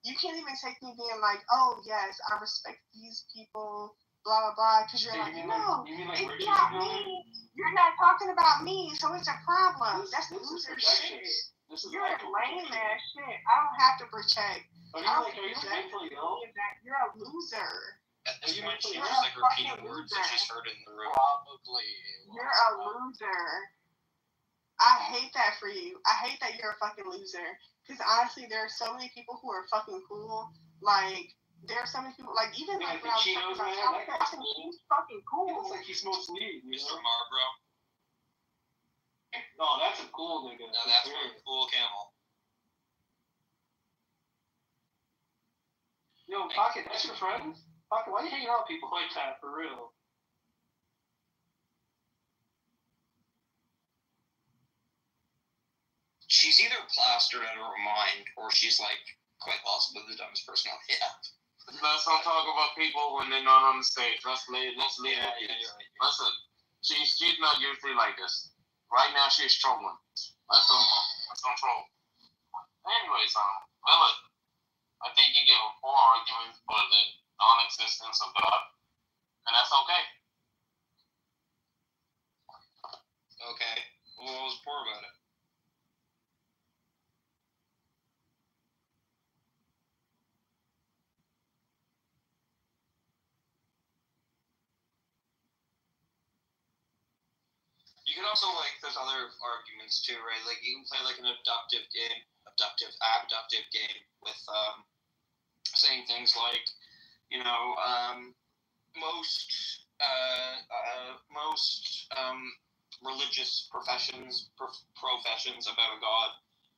You can't even take me being like, oh yes, I respect these people, blah blah blah, because you're like, no, it's not me. You're not talking about me, so it's a problem. That's loser shit. You're lame ass shit. I don't have to protect. Are you mentally ill? You're a loser. At this point, she was like repeating words that she's heard in the room. Probably. You're a loser. I hate that for you. I hate that you're a fucking loser. Because honestly, there are so many people who are fucking cool. Like, there are so many people, like, even like when I was talking about Alex, she's fucking cool. It's like he smokes weed, you Mr. know? Marlboro. No, that's a cool nigga. No, that's a cool camel. Yo, Pocket, that's your friend? Pocket, why are you hanging out with people like that, for real? She's either plastered out of her mind, or she's like quite possibly the dumbest person on the app. Let's not talk about people when they're not on the stage. Let's leave it. Right. Listen, she's not usually like this. Right now, she's trolling. Let's don't troll. Anyways, Lilith, I think you gave a poor argument for the non-existence of God, and that's okay. Okay. Well, what was poor about it? You can also there's other arguments too, right? Like you can play like an abductive game with saying things like, most religious professions about a god,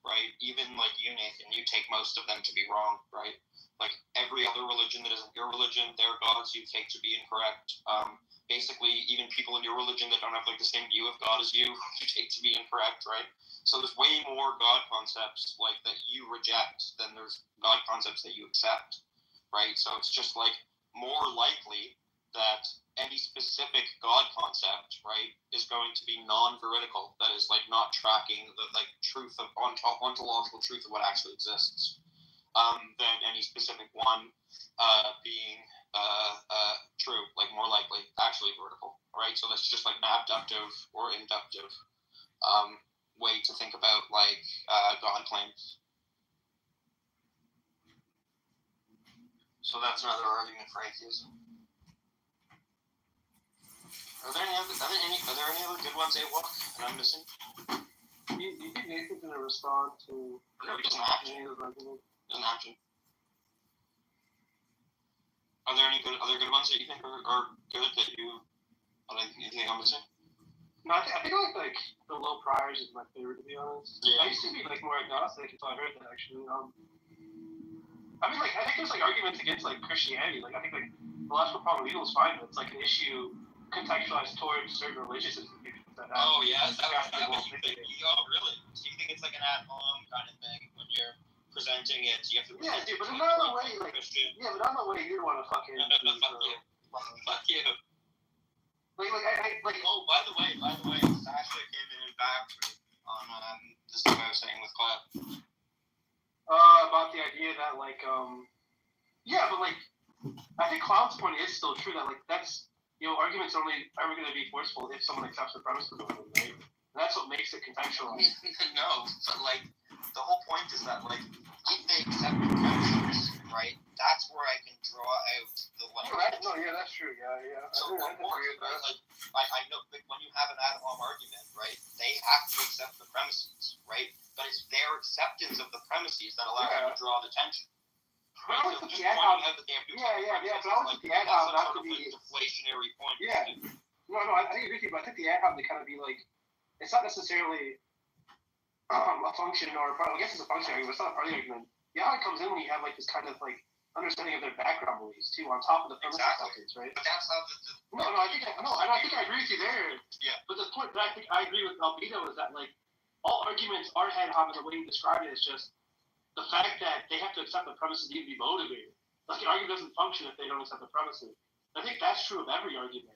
right? Even like you, Nathan, you take most of them to be wrong, right? Like every other religion that isn't your religion, their gods you take to be incorrect. Basically, even people in your religion that don't have like the same view of God as you take to be incorrect, right? So there's way more God concepts like that you reject than there's God concepts that you accept, right? So it's just like more likely that any specific God concept, right, is going to be non-veridical. That is like not tracking the like truth of ontological truth of what actually exists. Than any specific one being true, like more likely actually vertical, right? So that's just like an abductive or inductive way to think about like God claims. So that's another argument for atheism. Are there any other good ones, A-Walk, that I'm missing? You think Nathan's gonna respond to any of those arguments? Doesn't have to. Are there any other good ones that you think are good that you think I'm missing? No, I think like the low priors is my favorite, to be honest. Yeah. I used to be like more agnostic until I heard that actually. I mean, like I think there's like arguments against like Christianity. Like I think like the last problem evil is fine, but it's like an issue contextualized towards certain religious institutions. Oh yeah, that what you think. Oh really? So you think it's like an at-home kind of thing when you're presenting it? You have to. Yeah, dude, but not in a way like. Yeah, but not in a way you'd want to fucking. Fuck you. Like I. Oh, by the way, Sasha came in and backed me on this thing I was saying with Clef. About the idea that like yeah, but like I think Cloud's point is still true that like that's arguments only ever going to be forceful if someone accepts the premise of the argument, right? And that's what makes it contextualized. No, but like the whole point is that like if they accept the premise, right? That's where I can draw out the like. No, yeah, that's true. Yeah. So right? Like I know like, when you have an ad hom argument, right? They have to accept the premises, right? But it's their acceptance of the premises that allows you to draw the tension. But I would think the ad hom. Yeah. But I would think the ad hom not to be deflationary point. Yeah. No, I think I agree with you, but I think the ad hom to kind of be like, it's not necessarily a function or I guess it's a function argument, but it's not a part of the argument. The ad hom comes in when you have like this kind of like understanding of their background beliefs too, on top of the premise acceptance, right? But that's how I think I agree with you there. Yeah. But the point that I think I agree with Albedo is that like all arguments are ad hom, and the way you describe it is just the fact that they have to accept the premises need to be motivated. Like the argument doesn't function if they don't accept the premises. I think that's true of every argument.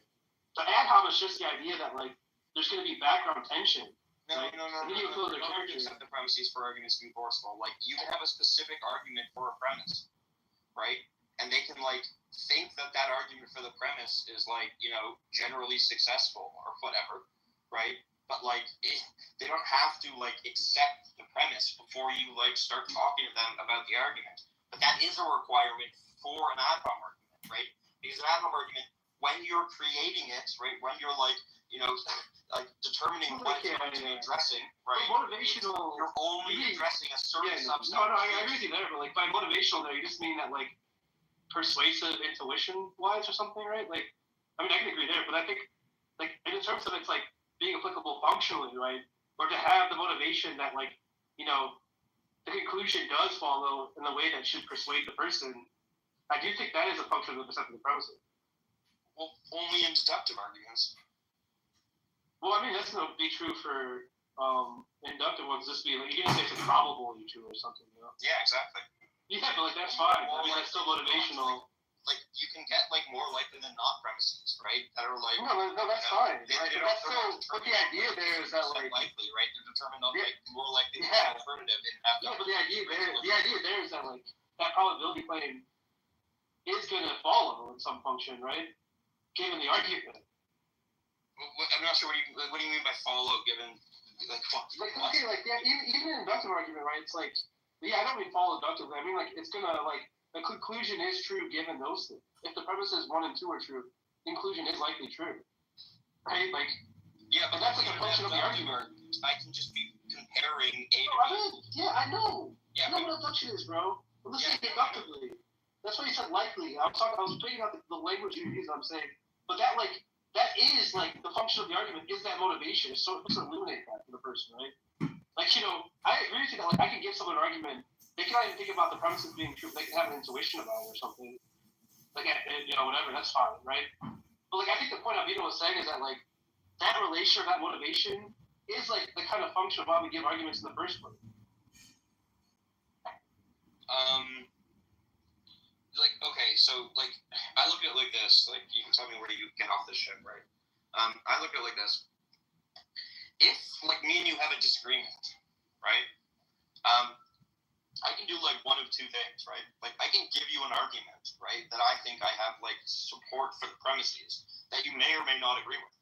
The ad hom is just the idea that like there's going to be background tension. No. You don't have to accept the premises for arguments to be forceful. Like you can have a specific argument for a premise, right? And they can like think that argument for the premise is like generally successful or whatever, right? But like they don't have to like accept the premise before you like start talking to them about the argument. But that is a requirement for an ad hom argument, right? Because an ad hom argument, when you're creating it, right, when you're like like determining what you're going to be addressing, right? Motivational. You're only addressing a certain subset. No, I agree with you there, but like by motivational there, you just mean that like persuasive intuition wise or something, right? Like, I mean, I can agree there, but I think like in terms of it's like being applicable functionally, right? Or to have the motivation that like the conclusion does follow in the way that should persuade the person. I do think that is a function of accepting the premises. Well, only in deductive arguments. Well, I mean, that's going to be true for inductive ones. Just be like, you can say it's probably true or something, Yeah, exactly. Yeah, but like that's fine. I mean, that's still motivational. Like you can get like more likely than not premises, right? That are like no, that's fine. Right? But the idea there is that like likely, right? They're determined on like more likely than alternative. But the idea there is that like that probability claim is going to follow in some function, right? Given the argument. I'm not sure what do you mean by follow, given like what? Even an inductive argument, right? It's like I don't mean follow inductively. I mean like it's gonna like the conclusion is true given those things. If the premises 1 and 2 are true, the conclusion is likely true, right? Like Yeah, but And that's like a function of the argument. I can just be comparing A to B. Yeah, I know. Yeah, I know what abduction is, bro. I'm listening deductively. That's why you said likely. I was putting out the language you use. I'm saying, but that is like the function of the argument is that motivation. So it's to illuminate that for the person, right? Like, you know, I agree with you that like I can give someone an argument. They can not even think about the premises being true. They can have an intuition about it or something. Like, you know, whatever. That's fine, right? But like, I think the point Alvito was saying is that like that relation or that motivation is like the kind of function of why we give arguments in the first place. Like, okay, so like I look at it like this. Like, you can tell me where you get off this ship, right? I look at it like this. If like me and you have a disagreement, right? I can do like one of two things, right? Like I can give you an argument, right, that I think I have like support for the premises that you may or may not agree with.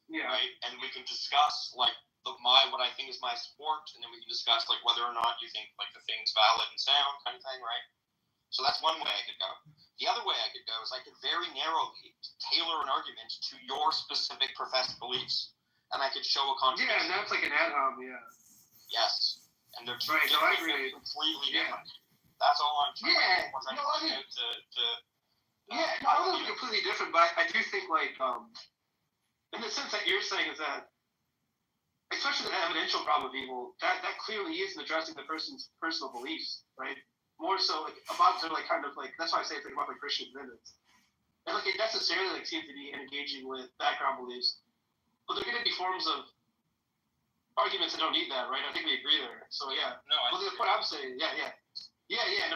Yeah. Right? And we can discuss like what I think is my support, and then we can discuss like whether or not you think like the thing's valid and sound kind of thing, right? So that's one way I could go. The other way I could go is I could very narrowly tailor an argument to your specific professed beliefs, and I could show a contradiction. Yeah, and that's like an ad-hom, yeah. Yes. And they're right, no, I agree. Completely different. That's all I'm trying to point out I don't know if it's completely different, but I do think like in the sense that you're saying is that especially the evidential problem of evil, that clearly isn't addressing the person's personal beliefs, right? More so like about to like kind of like that's why I say it's like about like Christian commitments. And like it necessarily like seems to be engaging with background beliefs. But they're gonna be forms of arguments that don't need that, right? I think we agree there. So yeah. No, well, the point I'm saying, yeah.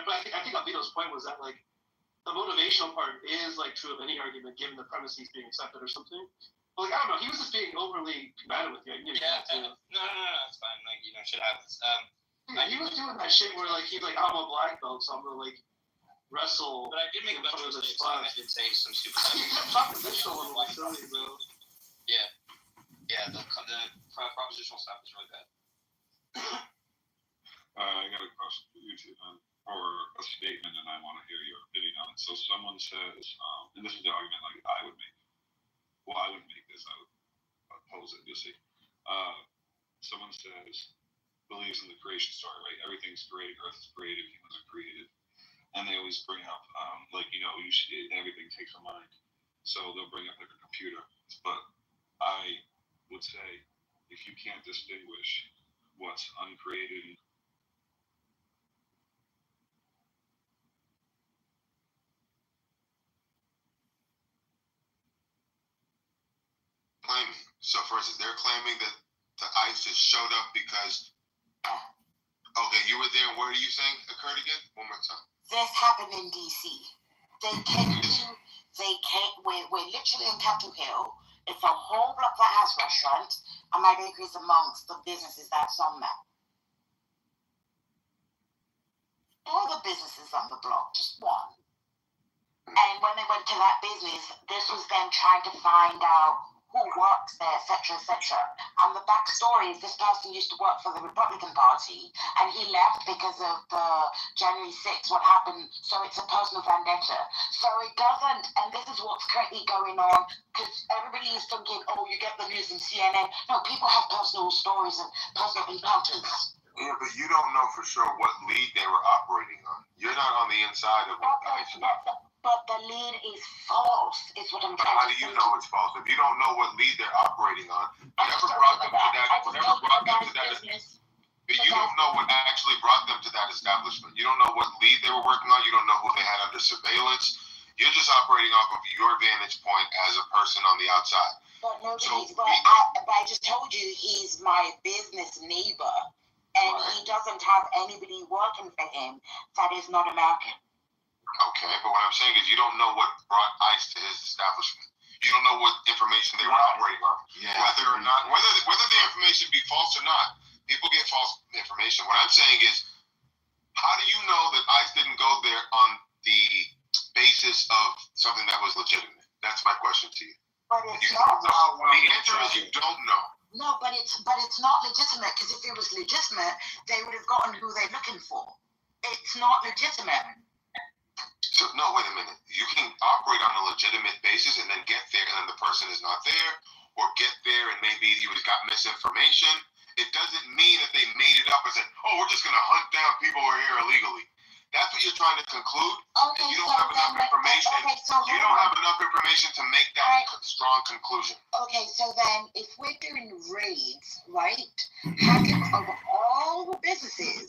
But I think Alvito's point was that like the motivational part is like true of any argument, given the premises being accepted or something. But like I don't know, he was just being overly combative with you. No, it's fine. Like shit happens. He was doing that shit where like he's like I'm a black belt, so I'm gonna like wrestle. But I did make a bunch of mistakes. I did say some stupid stuff. He kept talking this show and like silly, bro. Yeah. The propositional stuff is really bad. I got a question for you too, or a statement, and I want to hear your opinion on it. So someone says, and this is the argument like I would make. Well, I wouldn't make this. I would oppose it. You'll see. Someone says, believes in the creation story, right? Everything's created, Earth is created, humans are created, and they always bring up, everything takes a mind. So they'll bring up like a computer. But I would say, if you can't distinguish what's uncreated. Claiming. So, for instance, they're claiming that the ice just showed up because. Okay, you were there. What are you saying occurred again? One more time. This happened in DC. We're literally in Capitol Hill. It's a whole block that has restaurant, and my bakery is amongst the businesses that's on there. All the businesses on the block, just one. And when they went to that business, this was them trying to find out who works there, etc., etc. And the backstory is this person used to work for the Republican Party, and he left because of the January 6th, what happened, so it's a personal vendetta. So it doesn't, and this is what's currently going on, because everybody is thinking, oh, you get the news in CNN. No, people have personal stories and personal encounters. Yeah, but you don't know for sure what lead they were operating on. You're not on the inside of what the ice is. But the lead is false, is what I'm trying How to do say. you know it's false? If you don't know what lead they're operating on, whatever brought them to that, but you don't know what actually brought them to that establishment. You don't know what lead they were working on. You don't know who they had under surveillance. You're just operating off of your vantage point as a person on the outside. But I just told you he's my business neighbor, and he doesn't have anybody working for him that is not American. Okay, but what I'm saying is you don't know what brought ICE to his establishment. You don't know what information they were operating on. Yeah. Whether the information be false or not, people get false information. What I'm saying is, how do you know that ICE didn't go there on the basis of something that was legitimate? That's my question to you. But it's not. The answer is you don't know. No, but it's not legitimate, because if it was legitimate, they would have gotten who they're looking for. It's not legitimate. So, no, wait a minute. You can operate on a legitimate basis and then get there and then the person is not there, or get there and maybe you got misinformation. It doesn't mean that they made it up and said, "Oh, we're just going to hunt down people who are here illegally." That's what you're trying to conclude. Okay, and you don't so have enough then, information. okay, so You don't have enough information to make that strong conclusion. Okay, so then if we're doing raids, right? How come of all the businesses,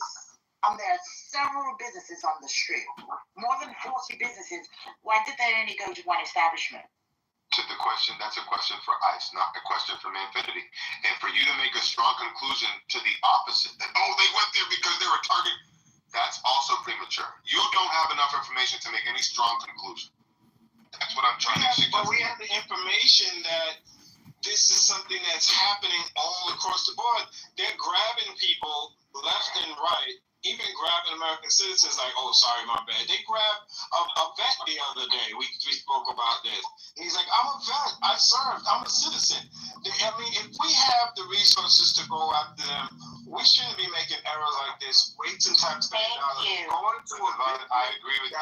there are several businesses on the street, more than 40 businesses, why did they only go to one establishment? To the question, that's a question for ICE, not a question for Manfinity. And for you to make a strong conclusion to the opposite, that, oh, they went there because they were target, that's also premature. You don't have enough information to make any strong conclusion. That's what I'm trying to suggest. But we have the information that this is something that's happening all across the board. They're grabbing people left and right, even grabbing American citizens like, oh, sorry, my bad. They grabbed a vet the other day. We spoke about this. And he's like, I'm a vet. I served. I'm a citizen. I mean, if we have the resources to go after them, we shouldn't be making errors like this, wasting taxpayer dollars. I agree with you.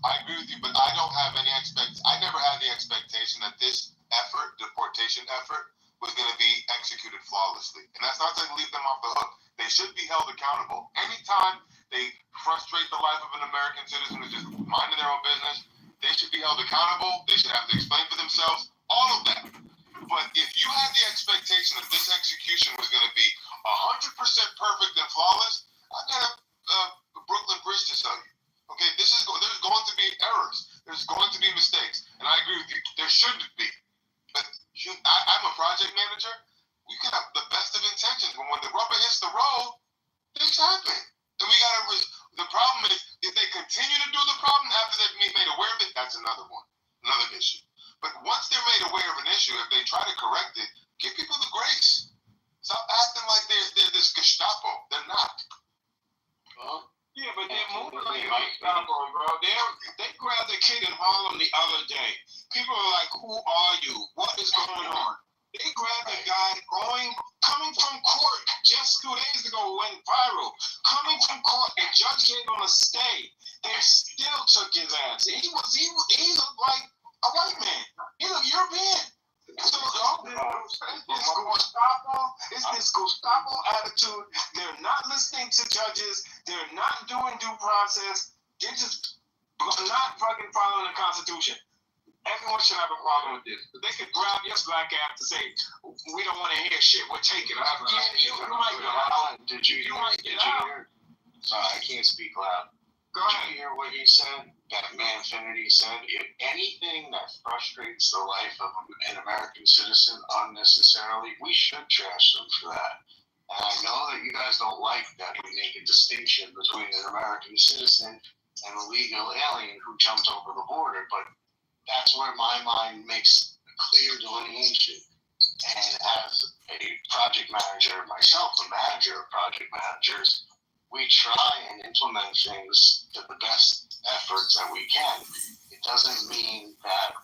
I agree with you, but I don't have any I never had the expectation that this effort, deportation effort, was going to be executed flawlessly. And that's not to leave them off the hook. They should be held accountable. Anytime they frustrate the life of an American citizen who's just minding their own business, they should be held accountable. They should have to explain for themselves. All of that. But if you had the expectation that this execution was going to be 100% perfect and flawless, I got a Brooklyn Bridge to tell you. Okay, there's going to be errors. There's going to be mistakes. And I agree with you. There should be. But I'm a project manager. We can have the best of intentions, but when the rubber hits the road, things happen. And the problem is, if they continue to do the problem after they've been made aware of it, that's another issue. But once they're made aware of an issue, if they try to correct it, give people the grace. Stop acting like they're this Gestapo. They're not. Yeah, but they're moving like Gestapo, bro. They grabbed a kid in Harlem the other day. People are like, who are you? What is going on? They grabbed a guy coming from court just 2 days ago, went viral. Coming from court, the judge gave him a stay. They still took his ass. He looked like a white man. He looked European. So it's this Gestapo attitude. They're not listening to judges. They're not doing due process. They're just not fucking following the Constitution. Everyone should have a problem with this. They could grab your black ass to say, we don't want to hear shit, we'll take it. Did you hear? Sorry, I can't speak loud. Go ahead. Did you hear what he said? That Manfinity said, if anything that frustrates the life of an American citizen unnecessarily, we should trash them for that. And I know that you guys don't like that we make a distinction between an American citizen and a legal alien who jumped over the border, but that's where my mind makes a clear delineation. And as a project manager myself, a manager of project managers, we try and implement things to the best efforts that we can. It doesn't mean that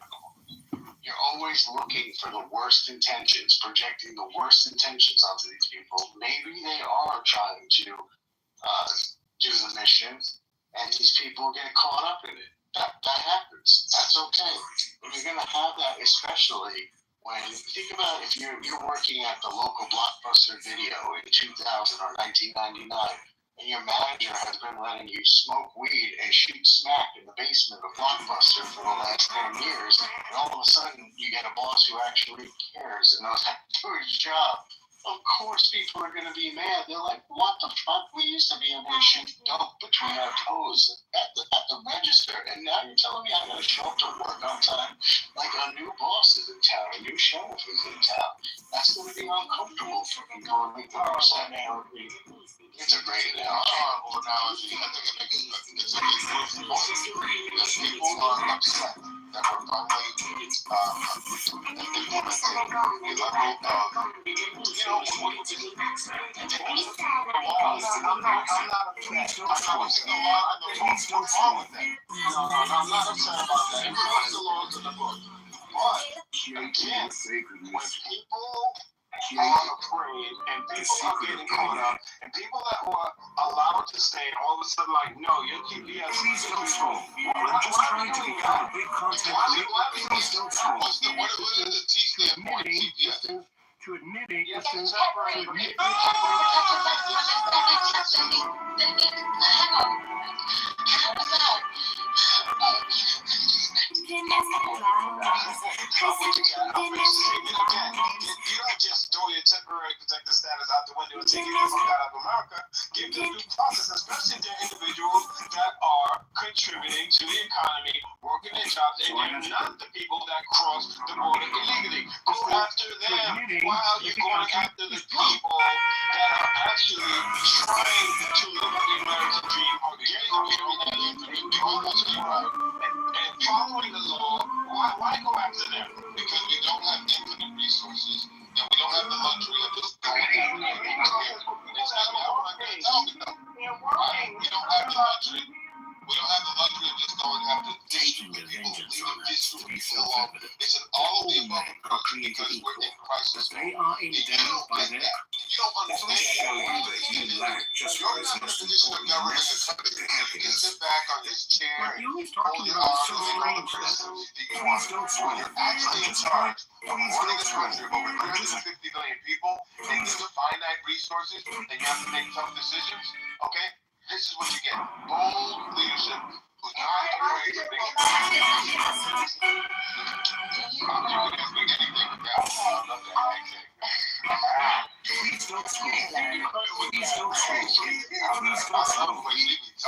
you're always looking for the worst intentions, projecting the worst intentions onto these people. Maybe they are trying to do the mission, and these people get caught up in it. That happens. That's okay. But you're gonna have that, especially when think about if you're working at the local Blockbuster Video in 2000 or 1999, and your manager has been letting you smoke weed and shoot smack in the basement of Blockbuster for the last 10 years, and all of a sudden you get a boss who actually cares and knows how to do his job. Of course people are going to be mad. They're like, what the fuck? We used to be able to shoot dope between our toes at the register, and now you're telling me I got to show up to work on time? Like a new boss is in town, a new sheriff is in town. That's going to be uncomfortable for people to make them upset. It's a great analogy. Horrible analogy. I think it makes it's a good point. Because people are upset that we're finally implementing a level of, I'm not upset. I'm not upset about that. Everyone's the laws of the book. But again, when people are afraid, and people are getting caught up, and people that were allowed to stay, all of a sudden, like, no, your TPS is too strong. I'm just trying to become a big content creator. Please don't scroll. What is the T stand for? TPS. To admitting, Hang on. How was that? You don't just throw your temporary protected status out the window and say, get the fuck out of America. Give them due process, especially to individuals that are contributing to the economy, working their jobs, and they're not the people that cross the border illegally. Go after them while you're going after the people that are actually trying to live the American dream or getting the people that live the dream and following the law. Why go after them? Because we don't have infinite resources and we don't have the luxury of just going after them. We don't have the luxury. We don't have the luxury of just going after district people, leaving district people alone. It's an all of the above approach because we're in crisis. They are endowed by their. You don't understand. Show you that you lack just You're not in a position of governing a country. You can sit back on this chair and hold your arms and make all the criticisms that you want. When you're actually in charge of running a country of over 350 million people, and with finite resources, and you have to make tough decisions, okay? This is what you get. Bold leadership who's not afraid to make a Please don't scroll. Please don't scroll.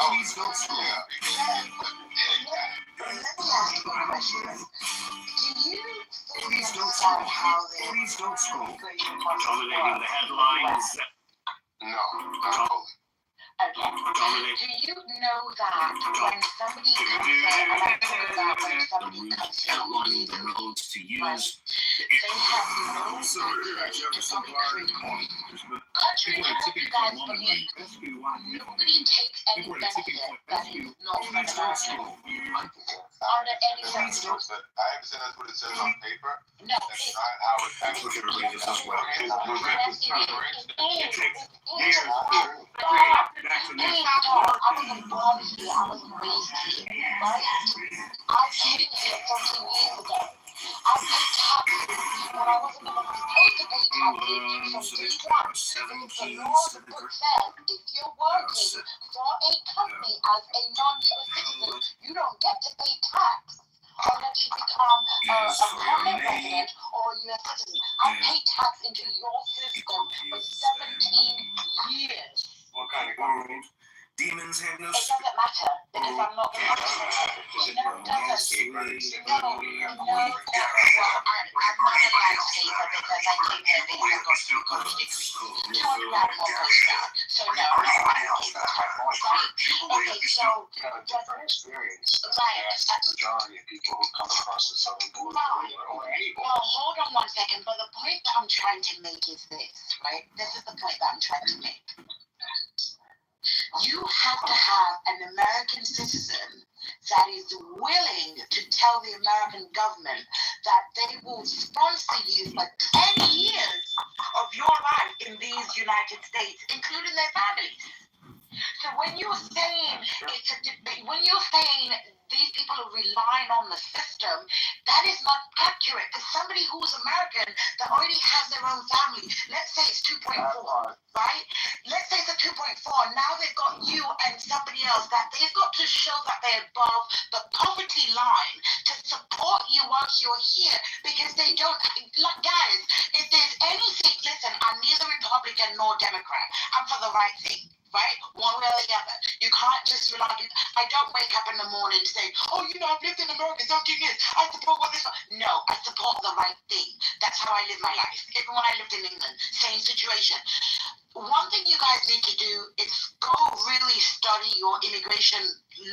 Please don't scroll. Please don't scroll. Please don't scroll. Please don't scroll. Dominating the headlines. No, not fully. Okay. Do you know that when somebody comes in, and I know that when somebody comes in illegally, right, they have no contrary to what you guys believe, nobody takes any benefit that is not from American. Are there any I understand that's what it says on paper. No, that's not how it actually is as well. I wasn't born here, I wasn't raised here, right? I came here 14 years ago. I paid taxes when I wasn't even supposed to pay taxes from day one. Because the law of the book says if you're working for a company as a non-US citizen, you don't get to pay tax unless you become a permanent resident or a US citizen. I paid tax into your system for 17 years. What kind of world? Demons have no. It doesn't matter because I'm not going to. No, it doesn't. No. Well, I'm not a landscaper because I came here because I got through college degree. Tony Radmore goes down. So no, I'm not a landscaper. Okay, so experience. Right. The majority of people who come across the southern border or anywhere. Well, hold on one second. But the point that I'm trying to make is this, right? This is the point that I'm trying to make. You have to have an American citizen that is willing to tell the American government that they will sponsor you for 10 years of your life in these United States, including their families. So when you're saying these people are relying on the system, that is not accurate. Because somebody who's American that already has their own family, let's say it's 2.4, right? Let's say it's a 2.4. Now they've got you and somebody else that they've got to show that they're above the poverty line to support you once you're here, because they don't, like, guys, if there's anything, listen, I'm neither Republican nor Democrat. I'm for the right thing. Right? One way or the other. You can't just rely on it. I don't wake up in the morning saying, oh, you know, I've lived in America 13 years. I support what this. No, I support the right thing. That's how I live my life. Even when I lived in England, same situation. One thing you guys need to do is go really study your immigration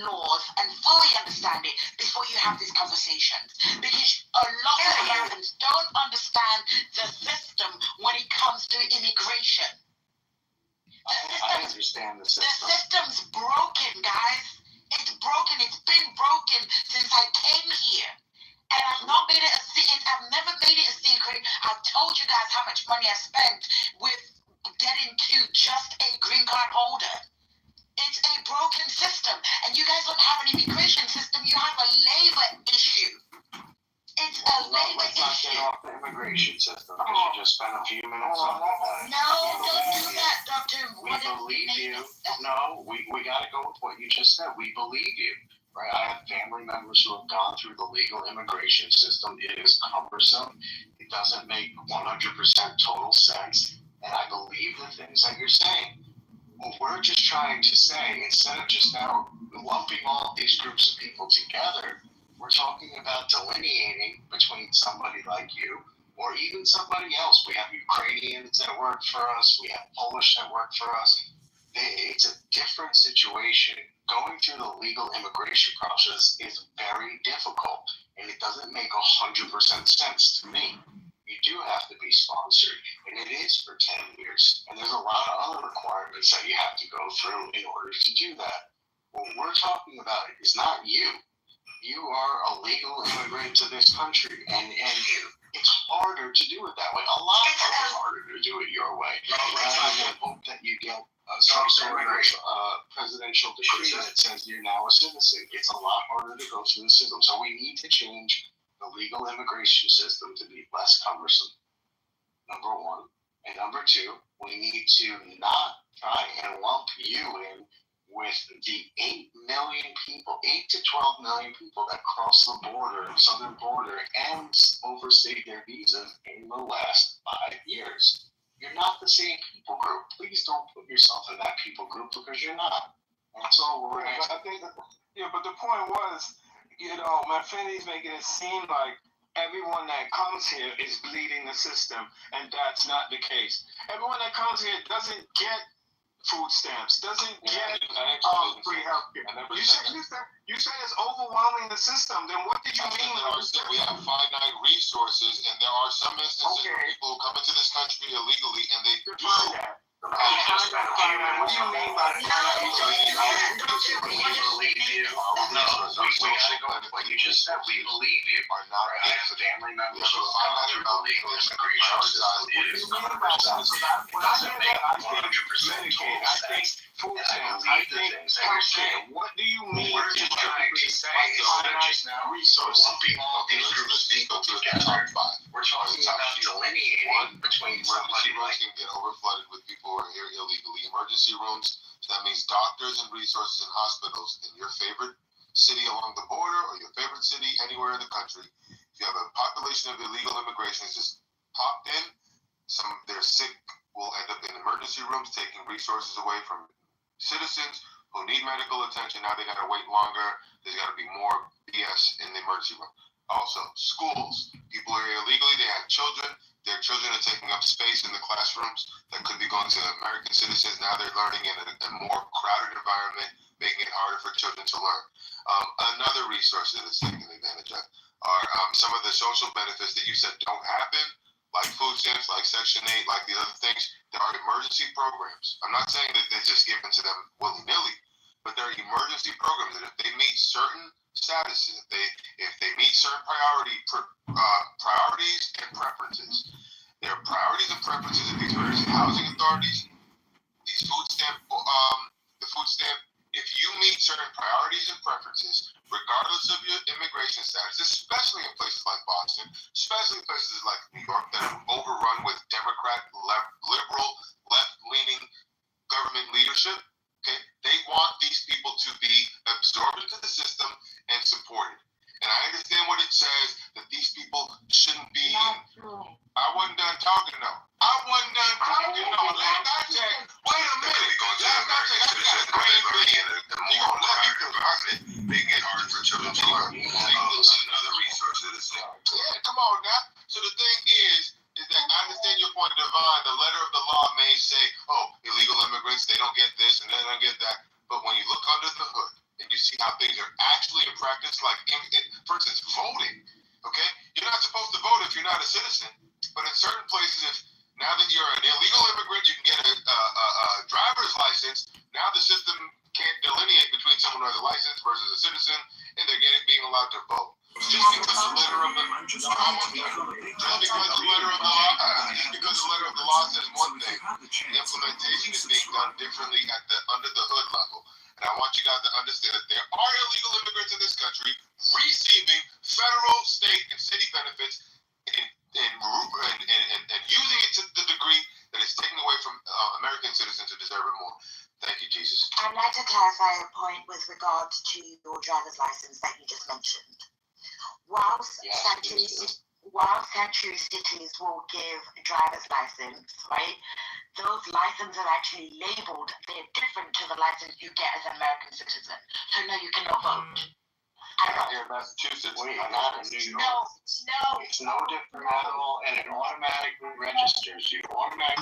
laws and fully understand it before you have these conversations. Because a lot of Americans don't understand the system when it comes to immigration. I understand the system. The system's broken, guys. It's broken. It's been broken since I came here. And I've not made it a secret. I've never made it a secret. I've told you guys how much much money I spent with getting to just a green card holder. It's a broken system, and you guys don't have an immigration system. You have a labor issue. It's a labor Let's not issue. get off the immigration system because you just spent a few minutes on that. No, don't do that, Doctor. We believe you. No, we got to go with what you just said. We believe you. Right? I have family members who have gone through the legal immigration system. It is cumbersome. It doesn't make 100% total sense. And I believe the things that you're saying. What we're just trying to say, instead of just now lumping all these groups of people together, we're talking about delineating between somebody like you or even somebody else. We have Ukrainians that work for us. We have Polish that work for us. It's a different situation. Going through the legal immigration process is very difficult, and it doesn't make 100% sense to me. You do have to be sponsored, and it is for 10 years. And there's a lot of other requirements that you have to go through in order to do that. What we're talking about is not you. You are a legal immigrant to this country, and it's harder to do it that way. A lot harder to do it your way. Rather than hope that you get some sort of presidential decree that says you're now a citizen. It's a lot harder to go through the system. So we need to change the legal immigration system to be less cumbersome, number one. And number two, we need to not try and lump you in with the 8 million people, 8 to 12 million people that cross the border, southern border, and overstayed their visas in the last 5 years. You're not the same people group. Please don't put yourself in that people group because you're not. That's all we're asking. I think, but the point was, Manfredi's making it seem like everyone that comes here is bleeding the system, and that's not the case. Everyone that comes here doesn't get food stamps, doesn't get free healthcare. You said it's overwhelming the system. Then what did you mean? We have finite resources, and there are some instances where people come into this country illegally, and they do. What do you mean by what you just said. We believe you. Are not family members who are through the legal immigration system. It is 100%. Doesn't make 100% total sense. I think what do you mean? We're just trying to say is that just now lumping all these groups of people together. We're talking about delineating between somebody like can get overflooded with people who are here illegally. Emergency rooms, so that means doctors and resources in hospitals in your favorite city along the border or your favorite city anywhere in the country. If you have a population of illegal immigrants just popped in, they're sick, will end up in emergency rooms taking resources away from citizens who need medical attention. Now they got to wait longer. There's got to be more BS in the emergency room. Also, schools. People are here illegally. They have children. Their children are taking up space in the classrooms that could be going to American citizens. Now they're learning in a more crowded environment, making it harder for children to learn. Another resource that is taken advantage of are some of the social benefits that you said don't happen, like food stamps, like Section 8, like the other things. There are emergency programs. I'm not saying that they're just given to them willy-nilly, but there are emergency programs that if they meet certain statuses, if they meet certain priorities and preferences, there are priorities and preferences of these various housing authorities, these food stamp, the food stamp. If you meet certain priorities and preferences, regardless of your immigration status, especially in places like Boston, especially in places like New York that are overrun with Democrat, liberal, left-leaning government leadership, okay, they want these people to be absorbed into the system and supported. And I understand what it says, that these people shouldn't be. I wasn't done talking, though. I wasn't done talking, though. Last I checked, wait a minute. Last I checked, I got a green bean. You gonna let me do it? I said, make it hard for children to learn. Another resource of this thing. Yeah, come on now. So the thing is that I understand your point, Divine. The letter of the law may say, illegal immigrants, they don't get this and they don't get that. But when you look under the hood, and you see how things are actually in practice, like, for instance, voting, okay? You're not supposed to vote if you're not a citizen, but in certain places, if now that you're an illegal immigrant, you can get a driver's license. Now the system can't delineate between someone who has a license versus a citizen, and they're being allowed to vote. Just because the letter of the law says one thing, the implementation is being done differently at the under the hood level. And I want you guys to understand that there are illegal immigrants in this country receiving federal, state, and city benefits and using it to the degree that it's taken away from American citizens who deserve it more. Thank you, Jesus. I'd like to clarify a point with regard to your driver's license that you just mentioned. Whilst sanctuary cities will give a driver's license, right? Those licenses are actually labeled. They're different to the license you get as an American citizen. So no, you cannot vote. Here in Massachusetts, not in New York. It's no different at all, and it automatically registers you.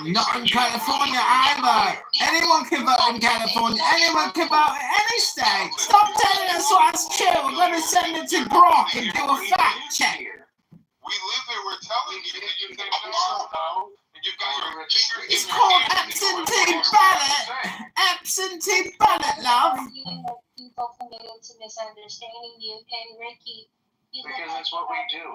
Not in California either. Anyone can vote in California. Anyone can vote in any state. Stop telling us what's true. We're going to send it to Brock and do a fact check. We live here. We're telling you that you can know. You got your fingers. It's called absentee ballot. Absentee ballot, love. People committed to misunderstanding you, and Ricky, you Because that's what we do.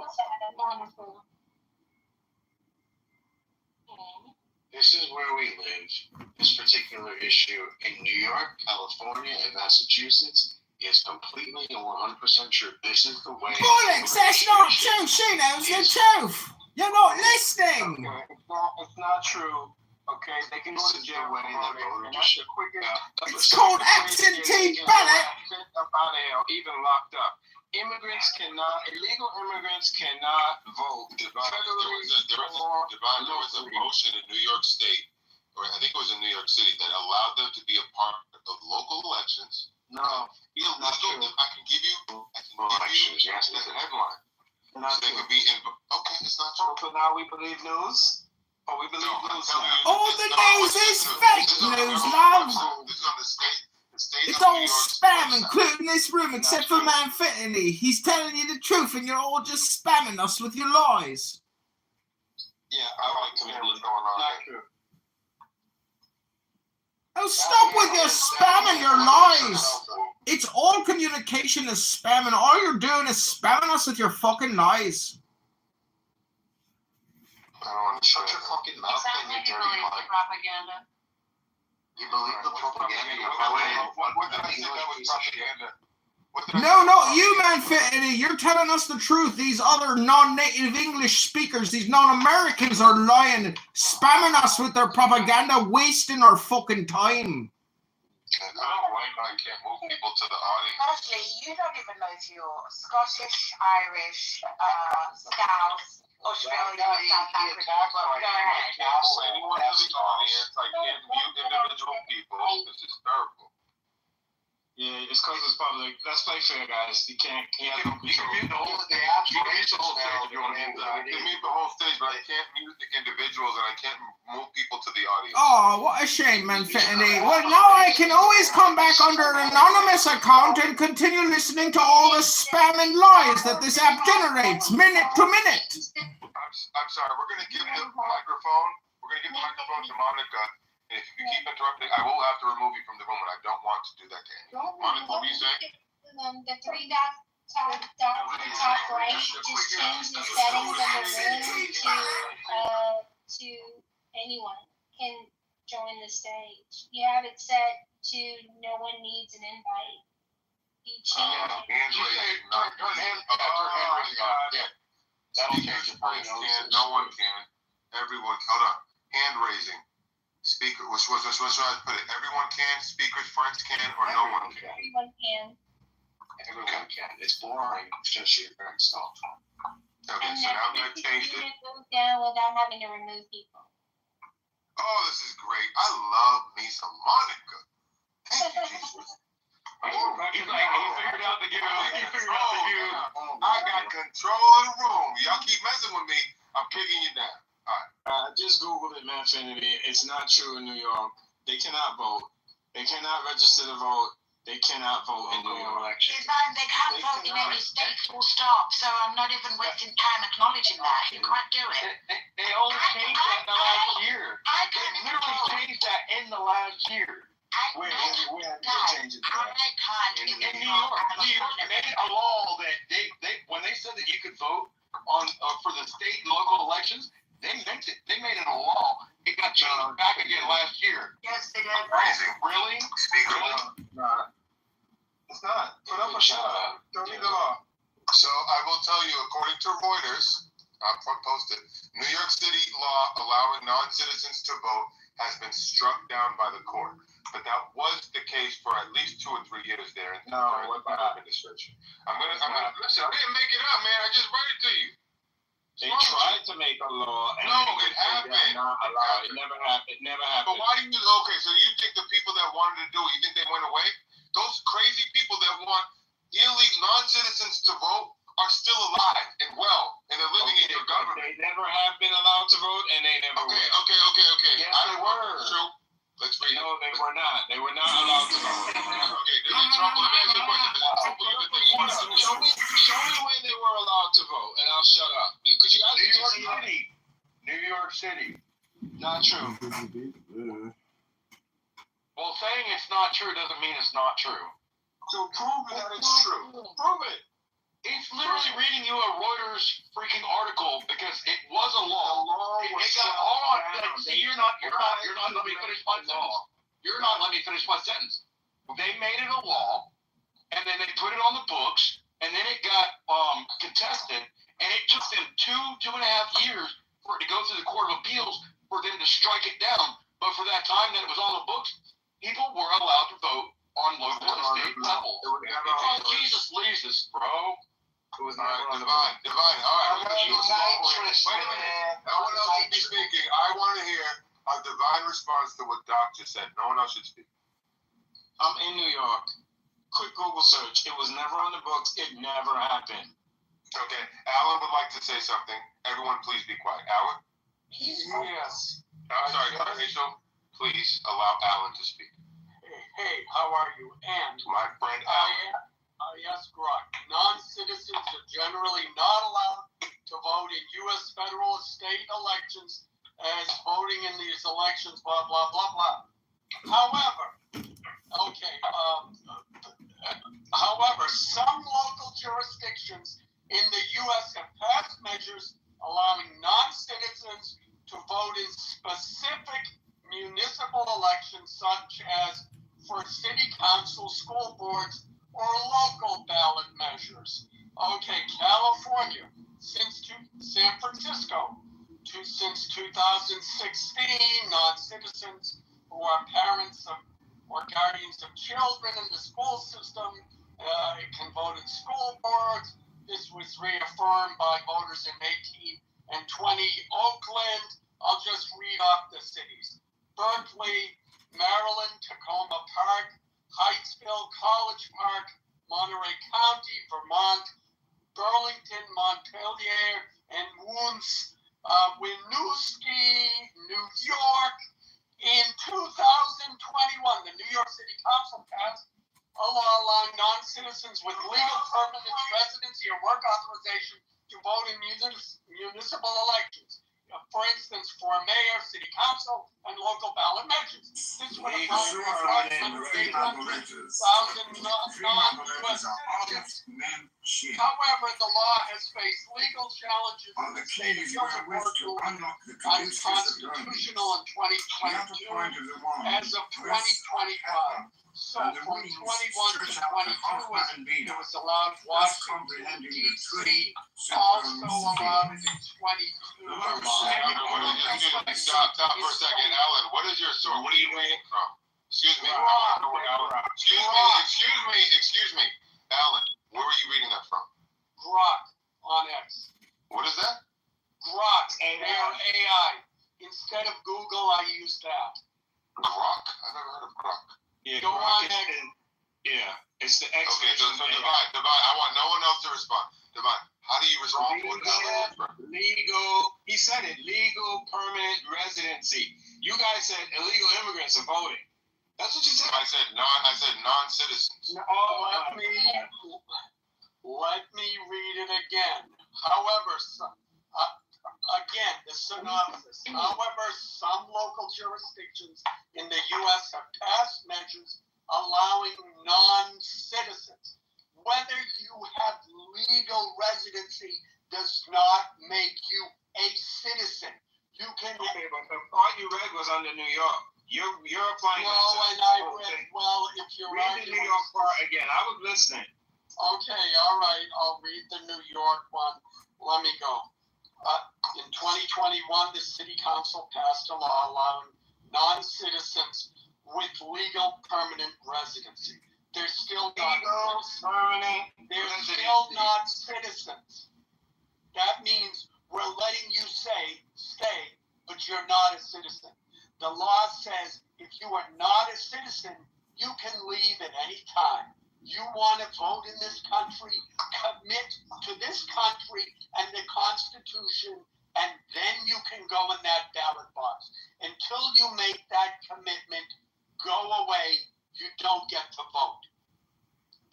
This is where we live. This particular issue in New York, California, and Massachusetts is completely and 100% true. This is the way. Bollocks, that's not true. She knows the truth. You're not listening. It's not true. Okay, they can go to jail for it, and that's the quickest. It's called absentee ballot. Even locked up. Illegal immigrants cannot vote. There was a motion in New York State, or I think it was in New York City, that allowed them to be a part of local elections. No, illegal. I can give you elections. Yes, that's the headline. So they could be in. Okay, it's not true. So now we believe news. Oh, we believe news. All the news is fake news, love. It's all spam, including this room, except for Manfitini. He's telling you the truth, and you're all just spamming us with your lies. Yeah, I like to hear what's going on. Not true. Oh, stop with your spam and your lies. It's all communication is spam, and all you're doing is spamming us with your fucking lies. I don't want to shut your fucking mouth and you dirty mug. Propaganda. You believe the propaganda? What did I say that was propaganda? No, not you, Manfitini. You're telling us the truth. These other non-native English speakers, these non-Americans are lying, spamming us with their propaganda, wasting our fucking time. I don't know why I can't move people to the audience. Firstly, you don't even know if you're Scottish, Irish, Scouse, Australian, South African. Go ahead. Anyone in the audience, I can't mute individual people. This is terrible. Yeah, it's because it's public. Let's play fair, guys. You can't You can mute the whole stage. You can mute the whole stage if you want to mute that. You can mute the whole stage, but I can't mute the individuals and I can't move people to the audience. Oh, what a shame, Manfitini. Well, now I can always come back under an anonymous account and continue listening to all the spam and lies that this app generates, minute to minute. I'm sorry. We're going to give the microphone. We're going to give the microphone to Monica. And if you keep interrupting, I will have to remove you from the room, and I don't want to do that to anyone. Monica, what were you saying? The three dots top right, just change the settings of the room to anyone can join the stage. You have it set to no one needs an invite. You change it. Hands raising. Turn hand raising on. Yeah. That'll change it. No one can. Everyone, hold on. Hand raising. Speaker, which should I put it? Everyone can, speakers, friends can, or no one can? Everyone can. Everyone can. It's boring. It's just your parents don't. Okay, And so now I'm going to change it. move down without having to remove people. Oh, this is great. I love me some Monica. Thank you, Jesus. He's like, he figured out the game. I got control of the room. Y'all keep messing with me, I'm kicking you down. Just Google it, Manfinity. It's not true in New York. They cannot vote. They cannot register to vote. They cannot vote in New York. They can't vote in any state, full stop. So I'm not even wasting time acknowledging that. You can't do it. They only changed that in the last year. They literally changed that in the last year. Where did they change it? In New York. They made a law that they when they said that you could vote on for the state and local elections, they meant it. They made it a law. It got changed back again last year. Yes, they did. Crazy. Really? Really? Nah, it's not. Put up a shot. Don't need the law. So I will tell you, according to Reuters, posted, New York City law allowing non-citizens to vote has been struck down by the court. But that was the case for at least 2 or 3 years there in the Biden administration. I'm gonna listen. I didn't make it up, man. I just read it to you. They tried to make a law. And no, it happened. Not allowed. It never happened. It never happened. But why do you? Okay, so you think the people that wanted to do it, you think they went away? Those crazy people that want illegal non-citizens to vote are still alive and well, and they're living in your government. They never have been allowed to vote, and they never were. Okay. Yes, I they don't were. True. Let's read it. No, they were not. They were not allowed to vote. Okay, did Trump? Let me ask you a question. Show me when they were allowed to vote, and I'll shut up. Because you guys New York City. Not true. Well, saying it's not true doesn't mean it's not true. So prove that it's true. Prove it. It's literally reading you a Reuters freaking article because it was a law. It got on. See, you're not letting me finish my sentence. You're not letting me finish my sentence. They made it a law, and then they put it on the books, and then it got contested, and it took them 2.5 years for it to go through the Court of Appeals for them to strike it down. But for that time that it was on the books, people were allowed to vote on local and state level. Jesus Jesus, bro. It was not divine. All right. Wait a minute. No one else should be speaking. I want to hear a divine response to what Doc just said. No one else should speak. I'm in New York. Quick Google search. It was never on the books. It never happened. Okay. Alan would like to say something. Everyone, please be quiet. Alan? Yes. I'm sorry, Rachel. Please allow Alan to speak. Hey, how are you? And my friend Alan. Yes, Grok. Non-citizens are generally not allowed to vote in U.S. federal or state elections as voting in these elections, blah, blah, blah, blah. However, some local jurisdictions in the U.S. have passed measures allowing non-citizens to vote in specific municipal elections, such as for city council, school boards, or local ballot measures. Okay, California, San Francisco, since 2016, non-citizens who are parents of or guardians of children in the school system can vote in school boards. This was reaffirmed by voters in 18 and 20. Oakland, I'll just read off the cities. Berkeley, Maryland, Tacoma Park, Hyattsville, College Park, Monterey County, Vermont, Burlington, Montpelier, and Winooski, New York. In 2021, the New York City Council passed a law allowing non-citizens with legal permanent residency or work authorization to vote in municipal elections. For instance, for mayor, city council, and local ballot measures. This would apply to approximately 800,000 non-U.S. citizens. However, the law has faced legal challenges in the state of unconstitutional in 2022 as of 2025. So from 21 to 22, it was allowed Washington, D.C., also allowed in 22. Stop for a second. Alan, what is your source? What are you reading from? Excuse me. Excuse me. Alan, where were you reading that from? Grok on X. What is that? Grok, AI. Instead of Google, I use that. Grok? I've never heard of Grok. Yeah, Go on, X. It's the X. Okay, so Divine, I want no one else to respond. Divine, how do you respond to what Alan? Legal, he said it, legal permanent residency. You guys said illegal immigrants are voting. That's what you said. I said non-citizens. Let me read it again. However, again, the synopsis. However, some local jurisdictions in the U.S. have passed measures allowing non-citizens, whether you have legal residency not make you a citizen. You can. Okay, but the part you read was under New York. You're applying. Well, and I read. Well, if you're read the New York part again, I was listening. Okay, all right. I'll read the New York one. Let me go. In 2021, the City Council passed a law allowing non-citizens with legal permanent residency. They're still not permanent. They're still not citizens. That means we're letting you stay, but you're not a citizen. The law says if you are not a citizen, you can leave at any time. You want to vote in this country, commit to this country and the Constitution, and then you can go in that ballot box. Until you make that commitment, go away, you don't get to vote.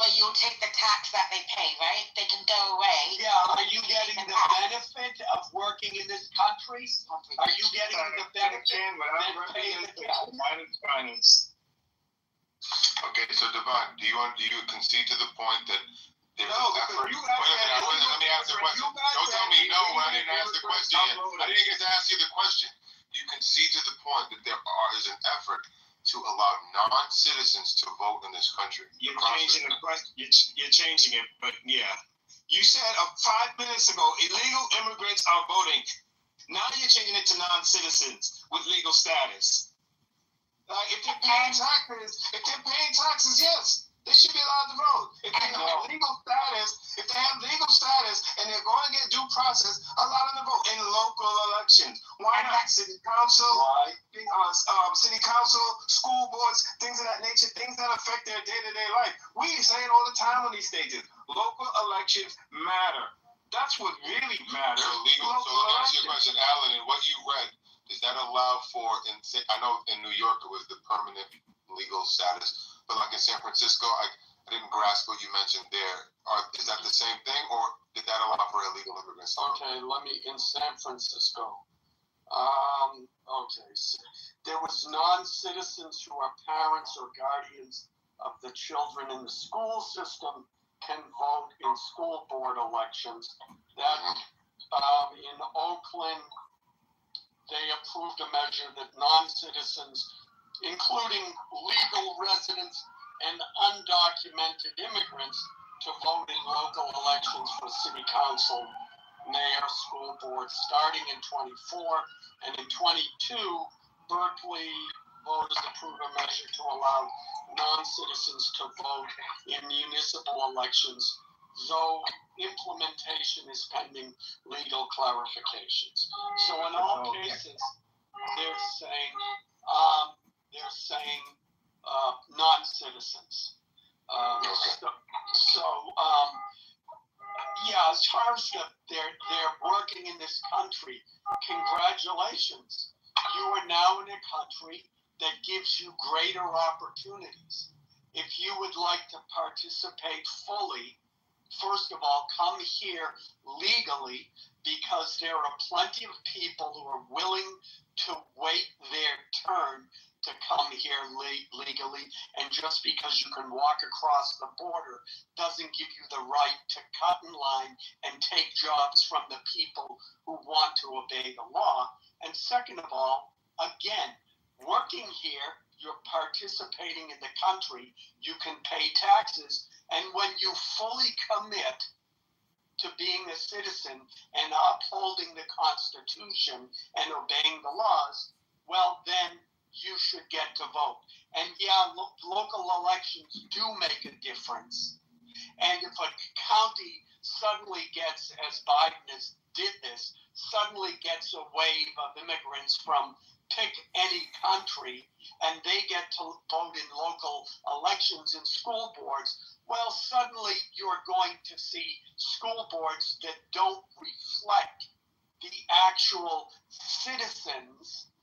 But you'll take the tax that they pay, right? They can go away. Yeah, are you getting the benefit of working in this country? Are you getting the benefit that pay the tax? Finance. Okay, so Devon, do you concede to the point that there's no, an effort? Let me ask the question. Don't tell me no, I didn't ask the question yet. I didn't get to ask you the question. Do you concede to the point that there is an effort to allow non-citizens to vote in this country? You're changing the question. You're changing it, but yeah. You said 5 minutes ago, illegal immigrants are voting. Now you're changing it to non-citizens with legal status. If they're paying taxes, yes, they should be allowed to vote. If they have legal status, and they're going to get due process, allow them to vote in local elections. Why not? City council, city council, school boards, things of that nature, things that affect their day-to-day life. We say it all the time on these stages. Local elections matter. That's what really matters. So let me ask you a question, Alan, and what you read, does that allow for, I know in New York it was the permanent legal status, but like in San Francisco, I didn't grasp what you mentioned there. Is that the same thing, or did that allow for illegal immigrants? Okay, in San Francisco. So there was non-citizens who are parents or guardians of the children in the school system can vote in school board elections. That in Oakland, they approved a measure that non-citizens, including legal residents and undocumented immigrants, to vote in local elections for city council, mayor, school boards, starting in 24. And in 22, Berkeley voters approved a measure to allow non-citizens to vote in municipal elections, though implementation is pending legal clarifications. So in all cases, they're saying non-citizens. As far as they're working in this country, congratulations. You are now in a country that gives you greater opportunities. If you would like to participate fully, first of all, come here legally, because there are plenty of people who are willing to wait their turn to come here legally, and just because you can walk across the border doesn't give you the right to cut in line and take jobs from the people who want to obey the law. And second of all, again, working here, you're participating in the country, you can pay taxes, and when you fully commit to being a citizen and upholding the Constitution and obeying the laws, well, then you should get to vote. And local elections do make a difference. And if a county suddenly gets, as Biden did this, suddenly gets a wave of immigrants from pick any country, and they get to vote in local elections and school boards, well, suddenly you're going to see school boards that don't reflect the actual citizens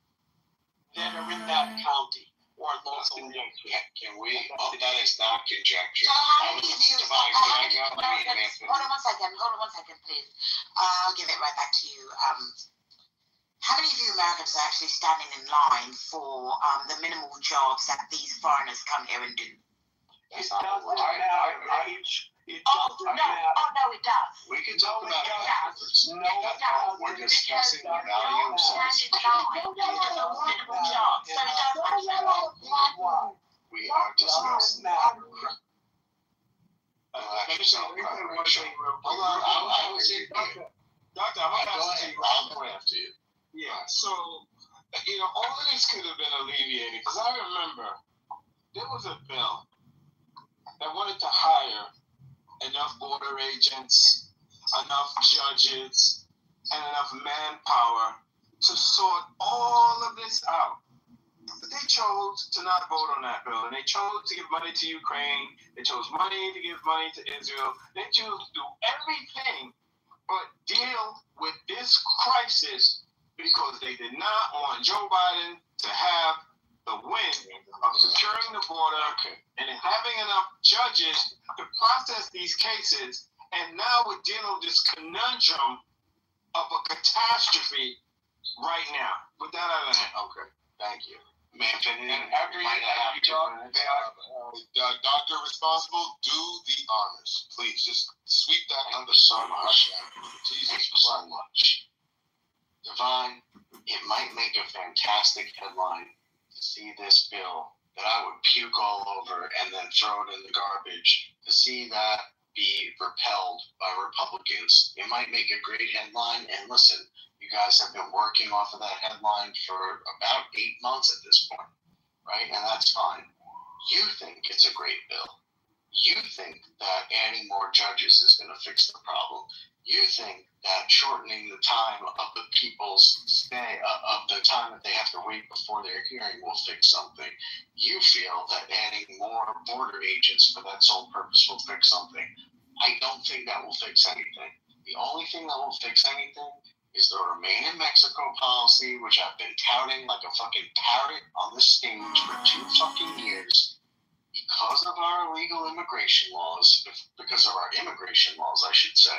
that are in that county or local. Can we? That is not conjecture. So how many of you? Hold on one second, please. I'll give it right back to you. How many of you Americans are actually standing in line for the minimal jobs that these foreigners come here and do? It doesn't matter. no, it does. We can talk about it afterwards. No, it does. We're discussing the value of citizenship. We are discussing. Hold on, I was in here. Doctor, I'll go after you. Yeah, so, all of this could have been alleviated, because I remember there was a bill that wanted to hire enough border agents, enough judges, and enough manpower to sort all of this out. But they chose to not vote on that bill, and they chose to give money to Ukraine. They chose to give money to Israel. They chose to do everything but deal with this crisis because they did not want Joe Biden to have the win of securing the border and having enough judges to process these cases. And now we're dealing with this conundrum of a catastrophe right now. With that, I land. Okay, thank you. Man, And after Doctor Responsible, do the honors. Please, just sweep that under so the much. Jesus So much. Divine, it might make a fantastic headline to see this bill that I would puke all over and then throw it in the garbage. To see that be repelled by Republicans, it might make a great headline. And listen, you guys have been working off of that headline for about 8 months at this point, right? And that's fine. You think it's a great bill. You think that adding more judges is going to fix the problem. You think that shortening the time of the people's stay, of the time that they have to wait before their hearing will fix something. You feel that adding more border agents for that sole purpose will fix something. I don't think that will fix anything. The only thing that will fix anything is the Remain in Mexico policy, which I've been touting like a fucking parrot on this stage for 2 fucking years. Because of our illegal immigration laws, because of our immigration laws, I should say,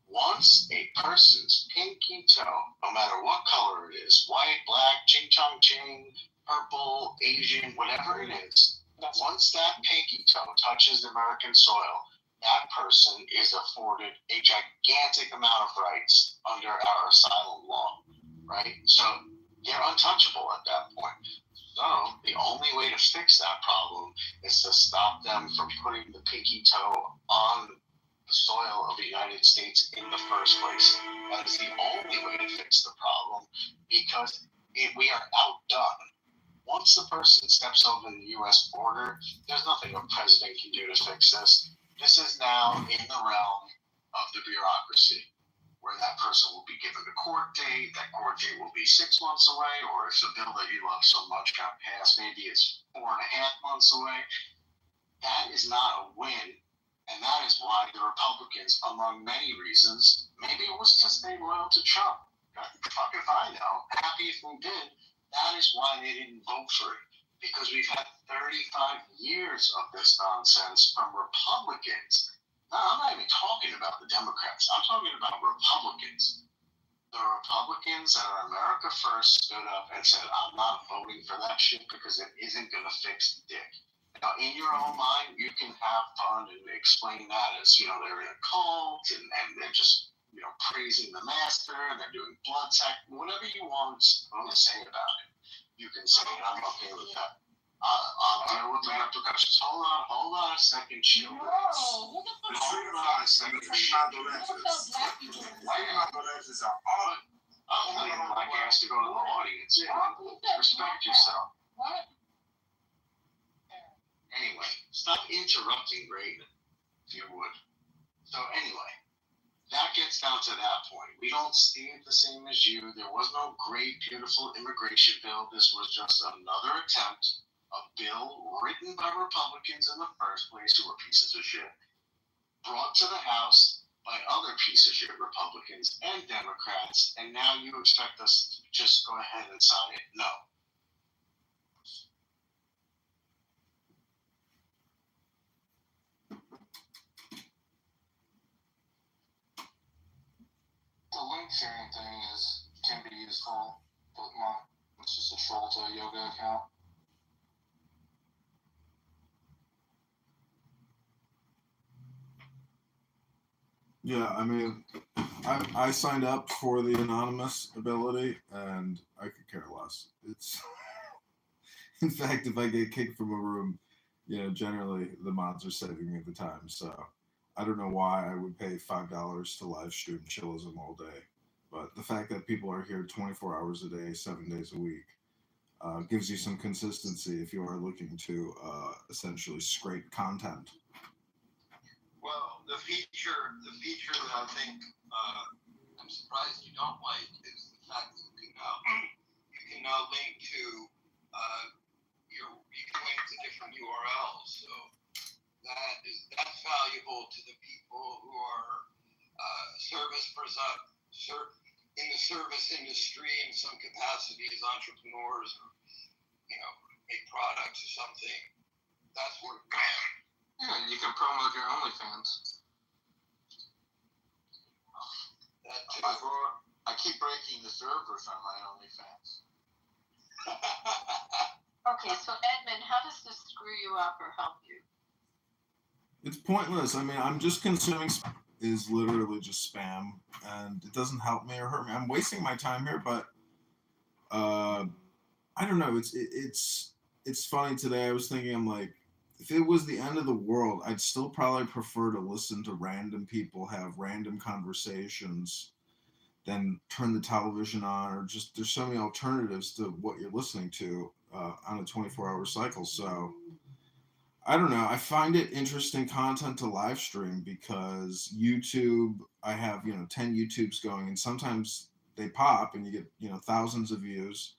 once a person's pinky toe, no matter what color it is, white, black, ching chong ching, purple, Asian, whatever it is, once that pinky toe touches American soil, that person is afforded a gigantic amount of rights under our asylum law, right? So they're untouchable at that point. So the only way to fix that problem is to stop them from putting the pinky toe on the soil of the United States in the first place. That is the only way to fix the problem, because we are outdone. Once the person steps over the U.S. border, there's nothing a president can do to fix this. This is now in the realm of the bureaucracy, where that person will be given a court date. That court date will be 6 months away, or if the bill that you love so much got passed, maybe it's 4.5 months away. That is not a win. And that is why the Republicans, among many reasons, maybe it was to stay loyal to Trump. Fuck if I know. Happy if we did. That is why they didn't vote for it. Because we've had 35 years of this nonsense from Republicans. Now, I'm not even talking about the Democrats. I'm talking about Republicans. The Republicans that are America First stood up and said, I'm not voting for that shit because it isn't going to fix dick. Now, in your own mind, you can have fun and explain that as, they're in a cult and they're just, praising the master and they're doing blood sack, whatever you want to say about it. You can say, I'm okay with that. I'll deal with the repercussions. Hold on a second, chill. Hold on a second. I'm waiting for my gas to go to the audience. Respect yourself. Anyway, stop interrupting Graydon, if you would. So anyway, that gets down to that point. We don't see it the same as you. There was no great, beautiful immigration bill. This was just another attempt, a bill written by Republicans in the first place, who were pieces of shit, brought to the House by other pieces of shit Republicans and Democrats, and now you expect us to just go ahead and sign it? No. The link sharing thing can be useful, but it's just a troll to a yoga account. Yeah, I mean, I signed up for the anonymous ability, and I could care less. It's in fact, if I get kicked from a room, generally the mods are saving me the time. So I don't know why I would pay $5 to live stream chillism all day, but the fact that people are here 24 hours a day, 7 days a week, gives you some consistency if you are looking to essentially scrape content. Well, the feature that I think I'm surprised you don't like is the fact that you can now link to you can link to different URLs. So that's valuable to the people who are in the service industry in some capacity as entrepreneurs, or make products or something. That's where Yeah, you can promote your OnlyFans. I keep breaking the servers on my OnlyFans. Okay, so Edmund, how does this screw you up or help you? It's pointless. I mean, I'm just consuming is literally just spam, and it doesn't help me or hurt me. I'm wasting my time here, but I don't know. It's funny today. I was thinking, I'm like, if it was the end of the world, I'd still probably prefer to listen to random people have random conversations than turn the television on, or just there's so many alternatives to what you're listening to on a 24-hour cycle. So I don't know. I find it interesting content to live stream because YouTube, I have, 10 YouTubes going, and sometimes they pop and you get, thousands of views.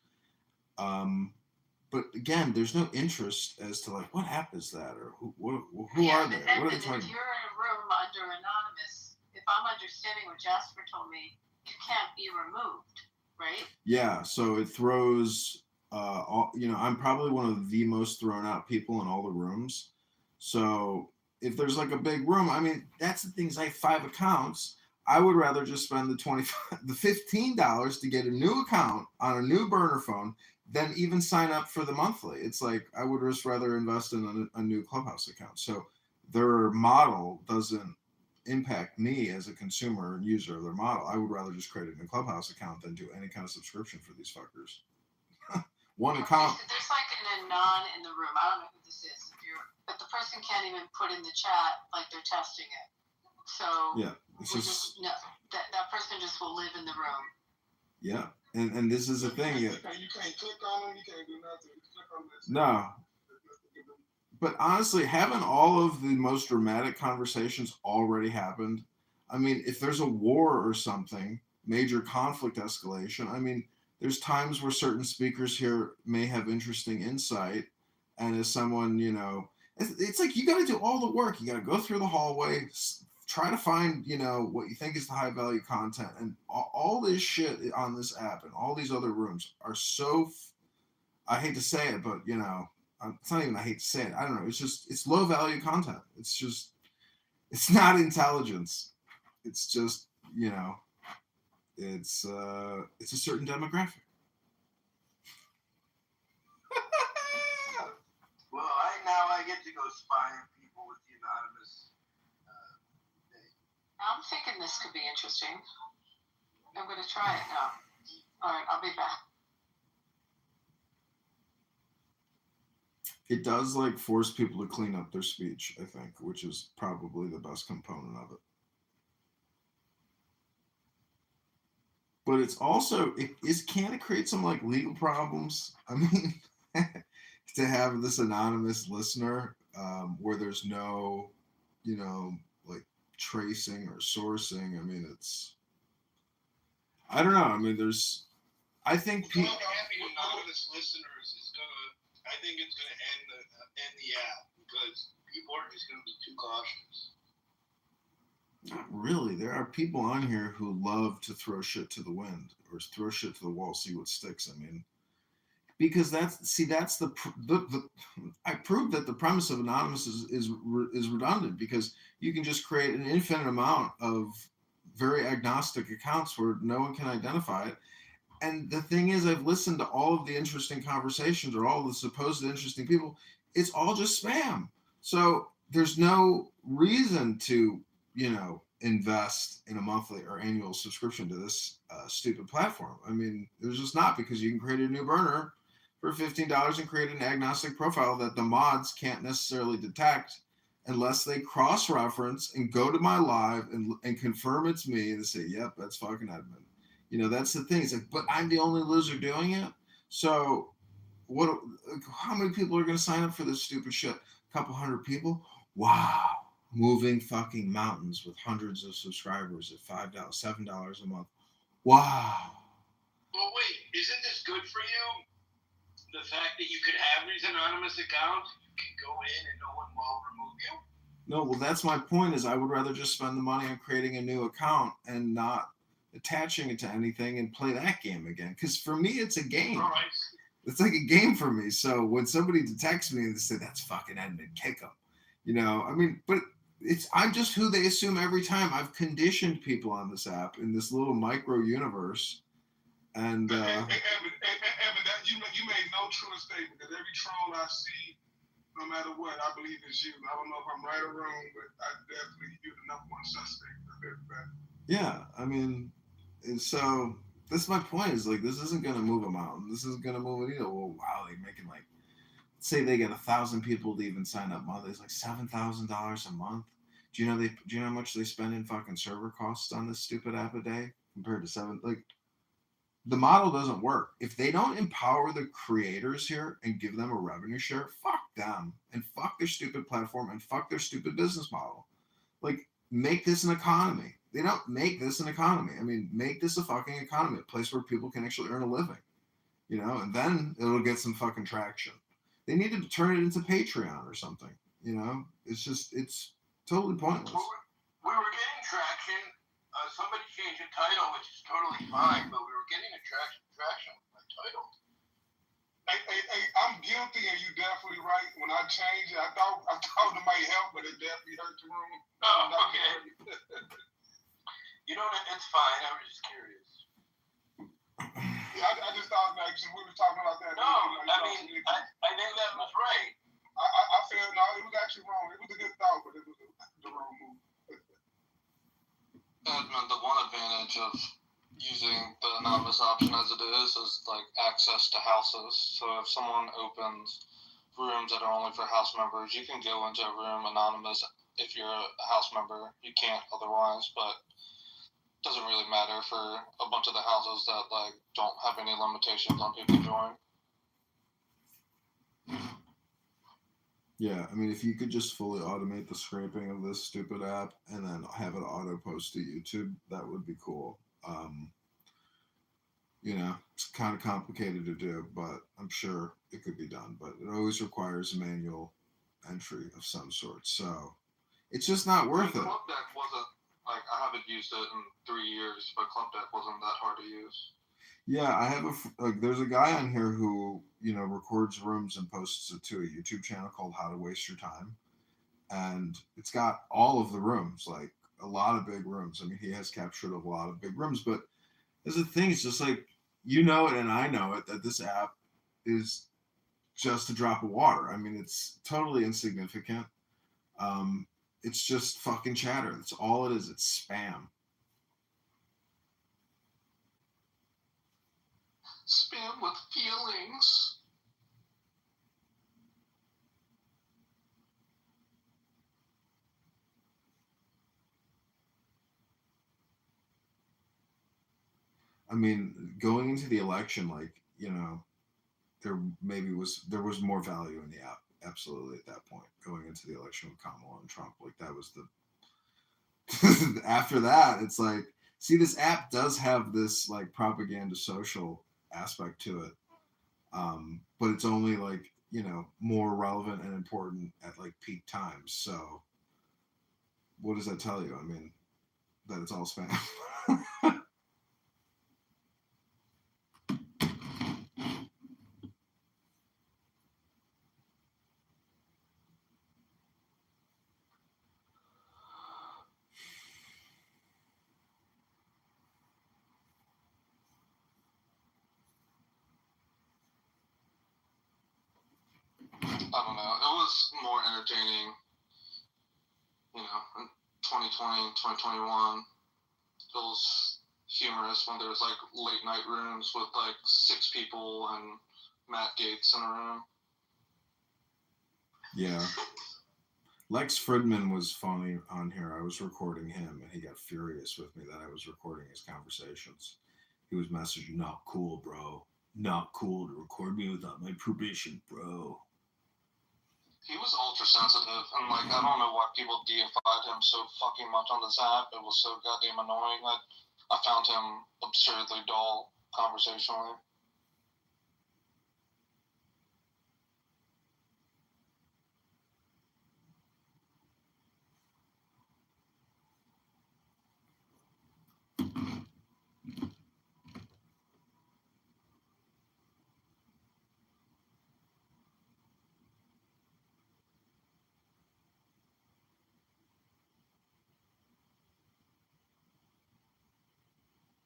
But again, there's no interest as to like, what app is that? Or who are they? What are they talking If you're in a room under anonymous, if I'm understanding what Jasper told me, you can't be removed, right? Yeah. So it throws, I'm probably one of the most thrown out people in all the rooms. So if there's like a big room, I mean, that's the thing is I have 5 accounts. I would rather just spend the $15 to get a new account on a new burner phone than even sign up for the monthly. It's like I would just rather invest in a new Clubhouse account. So their model doesn't impact me as a consumer and user of their model. I would rather just create a new Clubhouse account than do any kind of subscription for these fuckers. One account. There's like an anon in the room. I don't know who this is, but the person can't even put in the chat like they're testing it. So yeah, it's just no, that person just will live in the room. Yeah, and this is a thing. You can't click on them. You can't do nothing. You click on this. No. But honestly, haven't all of the most dramatic conversations already happened? I mean, if there's a war or something, major conflict escalation, I mean, there's times where certain speakers here may have interesting insight. And as someone, it's like you got to do all the work. You got to go through the hallway, try to find, what you think is the high value content. And all this shit on this app and all these other rooms are so, I hate to say it, but, it's not even I hate to say it. I don't know. It's low value content. It's not intelligence. It's just, it's a certain demographic. Well, I get to go spy on people with the anonymous thing. I'm thinking this could be interesting. I'm going to try it now. All right, I'll be back. It does like force people to clean up their speech, I think, which is probably the best component of it. But it's also, can it create some like legal problems? I mean, to have this anonymous listener where there's no, like tracing or sourcing. I mean, I don't know. I mean, I think people. Having anonymous listeners is I think it's gonna end the app because people are just gonna be too cautious. Not really. There are people on here who love to throw shit to the wind or throw shit to the wall, see what sticks. I mean, because that's the I proved that the premise of anonymous is redundant because you can just create an infinite amount of very agnostic accounts where no one can identify it. And the thing is, I've listened to all of the interesting conversations or all the supposed interesting people. It's all just spam. So there's no reason to, invest in a monthly or annual subscription to this stupid platform. I mean, there's just not, because you can create a new burner for $15 and create an agnostic profile that the mods can't necessarily detect unless they cross-reference and go to my live and confirm it's me and say, yep, that's fucking Edmund. You know, that's the thing. It's like, but I'm the only loser doing it. So what? How many people are going to sign up for this stupid shit? A couple hundred people? Wow. Moving fucking mountains with hundreds of subscribers at $5, $7 a month. Wow. Well, wait, isn't this good for you? The fact that you could have these anonymous accounts, you can go in and no one will remove you? No, well, that's my point. Is I would rather just spend the money on creating a new account and not attaching it to anything and play that game again. Because for me, it's a game. All right. It's like a game for me. So when somebody detects me and they say, that's fucking Edmund, kick him. You know, I mean, but I'm just who they assume every time. I've conditioned people on this app in this little micro universe. And Evan, you made no true statement, because every troll I see, no matter what, I believe it's you. I don't know if I'm right or wrong, but I definitely, you're the number one suspect of everybody. yeah, I mean, and so that's my point, is like, this isn't going to move a mountain. This isn't going to move it either. Well, wow, they're making like, say they get 1,000 people to even sign up monthly. It's like $7,000 a month. Do you know how much they spend in fucking server costs on this stupid app a day compared to the model doesn't work. If they don't empower the creators here and give them a revenue share, fuck them and fuck their stupid platform and fuck their stupid business model. Like, make this an economy. They don't make this an economy. I mean, make this a fucking economy, a place where people can actually earn a living, you know, and then it'll get some fucking traction. They need to turn it into Patreon or something, you know? It's totally pointless. We were getting traction. Somebody changed the title, which is totally fine, but we were getting traction with my title. Hey, I'm guilty, and you definitely right. When I changed it, I thought it might help, but it definitely hurt the room. Oh, okay. You know, it's fine. I was just curious. Yeah, I just thought, like, we were talking about that. No, I mean, I think that was right. I feel, no, it was actually wrong. It was a good thought, but it was the wrong move. Edmund, the one advantage of using the anonymous option as it is like access to houses. So if someone opens rooms that are only for house members, you can go into a room anonymous if you're a house member. You can't otherwise, but it doesn't really matter for a bunch of the houses that like don't have any limitations on people joining. Yeah, I mean, if you could just fully automate the scraping of this stupid app and then have it auto post to YouTube, that would be cool. You know, it's kind of complicated to do, but I'm sure it could be done. But it always requires a manual entry of some sort. So it's just not worth it. Club Deck wasn't, like, I haven't used it in 3 years, but Club Deck wasn't that hard to use. Yeah, I have there's a guy on here who, you know, records rooms and posts it to a YouTube channel called How to Waste Your Time. And it's got all of the rooms, like a lot of big rooms. I mean, he has captured a lot of big rooms, but there's the thing, it's just like, you know it and I know it, that this app is just a drop of water. I mean, it's totally insignificant. It's just fucking chatter. That's all it is. It's spam. Spam with feelings. I mean, going into the election, like, you know, there was more value in the app, absolutely, at that point, going into the election with Kamala and Trump. Like, that was the after that, it's like, see, this app does have this like propaganda social aspect to it, but it's only like, you know, more relevant and important at like peak times. So what does that tell you? I mean, that it's all spam. I don't know. It was more entertaining, you know, in 2020, 2021. It was humorous when there was like late night rooms with like 6 people and Matt Gaetz in a room. Yeah. Lex Fridman was funny on here. I was recording him, and he got furious with me that I was recording his conversations. He was messaging, "Not cool, bro. Not cool to record me without my permission, bro." He was ultra sensitive, and like I don't know why people deified him so fucking much on this app. It was so goddamn annoying. I found him absurdly dull conversationally.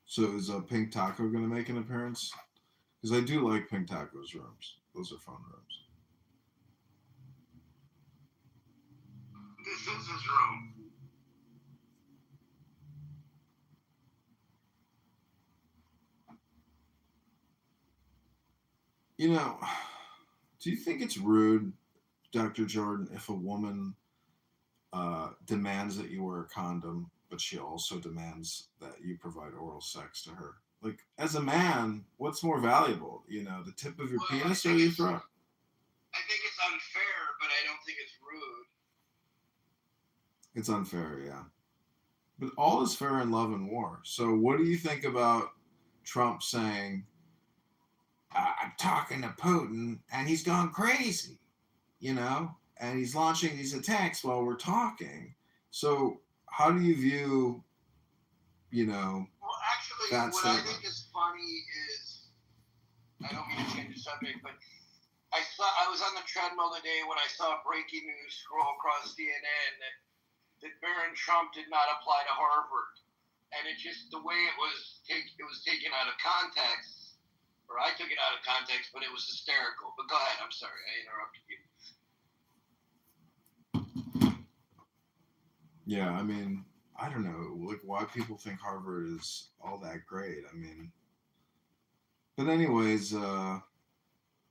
So is Pink Taco going to make an appearance? Because I do like Pink Taco's rooms. Those are fun rooms. This is his room. You know, do you think it's rude, Dr. Jordan, if a woman demands that you wear a condom, but she also demands that you provide oral sex to her? Like, as a man, what's more valuable? You know, the tip of your penis or your throat? I think it's unfair, but I don't think it's rude. It's unfair, yeah. But all is fair in love and war. So what do you think about Trump saying, I'm talking to Putin, and he's gone crazy, you know? And he's launching these attacks while we're talking. So how do you view, you know, Well, actually, that what statement? I think is funny is, I don't mean to change the subject, but I was on the treadmill today when I saw breaking news scroll across CNN that Barron Trump did not apply to Harvard, and it just the way it was taken out of context, or I took it out of context, but it was hysterical. But go ahead, I'm sorry, I interrupted you. Yeah, I mean, I don't know, like why people think Harvard is all that great. I mean, but anyways,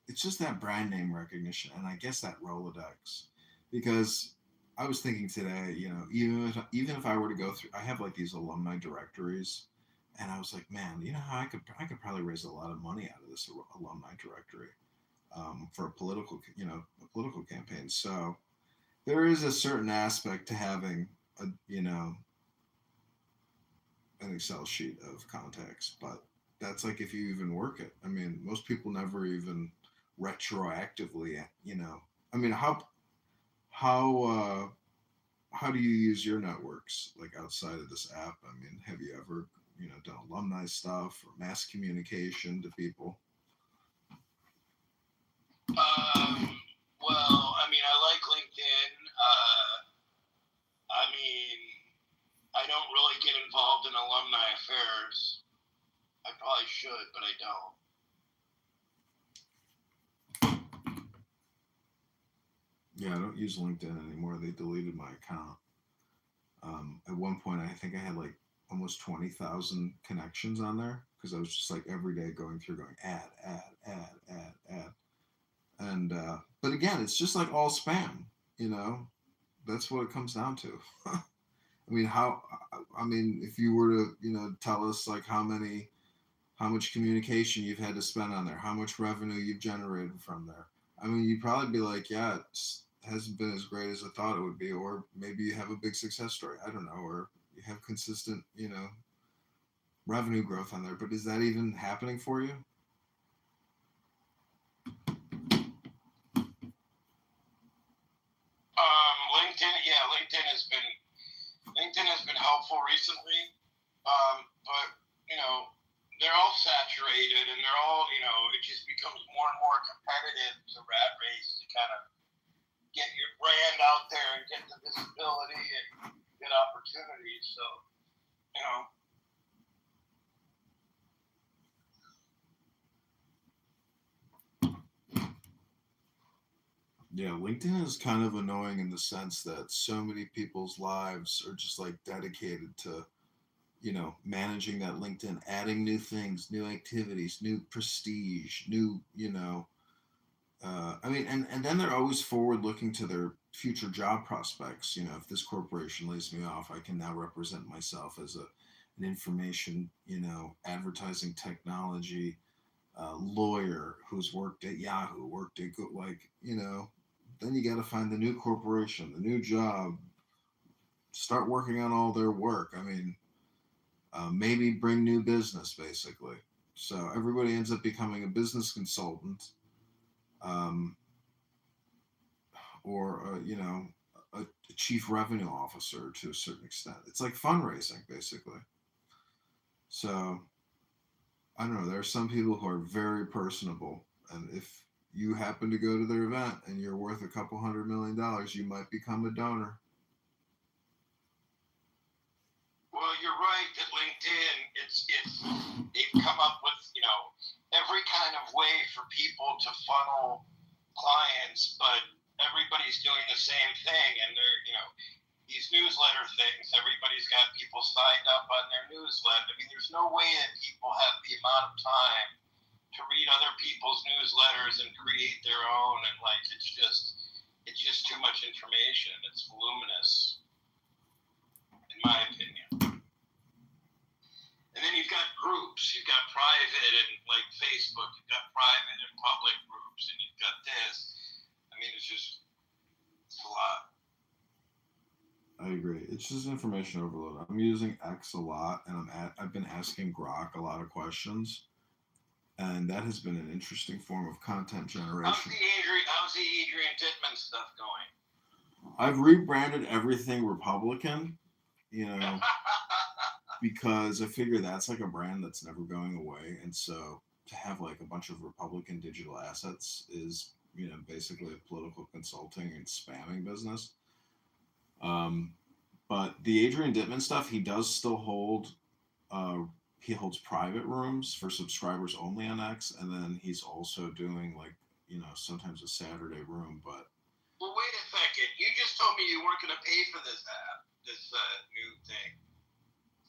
it's just that brand name recognition, and I guess that Rolodex, because I was thinking today, you know, even if I were to go through, I have like these alumni directories, and I was like, man, you know how I could probably raise a lot of money out of this alumni directory for a political campaign. So there is a certain aspect to having a, you know, an Excel sheet of contacts, but that's like if you even work it. I mean, most people never even retroactively, you know. I mean, how do you use your networks like outside of this app? I mean, have you ever, you know, done alumni stuff or mass communication to people? Well, I mean, I like LinkedIn. I mean, I don't really get involved in alumni affairs. I probably should, but I don't. Yeah, I don't use LinkedIn anymore. They deleted my account. At one point, I think I had like almost 20,000 connections on there because I was just like every day going add. And, but again, it's just like all spam, you know, that's what it comes down to. I mean, if you were to, you know, tell us like how much communication you've had to spend on there, how much revenue you've generated from there, I mean, you'd probably be like, yeah, it hasn't been as great as I thought it would be, or maybe you have a big success story. I don't know, or you have consistent, you know, revenue growth on there. But is that even happening for you? LinkedIn has been helpful recently, but you know, they're all saturated and they're all, you know, it just becomes more and more competitive. It's a rat race to kind of get your brand out there and get the visibility and get opportunities. So, you know. Yeah, LinkedIn is kind of annoying in the sense that so many people's lives are just like dedicated to, managing that LinkedIn, adding new things, new activities, new prestige, new, and then they're always forward looking to their future job prospects. If this corporation lays me off, I can now represent myself as an information, advertising technology lawyer who's worked at Yahoo, worked at Go, then you got to find the new corporation, the new job, start working on all their work. Maybe bring new business, basically. So everybody ends up becoming a business consultant, or a chief revenue officer to a certain extent. It's like fundraising, basically. So I don't know. There are some people who are very personable, and if you happen to go to their event and you're worth $200 million, you might become a donor. Well, you're right that LinkedIn, they've come up with, every kind of way for people to funnel clients, but everybody's doing the same thing. And they're, these newsletter things, everybody's got people signed up on their newsletter. There's no way that people have the amount of time to read other people's newsletters and create their own. And it's just too much information. It's voluminous, in my opinion. And then you've got groups. You've got private and like Facebook. You've got private and public groups, and you've got this. It's a lot. I agree. It's just information overload. I'm using X a lot, and I've been asking Grok a lot of questions, and that has been an interesting form of content generation. How's the Adrian Dittman stuff going? I've rebranded everything Republican, because I figure that's like a brand that's never going away, and so to have like a bunch of Republican digital assets is, basically a political consulting and spamming business. But the Adrian Dittman stuff, he does still hold. He holds private rooms for subscribers only on X, and then he's also doing sometimes a Saturday room. But well, wait a second. You just told me you weren't going to pay for this app, this new thing.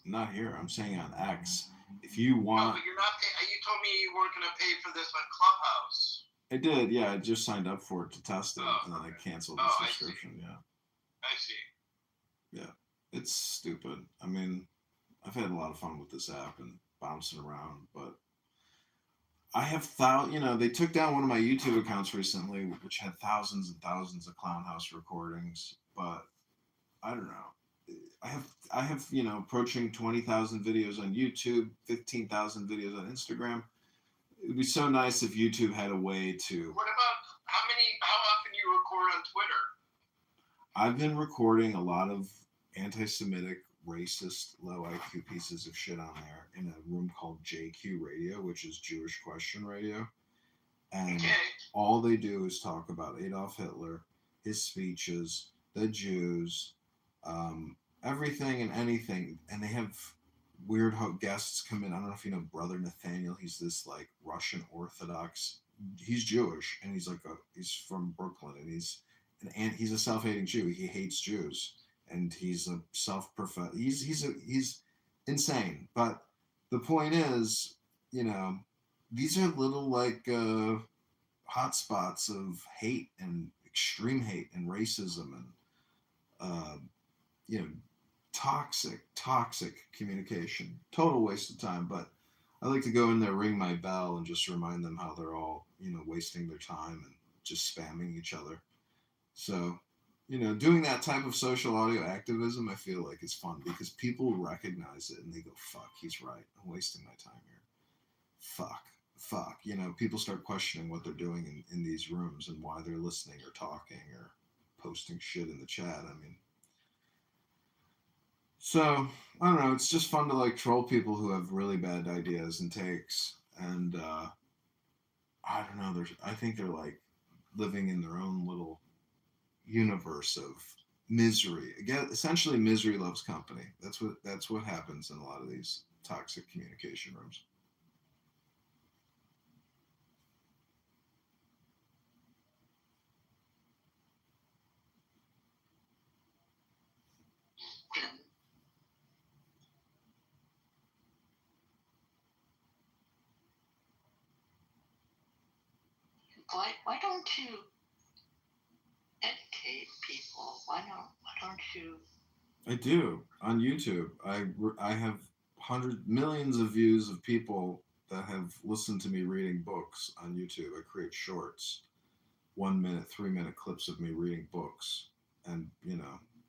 Not here. I'm saying on X. If you want, no, but you're not. You told me you weren't going to pay for this on Clubhouse. I did. Yeah, I just signed up for it to test it, and then I canceled the subscription. I see. Yeah, it's stupid. I've had a lot of fun with this app and bouncing around, but I have they took down one of my YouTube accounts recently, which had thousands and thousands of Clown House recordings, but I don't know. I have approaching 20,000 videos on YouTube, 15,000 videos on Instagram. It would be so nice if YouTube had a way to. What about how often you record on Twitter? I've been recording a lot of anti-Semitic, racist, low IQ pieces of shit on there in a room called JQ Radio, which is Jewish Question Radio. And all they do is talk about Adolf Hitler, his speeches, the Jews, everything and anything. And they have weird guests come in. I don't know if you know Brother Nathaniel. He's this like Russian Orthodox. He's Jewish, and he's from Brooklyn, and he's a self-hating Jew. He hates Jews, and he's a self-professed. He's insane. But the point is, these are little like hot spots of hate and extreme hate and racism and toxic communication. Total waste of time. But I like to go in there, ring my bell, and just remind them how they're all wasting their time and just spamming each other. So, doing that type of social audio activism, I feel like is fun because people recognize it and they go, fuck, he's right. I'm wasting my time here. Fuck. People start questioning what they're doing in these rooms and why they're listening or talking or posting shit in the chat. So, I don't know. It's just fun to like troll people who have really bad ideas and takes. And I don't know. I think they're like living in their own little universe of misery. Again, essentially, misery loves company. That's what happens in a lot of these toxic communication rooms. Why don't you educate people? Why don't you? I do on YouTube. I have millions of views of people that have listened to me reading books on YouTube. I create shorts, 1 minute, 3 minute clips of me reading books, and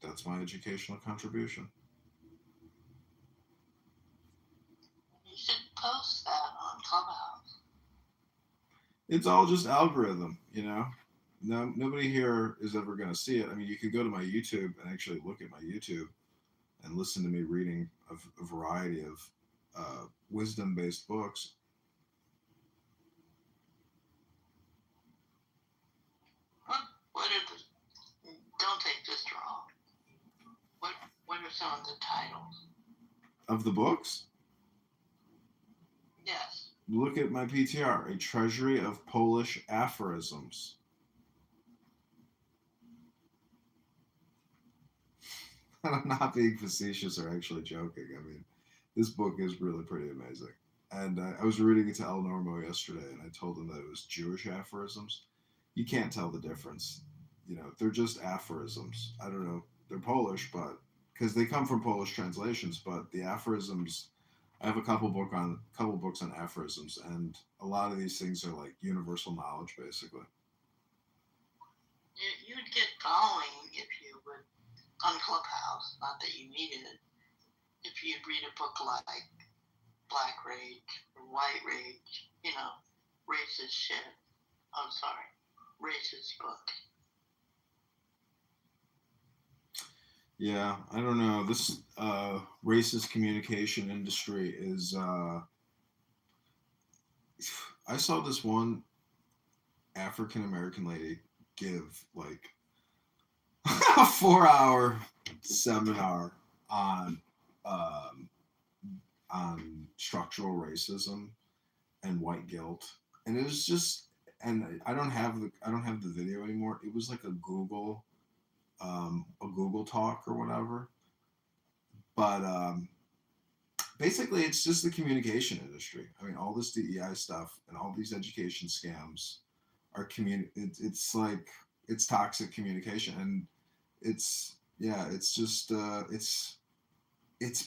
that's my educational contribution. You should post that on Clubhouse. It's all just algorithm, No, nobody here is ever going to see it. I mean, you could go to my YouTube and actually look at my YouTube and listen to me reading a variety of wisdom-based books. Don't take this wrong. What are some of the titles? Of the books? Yes. Look at my PTR, A Treasury of Polish Aphorisms. I'm not being facetious or actually joking. I mean, this book is really pretty amazing. And I was reading it to El Normo yesterday, and I told him that it was Jewish aphorisms. You can't tell the difference. They're just aphorisms. I don't know. They're Polish, but because they come from Polish translations, but the aphorisms, I have a couple books on aphorisms, and a lot of these things are like universal knowledge, basically. You'd get following if you would, on Clubhouse, not that you needed it, if you'd read a book like Black Rage or White Rage, racist shit. I'm sorry, racist book. Yeah, I don't know. This racist communication industry is... I saw this one African-American lady give like a 4-hour seminar on structural racism and white guilt. And it was just... And I don't have the video anymore. It was like a Google talk or whatever, but basically it's just the communication industry. I mean, all this DEI stuff and all these education scams are it's like it's toxic communication, and it's just it's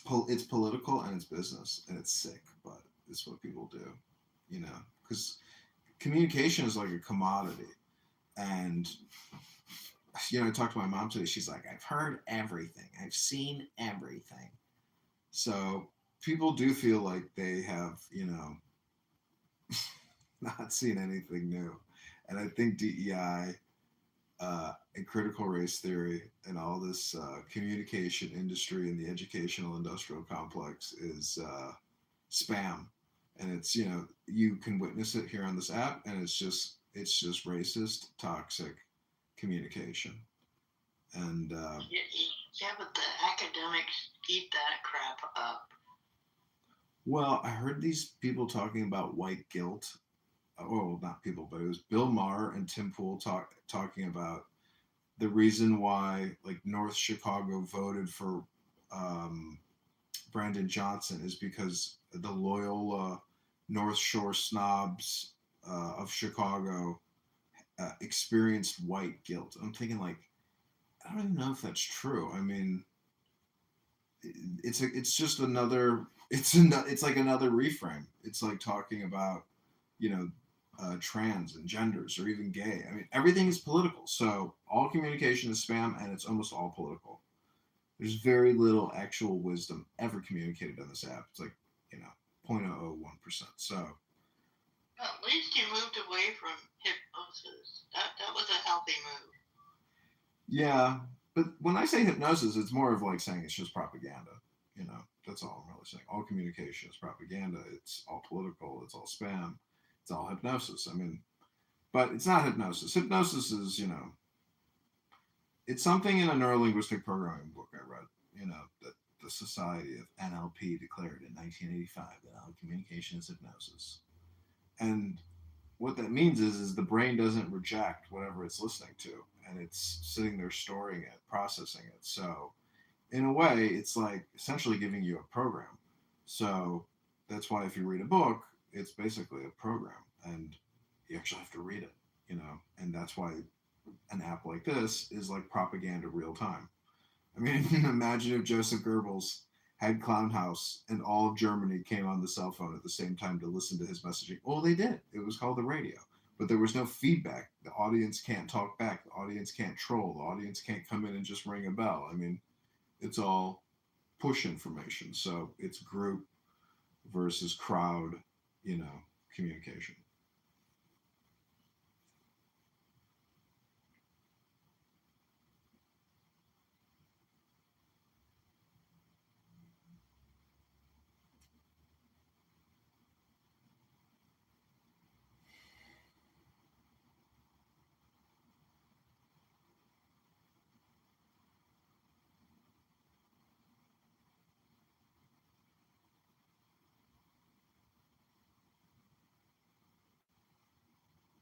political and it's business and it's sick, but it's what people do, because communication is like a commodity. And I talked to my mom today. She's like, I've heard everything. I've seen everything. So people do feel like they have, not seen anything new. And I think DEI and critical race theory and all this communication industry and the educational industrial complex is spam. And it's, you can witness it here on this app, and it's just racist, toxic communication. And but the academics eat that crap up. Well, I heard these people talking about white guilt. Well, not people, but it was Bill Maher and Tim Pool talking about the reason why like North Chicago voted for Brandon Johnson is because the Loyola North Shore snobs of Chicago experienced white guilt. I'm thinking like, I don't even know if that's true. I mean, it's like another reframe. It's like talking about, trans and genders or even gay. I mean, everything is political. So all communication is spam, and it's almost all political. There's very little actual wisdom ever communicated on this app. It's like, 0.001%. So at least you moved away from hypnosis. That was a healthy move. Yeah, but when I say hypnosis, it's more of like saying it's just propaganda. That's all I'm really saying. All communication is propaganda. It's all political. It's all spam. It's all hypnosis. I mean, but it's not hypnosis. Hypnosis is, it's something in a neurolinguistic programming book I read, that the Society of NLP declared in 1985 that all communication is hypnosis. And what that means is the brain doesn't reject whatever it's listening to, and it's sitting there storing it, processing it. So in a way, it's like essentially giving you a program. So that's why if you read a book, it's basically a program, and you actually have to read it. you know, and that's why an app like this is like propaganda real time. I mean, imagine if Joseph Goebbels had Clown House and all of Germany came on the cell phone at the same time to listen to his messaging. Well, they did. It was called the radio. But there was no feedback. The audience can't talk back. The audience can't troll. The audience can't come in and just ring a bell. I mean, it's all push information. So it's group versus crowd, you know, communication.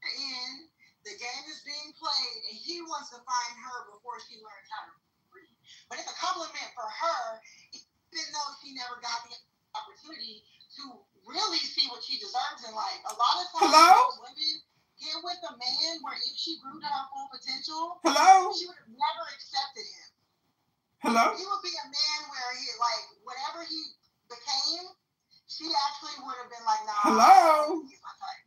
In the game is being played, and he wants to find her before she learns how to read. But it's a compliment for her, even though she never got the opportunity to really see what she deserves in life. A lot of times, women get with a man where if she grew to her full potential, she would have never accepted him. He would be a man where he, like, whatever he became, she actually would have been like, nah. He's my type.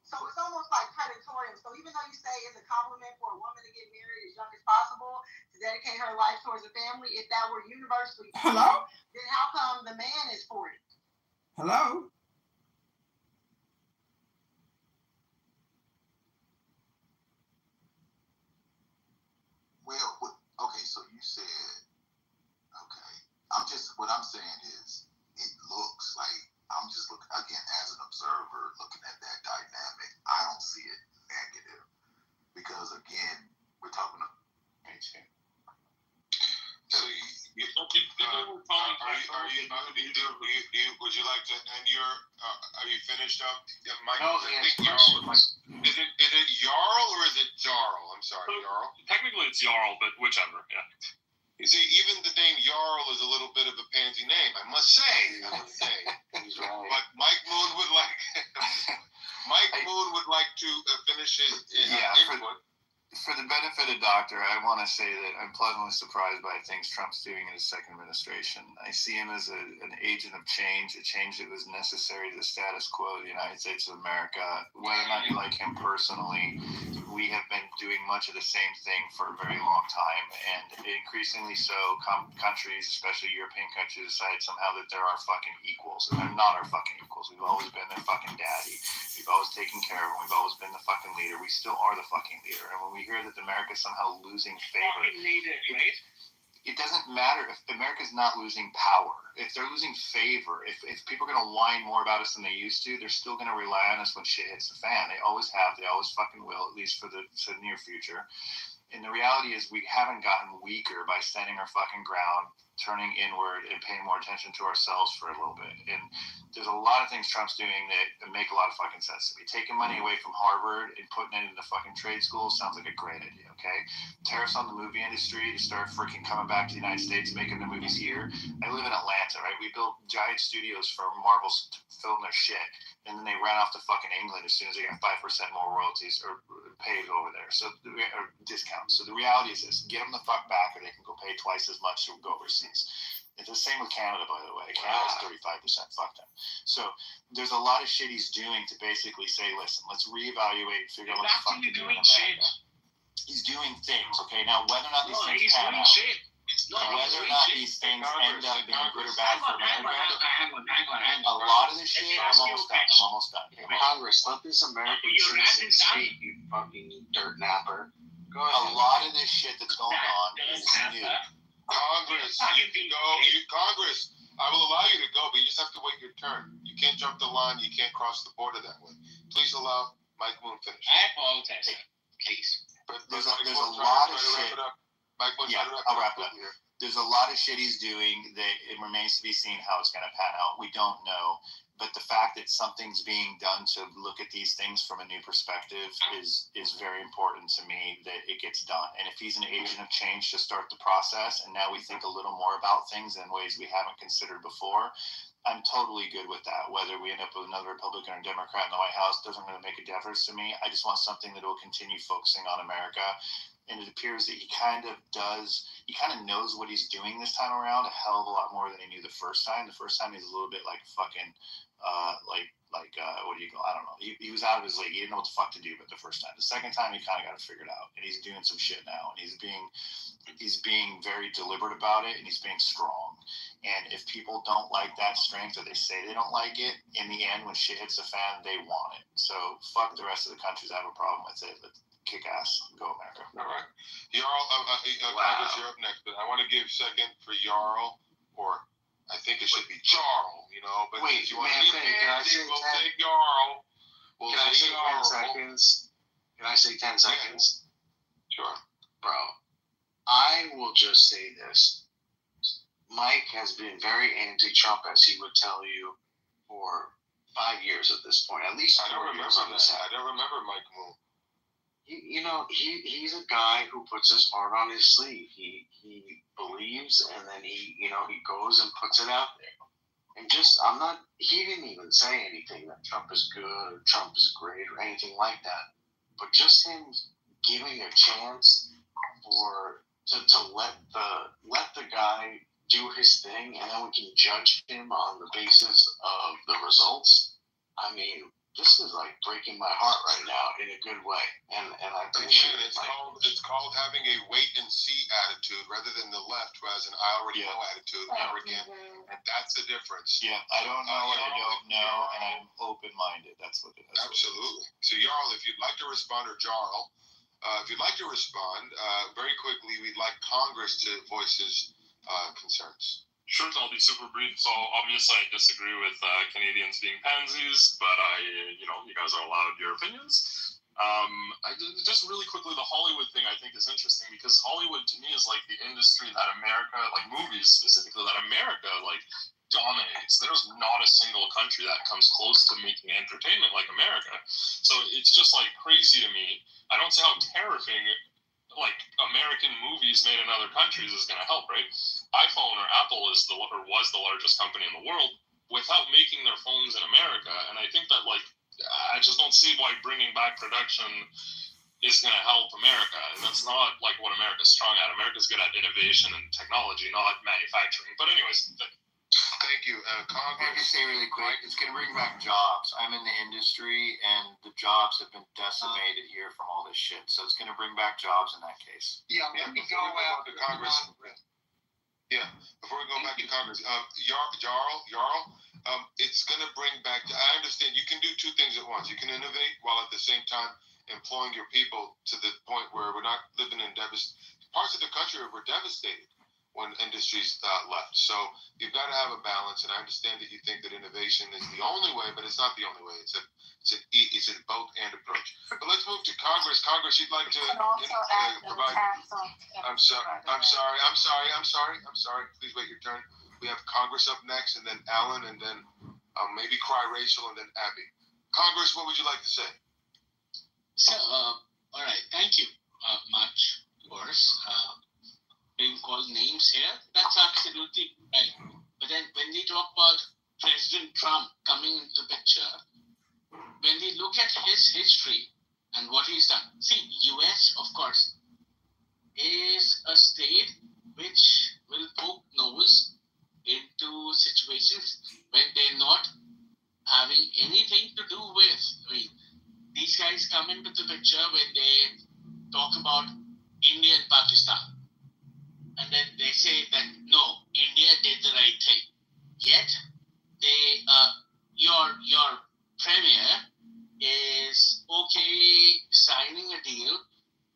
So it's almost like predatory. So even though you say it's a compliment for a woman to get married as young as possible, to dedicate her life towards a family, if that were universally true, then how come the man is 40? Well, okay, so you said, okay, what I'm saying is, it looks like, I'm just looking, again, as an observer, looking at that dynamic, I don't see it negative. Because, again, we're talking about... So, would you like to end your, are you finished up? Yeah, Mike, No, I think Jarl, is it Jarl or is it Jarl? I'm sorry, Jarl. Technically it's Jarl, but whichever, yeah. You see, even the name Jarl is a little bit of a pansy name, I must say. But Mike Moon would like to finish his input. For the benefit of Doctor, I want to say that I'm pleasantly surprised by things Trump's doing in his second administration. I see him as an agent of change, a change that was necessary to the status quo of the United States of America. Whether or not you like him personally, we have been doing much of the same thing for a very long time. And increasingly so, countries, especially European countries, decide somehow that they're our fucking equals. And they're not our fucking equals. We've always been their fucking daddy. We've always taken care of them. We've always been the fucking leader. We still are the fucking leader. And when we hear that America's somehow losing favor, it doesn't matter if America's not losing power. If they're losing favor, if people are going to whine more about us than they used to, they're still going to rely on us when shit hits the fan. They always have. They always fucking will, at least for the near future. And the reality is we haven't gotten weaker by standing our fucking ground, turning inward, and paying more attention to ourselves for a little bit. And there's a lot of things Trump's doing that make a lot of fucking sense to me. Taking money away from Harvard and putting it into fucking trade school sounds like a great idea, okay? Tariffs on the movie industry to start freaking coming back to the United States, making the movies here. I live in Atlanta, right? We built giant studios for Marvel to film their shit, and then they ran off to fucking England as soon as they got 5% more royalties or paid over there, or discounts. So the reality is this: get them the fuck back, or they can go pay twice as much to go overseas. It's the same with Canada, by the way. Canada's 35%. Fuck them. So there's a lot of shit he's doing to basically say, listen, let's reevaluate and figure out what the fuck to do in America. He's doing things, okay? Now, whether or not these things pan out, whether or not these things end up being good or bad for America, a lot of this shit, I'm almost done. Congress, let this American citizen speak, you fucking dirt napper. A lot of this shit that's going on is new. Congress, you can go. Congress, I will allow you to go, but you just have to wait your turn. You can't jump the line. You can't cross the border that way. Please allow Mike Moon finish. I apologize, please. But there's a lot of shit. I'll wrap it up here. There's a lot of shit he's doing that it remains to be seen how it's going to pan out. We don't know. but the fact that something's being done to look at these things from a new perspective is very important to me, that it gets done. And if he's an agent of change to start the process, and now we think a little more about things in ways we haven't considered before, I'm totally good with that. Whether we end up with another Republican or Democrat in the White House doesn't really make a difference to me. I just want something that will continue focusing on America. And it appears that he kind of knows what he's doing this time around a hell of a lot more than he knew the first time. The first time he's a little bit like fucking, what do you go? I don't know. He was out of his league. He didn't know what the fuck to do, but the first time. The second time, he kind of got it figured out. And he's doing some shit now. And he's being very deliberate about it, and he's being strong. And if people don't like that strength, or they say they don't like it, in the end, when shit hits the fan, they want it. So fuck the rest of the countries I have a problem with it. Let's kick ass. Go America. All right. Jarl, Congress, you're up next, but I want to give second for Jarl, or I think it should be Jarl, but wait, if you want to can I say we'll say Jarl. We'll can I say Jarl. 10 seconds? Can I say 10 seconds? Sure. Bro, I will just say this. Mike has been very anti-Trump, as he would tell you, for 5 years at this point. At least I don't 4 remember years on that. this. I don't remember Mike Moon. He's a guy who puts his heart on his sleeve. He believes, and then he goes and puts it out there. And he didn't even say anything that Trump is good or Trump is great or anything like that. But just him giving a chance to let the guy do his thing, and then we can judge him on the basis of the results. I mean, this is like breaking my heart right now in a good way, and I appreciate it. It's called having a wait and see attitude rather than the left who has an I already know attitude, arrogant, and that's the difference. Yeah, I don't know what I don't know, and I'm open-minded. That's what it is. Absolutely. So, Jarl, if you'd like to respond, or Jarl, if you'd like to respond, very quickly, we'd like Congress to voice his concerns. Sure, I'll be super brief. So obviously I disagree with Canadians being pansies, but you guys are allowed your opinions. Just really quickly, the Hollywood thing I think is interesting, because Hollywood to me is like the industry that America, like movies specifically, that America like dominates. There's not a single country that comes close to making entertainment like America. So it's just like crazy to me. I don't see how terrifying like American movies made in other countries is going to help, right? iPhone or Apple was the largest company in the world without making their phones in America, and I think that like I just don't see why bringing back production is going to help America, and that's not like what America's strong at. America's good at innovation and technology, not manufacturing. But anyways. Thank you, Congress. I can say really quick, it's going to bring back jobs. I'm in the industry, and the jobs have been decimated here from all this shit. So it's going to bring back jobs in that case. Let me go back to Congress. Yeah, before we go back to Congress, Jarl, it's going to bring back. I understand you can do two things at once. You can innovate while at the same time employing your people to the point where we're not living in parts of the country were devastated when industries left. So you've got to have a balance, and I understand that you think that innovation is the only way, but it's not the only way. It's a both and approach. But let's move to Congress. Congress, you'd like to provide. I'm sorry. Please wait your turn. We have Congress up next, and then Alan, and then maybe Cry Rachel, and then Abby. Congress, what would you like to say? So, all right, thank you much, Boris. Being called names here, that's absolutely right. But then when we talk about President Trump coming into the picture, when we look at his history and what he's done, see, US, of course, is a state which will poke nose into situations when they're not having anything to do with. I mean, these guys come into the picture when they talk about India and Pakistan. And then they say that, no, India did the right thing. Yet, your premier is signing a deal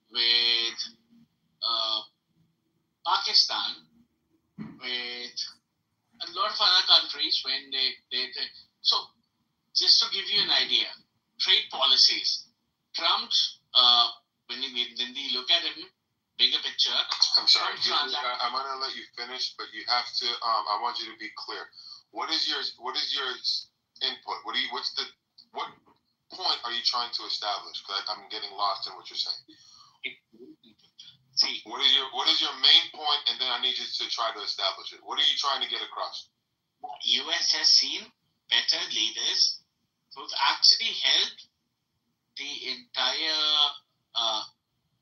with Pakistan, with a lot of other countries when they so just to give you an idea, trade policies, Trump's, when we look at him, bigger picture. I'm sorry. I'm going to let you finish, but you have to. I want you to be clear. What is your input? What point are you trying to establish? Because I'm getting lost in what you're saying. See, what is your main point, and then I need you to try to establish it. What are you trying to get across? US has seen better leaders who've actually helped the entire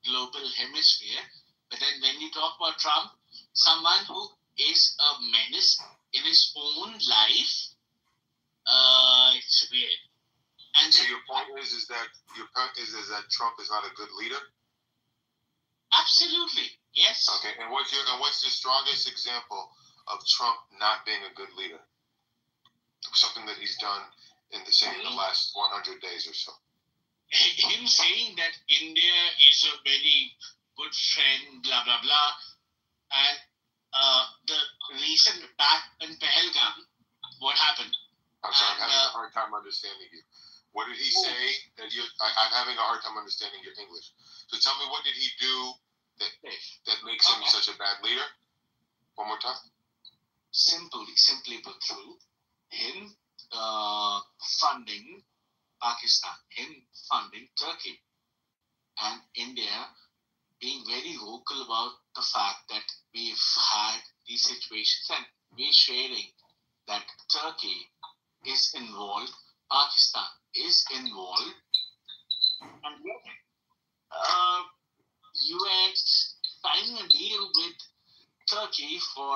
global hemisphere. But then when you talk about Trump, someone who is a menace in his own life, it's weird. And so your point is that Trump is not a good leader? Absolutely, yes. Okay, and what's the strongest example of Trump not being a good leader? Something that he's done in the last 100 days or so. Him saying that India is a very good friend, blah blah blah, and the recent attack in Pahalgam, what happened? I'm sorry, I'm having a hard time understanding you. What did he say that I'm having a hard time understanding your English. So tell me, what did he do that makes him such a bad leader? One more time. Simply put through, him funding Pakistan, him funding Turkey, and India being very vocal about the fact that we've had these situations and we're sharing that Turkey is involved, Pakistan is involved, and yet US signing a deal with Turkey for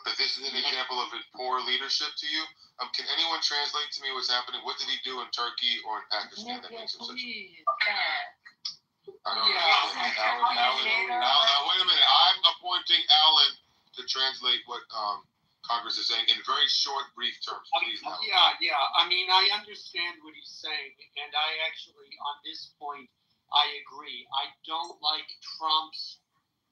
But this is an example of his poor leadership to you. Can anyone translate to me what's happening? What did he do in Turkey or in Pakistan that makes him such? I don't know. Alan, wait a minute. I'm appointing Alan to translate what Congress is saying in very short, brief terms. Please, Alan. Yeah. I mean, I understand what he's saying, and I actually, on this point, I agree. I don't like Trump's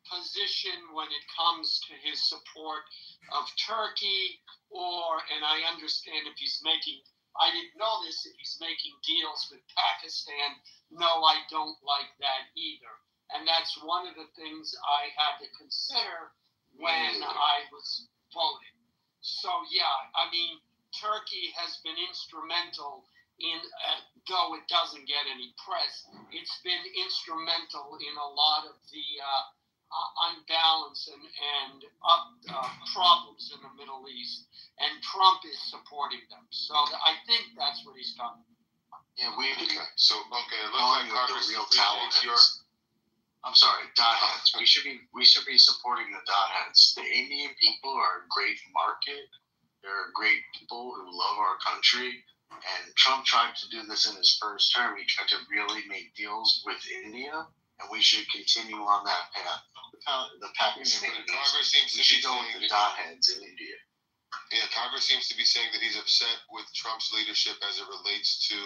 position when it comes to his support of Turkey, and I understand if he's making, I didn't know this, if he's making deals with Pakistan. No, I don't like that either. And that's one of the things I had to consider when I was voting. So, yeah, I mean, Turkey has been instrumental in, though it doesn't get any press, it's been instrumental in a lot of the unbalance and problems in the Middle East. And Trump is supporting them. So I think that's what he's talking about. Yeah, it looks like Congress real appreciates I'm sorry, dot heads. We should be supporting the dot heads. The Indian people are a great market. They're great people who love our country. And Trump tried to do this in his first term. He tried to really make deals with India, and we should continue on that path. The Pakistanis. Congress seems to we should go with the dot heads in India. Yeah, Congress seems to be saying that he's upset with Trump's leadership as it relates to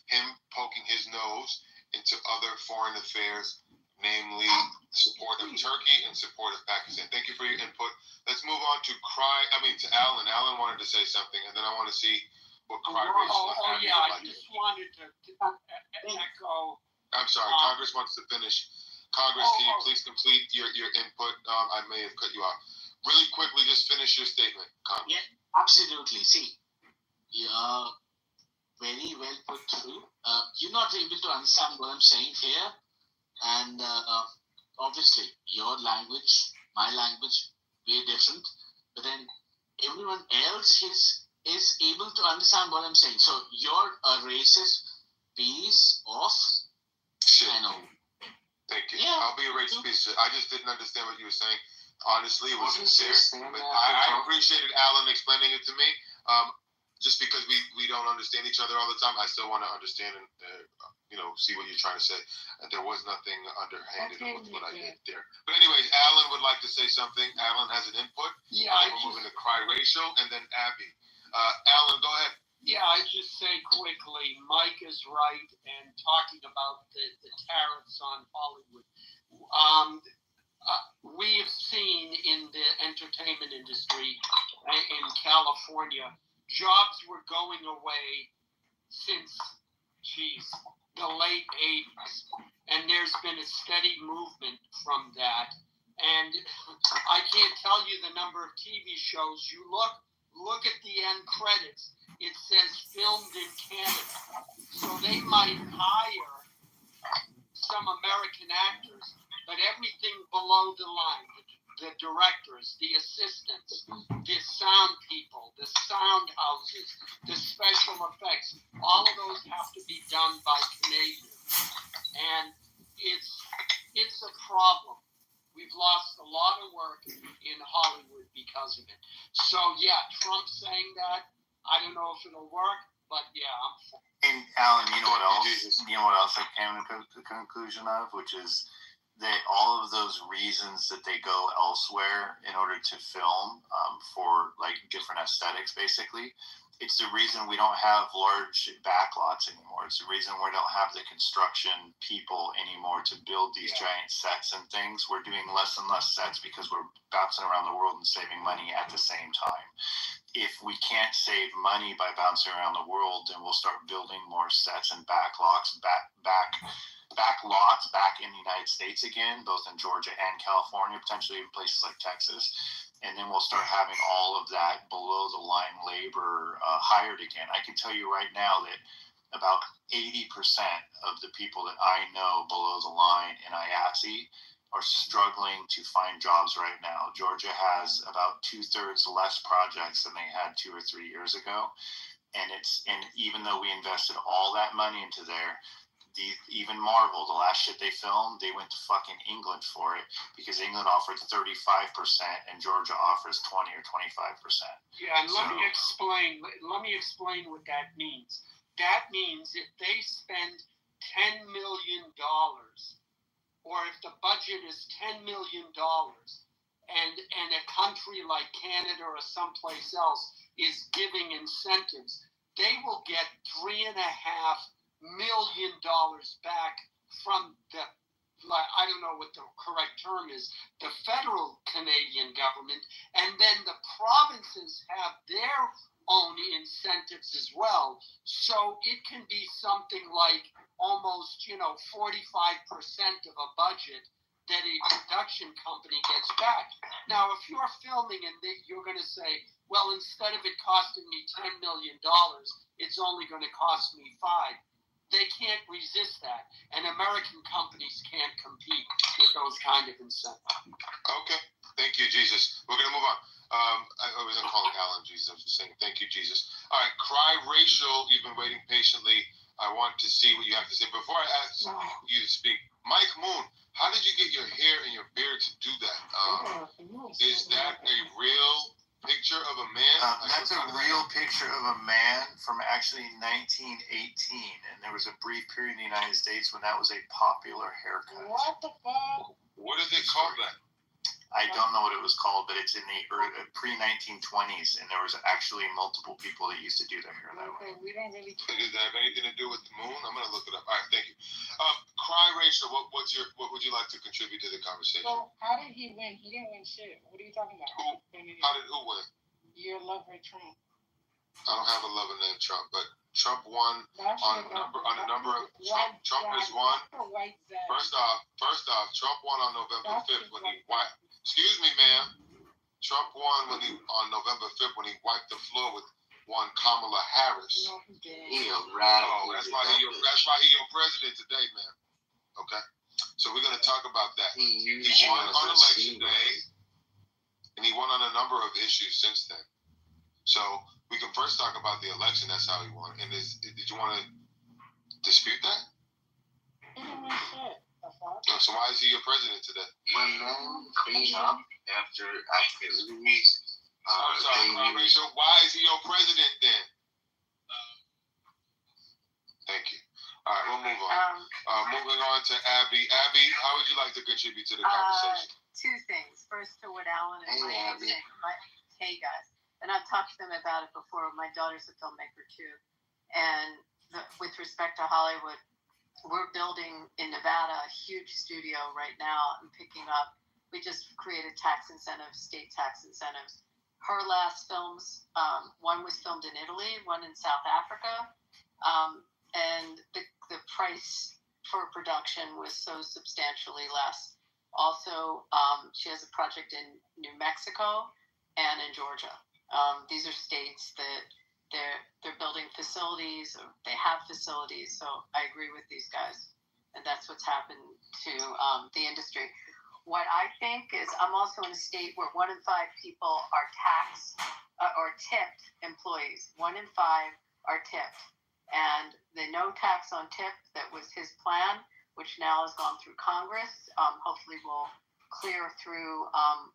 him poking his nose into other foreign affairs, namely support of Turkey and support of Pakistan. Thank you for your input. Let's move on to Alan. Alan wanted to say something, and then I want to see what Cry Race I just wanted to echo. I'm sorry, Congress wants to finish. Congress, can you please complete your input? I may have cut you off. Really quickly, just finish your statement, Congress. Yeah, absolutely. See, very well put through. You're not able to understand what I'm saying here. And obviously, your language, my language, we're different. But then everyone else is able to understand what I'm saying. So you're a racist piece of Thank you. Yeah. I'll be a racist piece. I just didn't understand what you were saying. Honestly, it was sincere. But I appreciated Alan explaining it to me. Just because we don't understand each other all the time, I still want to understand and see what you're trying to say. There was nothing underhanded with what I did there. But anyways, Alan would like to say something. Alan has an input. Yeah. We're moving to Cry Racial and then Abby. Alan, go ahead. Yeah, I just say quickly, Mike is right, and talking about the tariffs on Hollywood. We have seen in the entertainment industry in California, jobs were going away since, the late 80s. And there's been a steady movement from that. And I can't tell you the number of TV shows. You look look at the end credits. It says filmed in Canada. So they might hire some American actors, but everything below the line, the directors, the assistants, the sound people, the sound houses, the special effects, all of those have to be done by Canadians. And it's a problem. We've lost a lot of work in Hollywood because of it. So yeah, Trump saying that, I don't know if it'll work, but yeah, I'm for it. And Alan, you know what else? You know what else I came to the conclusion of, which is that all of those reasons that they go elsewhere in order to film for like different aesthetics, basically, it's the reason we don't have large backlots anymore. It's the reason we don't have the construction people anymore to build these giant sets and things. We're doing less and less sets because we're bouncing around the world and saving money at the same time. If we can't save money by bouncing around the world, then we'll start building more sets and backlots back in the United States again, both in Georgia and California, potentially even places like Texas. And then we'll start having all of that below the line labor hired again. I can tell you right now that about 80% of the people that I know below the line in IATSE are struggling to find jobs right now. Georgia has about 2/3 less projects than they had 2 or 3 years ago. And even though we invested all that money into there, even Marvel, the last shit they filmed, they went to fucking England for it because England offered 35% and Georgia offers 20 or 25%. Yeah, and let me explain what that means. That means if they spend $10 million, or if the budget is $10 million, and a country like Canada or someplace else is giving incentives, they will get $3.5 million back from the, I don't know what the correct term is, the federal Canadian government, and then the provinces have their own incentives as well. So it can be something like almost, 45% of a budget that a production company gets back. Now, if you're filming and you're going to say, well, instead of it costing me $10 million, it's only going to cost me $5 million. They can't resist that, and American companies can't compete with those kind of incentives. Okay, thank you, Jesus. We're gonna move on. I wasn't calling Alan Jesus. I was just saying thank you, Jesus. All right, Cry Racial. You've been waiting patiently. I want to see what you have to say before I ask you to speak. Mike Moon, how did you get your hair and your beard to do that? Is that a real picture of a man? That's a real picture of a man from actually 1918, and there was a brief period in the United States when that was a popular haircut. What the fuck? What did they call that? I don't know what it was called, but it's in the pre-1920s, and there was actually multiple people that used to do their hair that way. We don't really. Does that have anything to do with the moon? I'm gonna look it up. All right, thank you. Cry Racial, what would you like to contribute to the conversation? So how did he win? He didn't win shit. What are you talking about? How did who win? Your lover Trump. I don't have a lover named Trump, but Trump won on a number of Trump has won. First off, Trump won on November 5th when he wiped. Excuse me, ma'am. Trump won on November 5th when he wiped the floor with one Kamala Harris. No, he didn't. That's why he your president today, man. Okay, so we're gonna talk about that. He won on election day, and he won on a number of issues since then. So we can first talk about the election. That's how he won. And did you want to dispute that? He didn't win shit. So why is he your president today? When men clean up after activities, I'm sorry, so why is he your president then? Thank you. All right, we'll move on. Moving on to Abby. Abby, how would you like to contribute to the conversation? Two things. First, to what Alan and Mike were saying. Hey, guys. And I've talked to them about it before. My daughter's a filmmaker, too. And with respect to Hollywood, we're building in Nevada a huge studio right now and picking up. We just created tax incentives, state tax incentives. Her last films, one was filmed in Italy, one in South Africa. And the price for production was so substantially less. Also, she has a project in New Mexico and in Georgia. These are states that they're building facilities, or they have facilities. So I agree with these guys, and that's what's happened to the industry. What I think is, I'm also in a state where 1 in 5 people are taxed or tipped employees. 1 in 5 are tipped, and the no tax on tip that was his plan, which now has gone through Congress, hopefully will clear through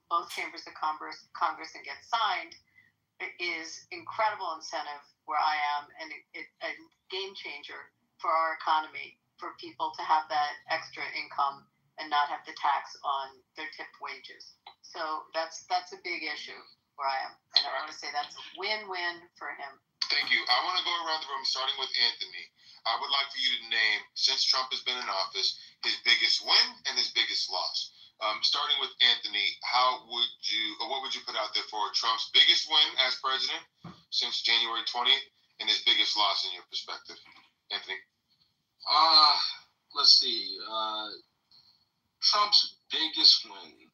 both chambers of Congress and get signed. It is incredible incentive where I am, and a game changer for our economy, for people to have that extra income and not have the tax on their tipped wages. So that's a big issue where I am, and I want to say that's a win-win for him. Thank you. I want to go around the room, starting with Anthony. I would like for you to name, since Trump has been in office, his biggest win and his biggest loss. Starting with Anthony, what would you put out there for Trump's biggest win as president since January 20th and his biggest loss in your perspective? Anthony? Let's see. Trump's biggest win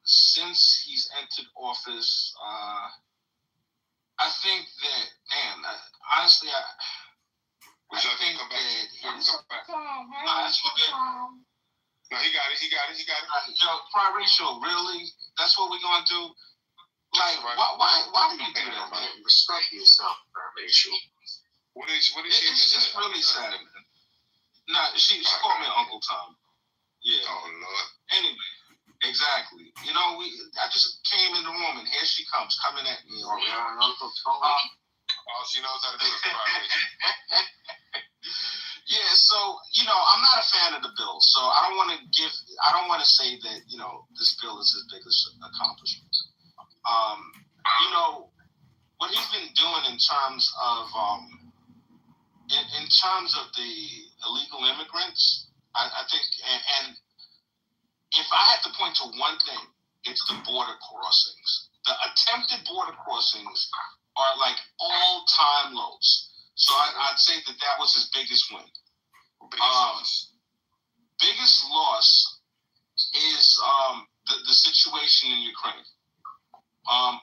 since he's entered office, I think that, honestly, Would you like to come back? That's okay. No, he got it. Tri-racial, really? That's what we're going to do? Like, why do you do that, man? Respect yourself, tri-racial. What is she? It's really sad. Nah, she called me Uncle Tom. Yeah. Oh, Lord. Anyway, exactly. I just came in the room, and here she comes, coming at me. Uncle Tom. All she knows how to do is tri-racial. Yeah, so, I'm not a fan of the bill, so I don't want to say that, this bill is his biggest accomplishment. What he's been doing in terms of the illegal immigrants, I think, and if I had to point to one thing, it's the border crossings. The attempted border crossings are like all-time lows. So I'd say that was his biggest win. Biggest loss is the situation in Ukraine. I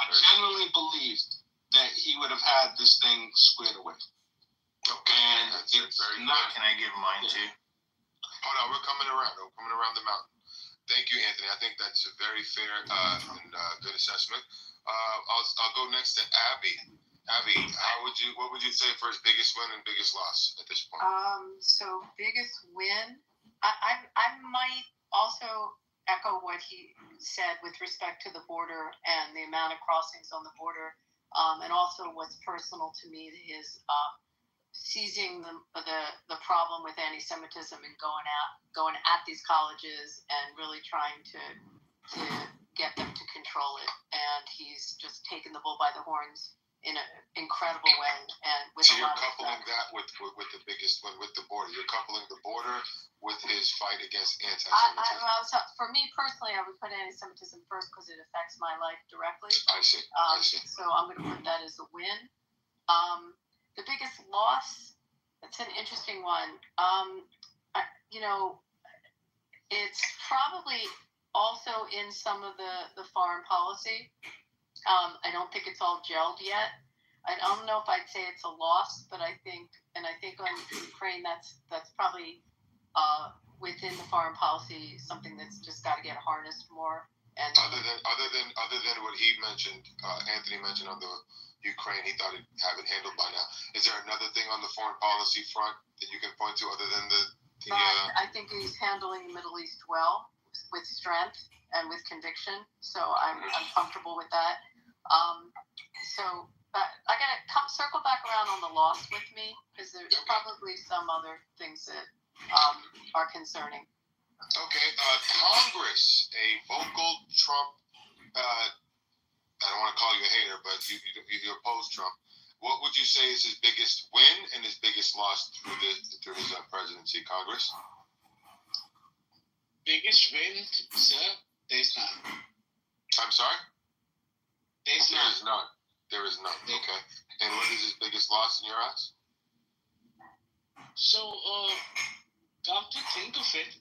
genuinely believed that he would have had this thing squared away. Okay. And it's not. Can I give mine too? Hold on, we're coming around the mountain. Thank you, Anthony. I think that's a very fair and good assessment. I'll go next to Abby. Abby, what would you say for his biggest win and biggest loss at this point? So biggest win, I might also echo what he said with respect to the border and the amount of crossings on the border, and also what's personal to me, his seizing the problem with anti-Semitism and going at these colleges and really trying to get them to control it. And he's just taken the bull by the horns in an incredible way, and with so a you're lot coupling of that with the biggest one, with the border. You're coupling the border with his fight against anti-Semitism. So for me personally, I would put anti-Semitism first because it affects my life directly. I see. So I'm going to put that as a win. The biggest loss, that's an interesting one. It's probably also in some of the foreign policy. I don't think it's all gelled yet. I don't know if I'd say it's a loss, but I think on Ukraine, that's probably within the foreign policy something that's just got to get harnessed more. And other than what he mentioned, Anthony mentioned on the Ukraine, he thought he'd have it handled by now. Is there another thing on the foreign policy front that you can point to other than the I think he's handling the Middle East well, with strength and with conviction. So I'm comfortable with that. But I gotta circle back around on the loss with me, because there's probably some other things that are concerning. Okay, Congress, a vocal Trump. I don't want to call you a hater, but you oppose Trump. What would you say is his biggest win and his biggest loss through his presidency, Congress? Biggest win, sir? There's none. I'm sorry? There is none. There is none. Okay. And what is his biggest loss in your eyes? So, come to think of it,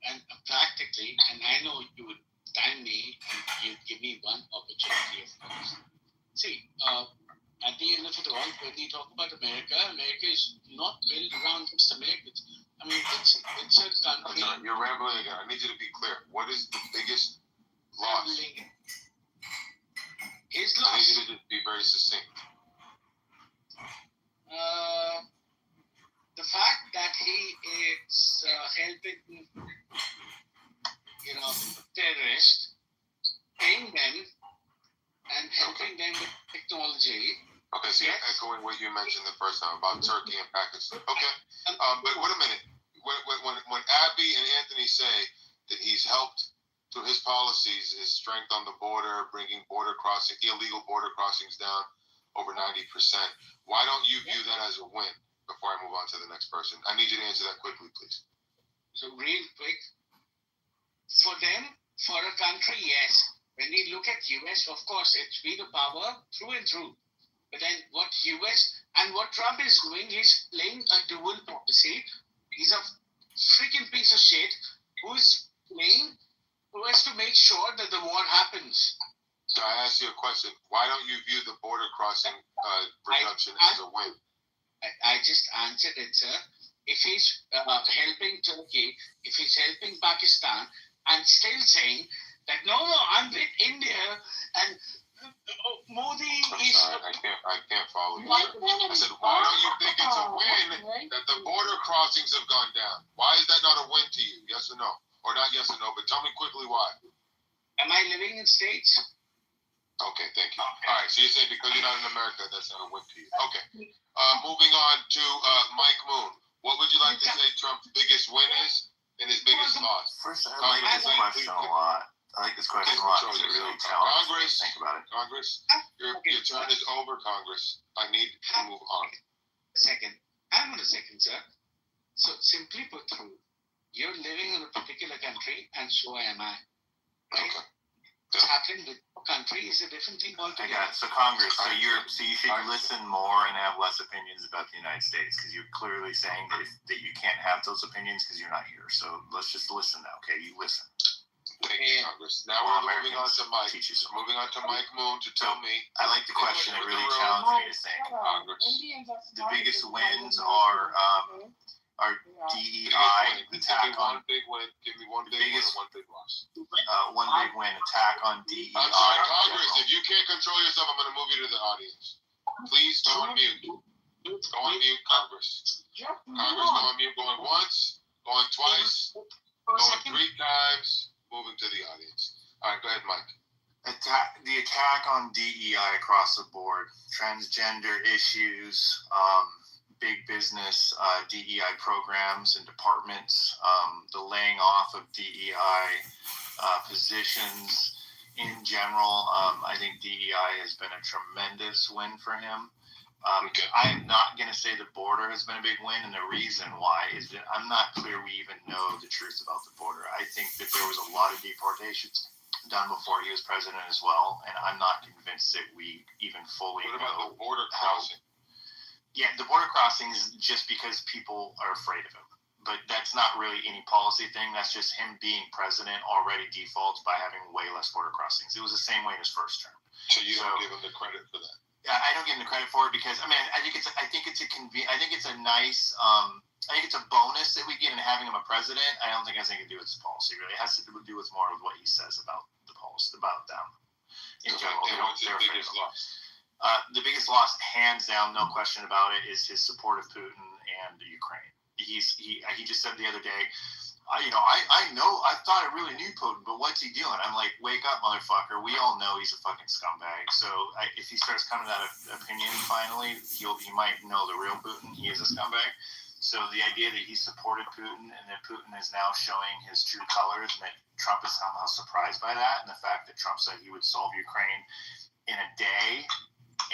and practically, and I know you would time me and you'd give me one opportunity, of course. right? When you talk about America, America is not built around just Americans. I mean, it's a country. I'm sorry, you're rambling again. I need you to be clear. What is the biggest loss? His I need loss. you to just be very succinct. The fact that he is helping, terrorists, paying them and helping them with technology. Okay, so you're echoing what you mentioned the first time about Turkey and Pakistan. Okay, but wait a minute. When Abby and Anthony say that he's helped through his policies, his strength on the border, bringing illegal border crossings down over 90%, why don't you view that as a win? Before I move on to the next person, I need you to answer that quickly, please. So real quick, for them, for a country, yes. When we look at US, of course, it's been a power through and through. But then what US and what Trump is doing is playing a dual policy. He's a freaking piece of shit who has to make sure that the war happens. So I asked you a question. Why don't you view the border crossing reduction as a win? I just answered it, sir. If he's helping Turkey, if he's helping Pakistan, and still saying that no, I'm with India and Modi is. Sorry, I can't follow you. I said, why don't you think it's a win that the border crossings have gone down? Why is that not a win to you? Yes or no? Or not yes or no, but tell me quickly why. Am I living in States? Okay, thank you. All right, so you say because you're not in America, that's not a win to you. Okay. Moving on to Mike Moon. What would you like to say Trump's biggest win is and his biggest loss? First, I like this question a lot. I like this question a lot because it really challenges me to think about it. Congress, your turn is over, Congress. I need to move on. I'm on a second, sir. So simply put through, you're living in a particular country and so am I. Right? Okay. What's happening with your country is a different thing altogether. I got it. So Congress, so you should listen more and have less opinions about the United States because you're clearly saying that you can't have those opinions because you're not here. So let's just listen now, okay? You listen. Thank you, Congress. Now we're moving on to Mike. Moving on to Mike Moon to tell me. I like the question. It really challenged me to think. The biggest wins are DEI attack on. Big win. Give me one big win and one big loss. One big win attack on DEI. I'm sorry, Congress. If you can't control yourself, I'm going to move you to the audience. Please go on mute. Go on mute, Congress. Congress, go on mute. Going once, going twice, going 3 times, moving to the audience. All right, go ahead, Mike. The attack on DEI across the board, transgender issues, big business DEI programs and departments, the laying off of DEI positions in general. I think DEI has been a tremendous win for him. I am not going to say the border has been a big win, and the reason why is that I'm not clear we even know the truth about the border. I think that there was a lot of deportations done before he was president as well, and I'm not convinced that we even fully know. What about the border crossing? Yeah, the border crossings just because people are afraid of him. But that's not really any policy thing. That's just him being president already defaults by having way less border crossings. It was the same way in his first term. So you don't give him the credit for that? Yeah, I don't give him the credit for it because I think it's a nice I think it's a bonus that we get in having him a president. I don't think it has anything to do with his policy really. It has to do with more with what he says about the policy, about them in general. And what's his biggest loss? The biggest loss, hands down, no question about it, is his support of Putin and Ukraine. He just said the other day, I thought I really knew Putin, but what's he doing? I'm like, wake up, motherfucker. We all know he's a fucking scumbag. So if he starts coming to that opinion finally, he might know the real Putin. He is a scumbag. So the idea that he supported Putin and that Putin is now showing his true colors and that Trump is somehow surprised by that, and the fact that Trump said he would solve Ukraine in a day,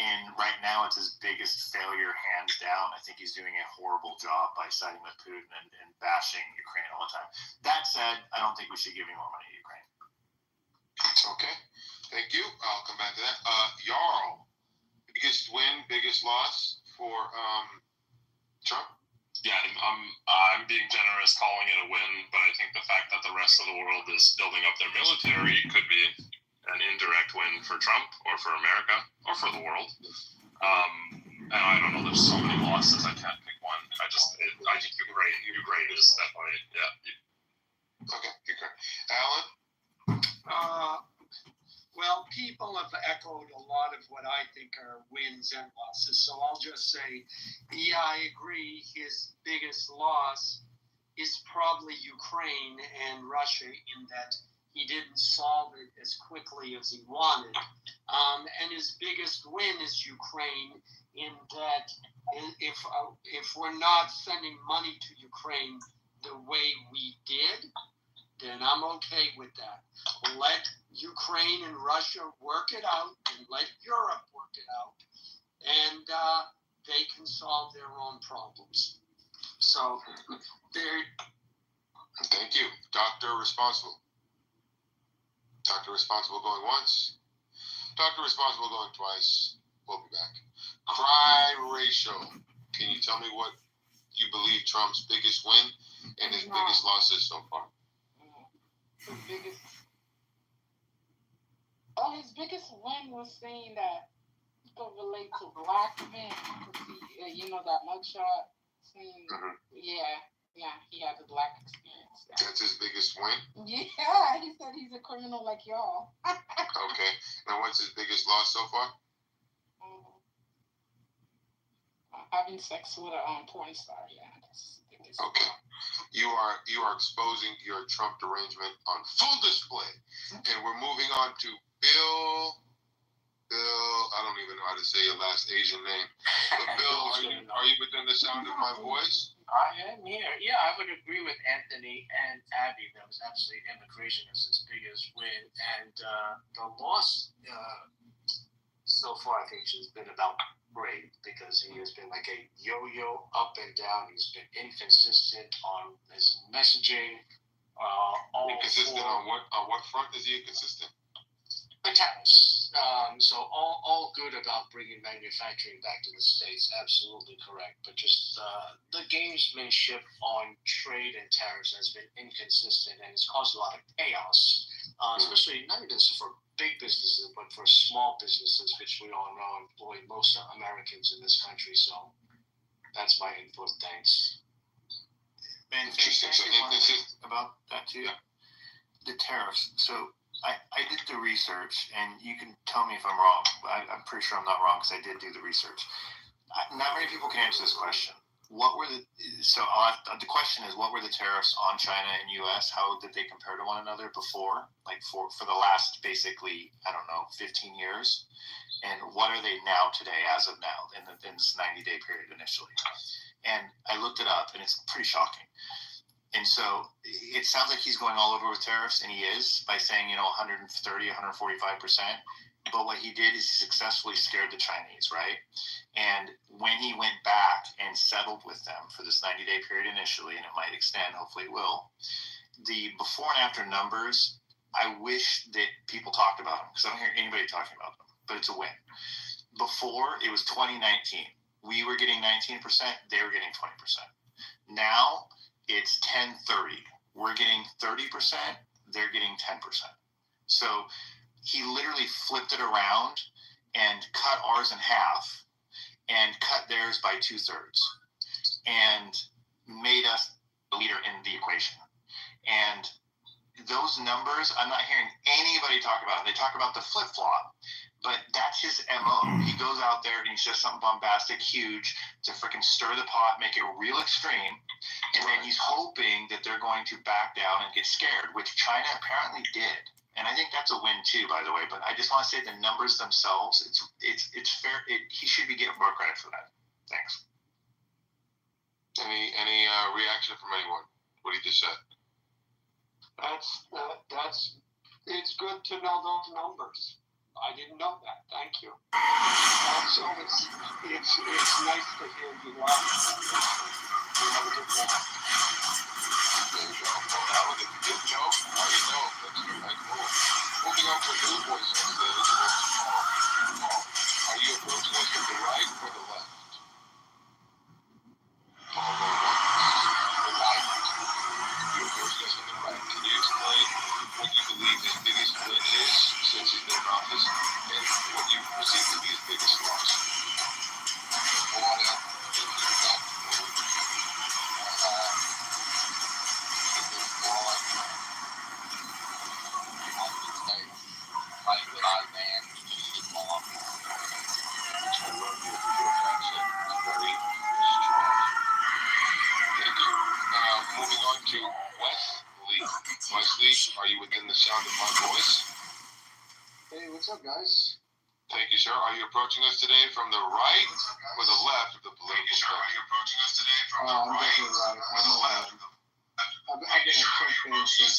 and right now it's his biggest failure, hands down. I think he's doing a horrible job by siding with Putin and bashing Ukraine all the time. That said, I don't think we should give any more money to Ukraine. Okay, thank you. I'll come back to that. Jarl, biggest win, biggest loss for Trump? Yeah, I'm being generous calling it a win, but I think the fact that the rest of the world is building up their military could be an indirect win for Trump or for America or for the world. And I don't know. There's so many losses. I can't pick one. I think Ukraine is definitely Okay, Ukraine. Alan. Well, people have echoed a lot of what I think are wins and losses, so I'll just say, yeah, I agree. His biggest loss is probably Ukraine and Russia in that he didn't solve it as quickly as he wanted. And his biggest win is Ukraine in that if we're not sending money to Ukraine the way we did, then I'm okay with that. Let Ukraine and Russia work it out, and let Europe work it out, and they can solve their own problems. So, thank you. Dr. Responsible. Dr. Responsible going once. Dr. Responsible going twice. We'll be back. Cry ratio. Can you tell me what you believe Trump's biggest win and his biggest losses so far? His biggest win was saying that he could relate to black men. You know, that mugshot saying, yeah, he had the black experience. That's his biggest win? Yeah, he said he's a criminal like y'all. Okay. Now, what's his biggest loss so far? Having sex with a porn star, yeah. Okay. You are exposing your Trump derangement on full display. And we're moving on to Bill, I don't even know how to say your last Asian name. But Bill, are you within the sound of my voice? I am here. Yeah, I would agree with Anthony and Abby. That was absolutely immigration is his biggest win. And the loss so far, I think, has been about great because he has been like a yo-yo up and down. He's been inconsistent on his messaging. Inconsistent on what front is he inconsistent? The tariffs. So all good about bringing manufacturing back to the States. Absolutely correct. But just the gamesmanship on trade and tariffs has been inconsistent and it's caused a lot of chaos, especially not even for big businesses, but for small businesses, which we all know employ most Americans in this country. So that's my input. Thanks. Ben, Interesting. So inconsistent about that too. Yeah. The tariffs. So I did the research, and you can tell me if I'm wrong. I'm pretty sure I'm not wrong because I did do the research. Not many people can answer this question. The question is, what were the tariffs on China and U.S.? How did they compare to one another before, like for the last basically, 15 years? And what are they now today, as of now, in this 90-day period initially? And I looked it up, and it's pretty shocking. And so it sounds like he's going all over with tariffs, and he is, by saying, 130, 145%. But what he did is he successfully scared the Chinese, right? And when he went back and settled with them for this 90-day period initially, and it might extend, hopefully it will, the before and after numbers, I wish that people talked about them, because I don't hear anybody talking about them, but it's a win. Before, it was 2019. We were getting 19%, they were getting 20%. Now, it's 10-30. We're getting 30%, they're getting 10%. So he literally flipped it around and cut ours in half and cut theirs by 2/3 and made us the leader in the equation. And those numbers, I'm not hearing anybody talk about it. They talk about the flip-flop, but that's his MO. He goes out there and he says something bombastic, huge, to freaking stir the pot, make it real extreme, and then he's hoping that they're going to back down and get scared, which China apparently did. And I think that's a win too, by the way. But I just want to say the numbers themselves, it's fair. He should be getting more credit for that. Thanks. Any reaction from anyone? What he just said? It's good to know those numbers. I didn't know that. Thank you. Also, it's nice to hear you laugh. There you go. Well, that was a good joke. Now you know. That's very cool. Moving on to a new voice on stage. Paul, are you approaching us from the right or the left? Paul, the right. You're approaching us from the right. Can you explain what you believe his biggest win is since he's been in office and what you perceive to be his biggest loss? guys? Thank you, sir. Are you approaching us today from the right or the left of the political spectrum? Are you approaching us today from the I'm right definitely right. or the left? I've been a Trump fan since,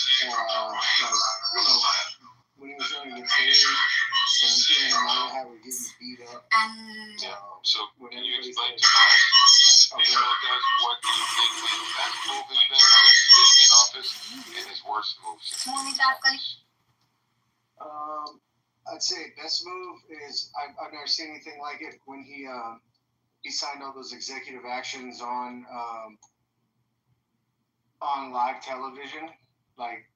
when he was running the Steelers, and he and Maya were getting beat up. Yeah. So can you explain to us, what do you think his best move has been since he's been in office and his worst move since he's been in office? I'd say best move is I've never seen anything like it when he signed all those executive actions on live television, like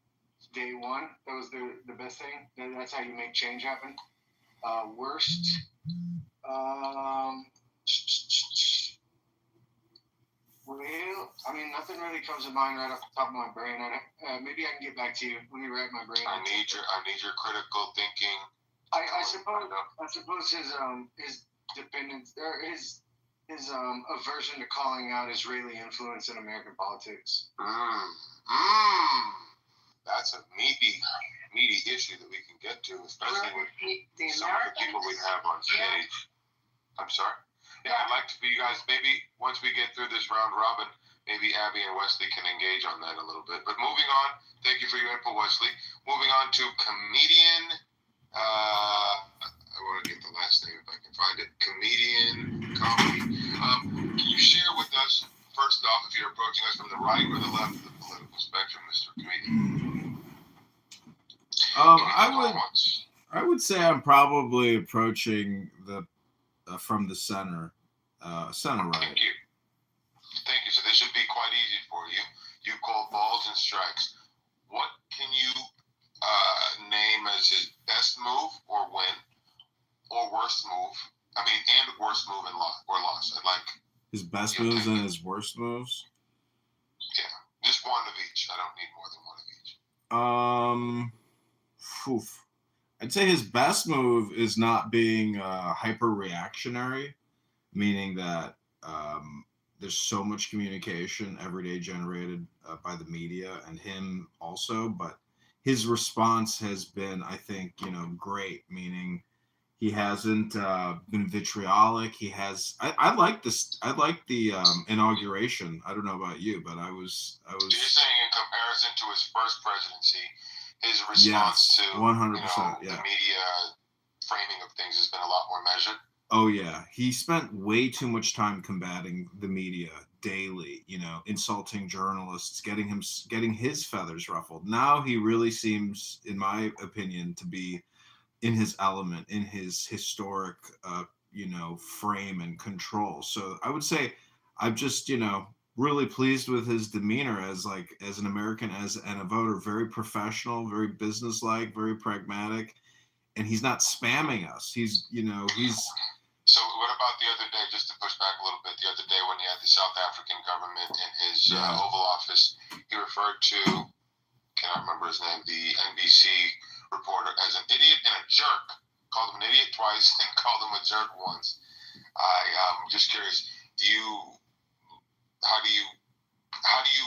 day one. That was the best thing. That's how you make change happen. Worst. Well, I mean, nothing really comes to mind right off the top of my brain. Maybe I can get back to you. Let me rack my brain. I need your critical thinking. I suppose his dependence or his aversion to calling out Israeli influence in American politics. That's a meaty issue that we can get to, especially with some of the people we have on stage. I'm sorry. Yeah, I'd like for you guys, maybe once we get through this round robin, maybe Abby and Wesley can engage on that a little bit. But moving on, thank you for your input, Wesley. Moving on to comedian. I want to get the last name if I can find it. Comedian comedy. Can you share with us, first off, if you're approaching us from the right or the left of the political spectrum, Mr. Comedian? I would say I'm probably approaching the from the center right. Thank you. So this should be quite easy for you. You called balls and strikes. What can you name as his best move or win, or worst move? I mean, and worst move and loss. I'd like his best moves and his worst moves. Yeah, just one of each. I don't need more than one of each. I'd say his best move is not being hyper reactionary, meaning that there's so much communication every day generated by the media and him also, but his response has been, I think, great, meaning he hasn't been vitriolic. He has. I like this. I like the inauguration. I don't know about you, but I was. You're saying in comparison to his first presidency, his response to 100%, the media framing of things has been a lot more measured. Oh yeah, he spent way too much time combating the media daily, insulting journalists, getting his feathers ruffled. Now he really seems, in my opinion, to be in his element, in his historic, frame and control. So I would say I'm just, really pleased with his demeanor as an American, and a voter. Very professional, very businesslike, very pragmatic, and he's not spamming us. He's. So what about the other day, just to push back a little bit, the other day when he had the South African government in his Oval Office, he referred to, cannot remember his name, the NBC reporter as an idiot and a jerk. Called him an idiot twice and called him a jerk once. I'm just curious, how do you,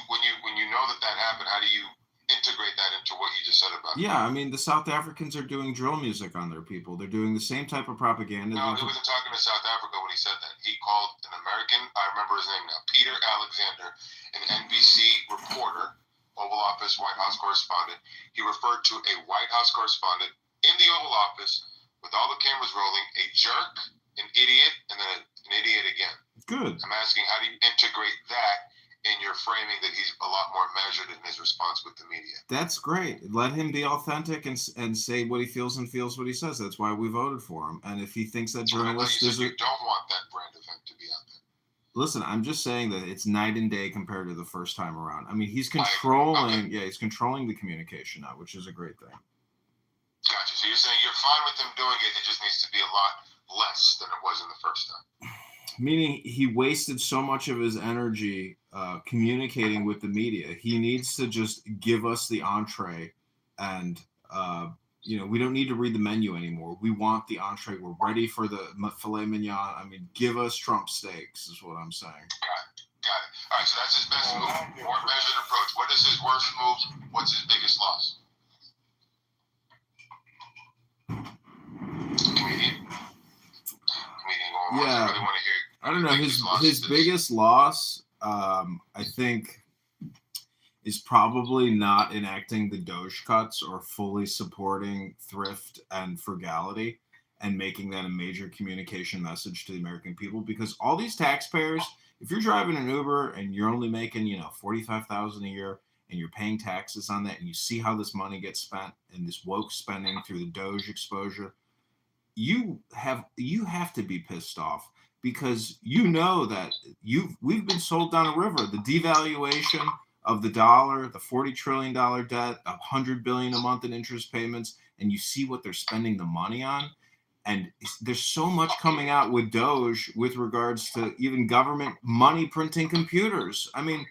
when you know that happened, how do you integrate that into what you just said about it? Yeah, I mean, the South Africans are doing drill music on their people. They're doing the same type of propaganda. No, he wasn't talking to South Africa when he said that. He called an American, I remember his name now, Peter Alexander, an NBC reporter, Oval Office, White House correspondent. He referred to a White House correspondent in the Oval Office with all the cameras rolling, a jerk, an idiot, and then an idiot again. Good. I'm asking, how do you integrate that in your framing that he's a lot more measured in his response with the media? That's great. Let him be authentic and say what he feels and feels what he says. That's why we voted for him. And if he thinks that journalists you don't want that brand of him to be out there. Listen, I'm just saying that it's night and day compared to the first time around. I mean, he's controlling, he's controlling the communication now, which is a great thing. Gotcha. So you're saying you're fine with him doing it. It just needs to be a lot less than it was in the first time. Meaning he wasted so much of his energy communicating with the media. He needs to just give us the entree, and we don't need to read the menu anymore. We want the entree. We're ready for the filet mignon. I mean, give us Trump steaks is what I'm saying. Got it. All right, so that's his best move. More measured approach. What is his worst move? What's his biggest loss? Yeah. really want to hear. I don't know. His biggest loss, I think, is probably not enacting the Doge cuts or fully supporting thrift and frugality and making that a major communication message to the American people. Because all these taxpayers, if you're driving an Uber and you're only making, $45,000 a year and you're paying taxes on that, and you see how this money gets spent and this woke spending through the Doge exposure, you have to be pissed off, because that we've been sold down a river. The devaluation of the dollar, the $40 trillion debt, $100 billion a month in interest payments, and you see what they're spending the money on. And there's so much coming out with Doge with regards to even government money printing computers. I mean,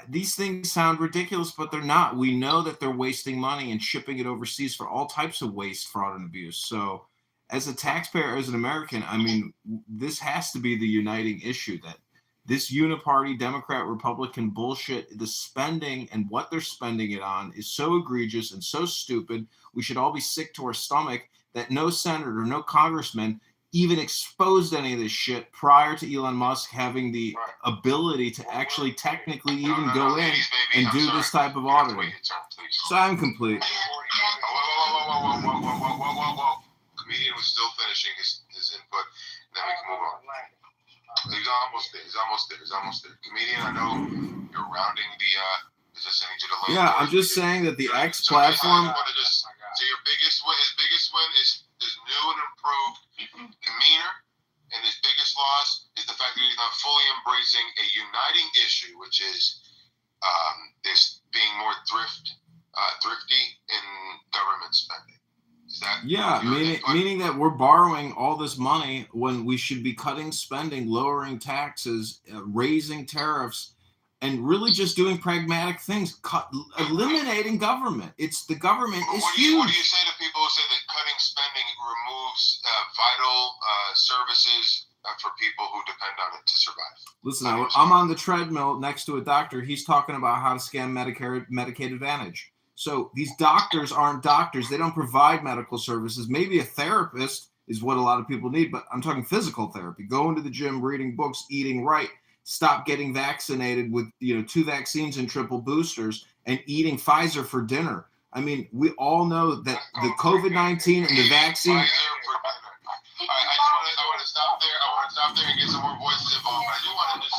these things sound ridiculous, but they're not. We know that they're wasting money and shipping it overseas for all types of waste, fraud, and abuse. So as a taxpayer, as an American, I mean, this has to be the uniting issue, that this uniparty Democrat Republican bullshit, the spending and what they're spending it on is so egregious and so stupid. We should all be sick to our stomach that no senator, no congressman even exposed any of this shit prior to Elon Musk having the ability to actually technically even go in and do this type of auditing. So I'm complete. Whoa. Comedian was still finishing his input, and then we can move on. He's almost there. Comedian, I know you're rounding the. Just need you to load. Yeah, I'm just saying that the X platform. So his biggest win is new and improved demeanor, and his biggest loss is the fact that he's not fully embracing a uniting issue, which is this being more thrifty in government spending. Meaning that we're borrowing all this money when we should be cutting spending, lowering taxes, raising tariffs, and really just doing pragmatic things, eliminating government. The government is huge. What do you say to people who say that cutting spending removes vital services for people who depend on it to survive? Listen, I'm on the treadmill next to a doctor. He's talking about how to scam Medicaid Advantage. So these doctors aren't doctors. They don't provide medical services. Maybe a therapist is what a lot of people need, but I'm talking physical therapy. Going to the gym, reading books, eating right. Stop getting vaccinated with 2 vaccines and triple boosters and eating Pfizer for dinner. I mean, we all know that the COVID-19 and the vaccine. I want to stop there and get some more voices involved. I do want to just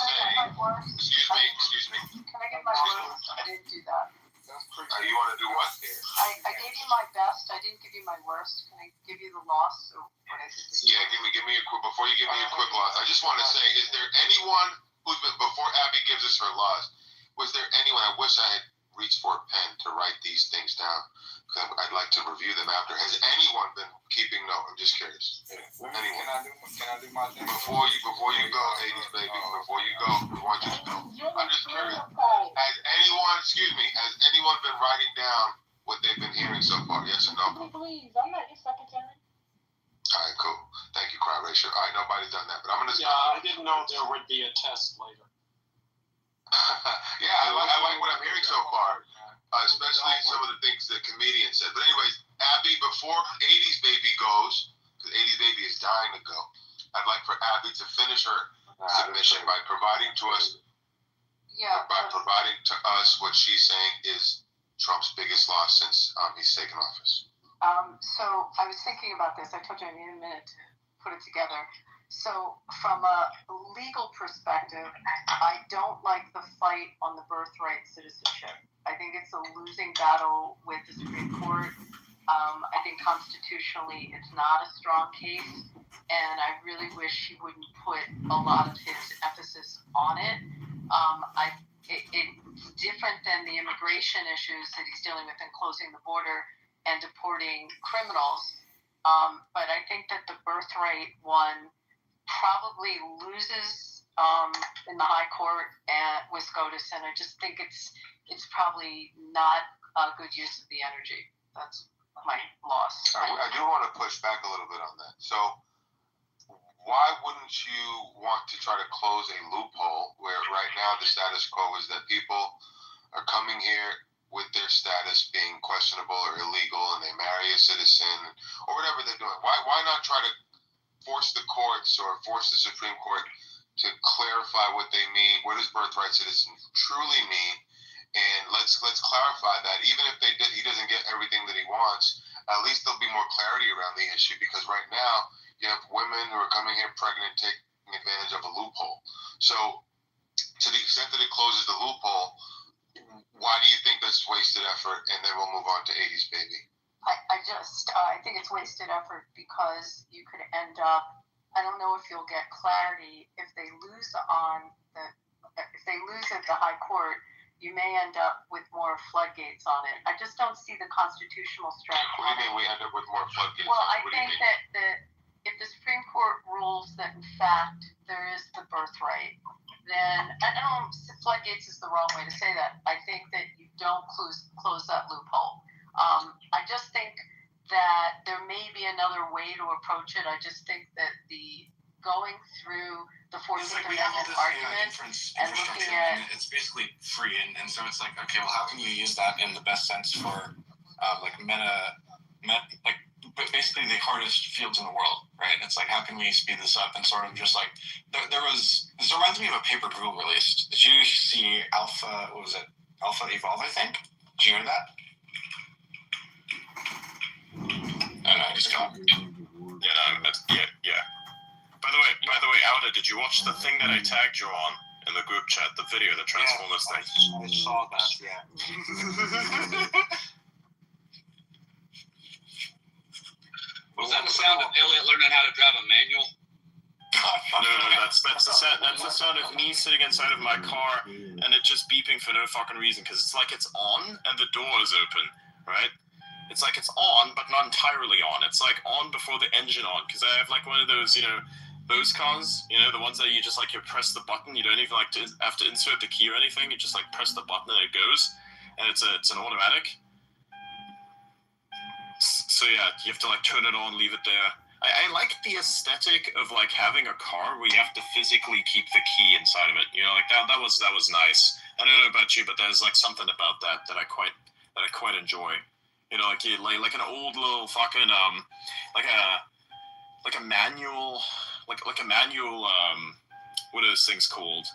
say, excuse me. Can I get my worst? I didn't do that. You want to do what? I gave you my best. I didn't give you my worst. Can I give you the loss? Or what I did? Yeah, give me a quick. Before you give me a quick loss, I just want to say: is there anyone who's been, before Abby gives us her loss? Was there anyone? I wish I had reached for a pen to write these things down. I'd like to review them after. Has anyone been keeping note? I'm just curious. Anyone? Can I do my thing? Before you go, 80s baby. Before you go, we want you to know. I'm just curious. Has anyone been writing down what they've been hearing so far? Yes or no? Please, I'm not your secretary. All right, cool. Thank you, Crowd Ratio. All right, nobody's done that, but I'm gonna. Yeah, I didn't know there would be a test later. Yeah, I like what I'm hearing so far. Especially some of the things the comedian said. But anyways, Abby, before 80s Baby goes, because 80s Baby is dying to go, I'd like for Abby to finish her submission by providing to us what she's saying is Trump's biggest loss since he's taken office. So I was thinking about this. I told you I need a minute to put it together. So from a legal perspective, I don't like the fight on the birthright citizenship. I think it's a losing battle with the Supreme Court. I think constitutionally it's not a strong case, and I really wish he wouldn't put a lot of his emphasis on it. It's different than the immigration issues that he's dealing with in closing the border and deporting criminals. But I think that the birthright one probably loses in the high court with SCOTUS, and I just think it's probably not a good use of the energy. That's my loss. I do want to push back a little bit on that. So why wouldn't you want to try to close a loophole where right now the status quo is that people are coming here with their status being questionable or illegal, and they marry a citizen or whatever they're doing? Why not try to force the courts or force the Supreme Court to clarify what they mean. What does birthright citizen truly mean? And let's clarify that. Even if he doesn't get everything that he wants, at least there'll be more clarity around the issue. Because right now you have women who are coming here pregnant, taking advantage of a loophole. So to the extent that it closes the loophole, why do you think that's wasted effort? And then we'll move on to 80s baby. I think it's wasted effort because you could end up, I don't know if you'll get clarity if they lose at the high court, you may end up with more floodgates on it. I just don't see the constitutional strength. What do you mean we end up with more floodgates? Well, I think that if the Supreme Court rules that in fact there is the birthright, then I don't know, floodgates is the wrong way to say that. I think that you don't close that loophole. I just think that there may be another way to approach it. I just think that the going through the 14th Amendment argument and looking at it's basically free, and so it's like, okay, well, how can you use that in the best sense for but basically the hardest fields in the world, right? It's like, how can we speed this up? And sort of just like, this reminds me of a paper Google released. Did you see Alpha Evolve, I think? Did you hear that? I know, I just got. Yeah. By the way, Alda, did you watch the thing that I tagged you on in the group chat? The video, the Transformers thing. I saw that. Yeah. Was that the sound of Elliot learning how to drive a manual? No, that's the sound of me sitting inside of my car and it just beeping for no fucking reason because it's like it's on and the door is open, right? It's like it's on, but not entirely on. It's like on before the engine on. Because I have like one of those, those cars, the ones that you just like, you press the button. You don't even like to have to insert the key or anything. You just like press the button and it goes. And it's an automatic. So yeah, you have to like turn it on, leave it there. I like the aesthetic of like having a car where you have to physically keep the key inside of it. Like that was nice. I don't know about you, but there's like something about that I quite enjoy. Like an old little fucking like a manual what are those things called?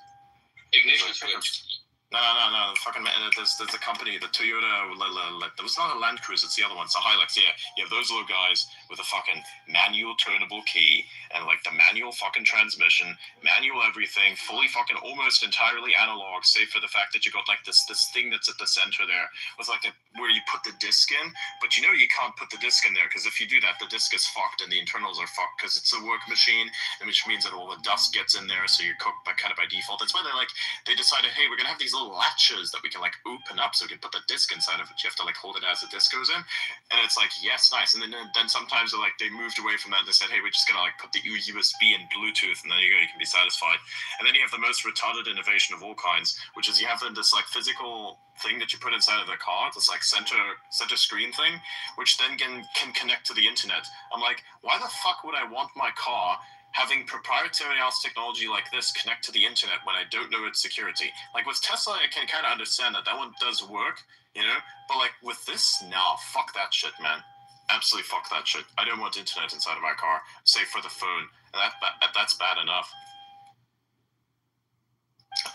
Ignition switch. No. Fucking there's a company, the Toyota. It was not a Land Cruiser. It's the other one. It's a Hilux. Yeah. You have those little guys with a fucking manual turnable key and like the manual fucking transmission, manual everything, fully fucking almost entirely analog, save for the fact that you got like this thing that's at the center there with like where you put the disc in. But you can't put the disc in there because if you do that, the disc is fucked and the internals are fucked because it's a work machine, which means that all the dust gets in there, so you're cooked by default. That's why they decided, hey, we're gonna have these little latches that we can like open up so we can put the disc inside of it. You have to like hold it as the disc goes in, and it's like, yes, nice. And then sometimes they moved away from that. They said, hey, we're just gonna like put the USB and Bluetooth, and there you go, you can be satisfied. And then you have the most retarded innovation of all kinds, which is you have this like physical thing that you put inside of the car, this like center screen thing, which then can connect to the internet. I'm like, why the fuck would I want my car having proprietary ass technology like this connect to the internet when I don't know its security? Like with Tesla, I can kind of understand that one does work, but like with this, no, fuck that shit, man. Absolutely fuck that shit. I don't want internet inside of my car, save for the phone. That's bad enough.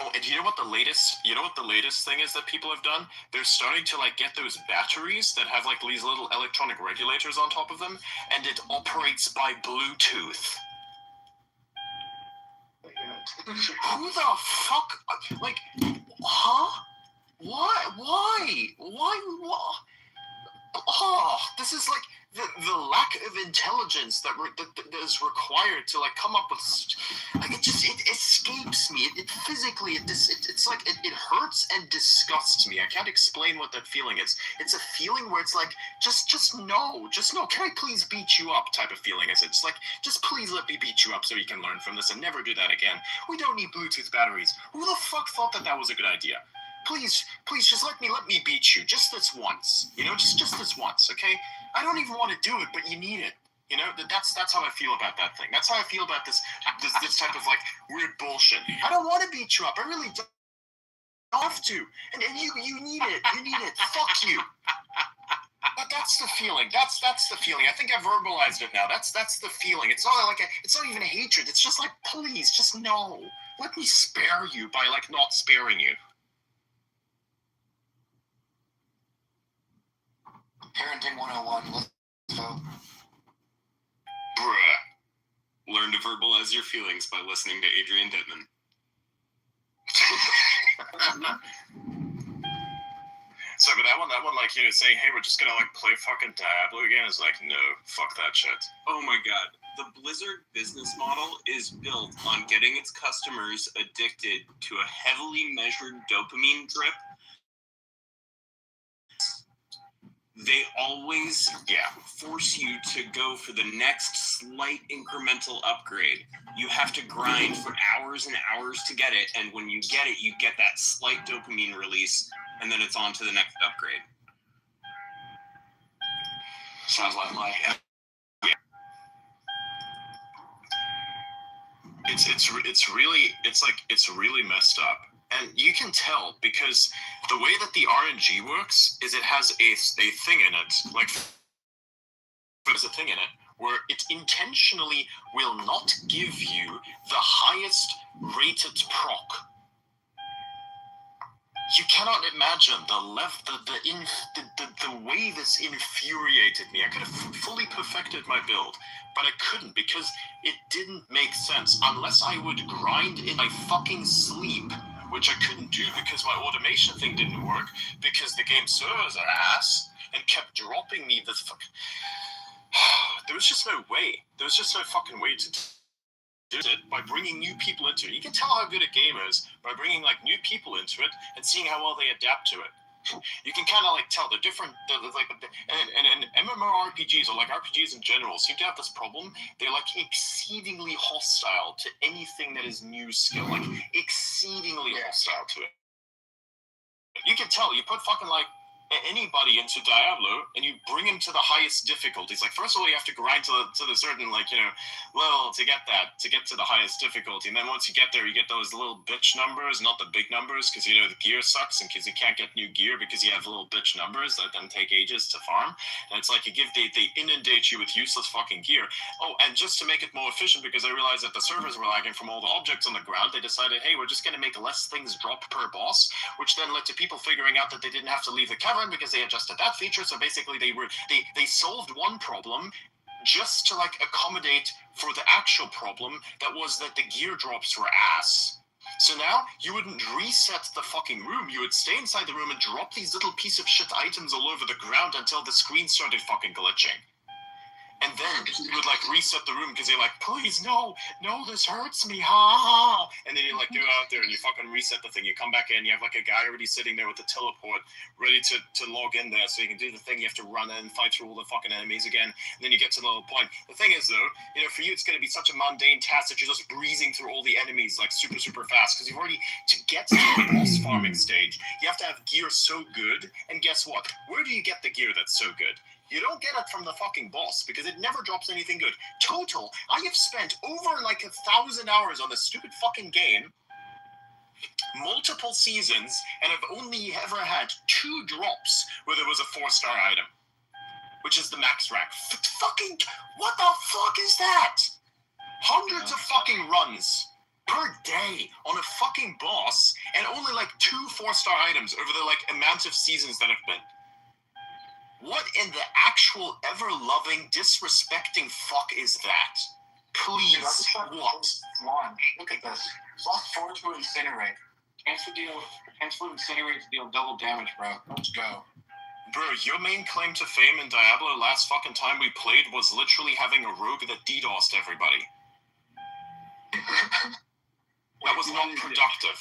Oh, and you know what the latest thing is that people have done? They're starting to like get those batteries that have like these little electronic regulators on top of them, and it operates by Bluetooth. Who the fuck? Like, huh? Why? Oh, this is like the lack of intelligence that is required to like come up with. Like it escapes me. It physically it's like it hurts and disgusts me. I can't explain what that feeling is. It's a feeling where it's like just no. Can I please beat you up? Type of feeling is it? It's like just please let me beat you up so you can learn from this and never do that again. We don't need Bluetooth batteries. Who the fuck thought that was a good idea? Please, just let me beat you just this once. Just this once, okay? I don't even want to do it, but you need it. That's how I feel about that thing. That's how I feel about this type of like weird bullshit. I don't want to beat you up. I really don't have to. And you need it. You need it. Fuck you. that's the feeling. That's the feeling. I think I verbalized it now. That's the feeling. It's not like it's not even a hatred. It's just like, please, just no. Let me spare you by like not sparing you. Parenting 101. Let's go. Bruh. Learn to verbalize your feelings by listening to Adrian Dittman. So, but that one, like, you know, saying, hey, we're just gonna, like, play fucking Diablo again is like, no, fuck that shit. Oh my god. The Blizzard business model is built on getting its customers addicted to a heavily measured dopamine drip. They always force you to go for the next slight incremental upgrade. You have to grind for hours and hours to get it, and when you get it, you get that slight dopamine release, and then it's on to the next upgrade. Sounds like my It's really messed up. And you can tell because the way that the RNG works is it has a thing in it, like there's a thing in it where it intentionally will not give you the highest rated proc. You cannot imagine the way this infuriated me. I could have fully perfected my build, but I couldn't because it didn't make sense unless I would grind in my fucking sleep, which I couldn't do because my automation thing didn't work because the game servers are ass and kept dropping me this fucking. There was just no way. There was just no fucking way to do it by bringing new people into it. You can tell how good a game is by bringing like new people into it and seeing how well they adapt to it. You can kind of like tell the different, and MMORPGs or like RPGs in general seem to have this problem. They're like exceedingly hostile to anything that is new skill, like exceedingly hostile to it. You can tell. You put fucking like anybody into Diablo and you bring him to the highest difficulties. Like first of all, you have to grind to the certain like level to get to the highest difficulty, and then once you get there, you get those little bitch numbers, not the big numbers, because the gear sucks and because you can't get new gear because you have little bitch numbers that then take ages to farm, and it's like they inundate you with useless fucking gear. Oh, and just to make it more efficient, because I realized that the servers were lagging from all the objects on the ground, they decided, hey, we're just going to make less things drop per boss, which then led to people figuring out that they didn't have to leave the cavern because they adjusted that feature. So basically they solved one problem just to like accommodate for the actual problem that was that the gear drops were ass. So now you wouldn't reset the fucking room, you would stay inside the room and drop these little piece of shit items all over the ground until the screen started fucking glitching. And then you would like reset the room because you're like, please, no, this hurts me, ha. And then you like go out there and you fucking reset the thing. You come back in, you have like a guy already sitting there with the teleport ready to log in there so you can do the thing. You have to run in and fight through all the fucking enemies again. And then you get to the little point. The thing is though, for you it's going to be such a mundane task that you're just breezing through all the enemies like super, super fast because you've already, to get to the boss farming stage, you have to have gear so good. And guess what? Where do you get the gear that's so good? You don't get it from the fucking boss because it never drops anything good. Total, I have spent over like 1,000 hours on this stupid fucking game, multiple seasons, and I've only ever had 2 drops where there was a 4-star item, which is the max rank. Fucking, what the fuck is that? Hundreds of fucking runs per day on a fucking boss, and only like 2 4-star items over the like amount of seasons that have been. What in the actual ever-loving, disrespecting fuck is that? Please, what? Launch. Look at this. Plus 4 to incinerate. Cancel incinerate to deal double damage, bro. Let's go. Bro, your main claim to fame in Diablo last fucking time we played was literally having a rogue that DDoSed everybody. That was not productive.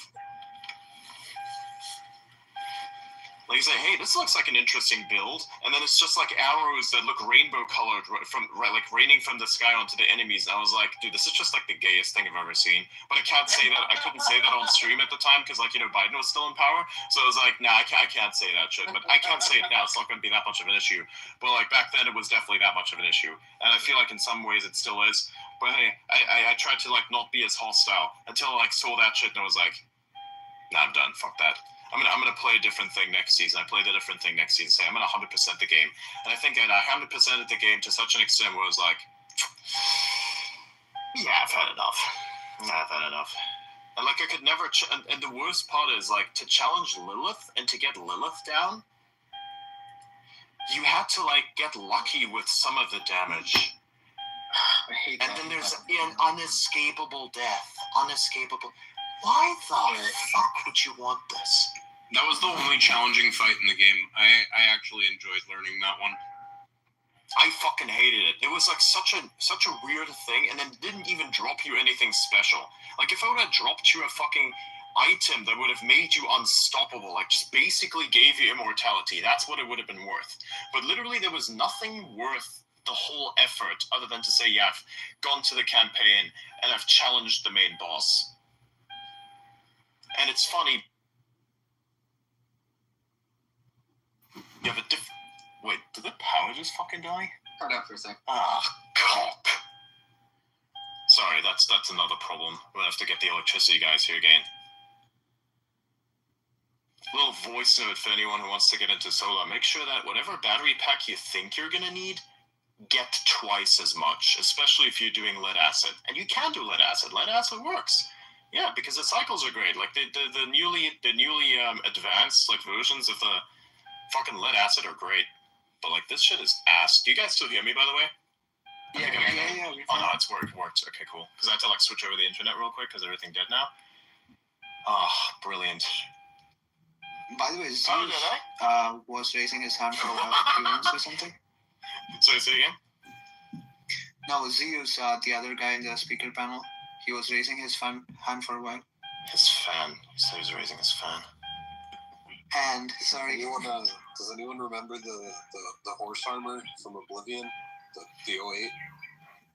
Like you say, hey, this looks like an interesting build, and then it's just like arrows that look rainbow colored from like raining from the sky onto the enemies. And I was like, dude, this is just like the gayest thing I've ever seen. But I can't say that. I couldn't say that on stream at the time because like Biden was still in power. So I was like, nah, I can't say that shit. But I can't say it now. It's not going to be that much of an issue. But like back then, it was definitely that much of an issue, and I feel like in some ways it still is. But hey, I tried to like not be as hostile until I like saw that shit and I was like, nah, I'm done. Fuck that. I'm gonna play a different thing next season. I played a different thing next season. Say I'm gonna 100% the game, and I think I 100% the game to such an extent where it was like, yeah, I've had enough. And like I could never. And the worst part is like to challenge Lilith and to get Lilith down. You had to like get lucky with some of the damage. I hate and that. then there's an unescapable death. Unescapable. Why the fuck would you want this? That was the only challenging fight in the game. I actually enjoyed learning that one. I fucking hated it. It was like such a weird thing, and then didn't even drop you anything special. Like if I would have dropped you a fucking item that would have made you unstoppable, like just basically gave you immortality, that's what it would have been worth. But literally there was nothing worth the whole effort other than to say, yeah, I've gone to the campaign and I've challenged the main boss. And it's funny. You have a wait, did the power just fucking die? Cut out for a sec. Ah, cock. Sorry, that's another problem. We'll have to get the electricity guys here again. Little voice note for anyone who wants to get into solar. Make sure that whatever battery pack you think you're gonna need, get twice as much, especially if you're doing lead acid. And you can do lead acid. Lead acid works. Yeah, because the cycles are great. Like the newly advanced like versions of the fucking lead acid are great. But like this shit is ass. Do you guys still hear me, by the way? Yeah. Oh no, it's worked. Okay, cool. Because I had to like switch over the internet real quick because everything dead now. Oh, brilliant. By the way, Zeus was raising his hand for what? Humans or something? Sorry, say again? No, Zeus, the other guy in the speaker panel, he was raising his hand for what? His fan. So he was raising his fan. And, sorry. Does anyone remember the horse armor from Oblivion? The 08?